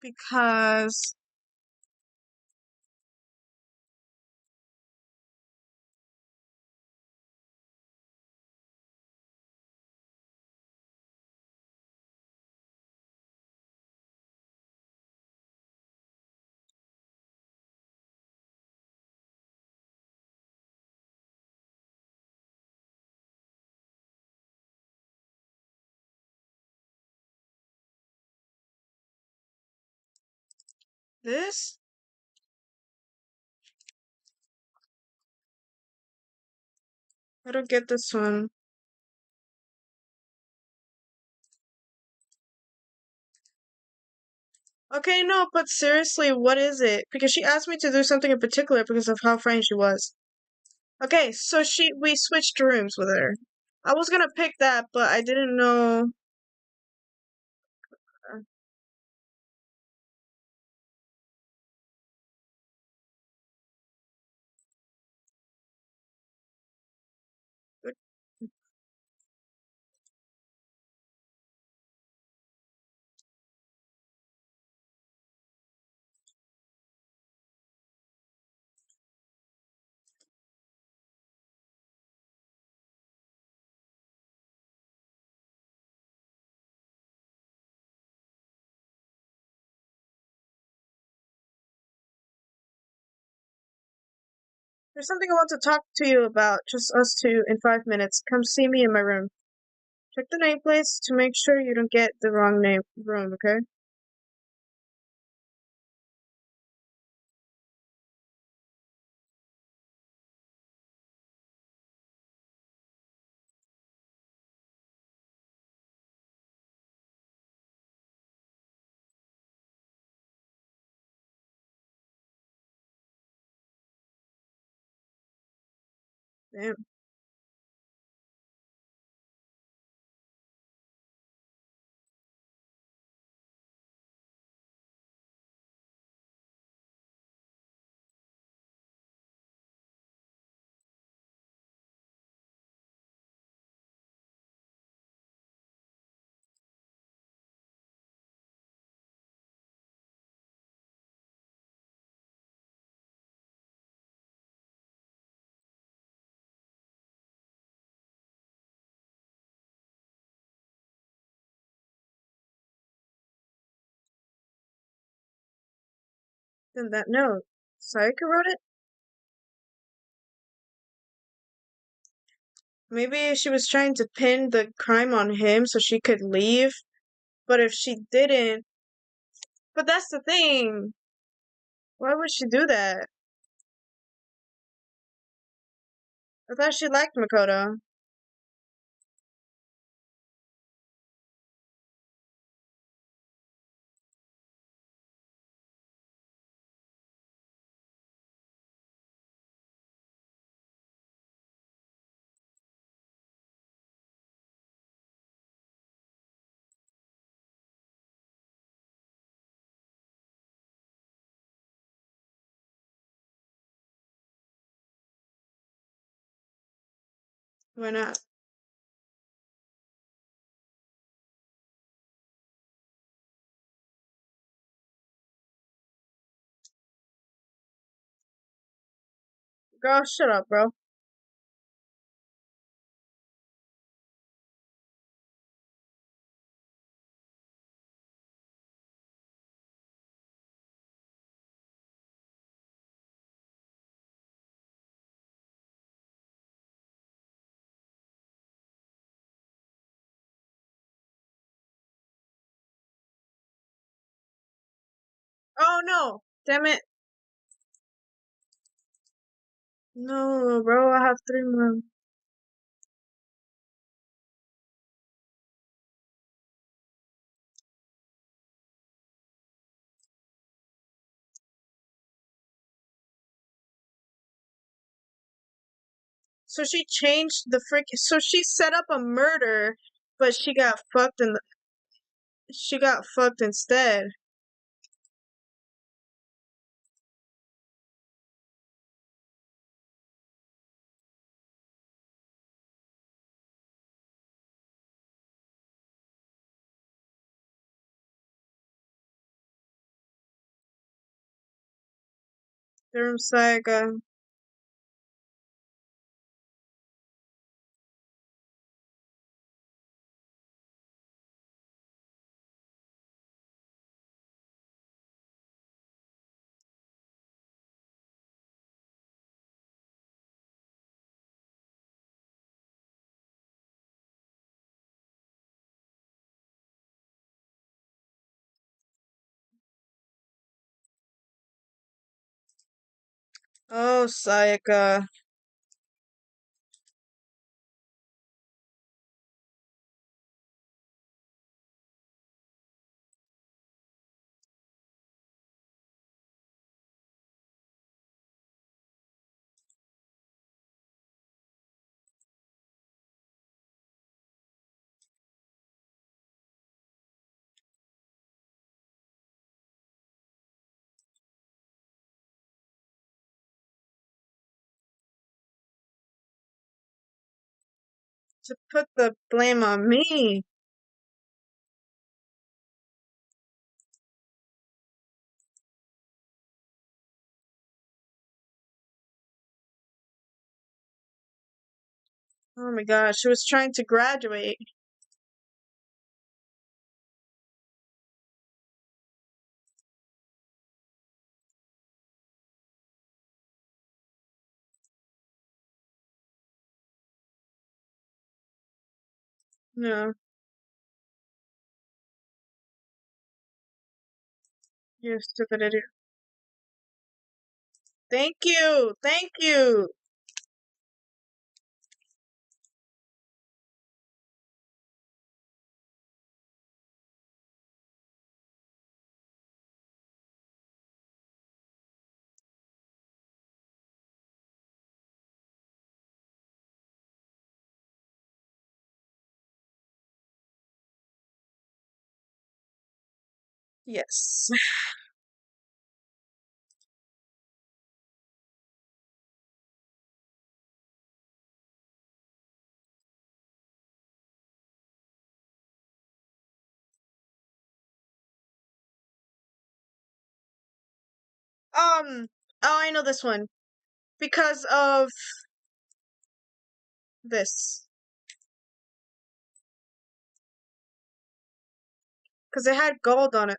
Because this? I don't get this one. Okay, no, but seriously, what is it? Because she asked me to do something in particular because of how frightened she was. Okay, so we switched rooms with her. I was gonna pick that, but I didn't know. uh, There's something I want to talk to you about, just us two, in 5 minutes. Come see me in my room. Check the nameplates to make sure you don't get the wrong name room, okay? Damn. Then that note. Sayaka wrote it? Maybe she was trying to pin the crime on him so she could leave. But if she didn't. But that's the thing. Why would she do that? I thought she liked Makoto. Why not? Girl, shut up, bro. Oh no! Damn it! No, bro, I have 3 more. So she changed the freak. So she set up a murder, but she got fucked instead. Durham Saga. Oh, Sayaka. To put the blame on me. Oh my gosh, she was trying to graduate. No, you stupid idiot. Thank you! Thank you! Yes. Oh, I know this one. Because of this. Because it had gold on it.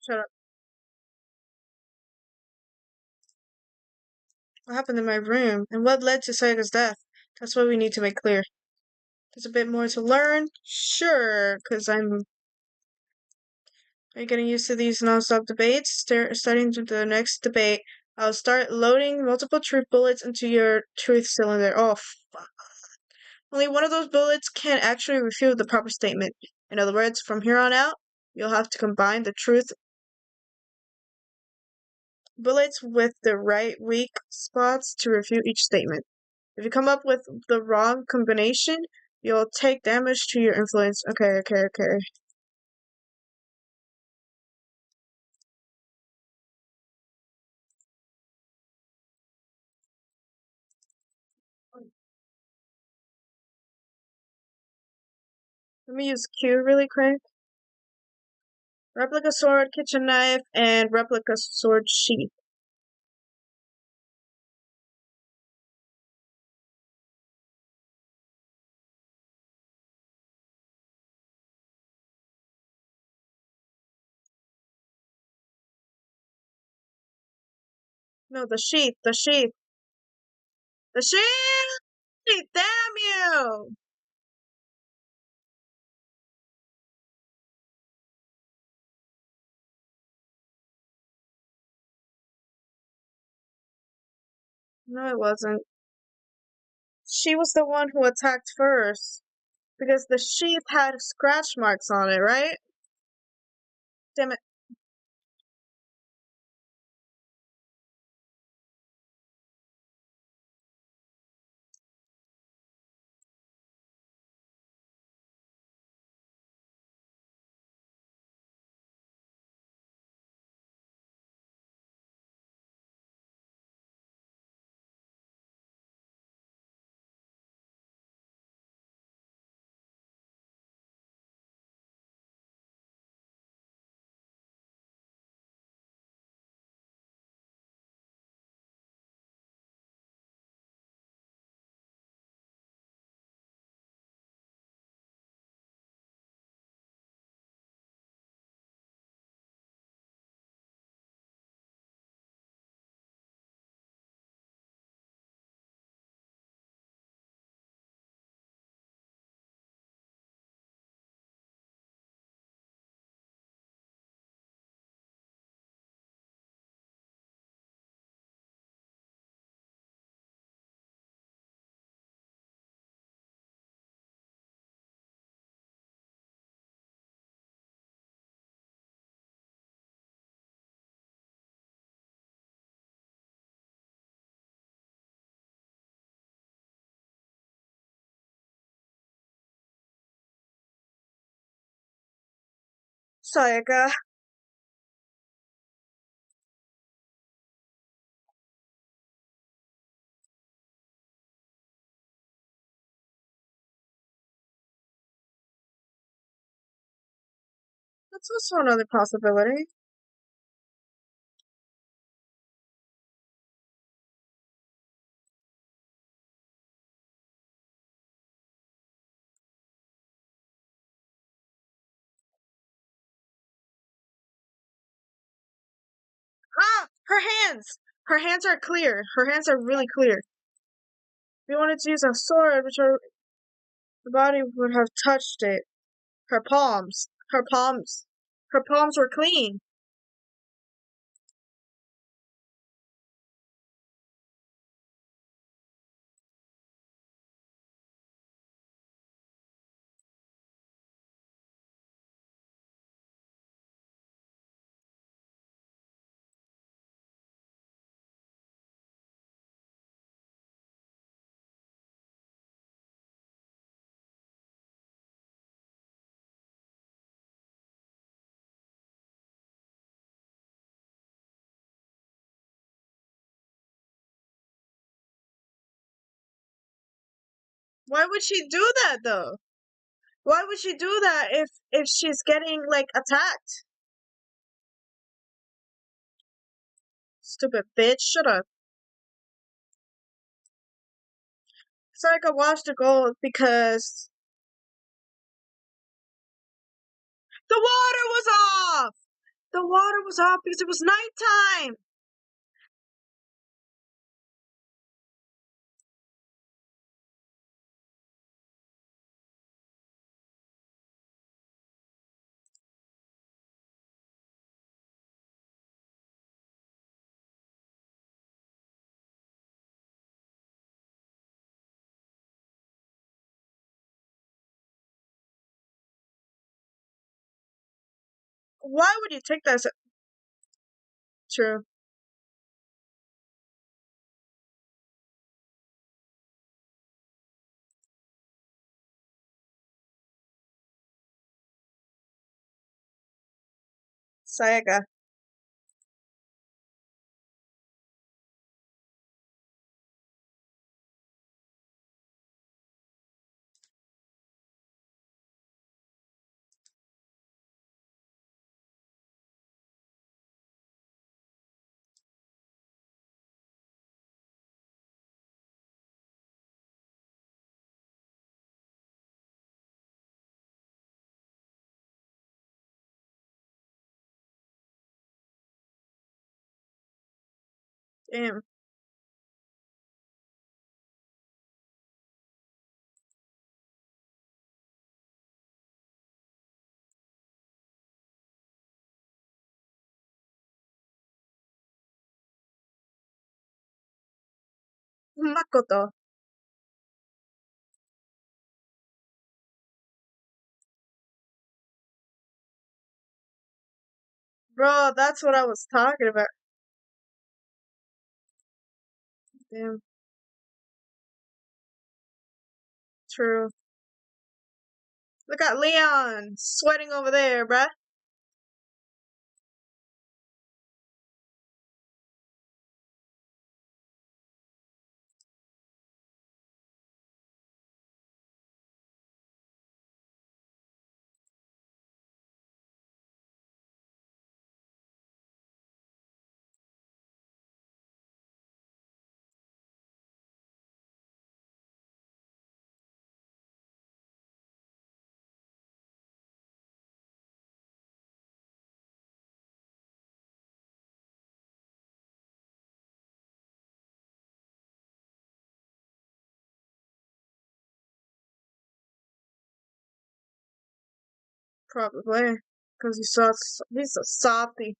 Shut up. What happened in my room? And what led to Sayaka's death? That's what we need to make clear. There's a bit more to learn? Sure, because are you getting used to these non-stop debates? Starting with the next debate. I'll start loading multiple truth bullets into your truth cylinder. Oh, fuck. Only one of those bullets can actually refute the proper statement. In other words, from here on out, you'll have to combine the truth bullets with the right weak spots to refute each statement. If you come up with the wrong combination, you'll take damage to your influence. Okay. Let me use Q really quick. Replica sword, kitchen knife, and replica sword sheath. No, the sheath. The sheath! Damn you! No, it wasn't. She was the one who attacked first. Because the sheath had scratch marks on it, right? Damn it. Sayaka. That's also another possibility. Ah! Her hands! Her hands are clear. Her hands are really clear. If you wanted to use a sword, which the body would have touched it. Her palms. Her palms. Her palms were clean. Why would she do that though? Why would she do that if she's getting like attacked? Stupid bitch, shut up. Sayaka watched the gold because the water was off! The water was off because it was nighttime! Why would you take that as true? Sayaga. Damn. Makoto. Bro, that's what I was talking about. Damn. True. Look at Leon sweating over there, bruh. Probably. Because he's so salty.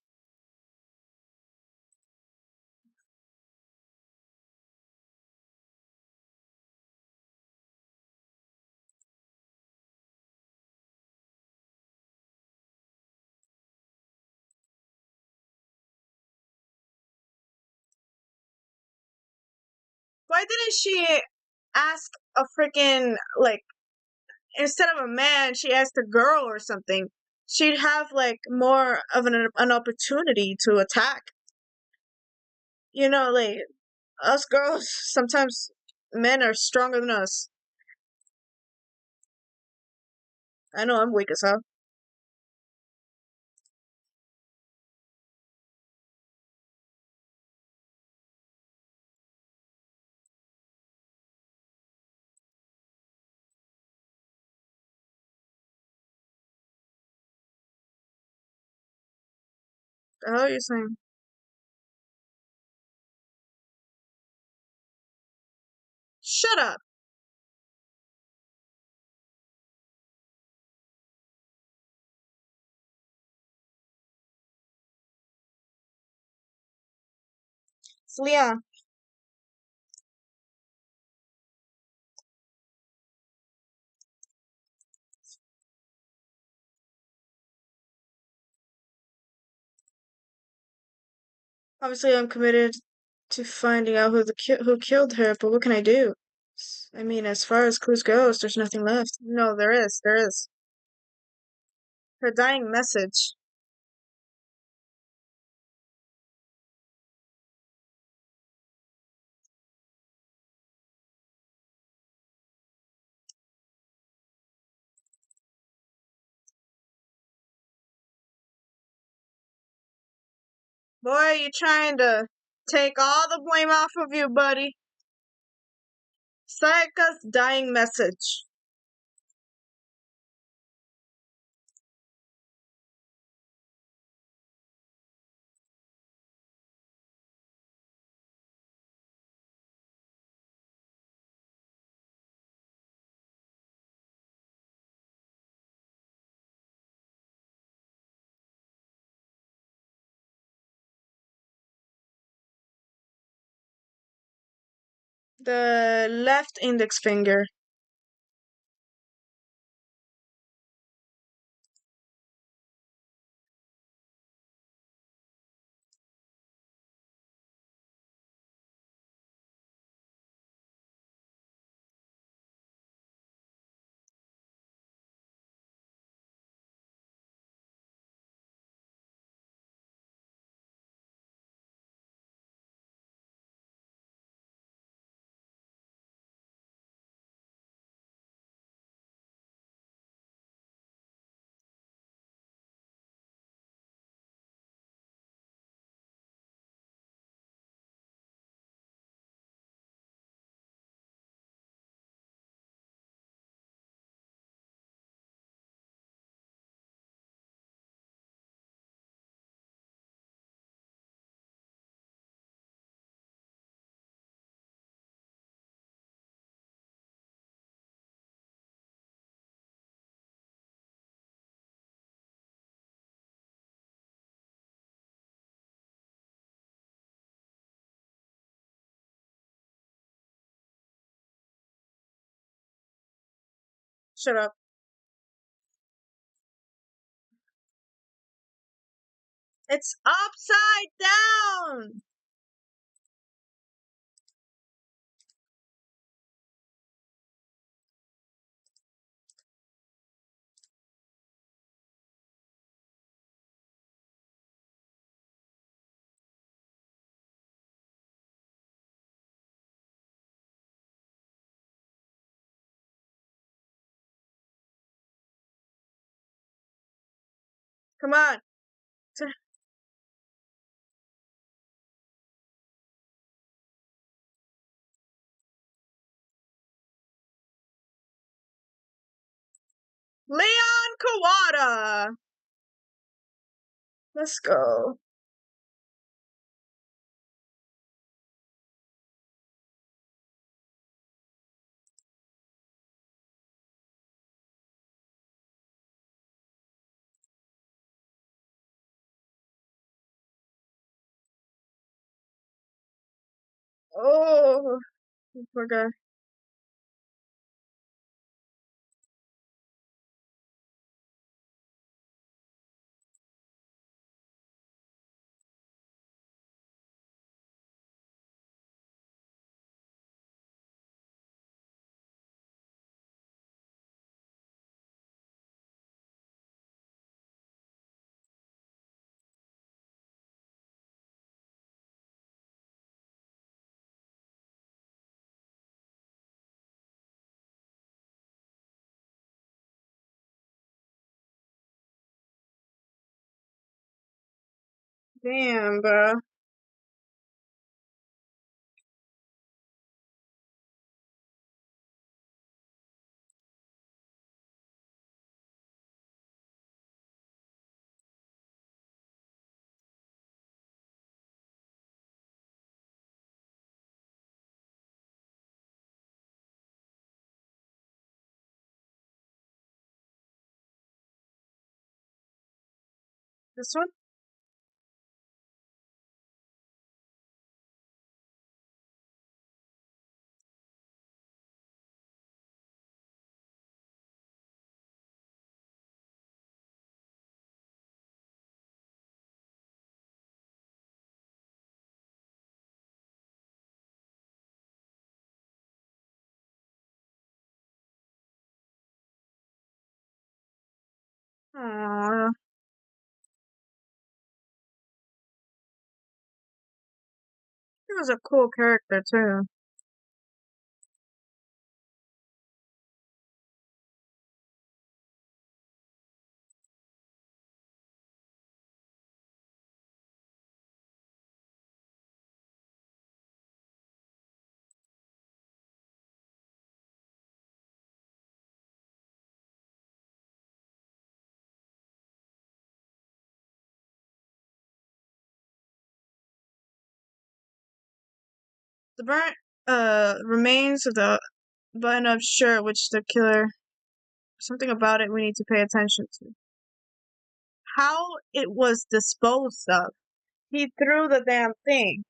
Why didn't she ask a freaking, like, instead of a man, she asked a girl or something? She'd have, like, more of an opportunity to attack. You know, like, us girls, sometimes men are stronger than us. I know I'm weak as hell. The hell are you saying? Shut up! It's Leon. Obviously, I'm committed to finding out who killed her, but what can I do? I mean, as far as clues goes, there's nothing left. No, there is. There is. Her dying message. Boy, you trying to take all the blame off of you, buddy. Sayaka's dying message. The left index finger. Shut up. It's upside down! Come on. Leon Kawada! Let's go. Oh, poor guy. Damn, bro. This one? Aww. He was a cool character, too. The burnt remains of the button-up shirt which the killer, something about it we need to pay attention to. How it was disposed of. He threw the damn thing.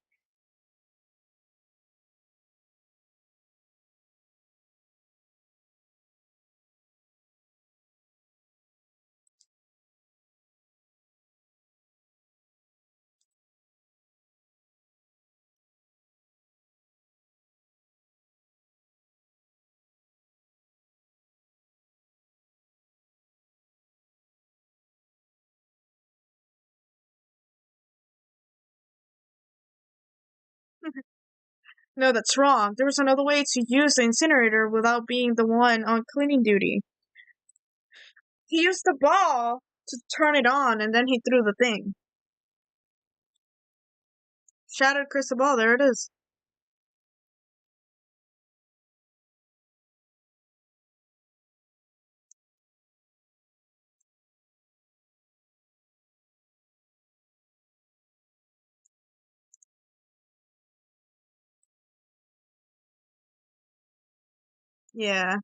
No, that's wrong. There was another way to use the incinerator without being the one on cleaning duty. He used the ball to turn it on and then he threw the thing. Shattered crystal ball, there it is. Yeah.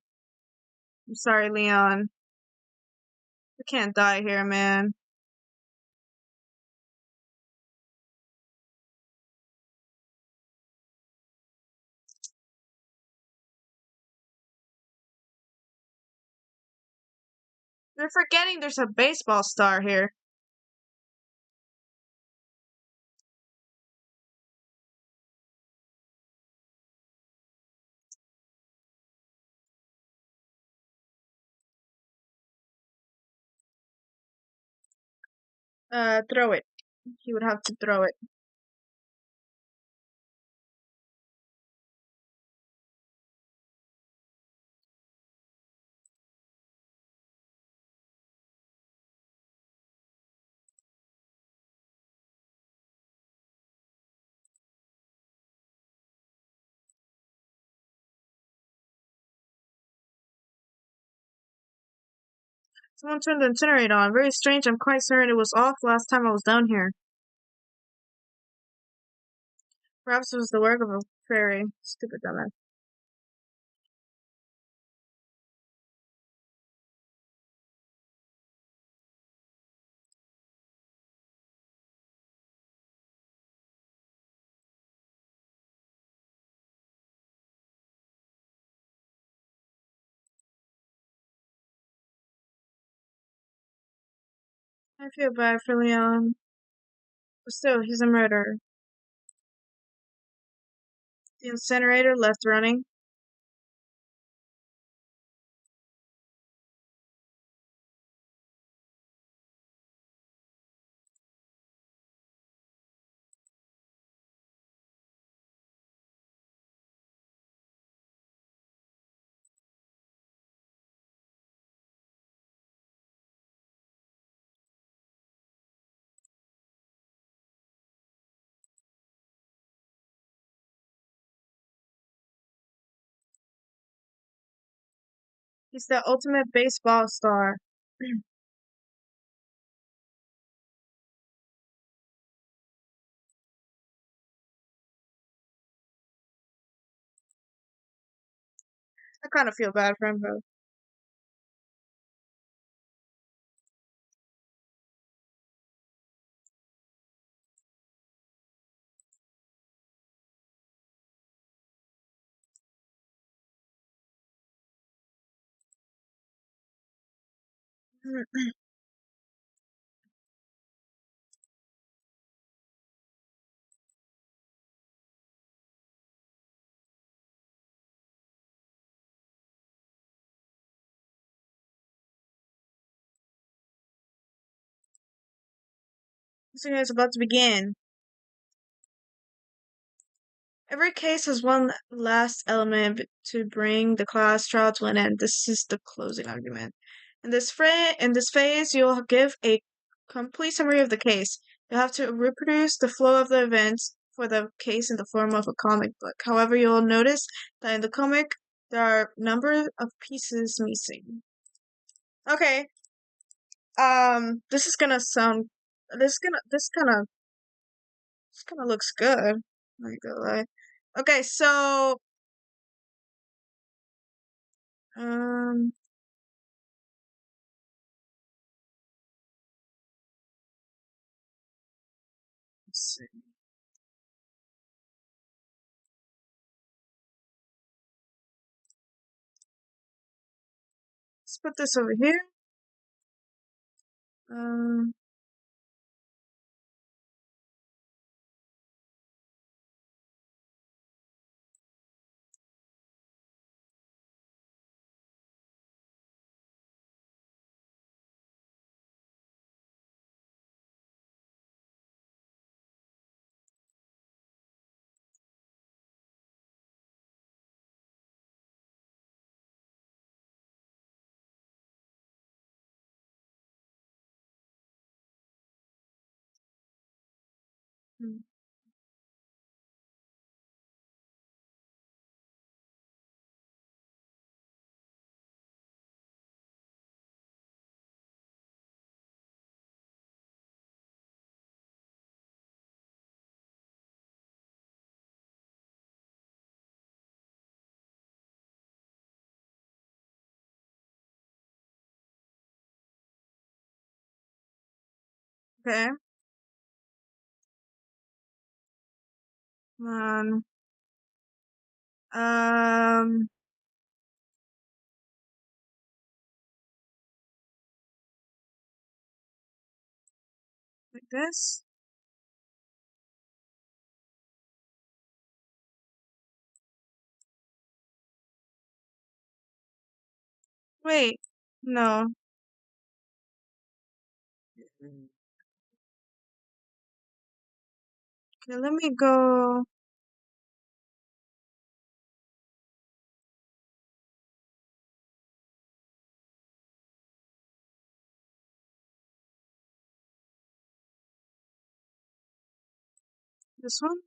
I'm sorry, Leon. You can't die here, man. You're forgetting there's a baseball star here. Throw it. He would have to throw it. Someone turned the incinerator on. Very strange. I'm quite certain it was off last time I was down here. Perhaps it was the work of a fairy. Stupid dumbass. I feel bad for Leon. But still, he's a murderer. The incinerator left running. He's the ultimate baseball star. I kind of feel bad for him, though. This thing is about to begin. Every case has one last element to bring the class trial to an end. This is the closing argument. In this phase, you'll give a complete summary of the case. You'll have to reproduce the flow of the events for the case in the form of a comic book. However, you'll notice that in the comic, there are a number of pieces missing. Okay. This is gonna sound. This kind of looks good. Not gonna lie. Okay, so um, let's see. Let's put this over here. Um, hmm, okay. Um, um, this. Wait, no. Okay, let me go. This one?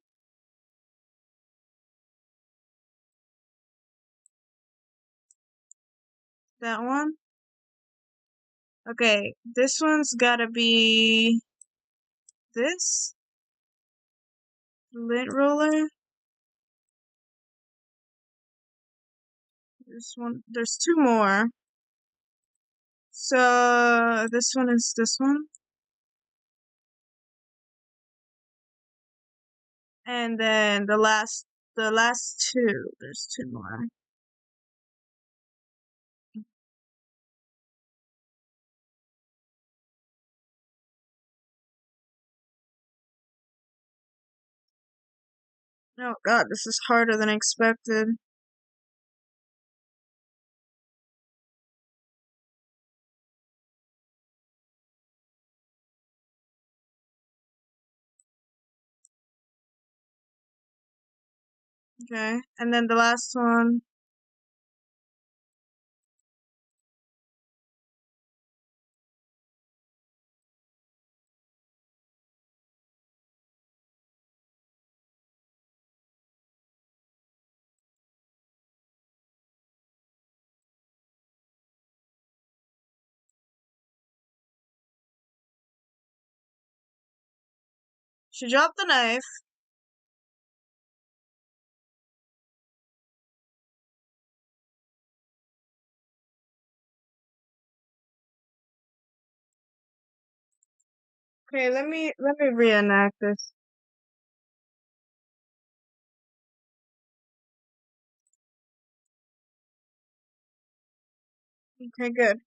That one? Okay, this one's gotta be this lint roller. This one, there's two more. So this one is this one. And then the last two, there's two more. Oh god, this is harder than expected. Okay, and then the last one. She dropped the knife. Okay, let me reenact this. Okay, good.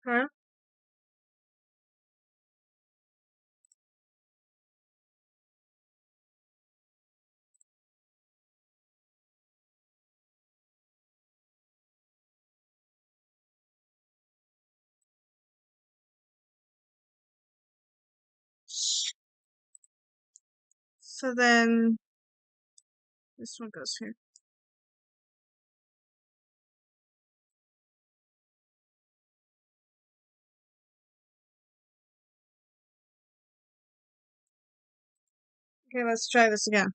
Huh? So then this one goes here. Okay, let's try this again.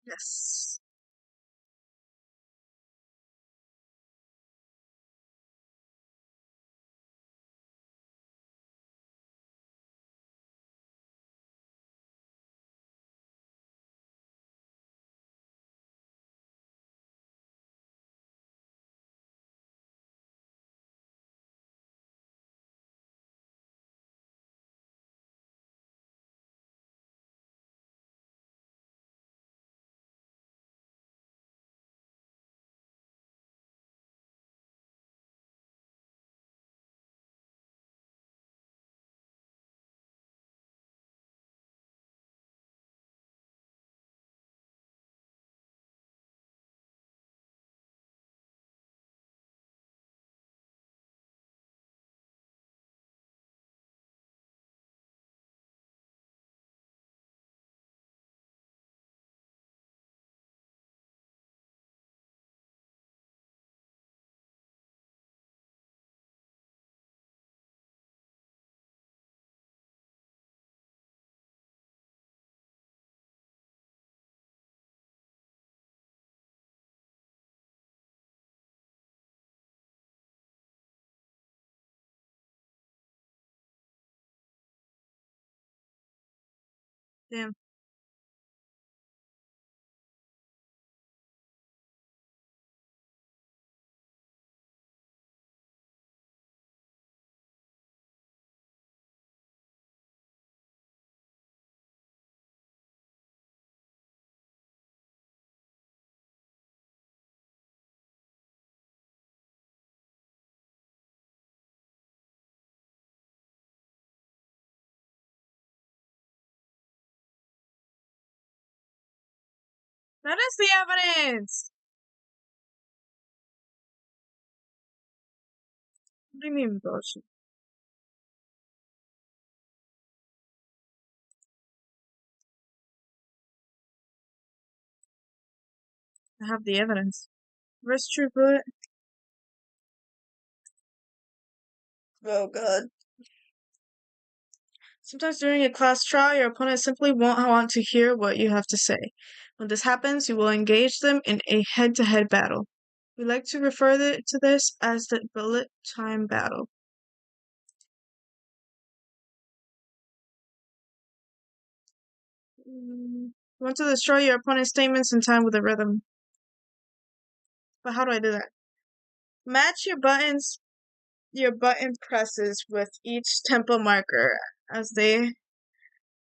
Yes. Damn. That is the evidence! What do you mean bullshit? I have the evidence. Where's true bullet? Oh god. Sometimes during a class trial, your opponent simply won't want to hear what you have to say. When this happens, you will engage them in a head-to-head battle. We like to refer to this as the bullet time battle. You want to destroy your opponent's statements in time with a rhythm. But how do I do that? Match your button presses with each tempo marker as they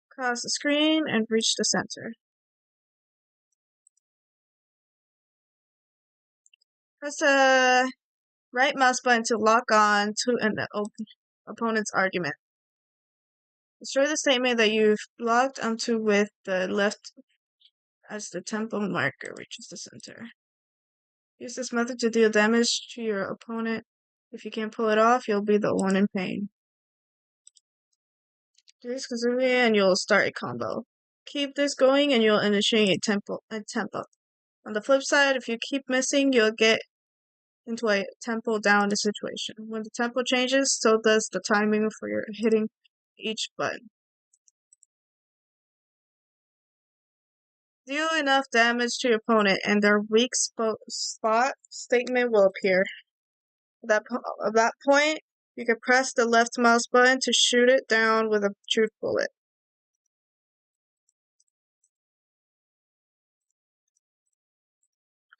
cross the screen and reach the center. Press the right mouse button to lock on to an opponent's argument. Destroy the statement that you've locked onto with the left as the tempo marker reaches the center. Use this method to deal damage to your opponent. If you can't pull it off, you'll be the one in pain. Do this consistently and you'll start a combo. Keep this going and you'll initiate a tempo. On the flip side, if you keep missing, you'll get into a tempo down situation. When the tempo changes, so does the timing for your hitting each button. Deal enough damage to your opponent and their weak spot statement will appear. At that point, you can press the left mouse button to shoot it down with a truth bullet.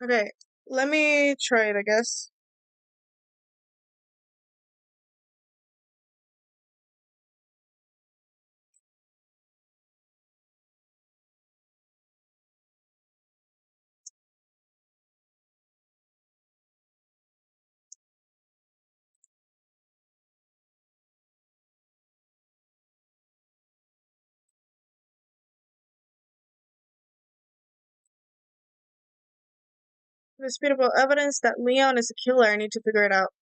Okay, let me try it, I guess. Indisputable evidence that Leon is a killer. I need to figure it out.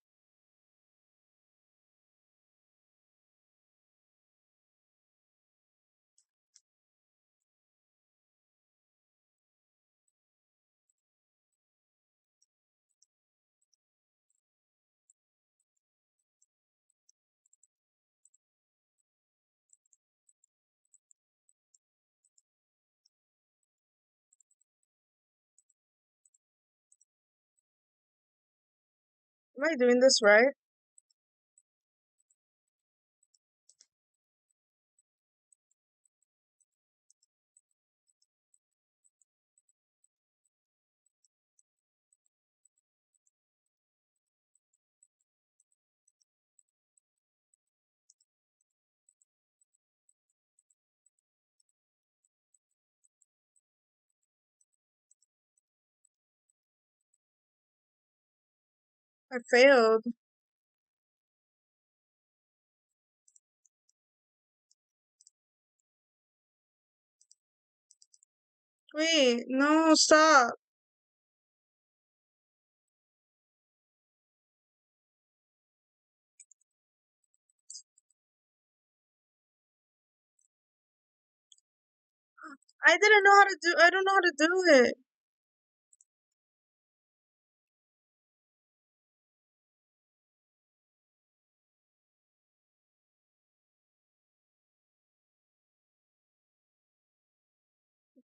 Am I doing this right? I failed. Wait, no, stop. I didn't know how to do, I don't know how to do it.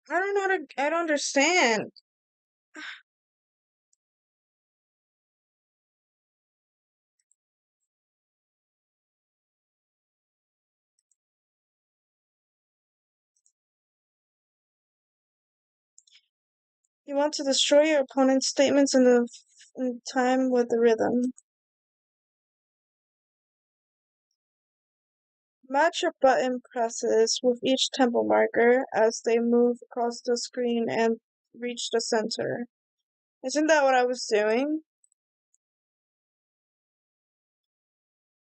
I don't know how to, I don't understand. You want to destroy your opponent's statements in time with the rhythm. Match your button presses with each tempo marker as they move across the screen and reach the center. Isn't that what I was doing?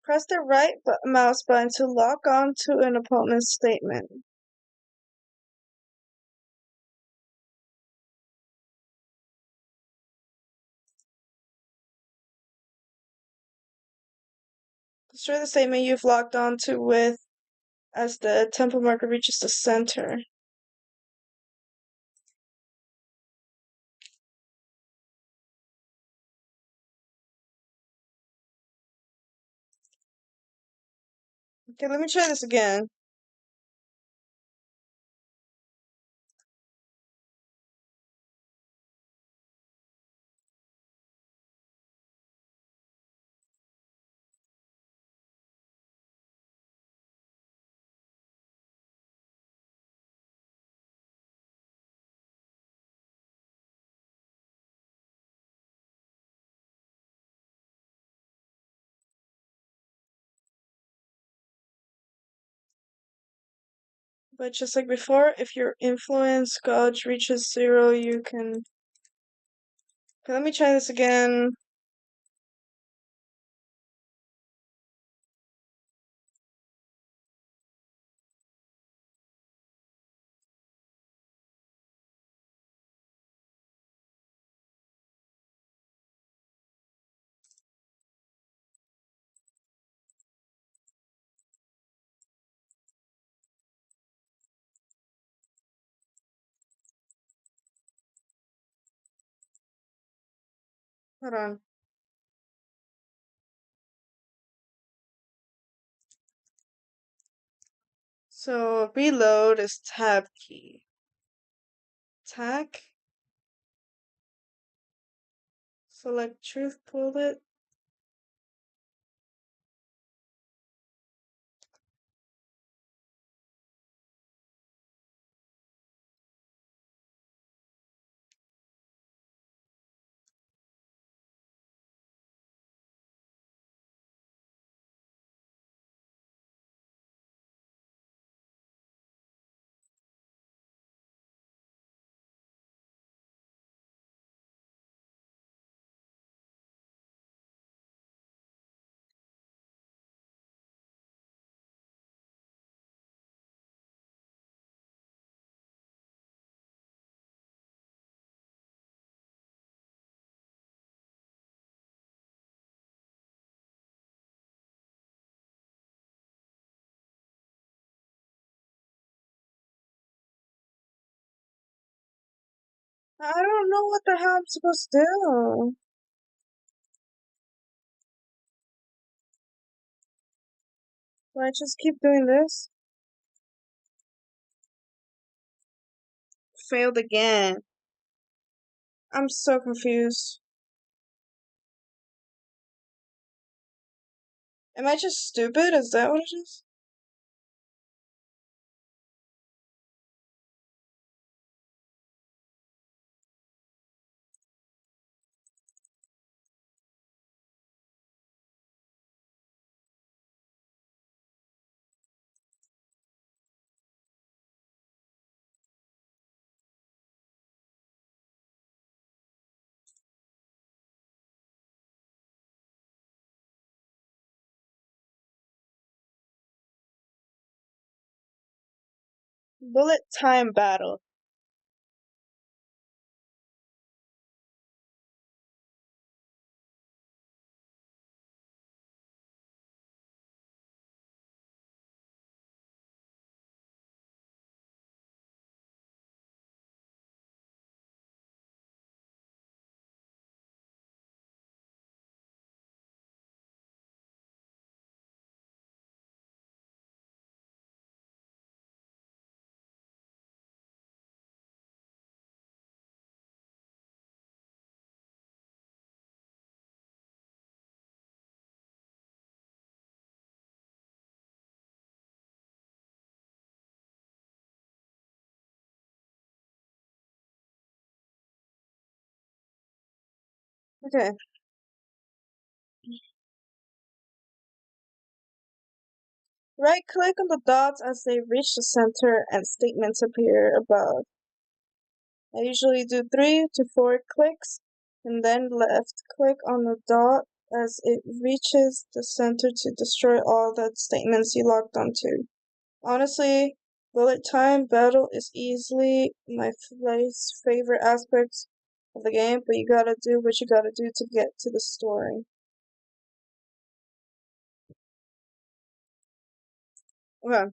Press the right mouse button to lock on to an opponent's statement. Destroy the statement you've locked onto with as the tempo marker reaches the center. Okay, let me try this again. But just like before, if your influence gauge reaches 0, you can... Okay, let me try this again. Hold on. So reload is tab key. Tack. Select truth bullet. I don't know what the hell I'm supposed to do. Do I just keep doing this? Failed again. I'm so confused. Am I just stupid? Is that what it is? Bullet time battle. Okay. Right click on the dots as they reach the center and statements appear above. I usually do 3 to 4 clicks and then left click on the dot as it reaches the center to destroy all the statements you locked onto. Honestly, bullet time battle is easily my least favorite aspect of the game, but you gotta do what you gotta do to get to the story. Okay.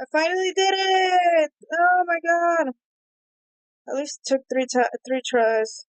I finally did it! Oh my god! At least it took 3 tries.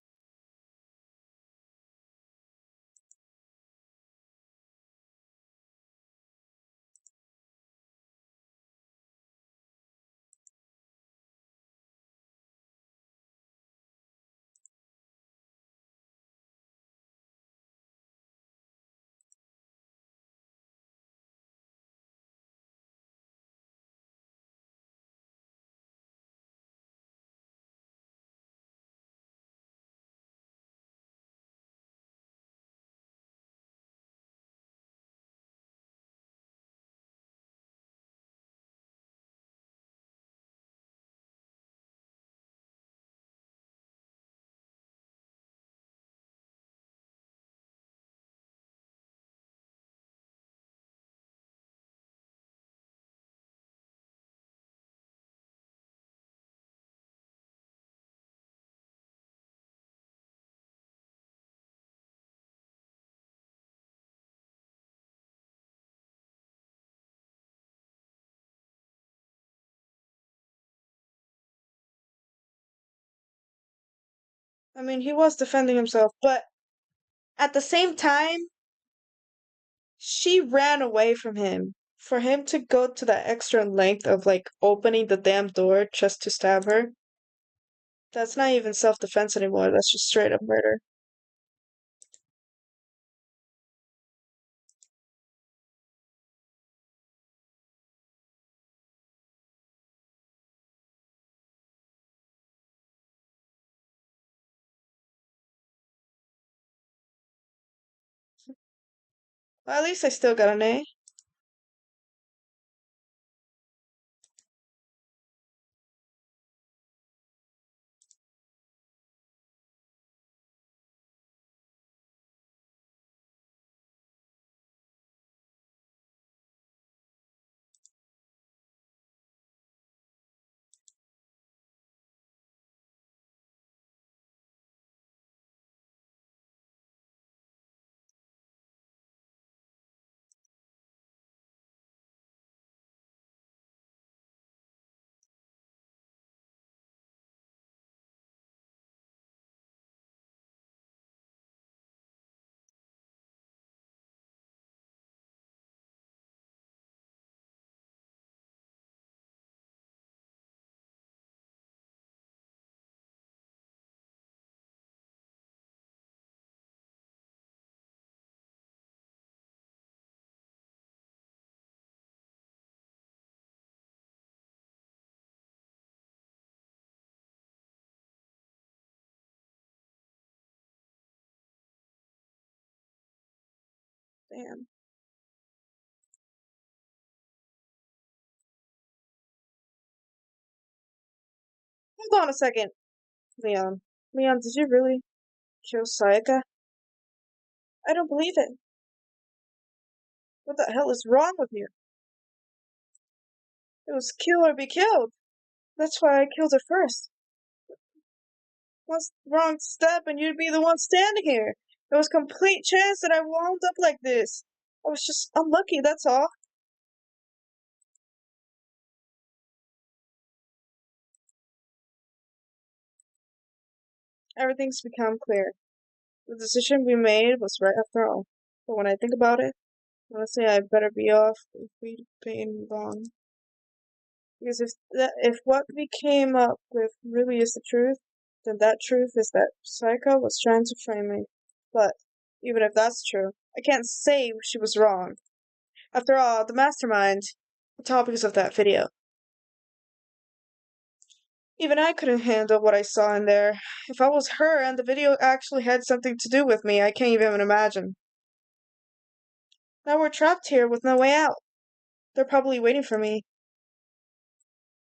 I mean, he was defending himself, but at the same time, she ran away from him. For him to go to that extra length of like opening the damn door just to stab her, that's not even self defense anymore. That's just straight up murder. Well, at least I still got an A. Damn. Hold on a second, Leon. Leon, did you really kill Sayaka? I don't believe it. What the hell is wrong with you? It was kill or be killed. That's why I killed her first. What's wrong step and you'd be the one standing here? There was complete chance that I wound up like this. I was just unlucky, that's all. Everything's become clear. The decision we made was right after all. But when I think about it, honestly, I better be off if we'd been wrong. Because if what we came up with really is the truth, then that truth is that Psycho was trying to frame me. But even if that's true, I can't say she was wrong. After all, the mastermind, the topics of that video. Even I couldn't handle what I saw in there. If I was her and the video actually had something to do with me, I can't even imagine. Now we're trapped here with no way out. They're probably waiting for me.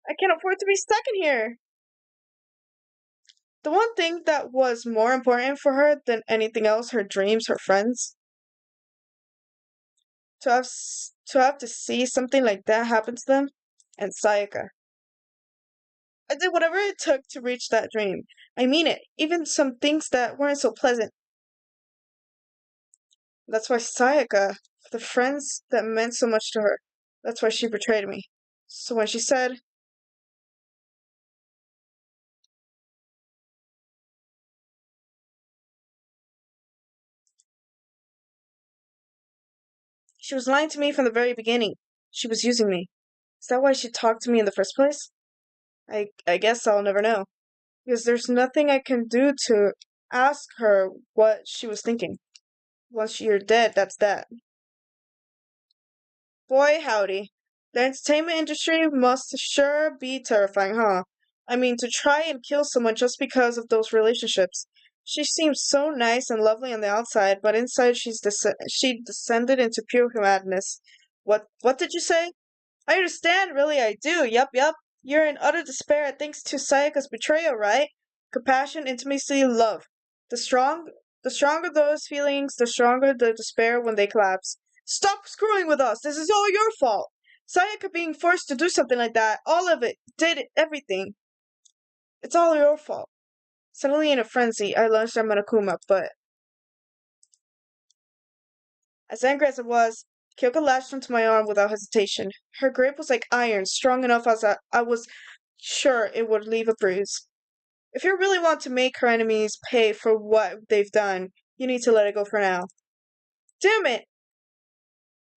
I can't afford to be stuck in here. The one thing that was more important for her than anything else, her dreams, her friends, to have to see something like that happen to them, and Sayaka. I did whatever it took to reach that dream. I mean it, even some things that weren't so pleasant. That's why Sayaka, for the friends that meant so much to her, that's why she betrayed me. So when she said, she was lying to me from the very beginning. She was using me. Is that why she talked to me in the first place? I guess I'll never know. Because there's nothing I can do to ask her what she was thinking. Once you're dead, that's that. Boy, howdy. The entertainment industry must sure be terrifying, huh? I mean, to try and kill someone just because of those relationships. She seems so nice and lovely on the outside, but inside she descended into pure madness. What did you say? I understand, really, I do. Yup. You're in utter despair thanks to Sayaka's betrayal, right? Compassion, intimacy, love. The strong, the stronger those feelings, the stronger the despair when they collapse. Stop screwing with us. This is all your fault. Sayaka being forced to do something like that, all of it, did everything. It's all your fault. Suddenly in a frenzy, I lunged at Monokuma, but as angry as it was, Kyoko latched onto my arm without hesitation. Her grip was like iron, strong enough as I was sure it would leave a bruise. If you really want to make her enemies pay for what they've done, you need to let it go for now. Damn it!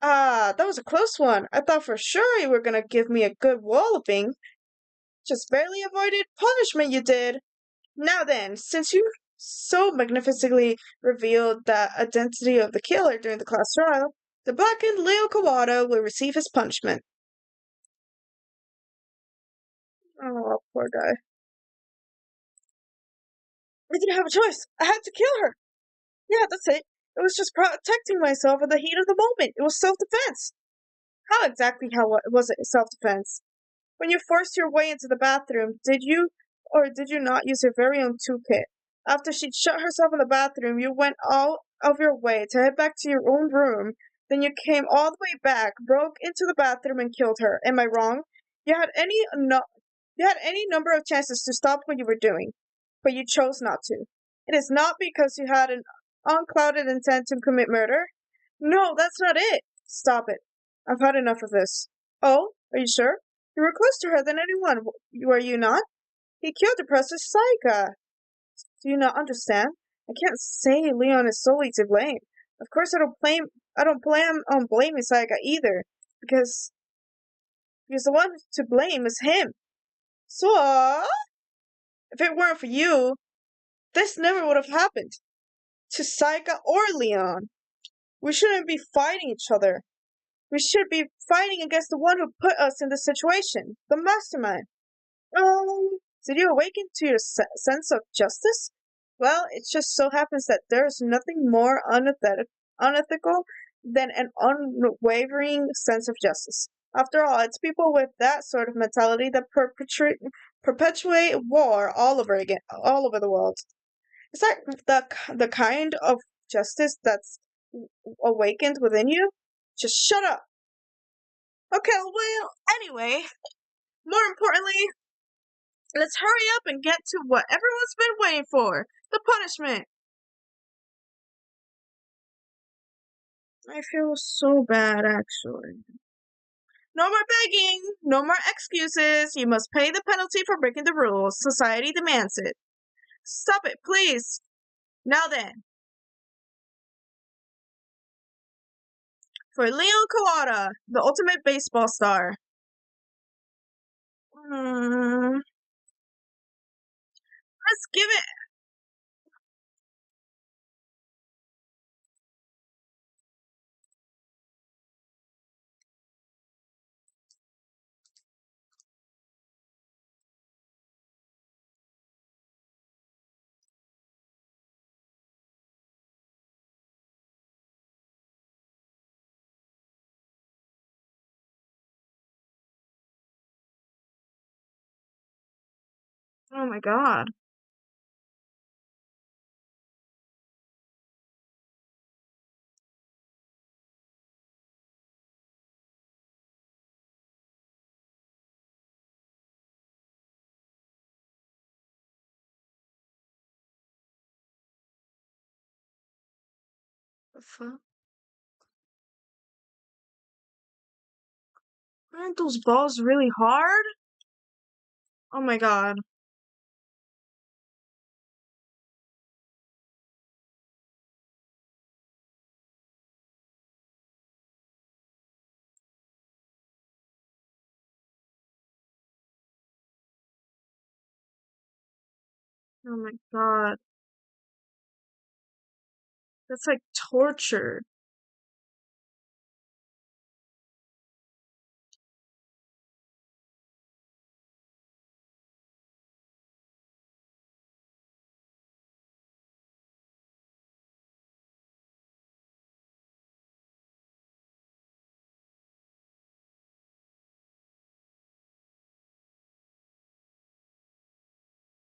Ah, that was a close one. I thought for sure you were gonna give me a good walloping. Just barely avoided punishment you did. Now then, since you so magnificently revealed the identity of the killer during the class trial, the blackened Leo Kawada will receive his punishment. Oh, poor guy. I didn't have a choice. I had to kill her. Yeah, that's it. It was just protecting myself in the heat of the moment. It was self-defense. How was it self-defense? When you forced your way into the bathroom, did you or did you not use your very own toolkit? After she'd shut herself in the bathroom, you went all of your way to head back to your own room. Then you came all the way back, broke into the bathroom, and killed her. Am I wrong? You had any no- you had any number of chances to stop what you were doing, but you chose not to. It is not because you had an unclouded intent to commit murder. No, that's not it. Stop it. I've had enough of this. Oh, are you sure? You were closer to her than anyone, were you not? He killed the Princess Saika. Do you not understand? I can't say Leon is solely to blame. Of course, I don't plan on blaming Saika either, because the one to blame is him. So, if it weren't for you, this never would have happened to Saika or Leon. We shouldn't be fighting each other. We should be fighting against the one who put us in this situation, the mastermind. Did you awaken to your sense of justice? Well, it just so happens that there is nothing more unethical than an unwavering sense of justice. After all, it's people with that sort of mentality that perpetuate war all over the world. Is that the kind of justice that's awakened within you? Just shut up. Okay, well, anyway, more importantly, let's hurry up and get to what everyone's been waiting for, the punishment. I feel so bad, actually. No more begging, no more excuses. You must pay the penalty for breaking the rules. Society demands it. Stop it, please. Now then, for Leon Kawada, the ultimate baseball star. Let's give it. Oh my god. The fuck? Aren't those balls really hard? Oh my god. Oh my god. That's like torture.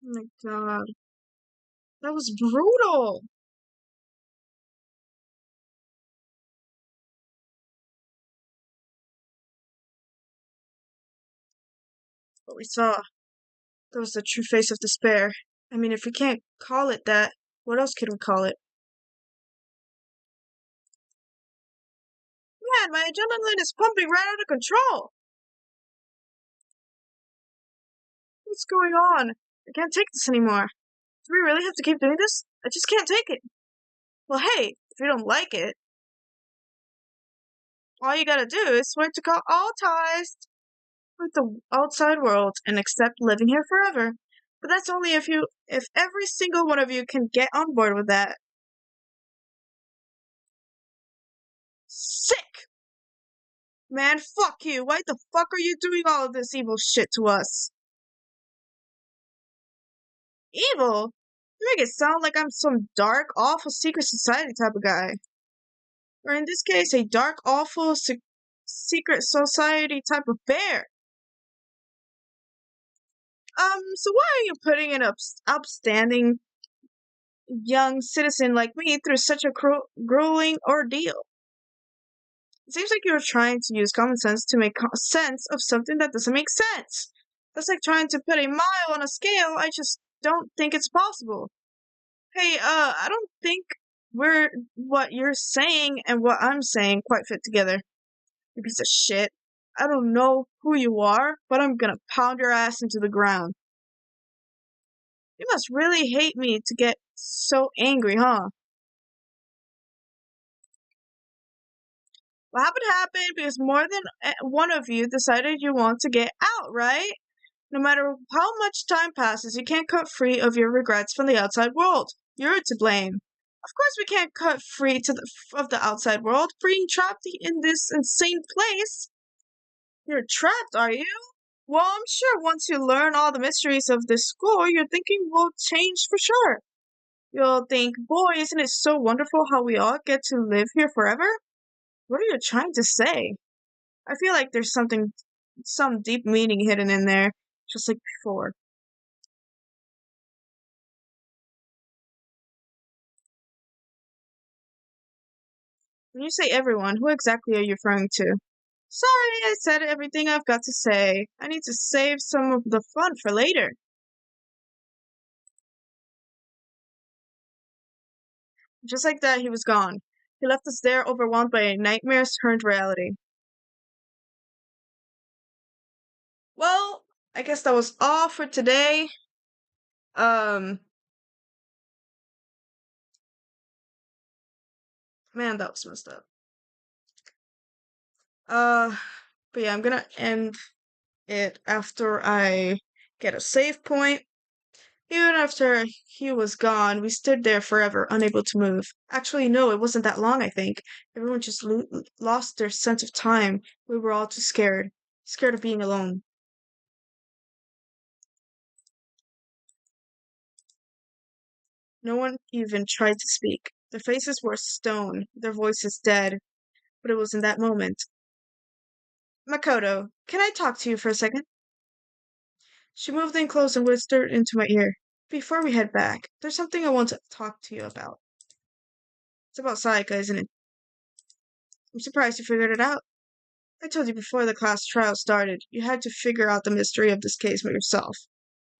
Oh my god. That was brutal. What we saw. That was the true face of despair. I mean, if we can't call it that, what else can we call it? Man, my adrenaline is pumping right out of control. What's going on? I can't take this anymore. Do we really have to keep doing this? I just can't take it. Well, hey, if you don't like it, all you gotta do is swear to cut all ties with the outside world and accept living here forever. But that's only if every single one of you can get on board with that. Sick! Man, fuck you. Why the fuck are you doing all of this evil shit to us? Evil? You make it sound like I'm some dark, awful secret society type of guy. Or in this case, a dark, awful secret society type of bear. So why are you putting an upstanding young citizen like me through such a grueling ordeal? It seems like you're trying to use common sense to make sense of something that doesn't make sense. That's like trying to put a mile on a scale. I just don't think it's possible. Hey, I don't think what you're saying and what I'm saying quite fit together. You piece of shit. I don't know who you are, but I'm gonna pound your ass into the ground. You must really hate me to get so angry, huh? What happened because more than one of you decided you want to get out, right? No matter how much time passes, you can't cut free of your regrets from the outside world. You're to blame. Of course, we can't cut free of the outside world. Being trapped in this insane place. You're trapped, are you? Well, I'm sure once you learn all the mysteries of this school, your thinking will change for sure. You'll think, boy, isn't it so wonderful how we all get to live here forever? What are you trying to say? I feel like there's some deep meaning hidden in there, just like before. When you say everyone, who exactly are you referring to? Sorry, I said everything I've got to say. I need to save some of the fun for later. Just like that, he was gone. He left us there overwhelmed by nightmares turned reality. Well, I guess that was all for today. Um, man, that was messed up. Uh, but yeah, I'm gonna end it after I get a save point. Even after he was gone, we stood there forever, unable to move. Actually, no, it wasn't that long, I think. Everyone just lost their sense of time. We were all too scared. Scared of being alone. No one even tried to speak. Their faces were stone, their voices dead. But it was in that moment. Makoto, can I talk to you for a second? She moved in close and whispered into my ear. Before we head back, there's something I want to talk to you about. It's about Sayaka, isn't it? I'm surprised you figured it out. I told you before the class trial started, you had to figure out the mystery of this case by yourself.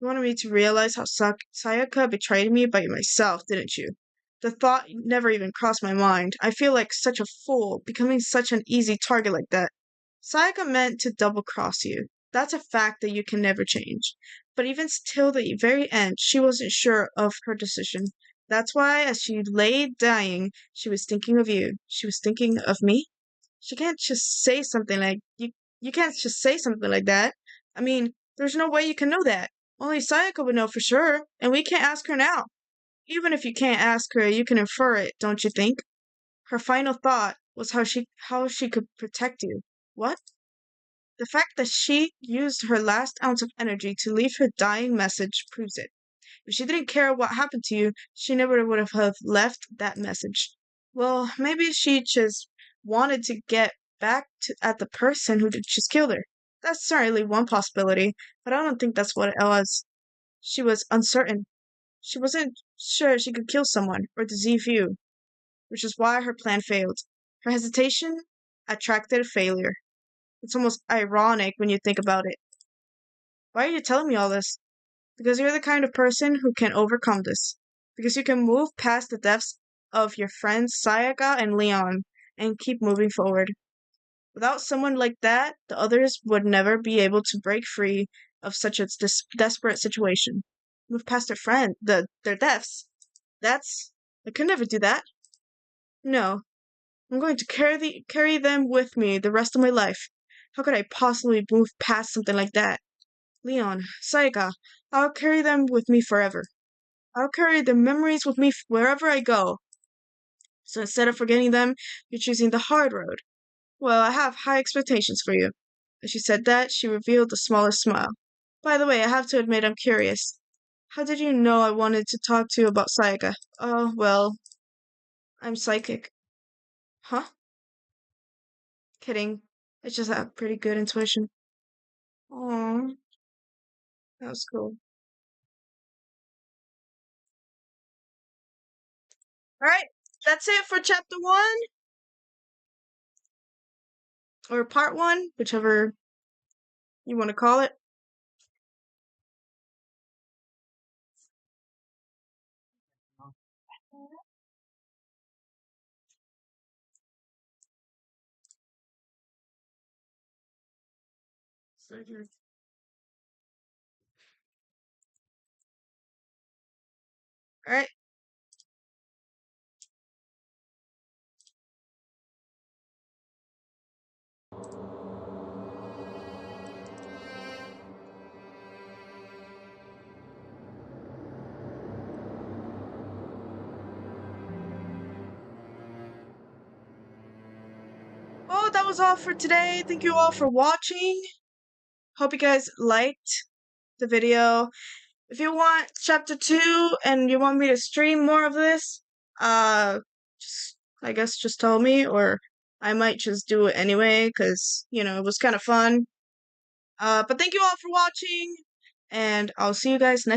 You wanted me to realize how Sayaka betrayed me by myself, didn't you? The thought never even crossed my mind. I feel like such a fool, becoming such an easy target like that. Sayaka meant to double cross you. That's a fact that you can never change. But even till the very end, she wasn't sure of her decision. That's why, as she lay dying, she was thinking of you. She was thinking of me. She can't just say something like you can't just say something like that. I mean, there's no way you can know that. Only Sayaka would know for sure, and we can't ask her now. Even if you can't ask her, you can infer it, don't you think? Her final thought was how she could protect you. What? The fact that she used her last ounce of energy to leave her dying message proves it. If she didn't care what happened to you, she never would have left that message. Well, maybe she just wanted to get at the person who just killed her. That's certainly one possibility, but I don't think that's what it was. She was uncertain. She wasn't sure she could kill someone or deceive you, which is why her plan failed. Her hesitation attracted failure. It's almost ironic when you think about it. Why are you telling me all this? Because you're the kind of person who can overcome this. Because you can move past the deaths of your friends Sayaka and Leon and keep moving forward. Without someone like that, the others would never be able to break free of such a desperate situation. Move past their deaths. That's I could never do that. No, I'm going to carry them with me the rest of my life. How could I possibly move past something like that? Leon, Sayaka, I'll carry them with me forever. I'll carry their memories with me wherever I go. So instead of forgetting them, you're choosing the hard road. Well, I have high expectations for you. As she said that, she revealed the smallest smile. By the way, I have to admit I'm curious. How did you know I wanted to talk to you about Sayaka? Oh, well, I'm psychic. Huh? Kidding. I just have pretty good intuition. Aww, that was cool. Alright, that's it for chapter 1, or part 1, whichever you want to call it. Alright. Well, that was all for today. Thank you all for watching. Hope you guys liked the video. If you want chapter 2 and you want me to stream more of this, just, I guess just tell me, or I might just do it anyway, because, it was kind of fun. But thank you all for watching, and I'll see you guys next